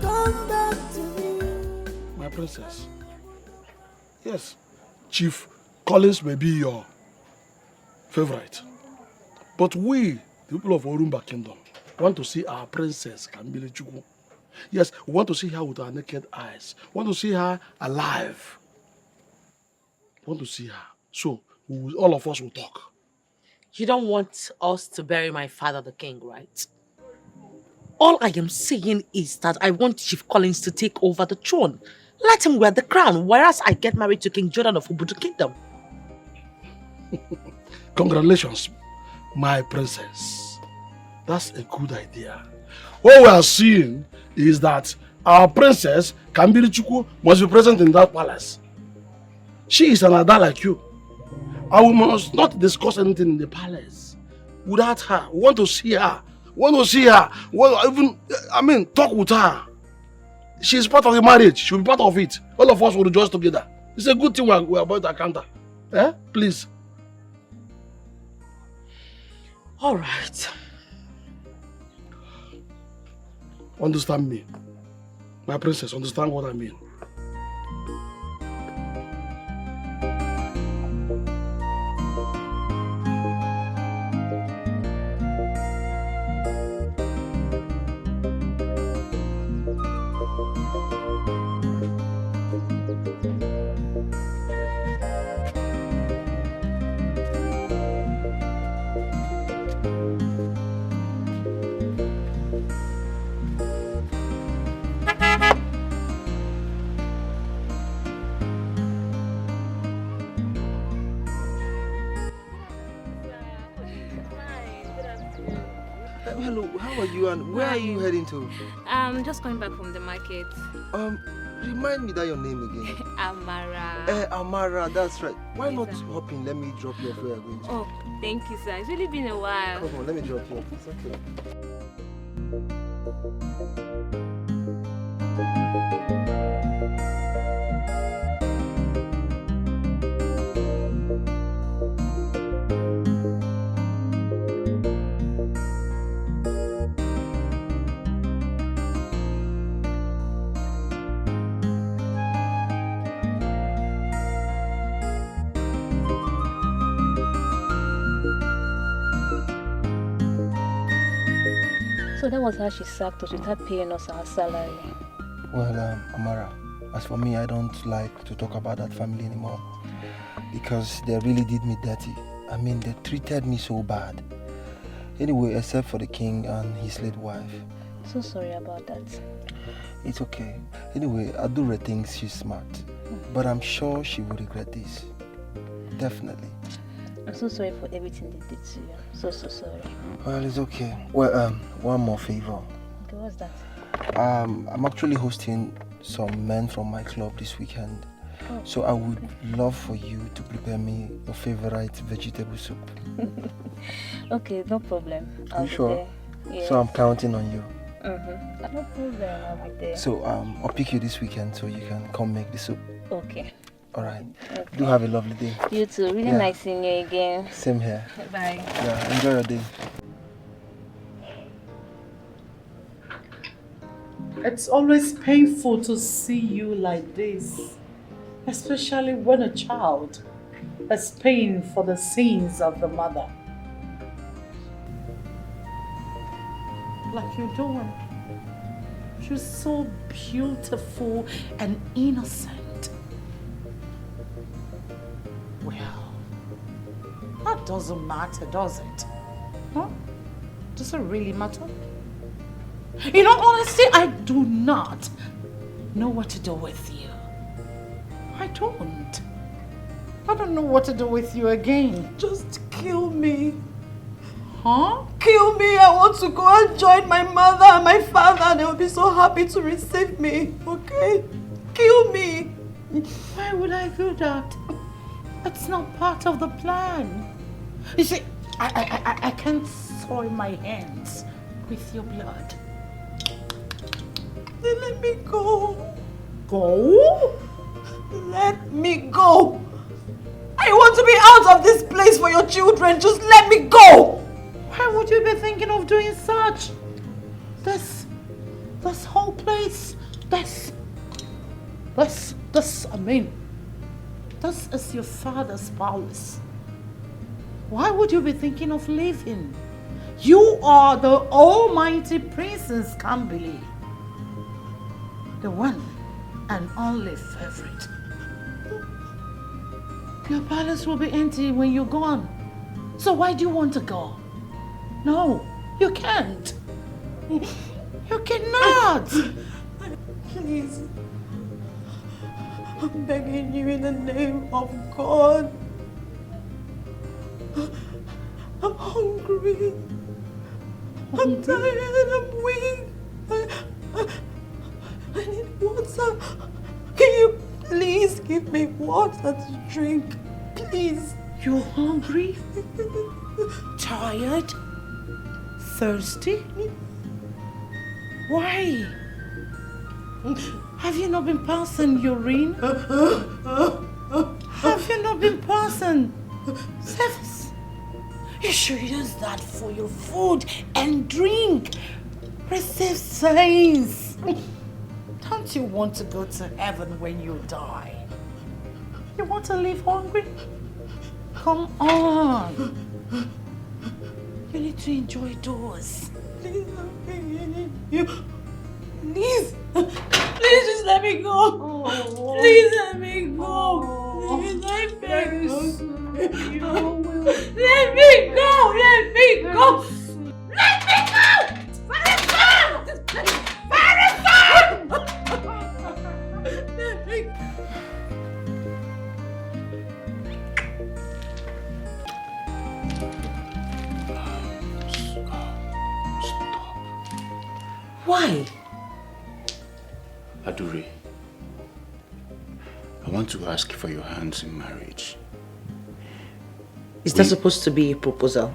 S11: come back to me.
S16: My princess. Yes, Chief Collins may be your favorite. But we, the people of Orumba Kingdom, want to see our princess, Kambile Chukwu. Yes, we want to see her with our naked eyes. We want to see her alive. We want to see her. So, all of us will talk.
S15: You don't want us to bury my father, the king, right? All I am saying is that I want Chief Collins to take over the throne. Let him wear the crown, whereas I get married to King Jordan of Ubudu Kingdom.
S16: Congratulations, my princess. That's a good idea. What we are seeing is that our princess, Kambili Chukwu, must be present in that palace. She is an Ada like you. And we must not discuss anything in the palace without her. We want to see her. We want to see her. Talk with her. She is part of the marriage. She will be part of it. All of us will rejoice together. It's a good thing we are about to encounter. Please.
S15: All right.
S16: Understand me. My princess, understand what I mean.
S4: Hello, how are you and where are you heading to?
S18: I'm just coming back from the market.
S4: Remind me that your name again.
S18: Amara.
S4: Amara, that's right. Why not hop in? Let me drop you off where you're going to.
S18: Oh, thank you, sir. It's really been a while.
S4: Come on, let me drop you off. It's okay.
S8: So that was how she sacked us without paying us our salary.
S4: Well, Amara, as for me, I don't like to talk about that family anymore because they really did me dirty. I mean, they treated me so bad. Anyway, except for the king and his late wife.
S8: So sorry about that.
S4: It's okay. Anyway, Adura thinks she's smart, but I'm sure she will regret this. Definitely.
S8: I'm so sorry for everything they did to you. So sorry.
S4: Well, it's okay. Well, one more favor.
S8: Okay, what's that?
S4: I'm actually hosting some men from my club this weekend.
S8: Oh,
S4: So I would love for you to prepare me your favorite vegetable soup.
S8: Okay, no problem.
S4: Are you sure?
S8: Yes.
S4: So I'm counting on you.
S8: No problem, I'll be there.
S4: So I'll pick you this weekend so you can come make the soup.
S8: Okay.
S4: Alright.
S8: Okay.
S4: Do have a lovely day.
S8: You too. Really
S4: Yeah.
S8: nice seeing you again.
S4: Same here.
S8: Bye.
S4: Yeah, enjoy your day.
S23: It's always painful to see you like this, especially when a child is paying for the sins of the mother. Like you're doing. You're so beautiful and innocent. Well, that doesn't matter, does it? Huh? Does it really matter? In all honesty, I do not know what to do with you. I don't. I don't know what to do with you again. Just kill me. Huh?
S12: Kill me. I want to go and join my mother and my father. They will be so happy to receive me. Okay? Kill me.
S23: Why would I do that? It's not part of the plan. You see, I can't soil my hands with your blood.
S12: Then let me go.
S23: Go?
S12: Let me go. I want to be out of this place for your children. Just let me go.
S23: Why would you be thinking of doing such? This whole place, this is your father's palace. Why would you be thinking of leaving? You are the almighty Princess Kambili, the one and only favorite. Your palace will be empty when you're gone. So why do you want to go? No, you can't. You cannot.
S12: Please. I'm begging you in the name of God. I'm hungry. I'm tired. I'm weak. I need water. Can you please give me water to drink? Please.
S23: You're hungry? Tired? Thirsty? Why? Have you not been passing urine? Have you not been passing service? You should use that for your food and drink. Receive saints. Don't you want to go to heaven when you die? You want to live hungry? Come on. You need to enjoy those.
S12: Please, I'm begging you. Please. Please just let me go. Please let me go. Please, I beg you. Let me go. Let me go. Let me go. Let me go.
S23: Why?
S10: Adure, I want to ask for your hands in marriage.
S23: Is that supposed to be a proposal?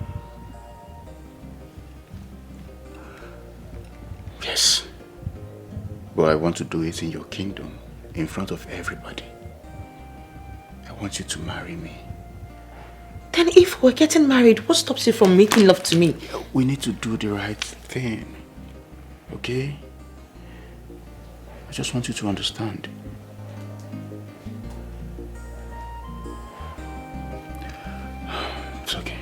S10: Yes. But I want to do it in your kingdom, in front of everybody. I want you to marry me.
S23: Then if we're getting married, what stops you from making love to me?
S10: We need to do the right thing. Okay? I just want you to understand. It's okay.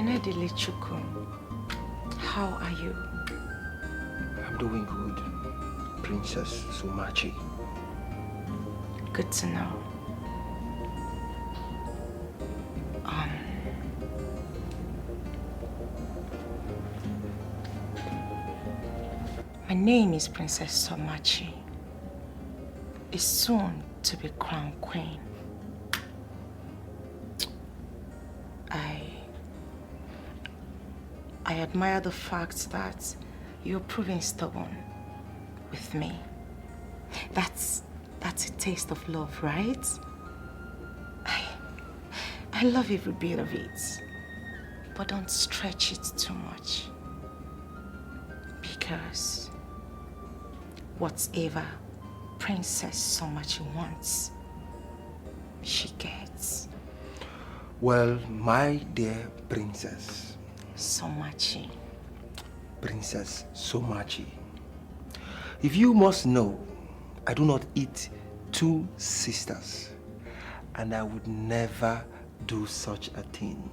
S5: Kennedy Lechuku, how are you?
S4: I'm doing good, Princess Sumachi.
S5: Good to know. My name is Princess Somachi. Is soon to be crown queen. I admire the fact that you're proving stubborn with me. That's a taste of love, right? I love every bit of it, but don't stretch it too much. Because whatever Princess Somachi wants, she gets.
S4: Well, my dear Princess
S5: Somachi.
S4: Princess Somachi, if you must know, I do not eat two sisters, and I would never do such a thing.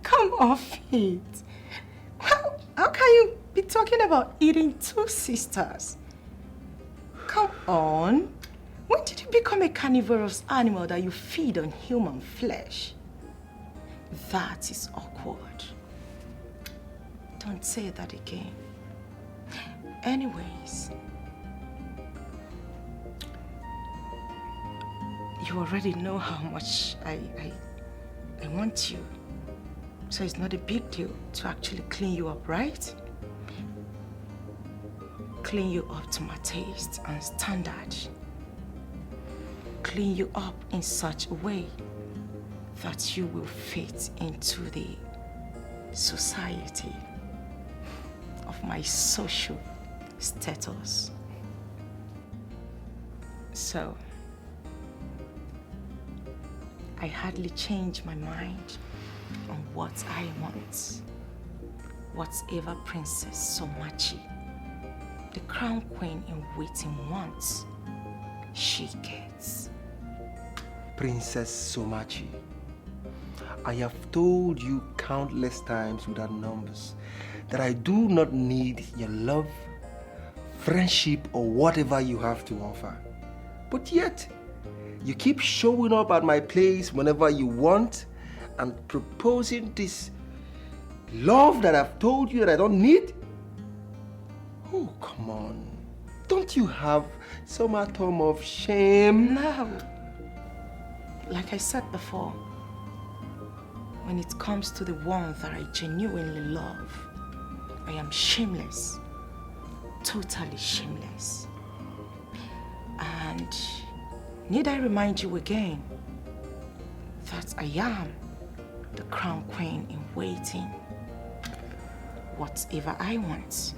S5: Come off it. How can you be talking about eating two sisters? Come on. When did you become a carnivorous animal that you feed on human flesh? That is awkward. Don't say that again. Anyways, you already know how much I want you. So it's not a big deal to actually clean you up, right? Clean you up to my taste and standard. Clean you up in such a way that you will fit into the society of my social status. So, I hardly change my mind on what I want. Whatever Princess Somachi, the crown queen in waiting, wants, she gets.
S4: Princess Somachi, I have told you countless times without numbers that I do not need your love, friendship, or whatever you have to offer. But yet, you keep showing up at my place whenever you want and proposing this love that I've told you that I don't need? Oh, come on. Don't you have some atom of shame?
S5: No. Like I said before, when it comes to the one that I genuinely love, I am shameless. Totally shameless. And need I remind you again that I am the crown queen in waiting. Whatever I want,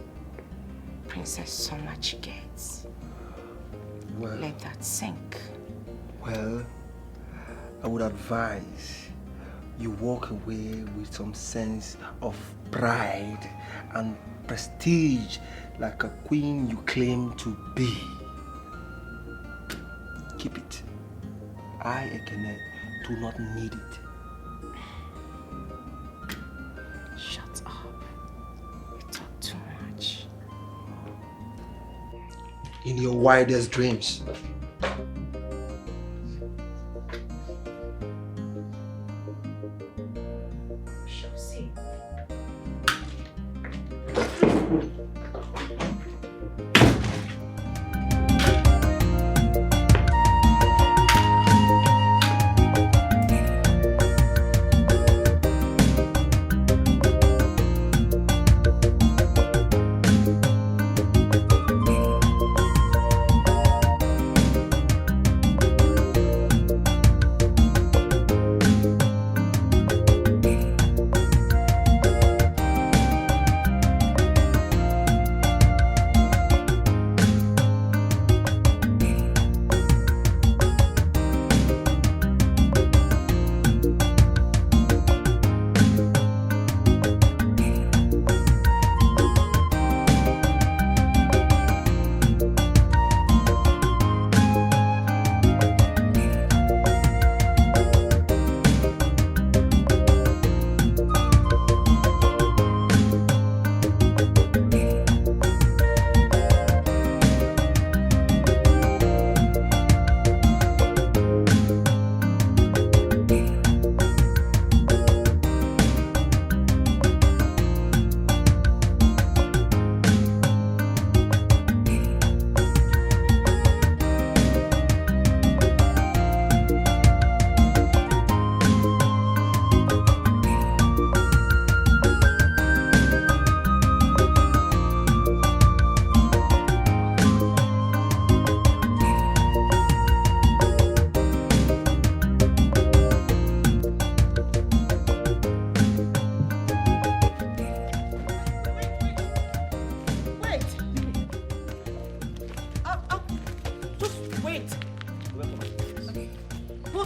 S5: Princess Somachi gets.
S4: Well,
S5: let that sink.
S4: Well, I would advise you walk away with some sense of pride and prestige like a queen you claim to be. Keep it. I, Ekene, do not need it.
S5: Shut up. You talk too much.
S4: In your wildest dreams.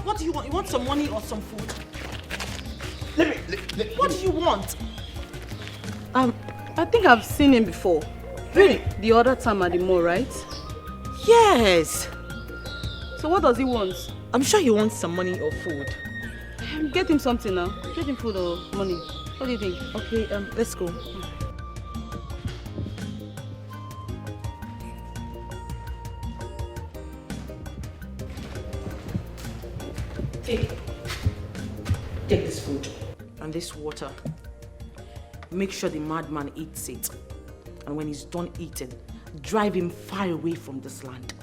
S15: What do you want? You want some money or some food? What do you want?
S19: I think I've seen him before.
S15: Really?
S19: The other time at the mall, right?
S15: Yes.
S19: So what does he want?
S15: I'm sure he wants some money or food.
S19: Get him something now. Get him food or money. What do you think?
S15: Okay, let's go. Take this food and this water. Make sure the madman eats it. And when he's done eating, drive him far away from this land.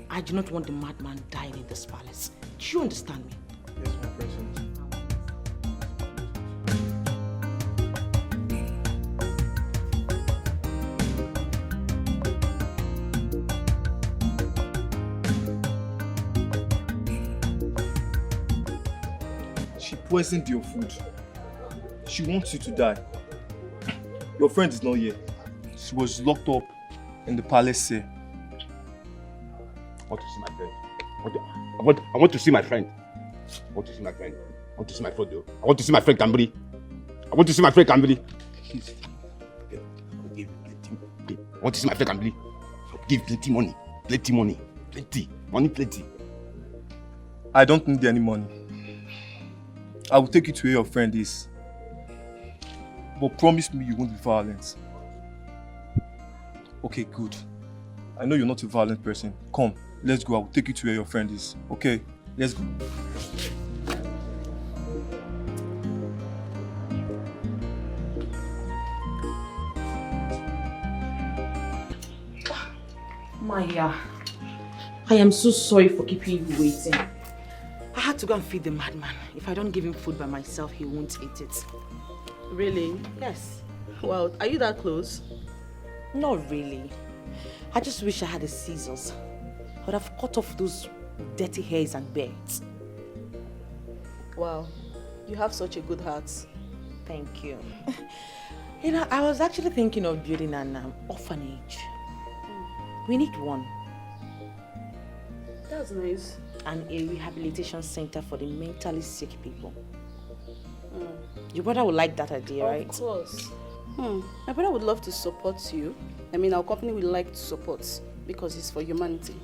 S15: I do not want the madman dying in this palace. Do you understand me?
S3: Yes, my princess. She poisoned your food. She wants you to die. Your friend is not here. She was locked up in the palace cell.
S2: I want to see my friend. I want to see my friend. I want to see my friend. I want to see my friend though. I want to see my friend Kambri. I want to see my friend Kambri. Please. I want to see my friend Kambri. Give plenty money. Plenty money. Plenty. Money plenty.
S3: I don't need any money. I will take you to where your friend is. But promise me you won't be violent. Okay, good. I know you're not a violent person. Come, let's go. I will take you to where your friend is. Okay, let's go.
S15: Maya, I am so sorry for keeping you waiting. I had to go and feed the madman. If I don't give him food by myself, he won't eat it.
S19: Really?
S15: Yes.
S19: Well, are you that close?
S15: Not really. I just wish I had the scissors. I would have cut off those dirty hairs and beards.
S19: Wow, you have such a good heart.
S15: Thank you. You know, I was actually thinking of building an orphanage. We need one.
S19: That's nice.
S15: And a rehabilitation center for the mentally sick people. Your brother would like that idea, right?
S19: Of course. My brother would love to support you. I mean, our company would like to support because it's for humanity.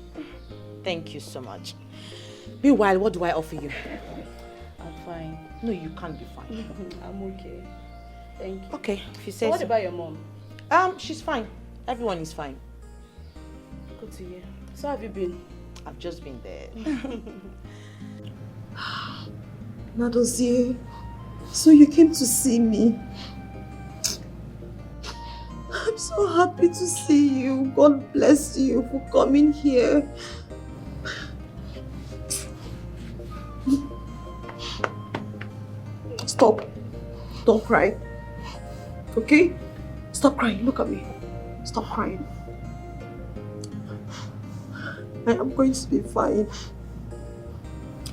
S15: Thank you so much. Meanwhile, what do I offer you?
S19: I'm fine.
S15: No, you can't be fine.
S19: I'm okay. Thank you.
S15: Okay, if you say
S19: so. What
S15: so.
S19: about your mom?
S15: She's fine. Everyone is fine.
S19: Good to hear. So have you been?
S15: I've just been there.
S6: Nadozie, so you came to see me. I'm so happy to see you. God bless you for coming here. Stop. Don't cry. Okay? Stop crying. Look at me. Stop crying. I am going to be fine.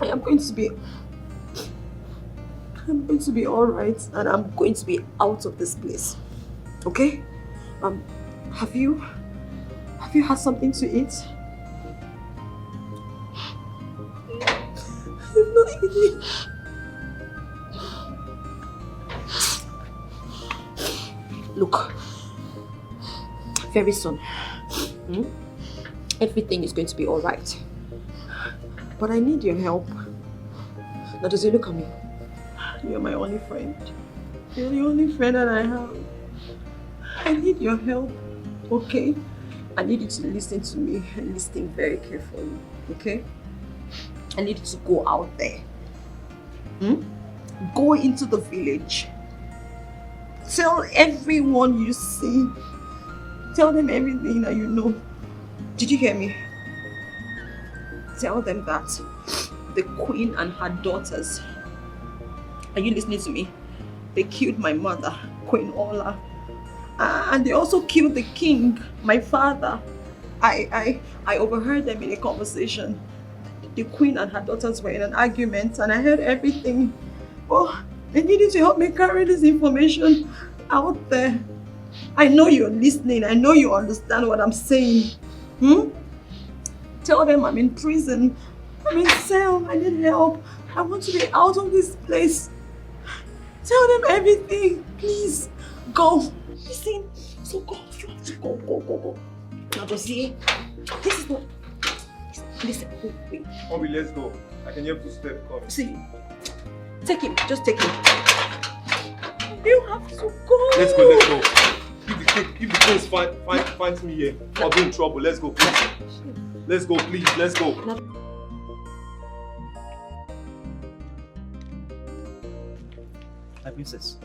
S6: I'm going to be alright, and I'm going to be out of this place. Okay? Have you had something to eat? You've not eaten. Look, very soon, everything is going to be alright. But I need your help. Now, does he look at me? You're my only friend. You're the only friend that I have. I need your help, okay? I need you to listen to me and listen very carefully, okay? I need you to go out there. Go into the village. Tell everyone you see. Tell them everything that you know. Did you hear me? Tell them that the queen and her daughters, are you listening to me? They killed my mother, Queen Ola. And they also killed the king, my father. I overheard them in a conversation. The queen and her daughters were in an argument and I heard everything. Oh, I need you to help me carry this information out there. I know you're listening. I know you understand what I'm saying. Tell them I'm in prison I'm in cell. I need help. I want to be out of this place. Tell them everything, please. Go. Listen. So go. You have to go. Go. Now, Josie, this is not. Listen. Wait.
S4: Mommy, let's go. I can hear footsteps coming.
S6: See, take him. Just take him. You have to go.
S4: Let's go. If the prince finds me here, I'll be in trouble. Let's go, please. Let's go, please. Let's go.
S7: My princess.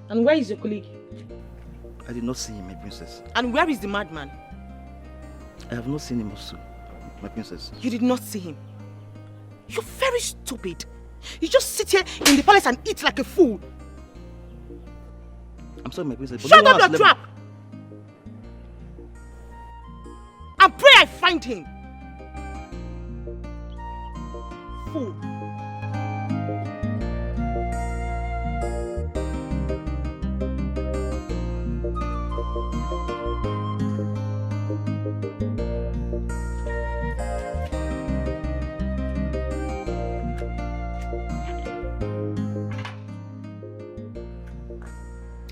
S15: And where is your colleague?
S7: I did not see him, my princess.
S15: And where is the madman?
S7: I have not seen him also, my princess.
S15: You did not see him. You're very stupid. You just sit here in the palace and eat like a fool.
S7: I'm sorry, my princess.
S15: Shut up your trap! And pray I find him. Fool.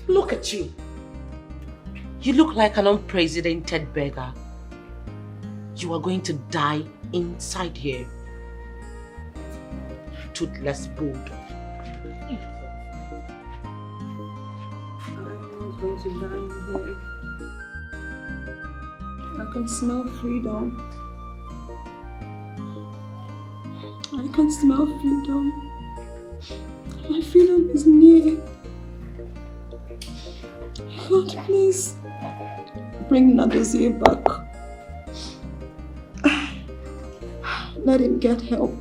S13: Look at you. You look like an unprecedented beggar. You are going to die inside here. Toothless bulldog.
S6: I'm going to die here. I can smell freedom. I can smell freedom. My freedom is near. God, please bring Nadozie back. Let him get help.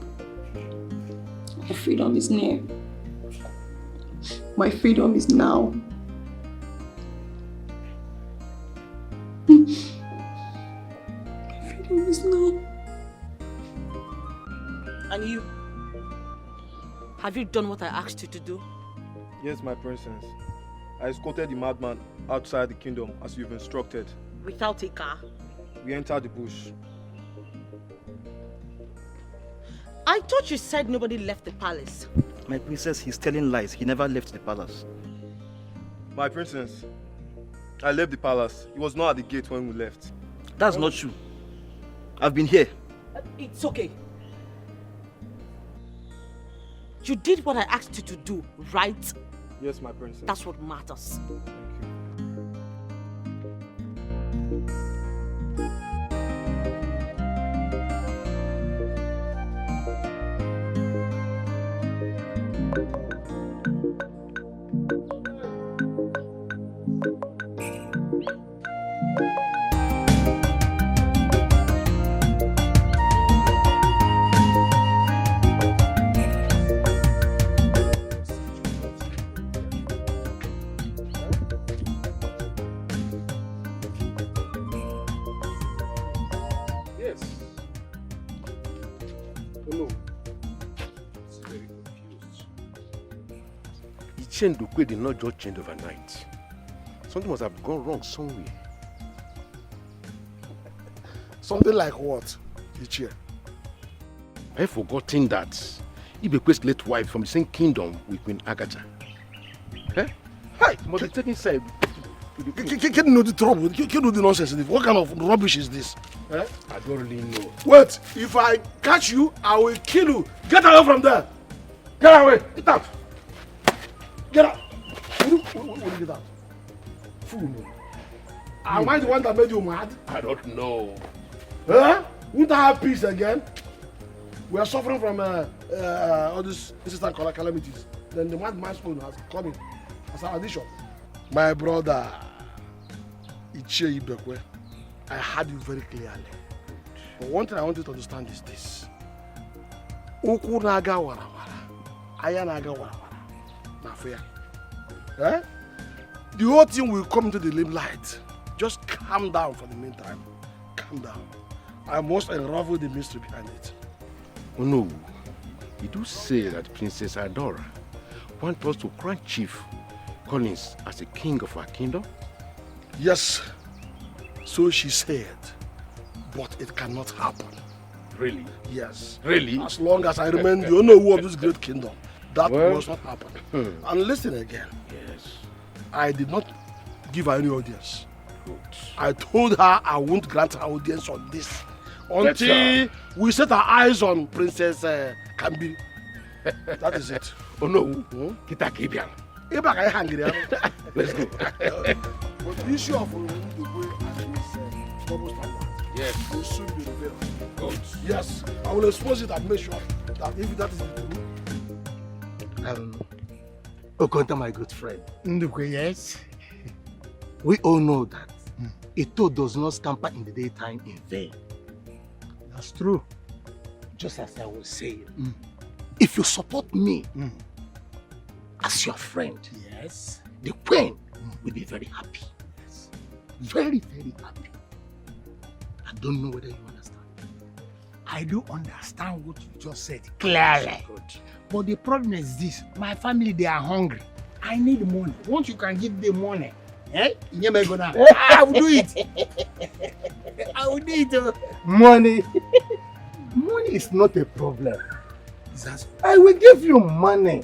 S6: My freedom is near. My freedom is now. My freedom is now.
S15: And you? Have you done what I asked you to do?
S4: Yes, my princess. I escorted the madman outside the kingdom as you've instructed.
S15: Without a car?
S4: We entered the bush.
S15: I thought you said nobody left the palace.
S7: My princess, he's telling lies. He never left the palace.
S4: My princess, I left the palace. He was not at the gate when we left.
S7: That's not true. I've been here.
S15: It's okay. You did what I asked you to do, right?
S4: Yes, my princess.
S15: That's what matters.
S2: Chendukwe did not just change overnight. Something must have gone wrong somewhere.
S16: Something like what, Ichie?
S2: I've forgotten that Ibekwe's late wife from the same kingdom with Queen Agatha. Eh? Hi, must be taken side.
S16: Can't know the trouble. Can't know the nonsense. What kind of rubbish is this? Eh?
S2: I don't really know.
S16: Wait, if I catch you, I will kill you. Get away from there. Get away. Get out. Get out. Will you get out? Fool. Am I the one that made you mad?
S2: I don't know.
S16: Huh? Won't I have peace again? We are suffering from all these calamities. Then the madman's phone has come in as an addition. My brother, Ichie Ibekwe, I heard you very clearly. But one thing I want you to understand is this. Oku naga warawara, aya naga warawara. Not fair. Eh? The whole thing will come into the limelight. Just calm down for the meantime. Calm down. I must unravel the mystery behind it.
S2: Oh no. You do say that Princess Adora wants us to crown Chief Collins as the king of our kingdom?
S16: Yes, so she said, but it cannot happen.
S2: Really?
S1: Yes.
S2: Really?
S1: As long as I remain the owner of this great kingdom, that must not happen. And listen again.
S2: Yes.
S1: I did not give her any audience. Good. I told her I won't grant her audience on this until we set our eyes on Princess Kambi. That is it.
S2: Oh no. Kita Kibian.
S1: Let's go. But the issue of the way and his double standard,
S2: yes,
S1: will soon be revealed.
S2: Good.
S1: Yes, I will expose it and make sure that if that is the truth. Okonta, my good friend.
S9: Ndukwe, yes.
S24: We all know that Ito does not scamper in the daytime in vain.
S9: That's true.
S24: Just as I was saying, if you support me as your friend,
S9: yes,
S24: the queen will be very happy. Yes. Very, very happy. I don't know whether you understand.
S9: I do understand what you just said clearly. Good. But the problem is this: my family, they are hungry. I need money. Once you can give them money, I will do it. I will do it.
S24: Money. Money is not a problem.
S9: That's...
S24: I will give you money.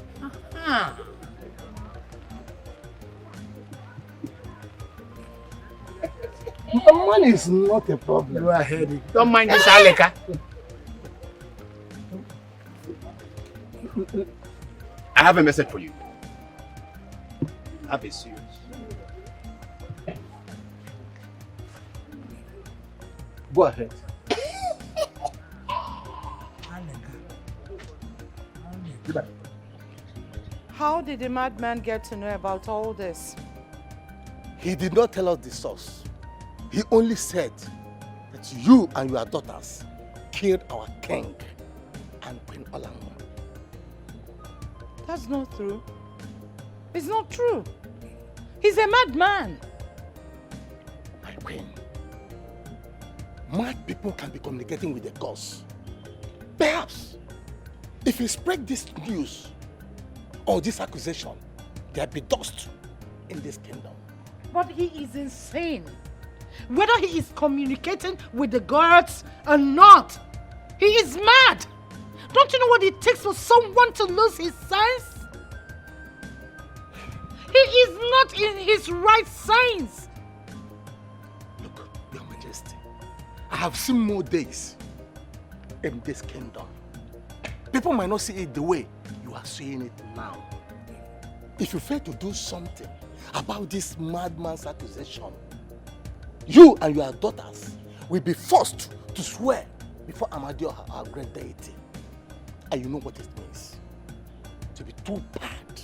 S24: Money is not a problem.
S9: Go ahead. Don't mind this, Aleka.
S17: I have a message for you. Have a serious.
S24: Go ahead.
S5: How did the madman get to know about all this?
S24: He did not tell us the source. He only said that you and your daughters killed our king and Queen Olanwa.
S5: That's not true. It's not true. He's a madman.
S24: My queen, mad people can be communicating with the gods. Perhaps, if you spread this news or this accusation, there'll be dust in this kingdom.
S5: But he is insane. Whether he is communicating with the gods or not, he is mad. Don't you know what it takes for someone to lose his sense? He is not in his right sense.
S24: Look, Your Majesty, I have seen more days in this kingdom. People might not see it the way you are seeing it now. If you fail to do something about this madman's accusation, you and your daughters will be forced to swear before Amadio, our great deity. And you know what it means. To be too bad.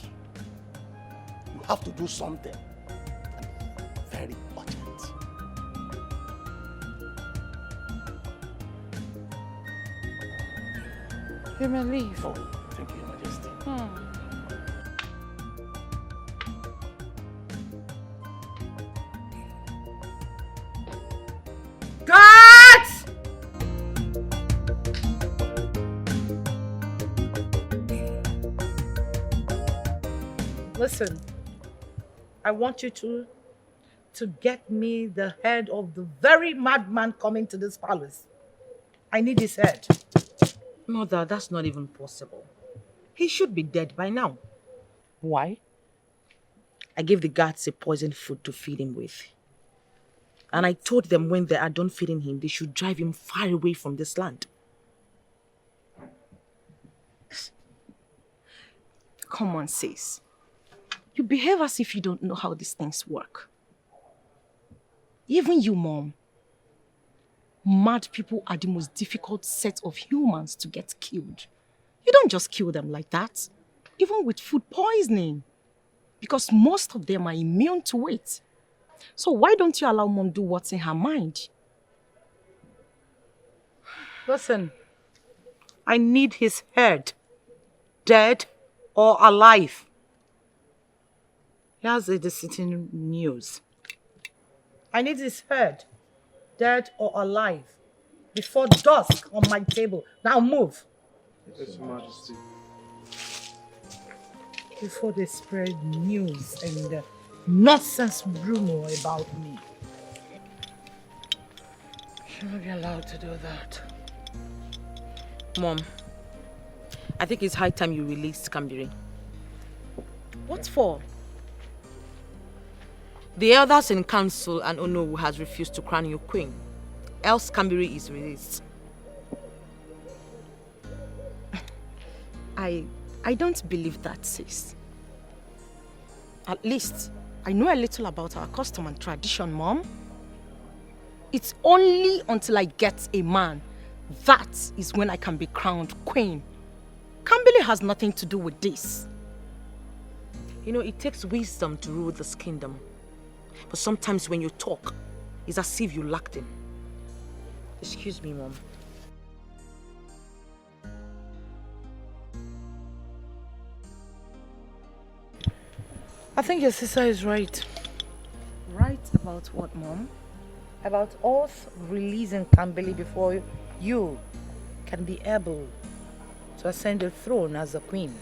S24: You have to do something very urgent.
S5: You may leave.
S24: Oh, thank you, Your Majesty.
S5: Guards! Listen, I want you to get me the head of the very madman coming to this palace. I need his head.
S13: Mother, that's not even possible. He should be dead by now. Why? I gave the guards a poisoned food to feed him with. And I told them when they are done feeding him, they should drive him far away from this land. Come on, sis. You behave as if you don't know how these things work. Even you, Mom. Mad people are the most difficult set of humans to get killed. You don't just kill them like that. Even with food poisoning. Because most of them are immune to it. So why don't you allow Mom do what's in her mind?
S5: Listen, I need his head. Dead or alive. Here's the dissenting news. I need his head. Dead or alive. Before dusk on my table. Now move.
S3: Yes, Your Majesty.
S5: Before they spread news and nonsense rumor about me. Shouldn't be allowed to do that.
S15: Mom, I think it's high time you released Kambiri.
S8: What for?
S15: The elders in council and Onowu has refused to crown you queen. Else Kambiri is released.
S13: I don't believe that, sis. At least, I know a little about our custom and tradition, Mom. It's only until I get a man, that is when I can be crowned queen. Kambili has nothing to do with this.
S15: You know, it takes wisdom to rule this kingdom. But sometimes when you talk, it's as if you lack them. Excuse me, Mom.
S5: I think your sister is right.
S13: Right about what, Mom?
S5: About us releasing Kambili before you can be able to ascend the throne as a queen.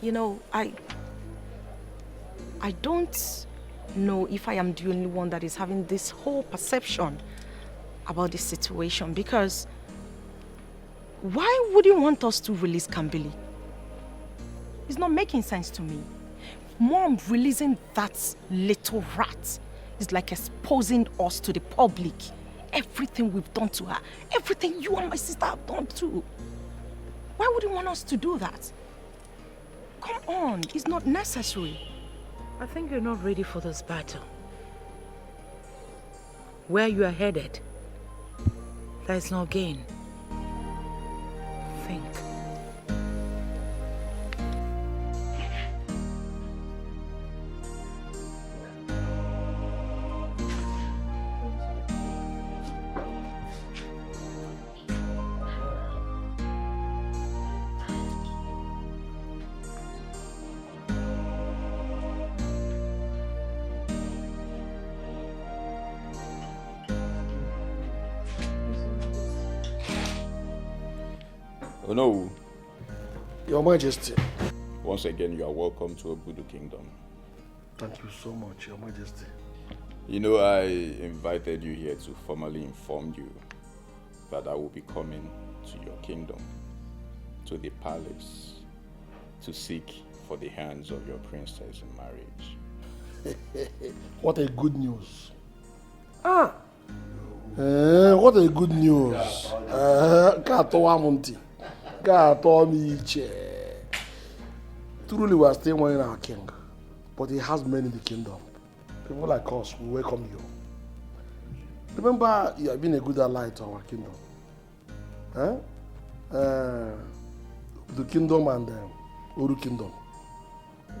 S13: You know, I don't know if I am the only one that is having this whole perception about this situation, because why would you want us to release Kambili? It's not making sense to me. Mom releasing that little rat is like exposing us to the public. Everything we've done to her, everything you and my sister have done too. Why would you want us to do that? Come on, it's not necessary.
S5: I think you're not ready for this battle. Where you are headed, there is no gain. Think.
S10: Oh no.
S16: Your Majesty.
S10: Once again, you are welcome to Obudu Kingdom.
S16: Thank you so much, Your Majesty.
S10: You know, I invited you here to formally inform you that I will be coming to your kingdom, to the palace, to seek for the hands of your princess in marriage.
S16: What a good news. What a good news. Truly, we are still mourning our king, but he has many in the kingdom. People like us, we welcome you. Remember, you have been a good ally to our kingdom. The kingdom and Uru kingdom.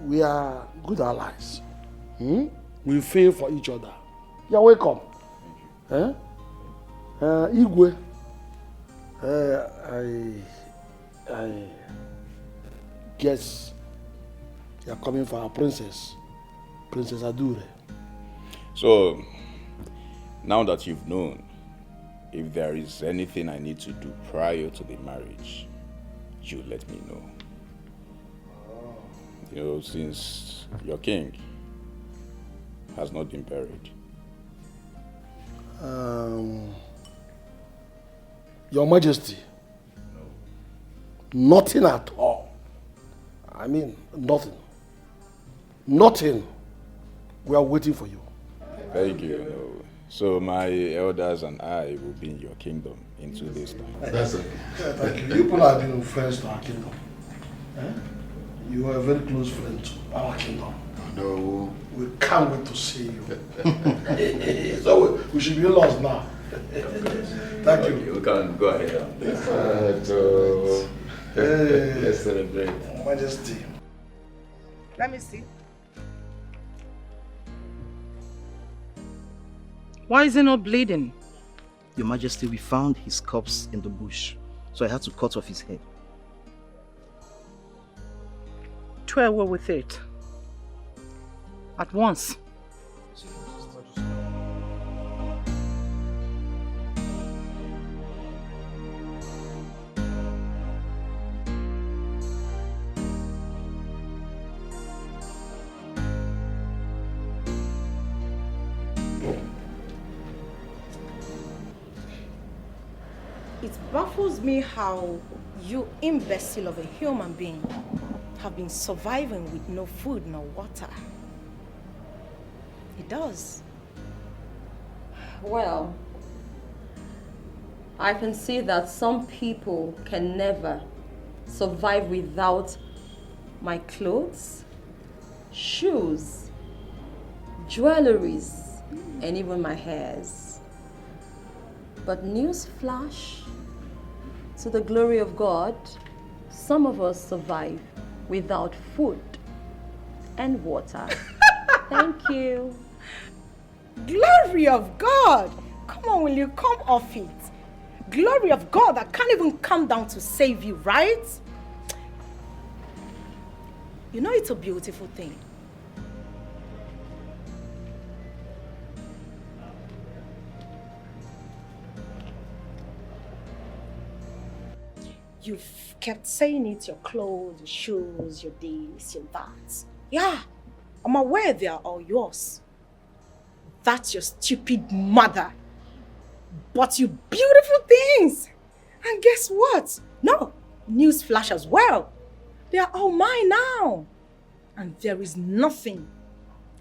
S16: We are good allies. We fail for each other. You are welcome. Igwe. I guess you are coming for our princess, Princess Adure.
S10: So, now that you've known, if there is anything I need to do prior to the marriage, you let me know. You know, since your king has not been buried.
S16: Your Majesty, nothing at all. I mean, nothing. Nothing. We are waiting for you.
S10: Thank you. No. So my elders and I will be in your kingdom in 2 days' time.
S16: That's okay. Thank you. You people have been friends to our kingdom. You are a very close friend to our kingdom. No. We can't wait to see you. So we should be lost now. Thank you.
S10: You can go ahead. Let's celebrate.
S16: Majesty.
S5: Let me see. Why is he not bleeding?
S7: Your Majesty, we found his corpse in the bush, so I had to cut off his head.
S5: Do away with it. At once.
S8: It baffles me how you imbecile of a human being have been surviving with no food, no water. It does.
S6: Well, I can see that some people can never survive without my clothes, shoes, jewelries, and even my hairs. But newsflash, to the glory of God, some of us survive without food and water. Thank you.
S8: Glory of God! Come on, will you come off it? Glory of God that can't even come down to save you, right? You know it's a beautiful thing. You've kept saying it, your clothes, your shoes, your this, your that. Yeah, I'm aware they are all yours. That's your stupid mother. But you beautiful things. And guess what? No, newsflash as well. They are all mine now. And there is nothing,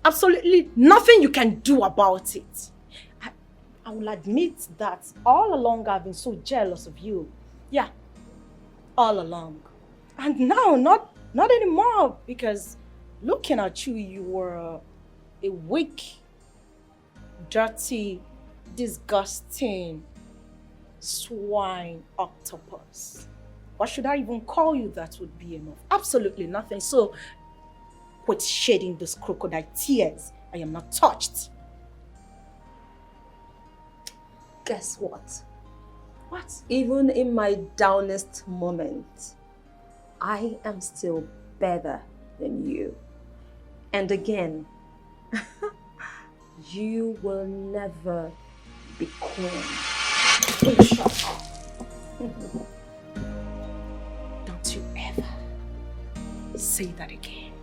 S8: absolutely nothing you can do about it. I will admit that all along I've been so jealous of you. Yeah, all along. And now, not anymore, because looking at you, you were a weak, dirty, disgusting swine octopus. What should I even call you that would be enough? Absolutely nothing. So, quit shedding those crocodile tears. I am not touched.
S6: Guess what?
S8: What?
S6: Even in my downest moment, I am still better than you. And again, you will never be queen. Oh, shut up.
S8: Don't you ever say that again.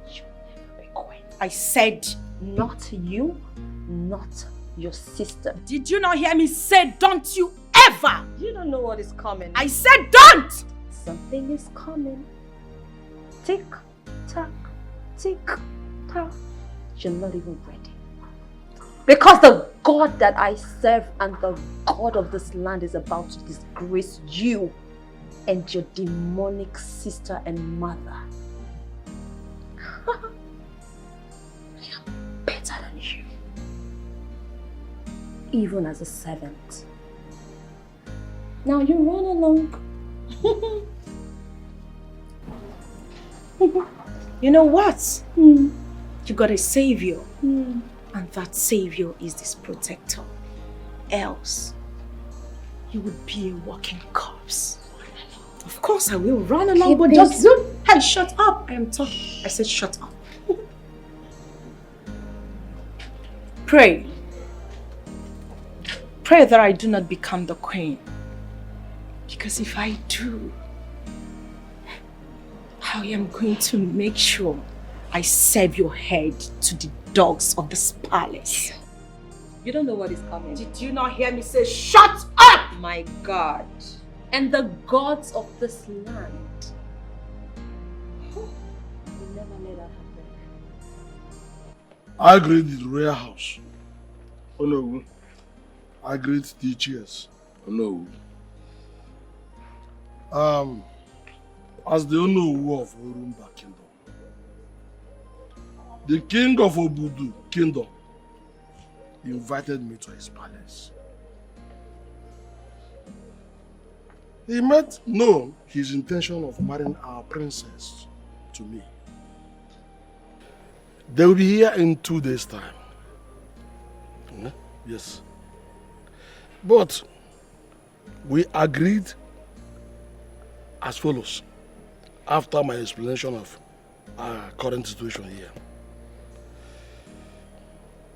S8: You'll never be queen. I said
S6: not you, not your sister.
S8: Did you not hear me say don't you ever?
S6: You don't know what is coming.
S8: I said don't!
S6: Something is coming. Tick, tock, tick, tock. You're not even ready. Because the God that I serve and the God of this land is about to disgrace you and your demonic sister and mother. I am better than you. Even as a servant. Now you run along.
S8: You know what? You got a savior. And that savior is this protector. Else, you would be a walking corpse. Of course I will run along, but just zoom. Hey, shut up. I am talking. I said shut up. Pray. Pray that I do not become the queen. Because if I do, I am going to make sure I serve your head to the dogs of this palace.
S6: You don't know what is coming.
S8: Did you not hear me say, shut up?
S6: My God. And the gods of this land. You never let that happen.
S16: I greet the royal house. Oh no. I greet the cheers. Oh no. As the Onowu of Orumba Kingdom, the king of Obudu Kingdom invited me to his palace. He made known his intention of marrying our princess to me. They will be here in 2 days' time. Yes. But we agreed as follows after my explanation of our current situation here.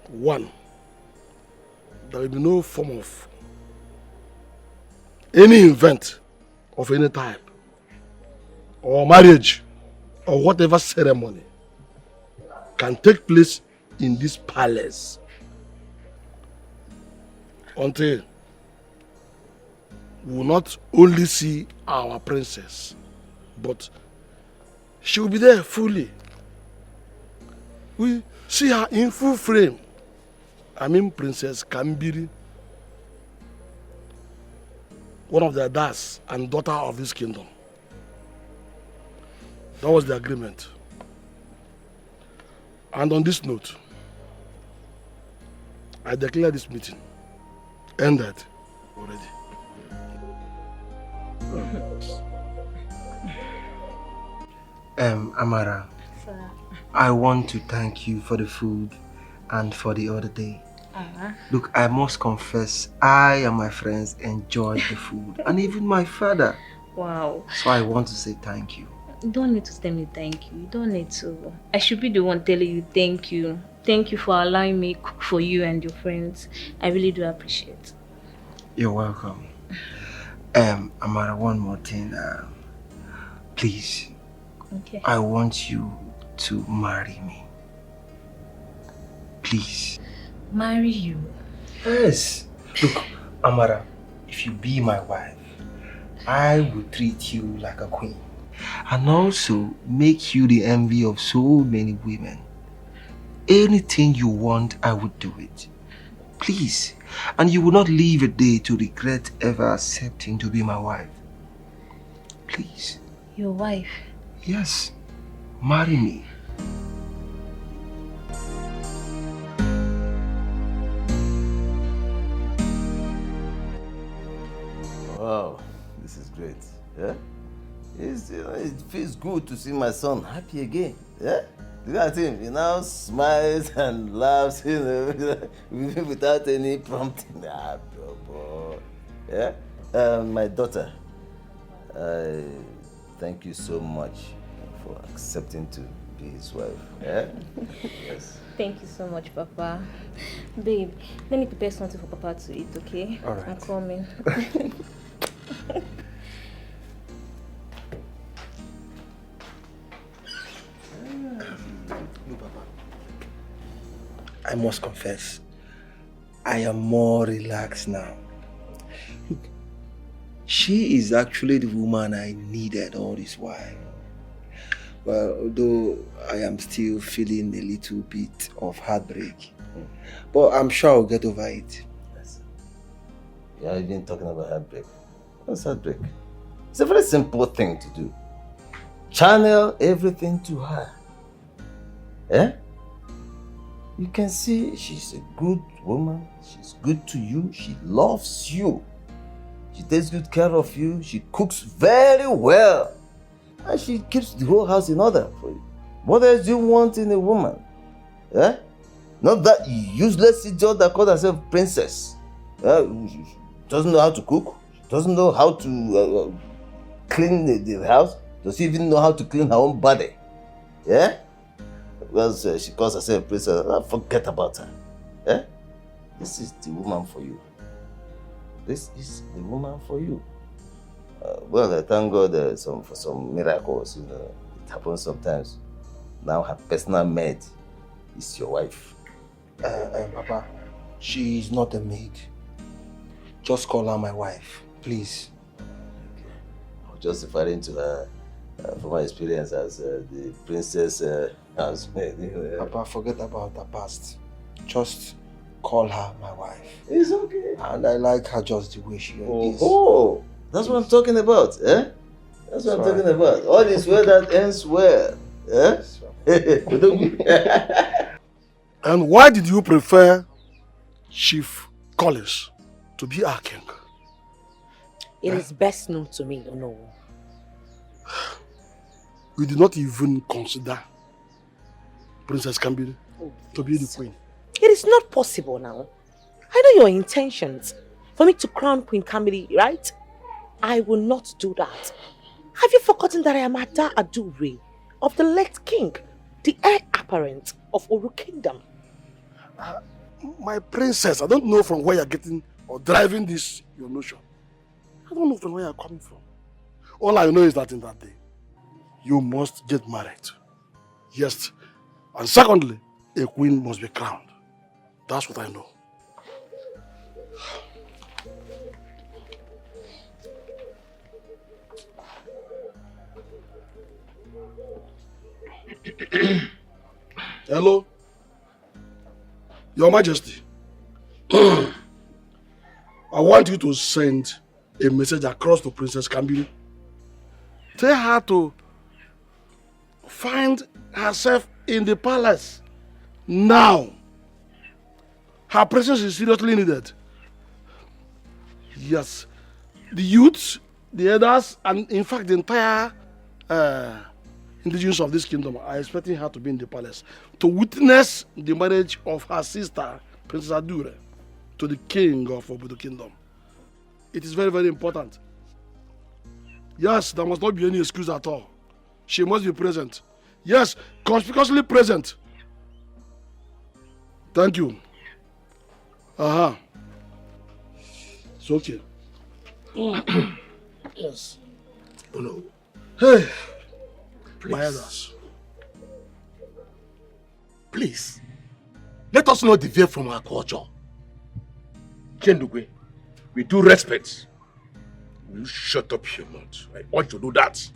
S16: 1, there will be no form of any event of any type or marriage or whatever ceremony can take place in this palace until we will not only see our princess, but she will be there fully. We see her in full frame. I mean Princess Kambiri, one of the daughters and daughter of this kingdom. That was the agreement. And on this note, I declare this meeting ended already.
S4: Amara,
S8: Sir.
S4: I want to thank you for the food and for the other day. Look, I must confess, I and my friends enjoyed the food and even my father.
S8: Wow.
S4: So I want to say thank you.
S8: You don't need to tell me thank you. You don't need to. I should be the one telling you thank you. Thank you for allowing me cook for you and your friends. I really do appreciate.
S4: You're welcome. Amara, one more thing. Please.
S8: Okay.
S4: I want you to marry me. Please.
S8: Marry you?
S4: Yes. Look, Amara, if you be my wife, I will treat you like a queen. And also make you the envy of so many women. Anything you want, I would do it. Please. And you will not leave a day to regret ever accepting to be my wife. Please.
S8: Your wife?
S4: Yes. Marry me.
S14: Wow, this is great. Yeah? It feels good to see my son happy again. Yeah? Look at him, he now smiles and laughs, without any prompting. Ah, bro. Yeah? My daughter, I thank you so much for accepting to be his wife. Yeah? Yes.
S8: Thank you so much, Papa. Babe, let me prepare something for Papa to eat, okay?
S4: All right.
S8: I'm coming.
S4: I must confess, I am more relaxed now. Look, she is actually the woman I needed all this while. Well, although I am still feeling a little bit of heartbreak. But I'm sure I'll get over it.
S14: Yes. Yeah, you've been talking about heartbreak. What's heartbreak? It's a very simple thing to do. Channel everything to her. Eh? You can see she's a good woman. She's good to you. She loves you. She takes good care of you. She cooks very well. And she keeps the whole house in order for you. What else do you want in a woman? Eh? Not that useless idiot that calls herself princess. She doesn't know how to cook. She doesn't know how to clean the house. Does she even know how to clean her own body? Yeah? Because she calls herself princess. Forget about her. Eh? This is the woman for you. This is the woman for you. Well, I thank God for some miracles. It happens sometimes. Now her personal maid is your wife.
S4: Papa, she is not a maid. Just call her my wife, please.
S14: Okay. I was just referring to her from my experience as the princess housemaid.
S4: Papa, forget about her past. Just call her my wife.
S14: It's okay.
S4: And I like her just the way she is.
S14: Oh, that's what I'm talking about, eh? That's what I'm talking about. All is well that ends well. Eh?
S16: And why did you prefer Chief Collins to be our king?
S15: It is best known to me, no.
S16: We did not even consider Princess Kambiri to be the queen.
S15: It is not possible now. I know your intentions for me to crown Queen Kambiri, right? I will not do that. Have you forgotten that I am Ada Adure of the late king, the heir apparent of Oru Kingdom?
S16: My princess, I don't know from where you're getting or driving this, your notion. I don't know from where you're coming from. All I know is that in that day, you must get married. Yes. And secondly, a queen must be crowned. That's what I know. Hello? Your Majesty. I want you to send a message across to Princess Kambiri. Tell her to find herself in the palace now. Her presence is seriously needed. Yes. The youths, the elders, and in fact the entire indigenous of this kingdom are expecting her to be in the palace to witness the marriage of her sister, Princess Adure, to the king of Obodo Kingdom. It is very, very important. Yes, there must not be any excuse at all. She must be present. Yes, conspicuously present. Thank you. It's okay. Yes. Oh no. Hey.
S4: Please.
S16: My elders.
S4: Please. Let us not deviate from our culture.
S2: Chendugwe, with due respect, will you shut up your mouth? I want to do that.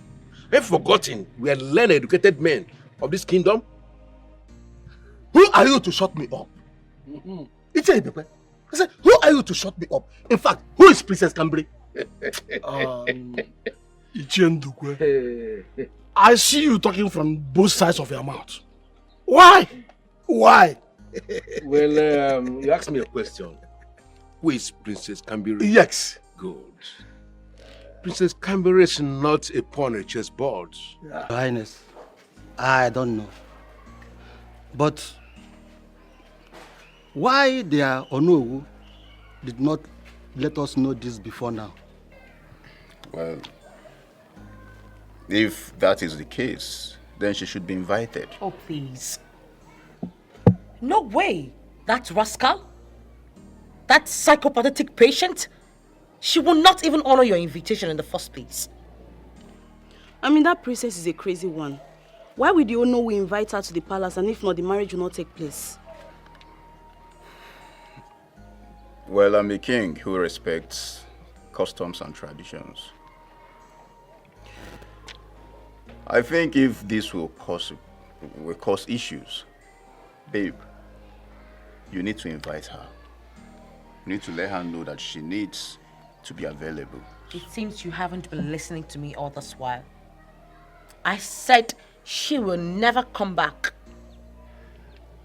S2: Have forgotten we are learned, educated men of this kingdom?
S4: Who are you to shut me up? I said, who are you to shut me up? In fact, who is Princess Kambiri?
S16: Ichendukwe, I see you talking from both sides of your mouth. Why? Why?
S2: Well, you asked me a question. Who is Princess Kambiri?
S4: Yes.
S2: Good. Princess Kambiri is not a pawn on a chessboard.
S24: Your Highness, I don't know. But why their Onowu did not let us know this before now?
S10: Well, if that is the case, then she should be invited.
S15: Oh, please. No way. That rascal? That psychopathic patient? She will not even honor your invitation in the first place.
S19: I mean, that princess is a crazy one. Why would you know we invite her to the palace, and if not, the marriage will not take place?
S10: Well, I'm a king who respects customs and traditions. I think if this will cause issues, babe, you need to invite her. You need to let her know that she needs to be available.
S15: It seems you haven't been listening to me all this while. I said she will never come back.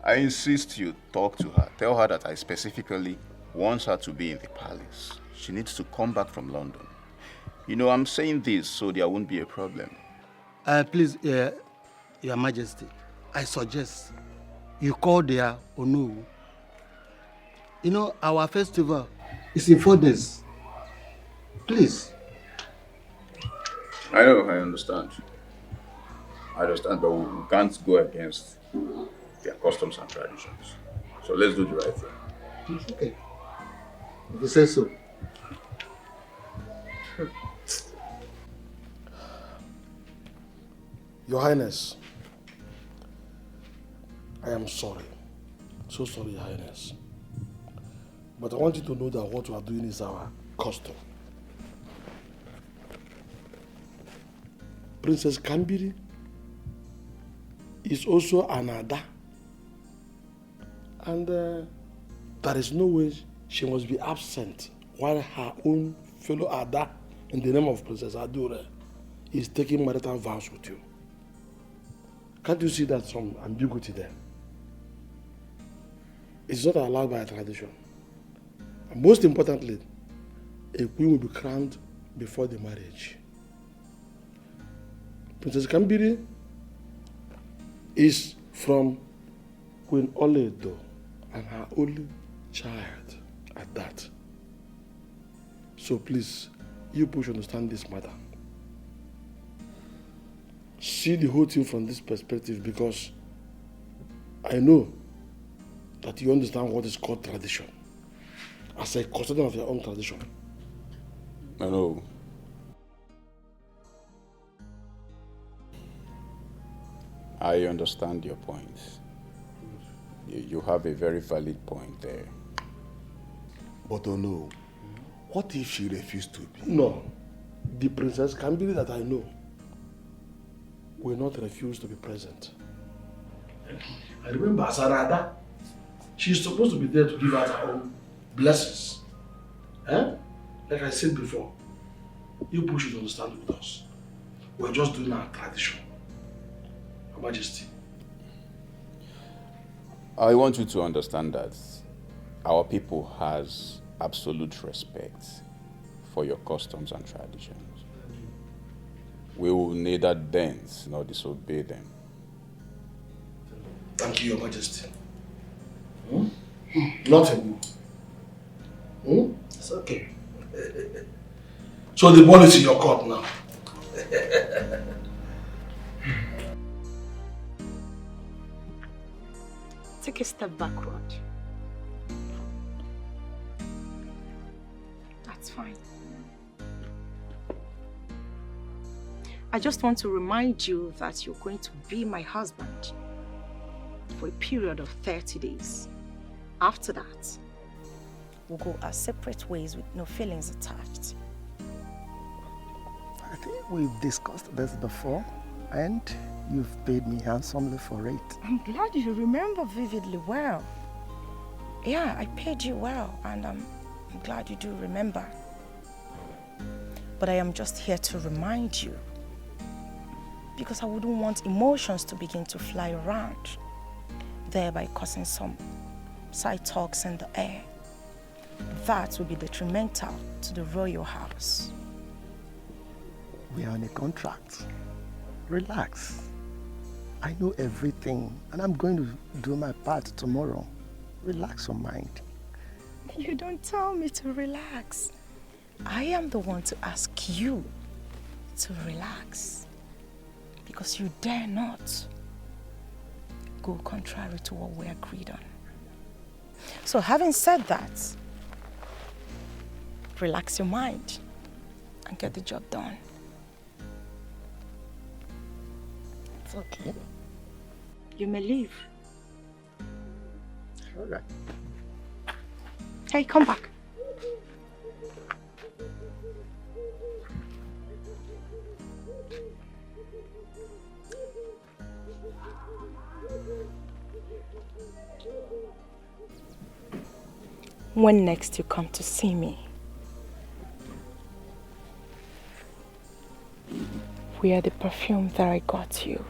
S10: I insist you talk to her. Tell her that I specifically want her to be in the palace. She needs to come back from London. You know, I'm saying this so there won't be a problem.
S24: Please, Your Majesty, I suggest you call their Onowu. You know, our festival is in 4 days. Please.
S10: I know, I understand. But we can't go against their customs and traditions. So let's do the right thing.
S24: It's okay. If you say so.
S16: Your Highness, I am sorry. So sorry, Your Highness. But I want you to know that what we are doing is our custom. Princess Kambiri is also an Ada. And there is no way she must be absent while her own fellow Ada, in the name of Princess Adure, is taking marital vows with you. Can't you see that some ambiguity there? It's not allowed by tradition. And most importantly, a queen will be crowned before the marriage. Princess Kambiri is from Queen Oledo and her only child at that. So please, you push understand this matter. See the whole thing from this perspective, because I know that you understand what is called tradition as a custodian of your own tradition.
S10: I know. I understand your point. You have a very valid point there.
S4: But oh no, what if she refused to be?
S16: No, the Princess Kambiri that I know will not refuse to be present.
S1: I remember Sarada. She's supposed to be there to give out her own blessings. Like I said before, you people should understand with us. We're just doing our tradition. Your Majesty.
S10: I want you to understand that our people has absolute respect for your customs and traditions. We will neither dance nor disobey them.
S1: Thank you, Your Majesty. Nothing.
S24: It's okay.
S1: So the ball is in your court now.
S13: Take a step backward. That's fine. I just want to remind you that you're going to be my husband for a period of 30 days. After that, we'll go our separate ways with no feelings attached.
S24: I think we've discussed this before, and you've paid me handsomely for it.
S13: I'm glad you remember vividly well. Yeah, I paid you well, and I'm glad you do remember. But I am just here to remind you, because I wouldn't want emotions to begin to fly around, thereby causing some side talks in the air. That would be detrimental to the royal house.
S24: We are on a contract. Relax. I know everything, and I'm going to do my part tomorrow. Relax your mind.
S13: You don't tell me to relax. I am the one to ask you to relax, because you dare not go contrary to what we agreed on. So having said that, relax your mind and get the job done.
S24: It's okay.
S13: You may leave.
S24: All right.
S13: Hey, come back. When next you come to see me, wear the perfume that I got you.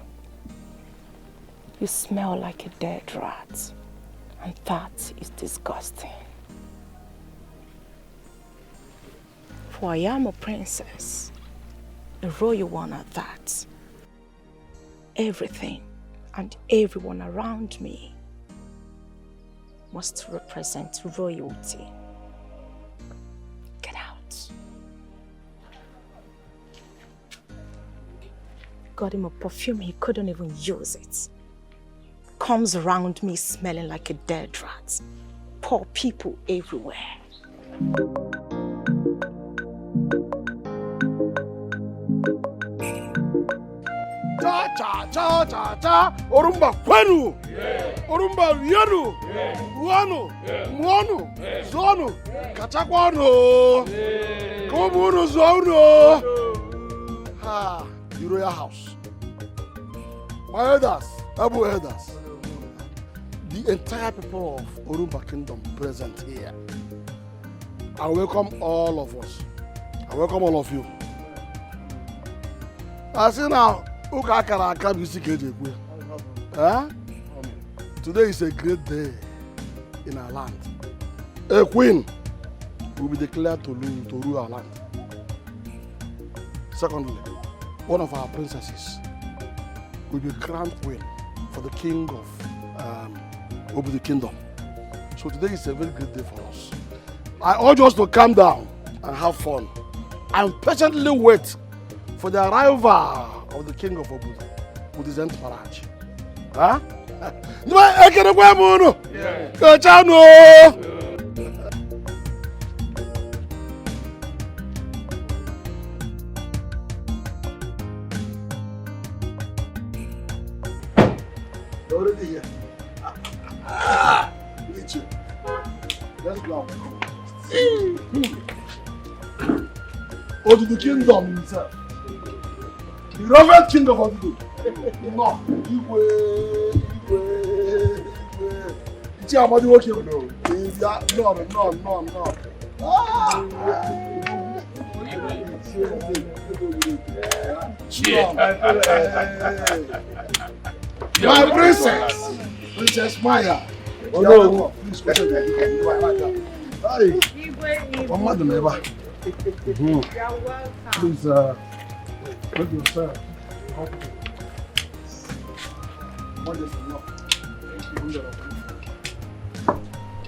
S13: You smell like a dead rat, and that is disgusting. For I am a princess, a royal one at that. Everything and everyone around me must represent royalty. Get out. Got him a perfume, he couldn't even use it. Comes around me smelling like a dead rat. Poor people everywhere.
S1: Cha cha cha cha cha, Orumba kwenu, Orumba rienu, Uanu, Muanu, Zonu, Kachakwano, Komunu Zono. Ha, the royal house. My elders, Abu elders, the entire people of Orumba Kingdom present here. I welcome all of us. I welcome all of you. I see now. Today is a great day in our land. A queen will be declared to rule our land. Secondly, one of our princesses will be crowned queen for the king of the kingdom. So today is a very great day for us. I urge us to calm down and have fun and patiently wait for the arrival of the king of Obudu with his entourage. Huh? Already here. Meet you. Let's go. Obudu kingdom himself. The reverend king of Obudu. No, Igwe.
S16: Chiamadi okay. No. No. My princess, Princess Maya. Oh no, please go to the Hey, what mother never. You're welcome. Please, put yourself. What is enough?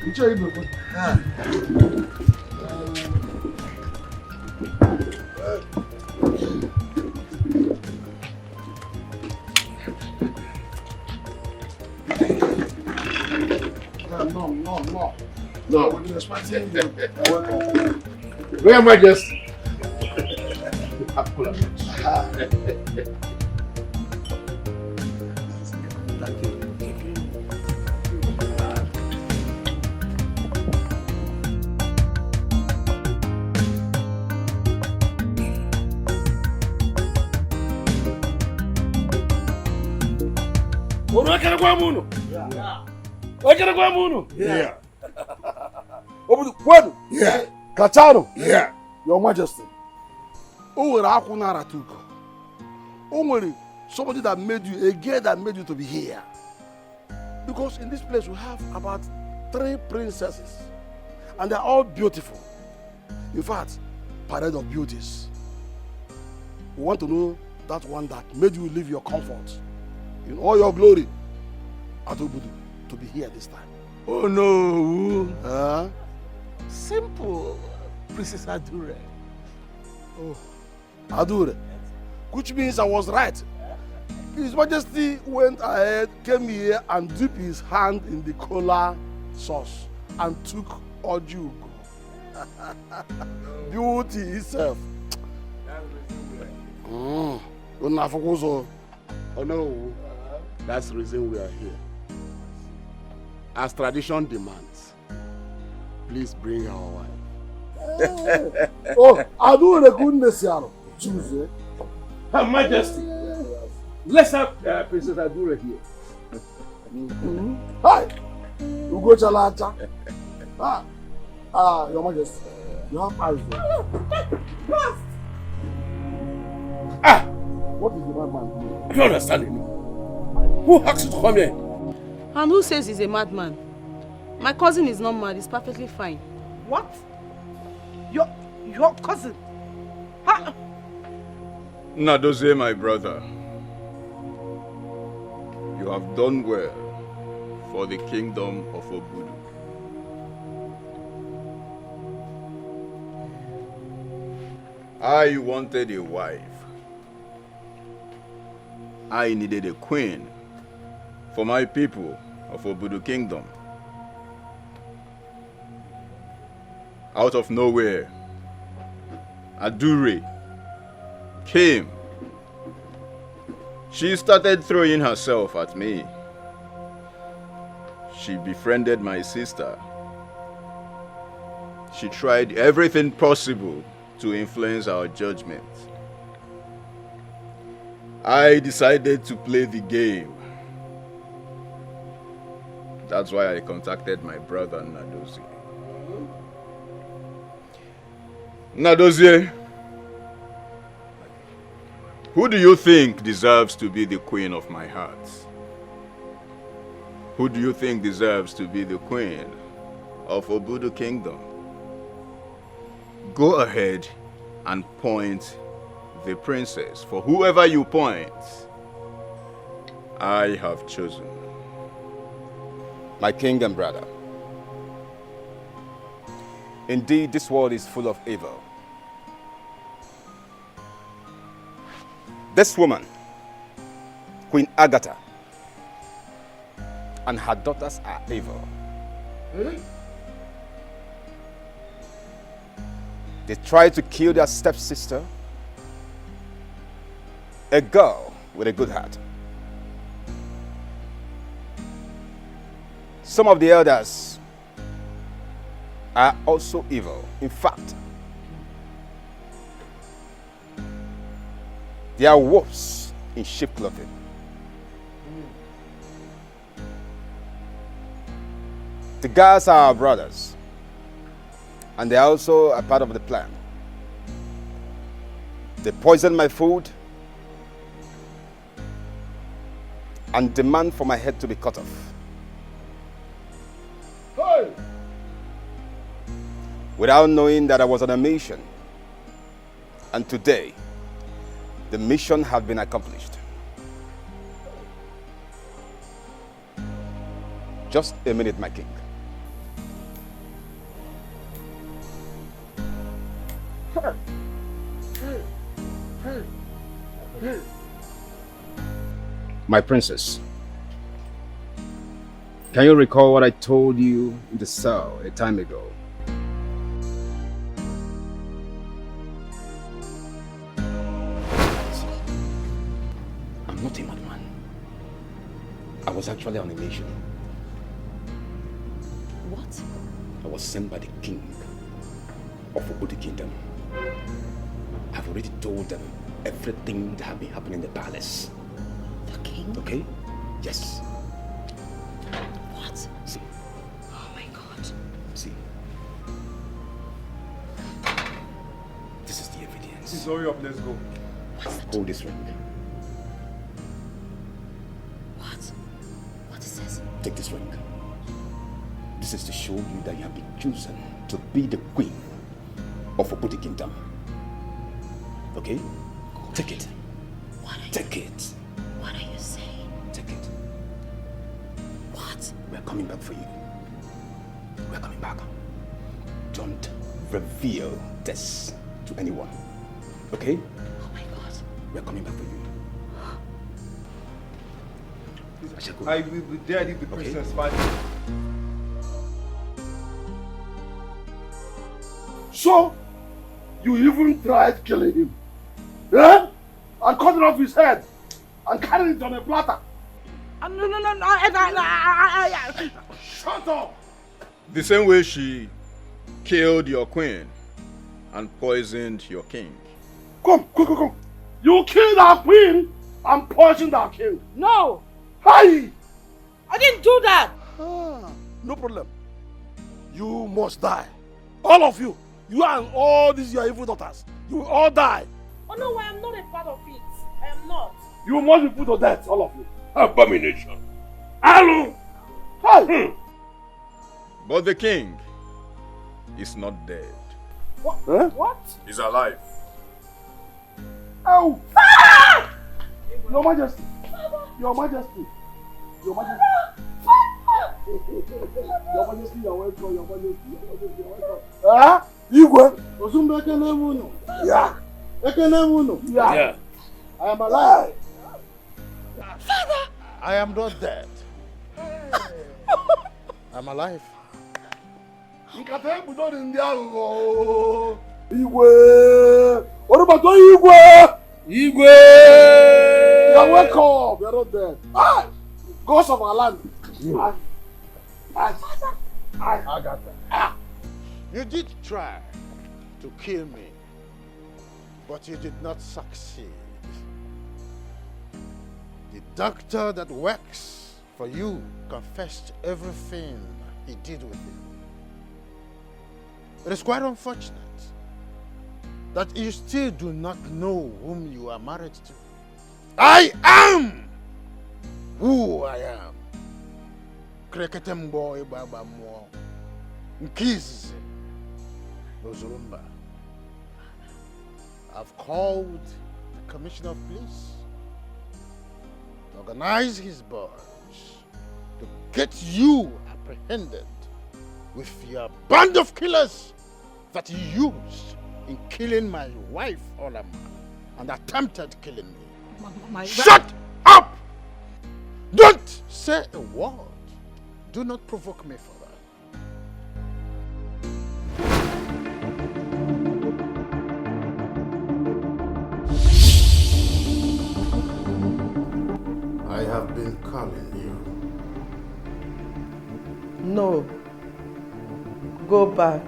S16: You tell you No, we've been expecting you. Welcome. Where am I just?
S1: Yeah.
S16: When?
S1: Yeah.
S16: Kachano?
S1: Yeah.
S16: Your Majesty. Who will Akunara took? Who will somebody that made you, a girl that made you to be here? Because in this place we have about 3 princesses and they're all beautiful. In fact, parade of beauties. We want to know that one that made you leave your comfort in all your glory at Obudu to be here this time.
S1: Oh no. Simple. Princess Adure.
S16: Oh, Adure. Which means I was right. His Majesty went ahead, came here and dipped his hand in the cola sauce and took Ojugo. Beauty itself.
S1: Oh no. That's the reason we are here. As tradition demands, please bring our wife.
S16: Oh, Adure goodness, choose.
S2: Her Majesty, let's have Princess Adure here.
S16: Hi, Ugo Chalata. Your Majesty, you have eyes there. What is the madman doing?
S2: I don't understand him. Who asked you to come here?
S11: And who says he's a madman? My cousin is not mad, he's perfectly fine.
S5: What? Your cousin? Huh?
S10: Nadoze, my brother, you have done well for the kingdom of Obudu. I wanted a wife. I needed a queen for my people of Obudu Kingdom. Out of nowhere, Adure came. She started throwing herself at me. She befriended my sister. She tried everything possible to influence our judgment. I decided to play the game. That's why I contacted my brother Nadozie. Nadozie, who do you think deserves to be the queen of my heart? Who do you think deserves to be the queen of Obudu Kingdom? Go ahead and point the princess. For whoever you point, I have chosen.
S17: My king and brother, indeed this world is full of evil. This woman, Queen Agatha, and her daughters are evil. They tried to kill their stepsister, a girl with a good heart. Some of the elders are also evil. In fact, they are wolves in sheep clothing. The guards are our brothers. And they're also a part of the plan. They poisoned my food and demand for my head to be cut off.
S1: Hey!
S17: Without knowing that I was on a mission. And today, the mission has been accomplished. Just a minute, my king. My princess, can you recall what I told you in the cell a time ago? I'm not a madman. I was actually on a mission.
S8: What?
S17: I was sent by the king of Obudu Kingdom. I've already told them everything that had been happening in the palace.
S8: The king?
S17: Okay? Yes.
S8: What?
S17: See.
S8: Oh my God.
S17: See. This is the evidence.
S3: Please hurry up, let's go.
S17: Hold this ring.
S8: What? What is this?
S17: Take this ring. This is to show you that you have been chosen to be the queen of Obudu Kingdom. Okay? Take it. Take it.
S8: What are you saying?
S17: Take it.
S8: What?
S17: We're coming back for you. We're coming back. Don't reveal this to anyone. Okay?
S8: Oh my God.
S17: We're coming back for you.
S3: I will be there if the princess finds me.
S1: So, you even tried killing him? Yeah? And cutting off his head and carrying it on a platter?
S11: No.
S1: Shut up!
S10: The same way she killed your queen and poisoned your king.
S1: Come. You killed our queen and poisoned our king.
S11: No!
S1: Hi!
S11: I didn't do that!
S1: No problem. You must die. All of you. You and all these your evil daughters. You will all die.
S11: Oh no, I am not a part of it. I am not.
S1: You must be put to death, all of you.
S2: Abomination.
S1: Hello! Hi!
S10: But the king is not dead.
S1: What? Huh?
S11: What?
S10: He's alive.
S1: Oh! Your Majesty! Your Majesty! Your Majesty! Your Majesty, you're welcome. Your Majesty, you're welcome. Ah? Igwe! Ozumba ekele munu. Yeah. Ekele munu. Yeah. I am alive.
S8: Father!
S24: I am not dead. I'm alive.
S1: Nkata ebudo ndi aghụghọ. Igwe! What about Igwe? Igwe! You're welcome. You're not dead. Ah! Ghost of our land. I got that. Ah!
S24: You did try to kill me, but you did not succeed. The doctor that works for you confessed everything he did with you. It is quite unfortunate that you still do not know whom you are married to. I am who I am. Kreketembo ibaba mo. Nkiz. Ozurumba. I've called the Commissioner of Police to organize his boys to get you apprehended with your band of killers that you used in killing my wife, Olama, and attempted killing me. Shut up! Don't say a word. Do not provoke me for that. I have been calling you.
S18: No. Go back.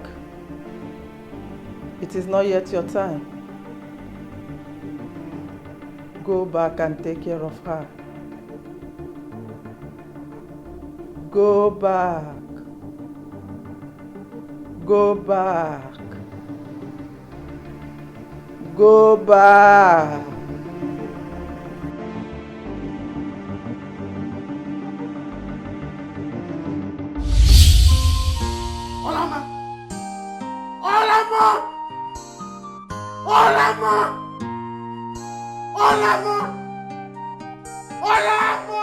S18: It is not yet your time. Go back and take care of her. Go back. Go back. Go back.
S1: Olama! Olama! Olama! Olama! Olama!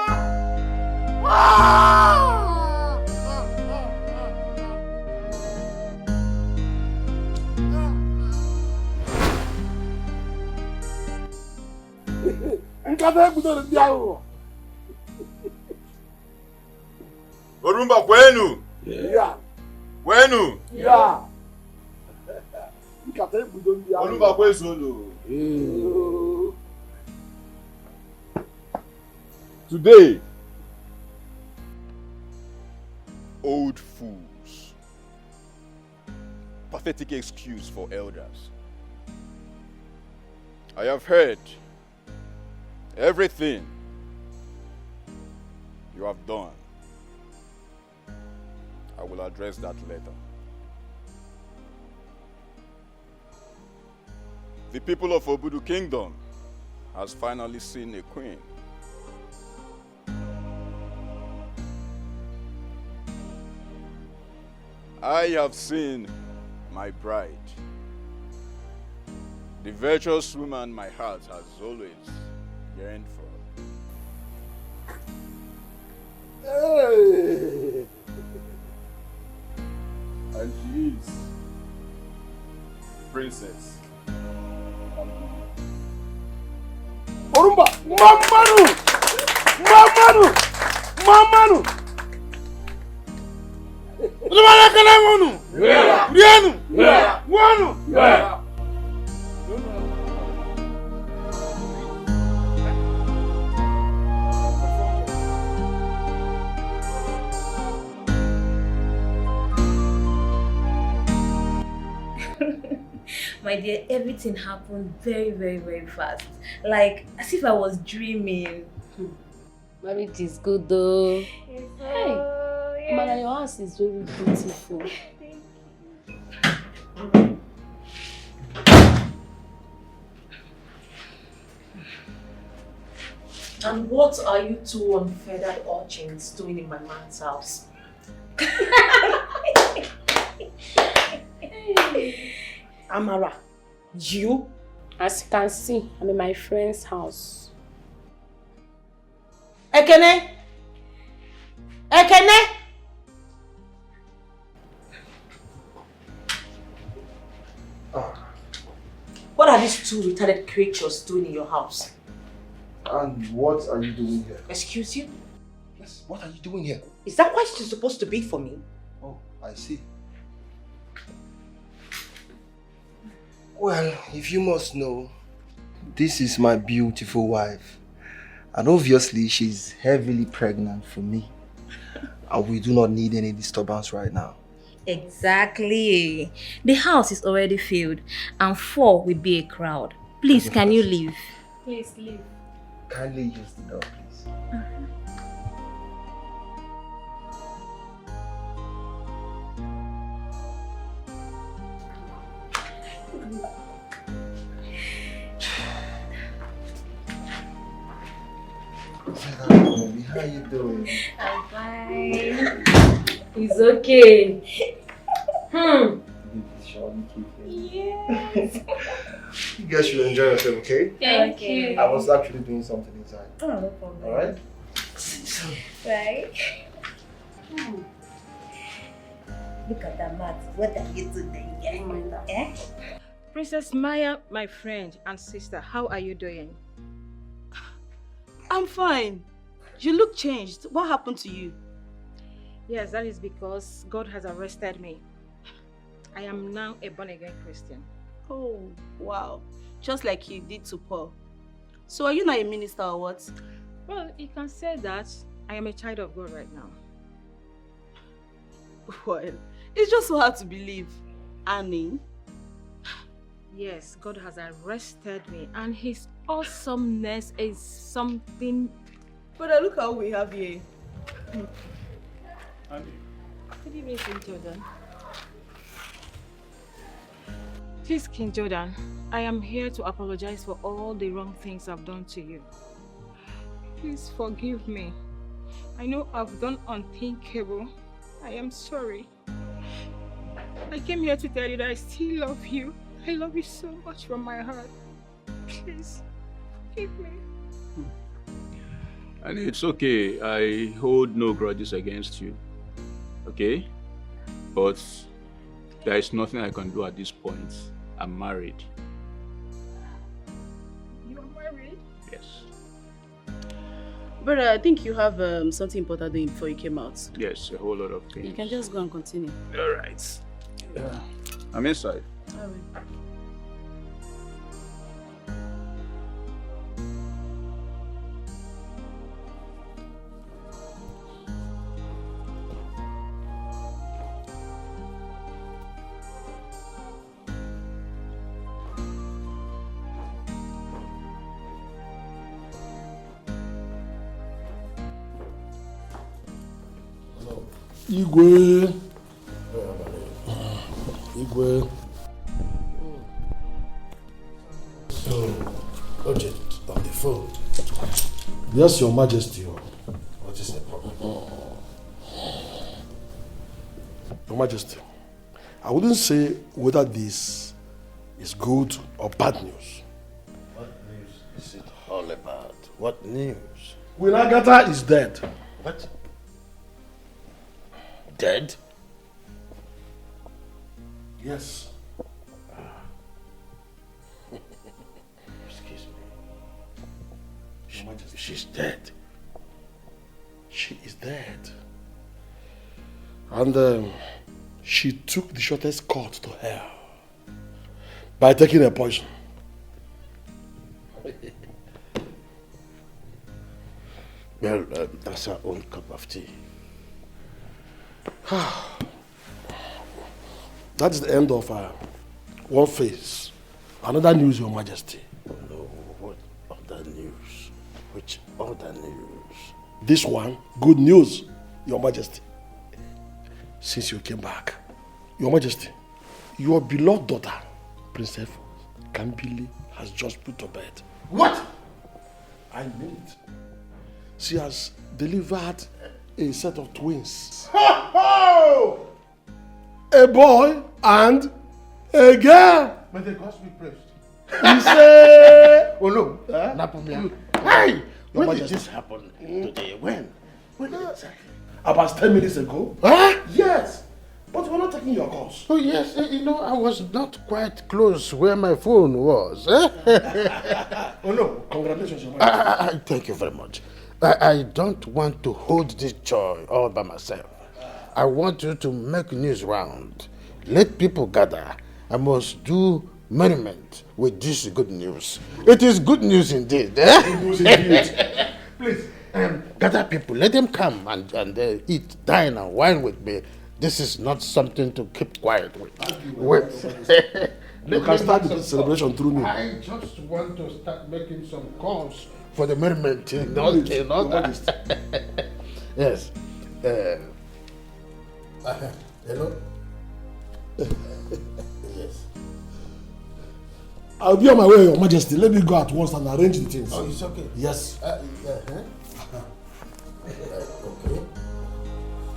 S1: Nkata ekutoro ndị aghụghọ.
S12: Orumba kwenu.
S1: Ya.
S12: Kwenu.
S1: Ya. Nkata ekutoro ndị aghụghọ.
S12: Orumba kwezolo. Today, old fools. Pathetic excuse for elders. I have heard everything you have done. I will address that later. The people of Obudu Kingdom has finally seen a queen. I have seen my bride, the virtuous woman my heart has always yearned for.
S1: Hey.
S12: And she is Princess.
S1: Orumba! Mamanu! Mamanu! Mamanu! Lumana kalamunu! Rianu! Wanu!
S8: My dear, everything happened very, very, very fast. Like, as if I was dreaming.
S19: Marriage is good though.
S8: Hey,
S19: Mama, your house is very beautiful.
S8: And what are you two unfeathered urchins doing in my man's house?
S19: Amara, you? As you can see, I'm in my friend's house.
S15: Ekene! Ekene! What are these two retarded creatures doing in your house?
S4: And what are you doing here?
S15: Excuse you?
S4: Yes, what are you doing here?
S15: Is that what you're supposed to be for me?
S4: Oh, I see. Well, if you must know, this is my beautiful wife. And obviously, she's heavily pregnant for me. And we do not need any disturbance right now.
S8: Exactly. The house is already filled and 4 will be a crowd. Please, can you leave?
S19: Please leave.
S4: Kindly use the door, please. Baby, how you doing?
S19: I'm fine. It's okay.
S4: Yes. You guys should enjoy yourself, okay?
S19: Thank you.
S4: I was actually doing something inside.
S19: Oh, no problem.
S4: Alright?
S19: Right?
S8: Look at that mat. What are you doing? Eh?
S13: Princess Maya, my friend and sister, how are you doing?
S11: I'm fine. You look changed. What happened to you?
S13: Yes, that is because God has arrested me. I am now a born-again Christian.
S11: Oh, wow. Just like you did to Paul. So are you not a minister or what?
S13: Well, you can say that. I am a child of God right now.
S11: Well, it's just so hard to believe. Annie?
S13: Yes, God has arrested me and his awesomeness is something...
S11: But look how we have here.
S13: Annie. Good evening, St. Jordan.
S8: Please, King Jordan, I am here to apologize for all the wrong things I've done to you. Please forgive me. I know I've done unthinkable. I am sorry. I came here to tell you that I still love you. I love you so much from my heart. Please, forgive me.
S12: And it's okay. I hold no grudges against you. Okay? But there is nothing I can do at this point. I'm married.
S8: You're married?
S12: Yes.
S11: Brother, I think you have something important doing before you came out.
S12: Yes, a whole lot of things.
S11: You can just go and continue.
S12: All right. I'm inside.
S11: All right.
S16: Igwe. Igwe.
S1: So, urgent on the phone.
S16: Yes, Your Majesty.
S1: What is the problem?
S16: Your Majesty, I wouldn't say whether this is good or bad news.
S1: What news is it all about? What news?
S16: Queen Agatha is dead.
S1: What? Dead?
S16: Yes.
S1: Excuse me. She's dead.
S16: She is dead. And she took the shortest cut to hell by taking a poison.
S1: Well, that's her own cup of tea.
S16: That's the end of one phase. Another news, Your Majesty.
S1: No, what other news? Which other news?
S16: This one, good news, Your Majesty. Since you came back, Your Majesty, your beloved daughter, Princess Kambili, has just put to bed.
S1: What?
S16: I mean it. She has delivered a set of twins.
S1: Ho!
S16: A boy and a girl.
S1: May the gods be praised.
S16: He said,
S1: oh no,
S16: Napomia.
S1: Hey!
S16: Your
S1: When did
S16: Majesty.
S1: this happen today? When? When exactly?
S16: About 10 minutes ago.
S1: Huh?
S16: Yes. But we're not taking your calls.
S1: Oh yes, you know, I was not quite close where my phone was.
S16: Oh no, congratulations, Your Majesty.
S1: Thank you very much. I don't want to hold this joy all by myself. I want you to make news round. Let people gather. I must do merriment with this good news. It is good news indeed.
S16: Good news indeed.
S1: Please, gather people. Let them come and eat, dine, and wine with me. This is not something to keep quiet with.
S16: You can start the celebration through me.
S1: I just want to start making some calls for the merriment. Yes. Hello? Yes.
S16: I'll be on my way, Your Majesty. Let me go at once and arrange the things.
S1: Oh, it's okay.
S16: Yes.
S1: Okay.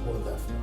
S1: Wonderful.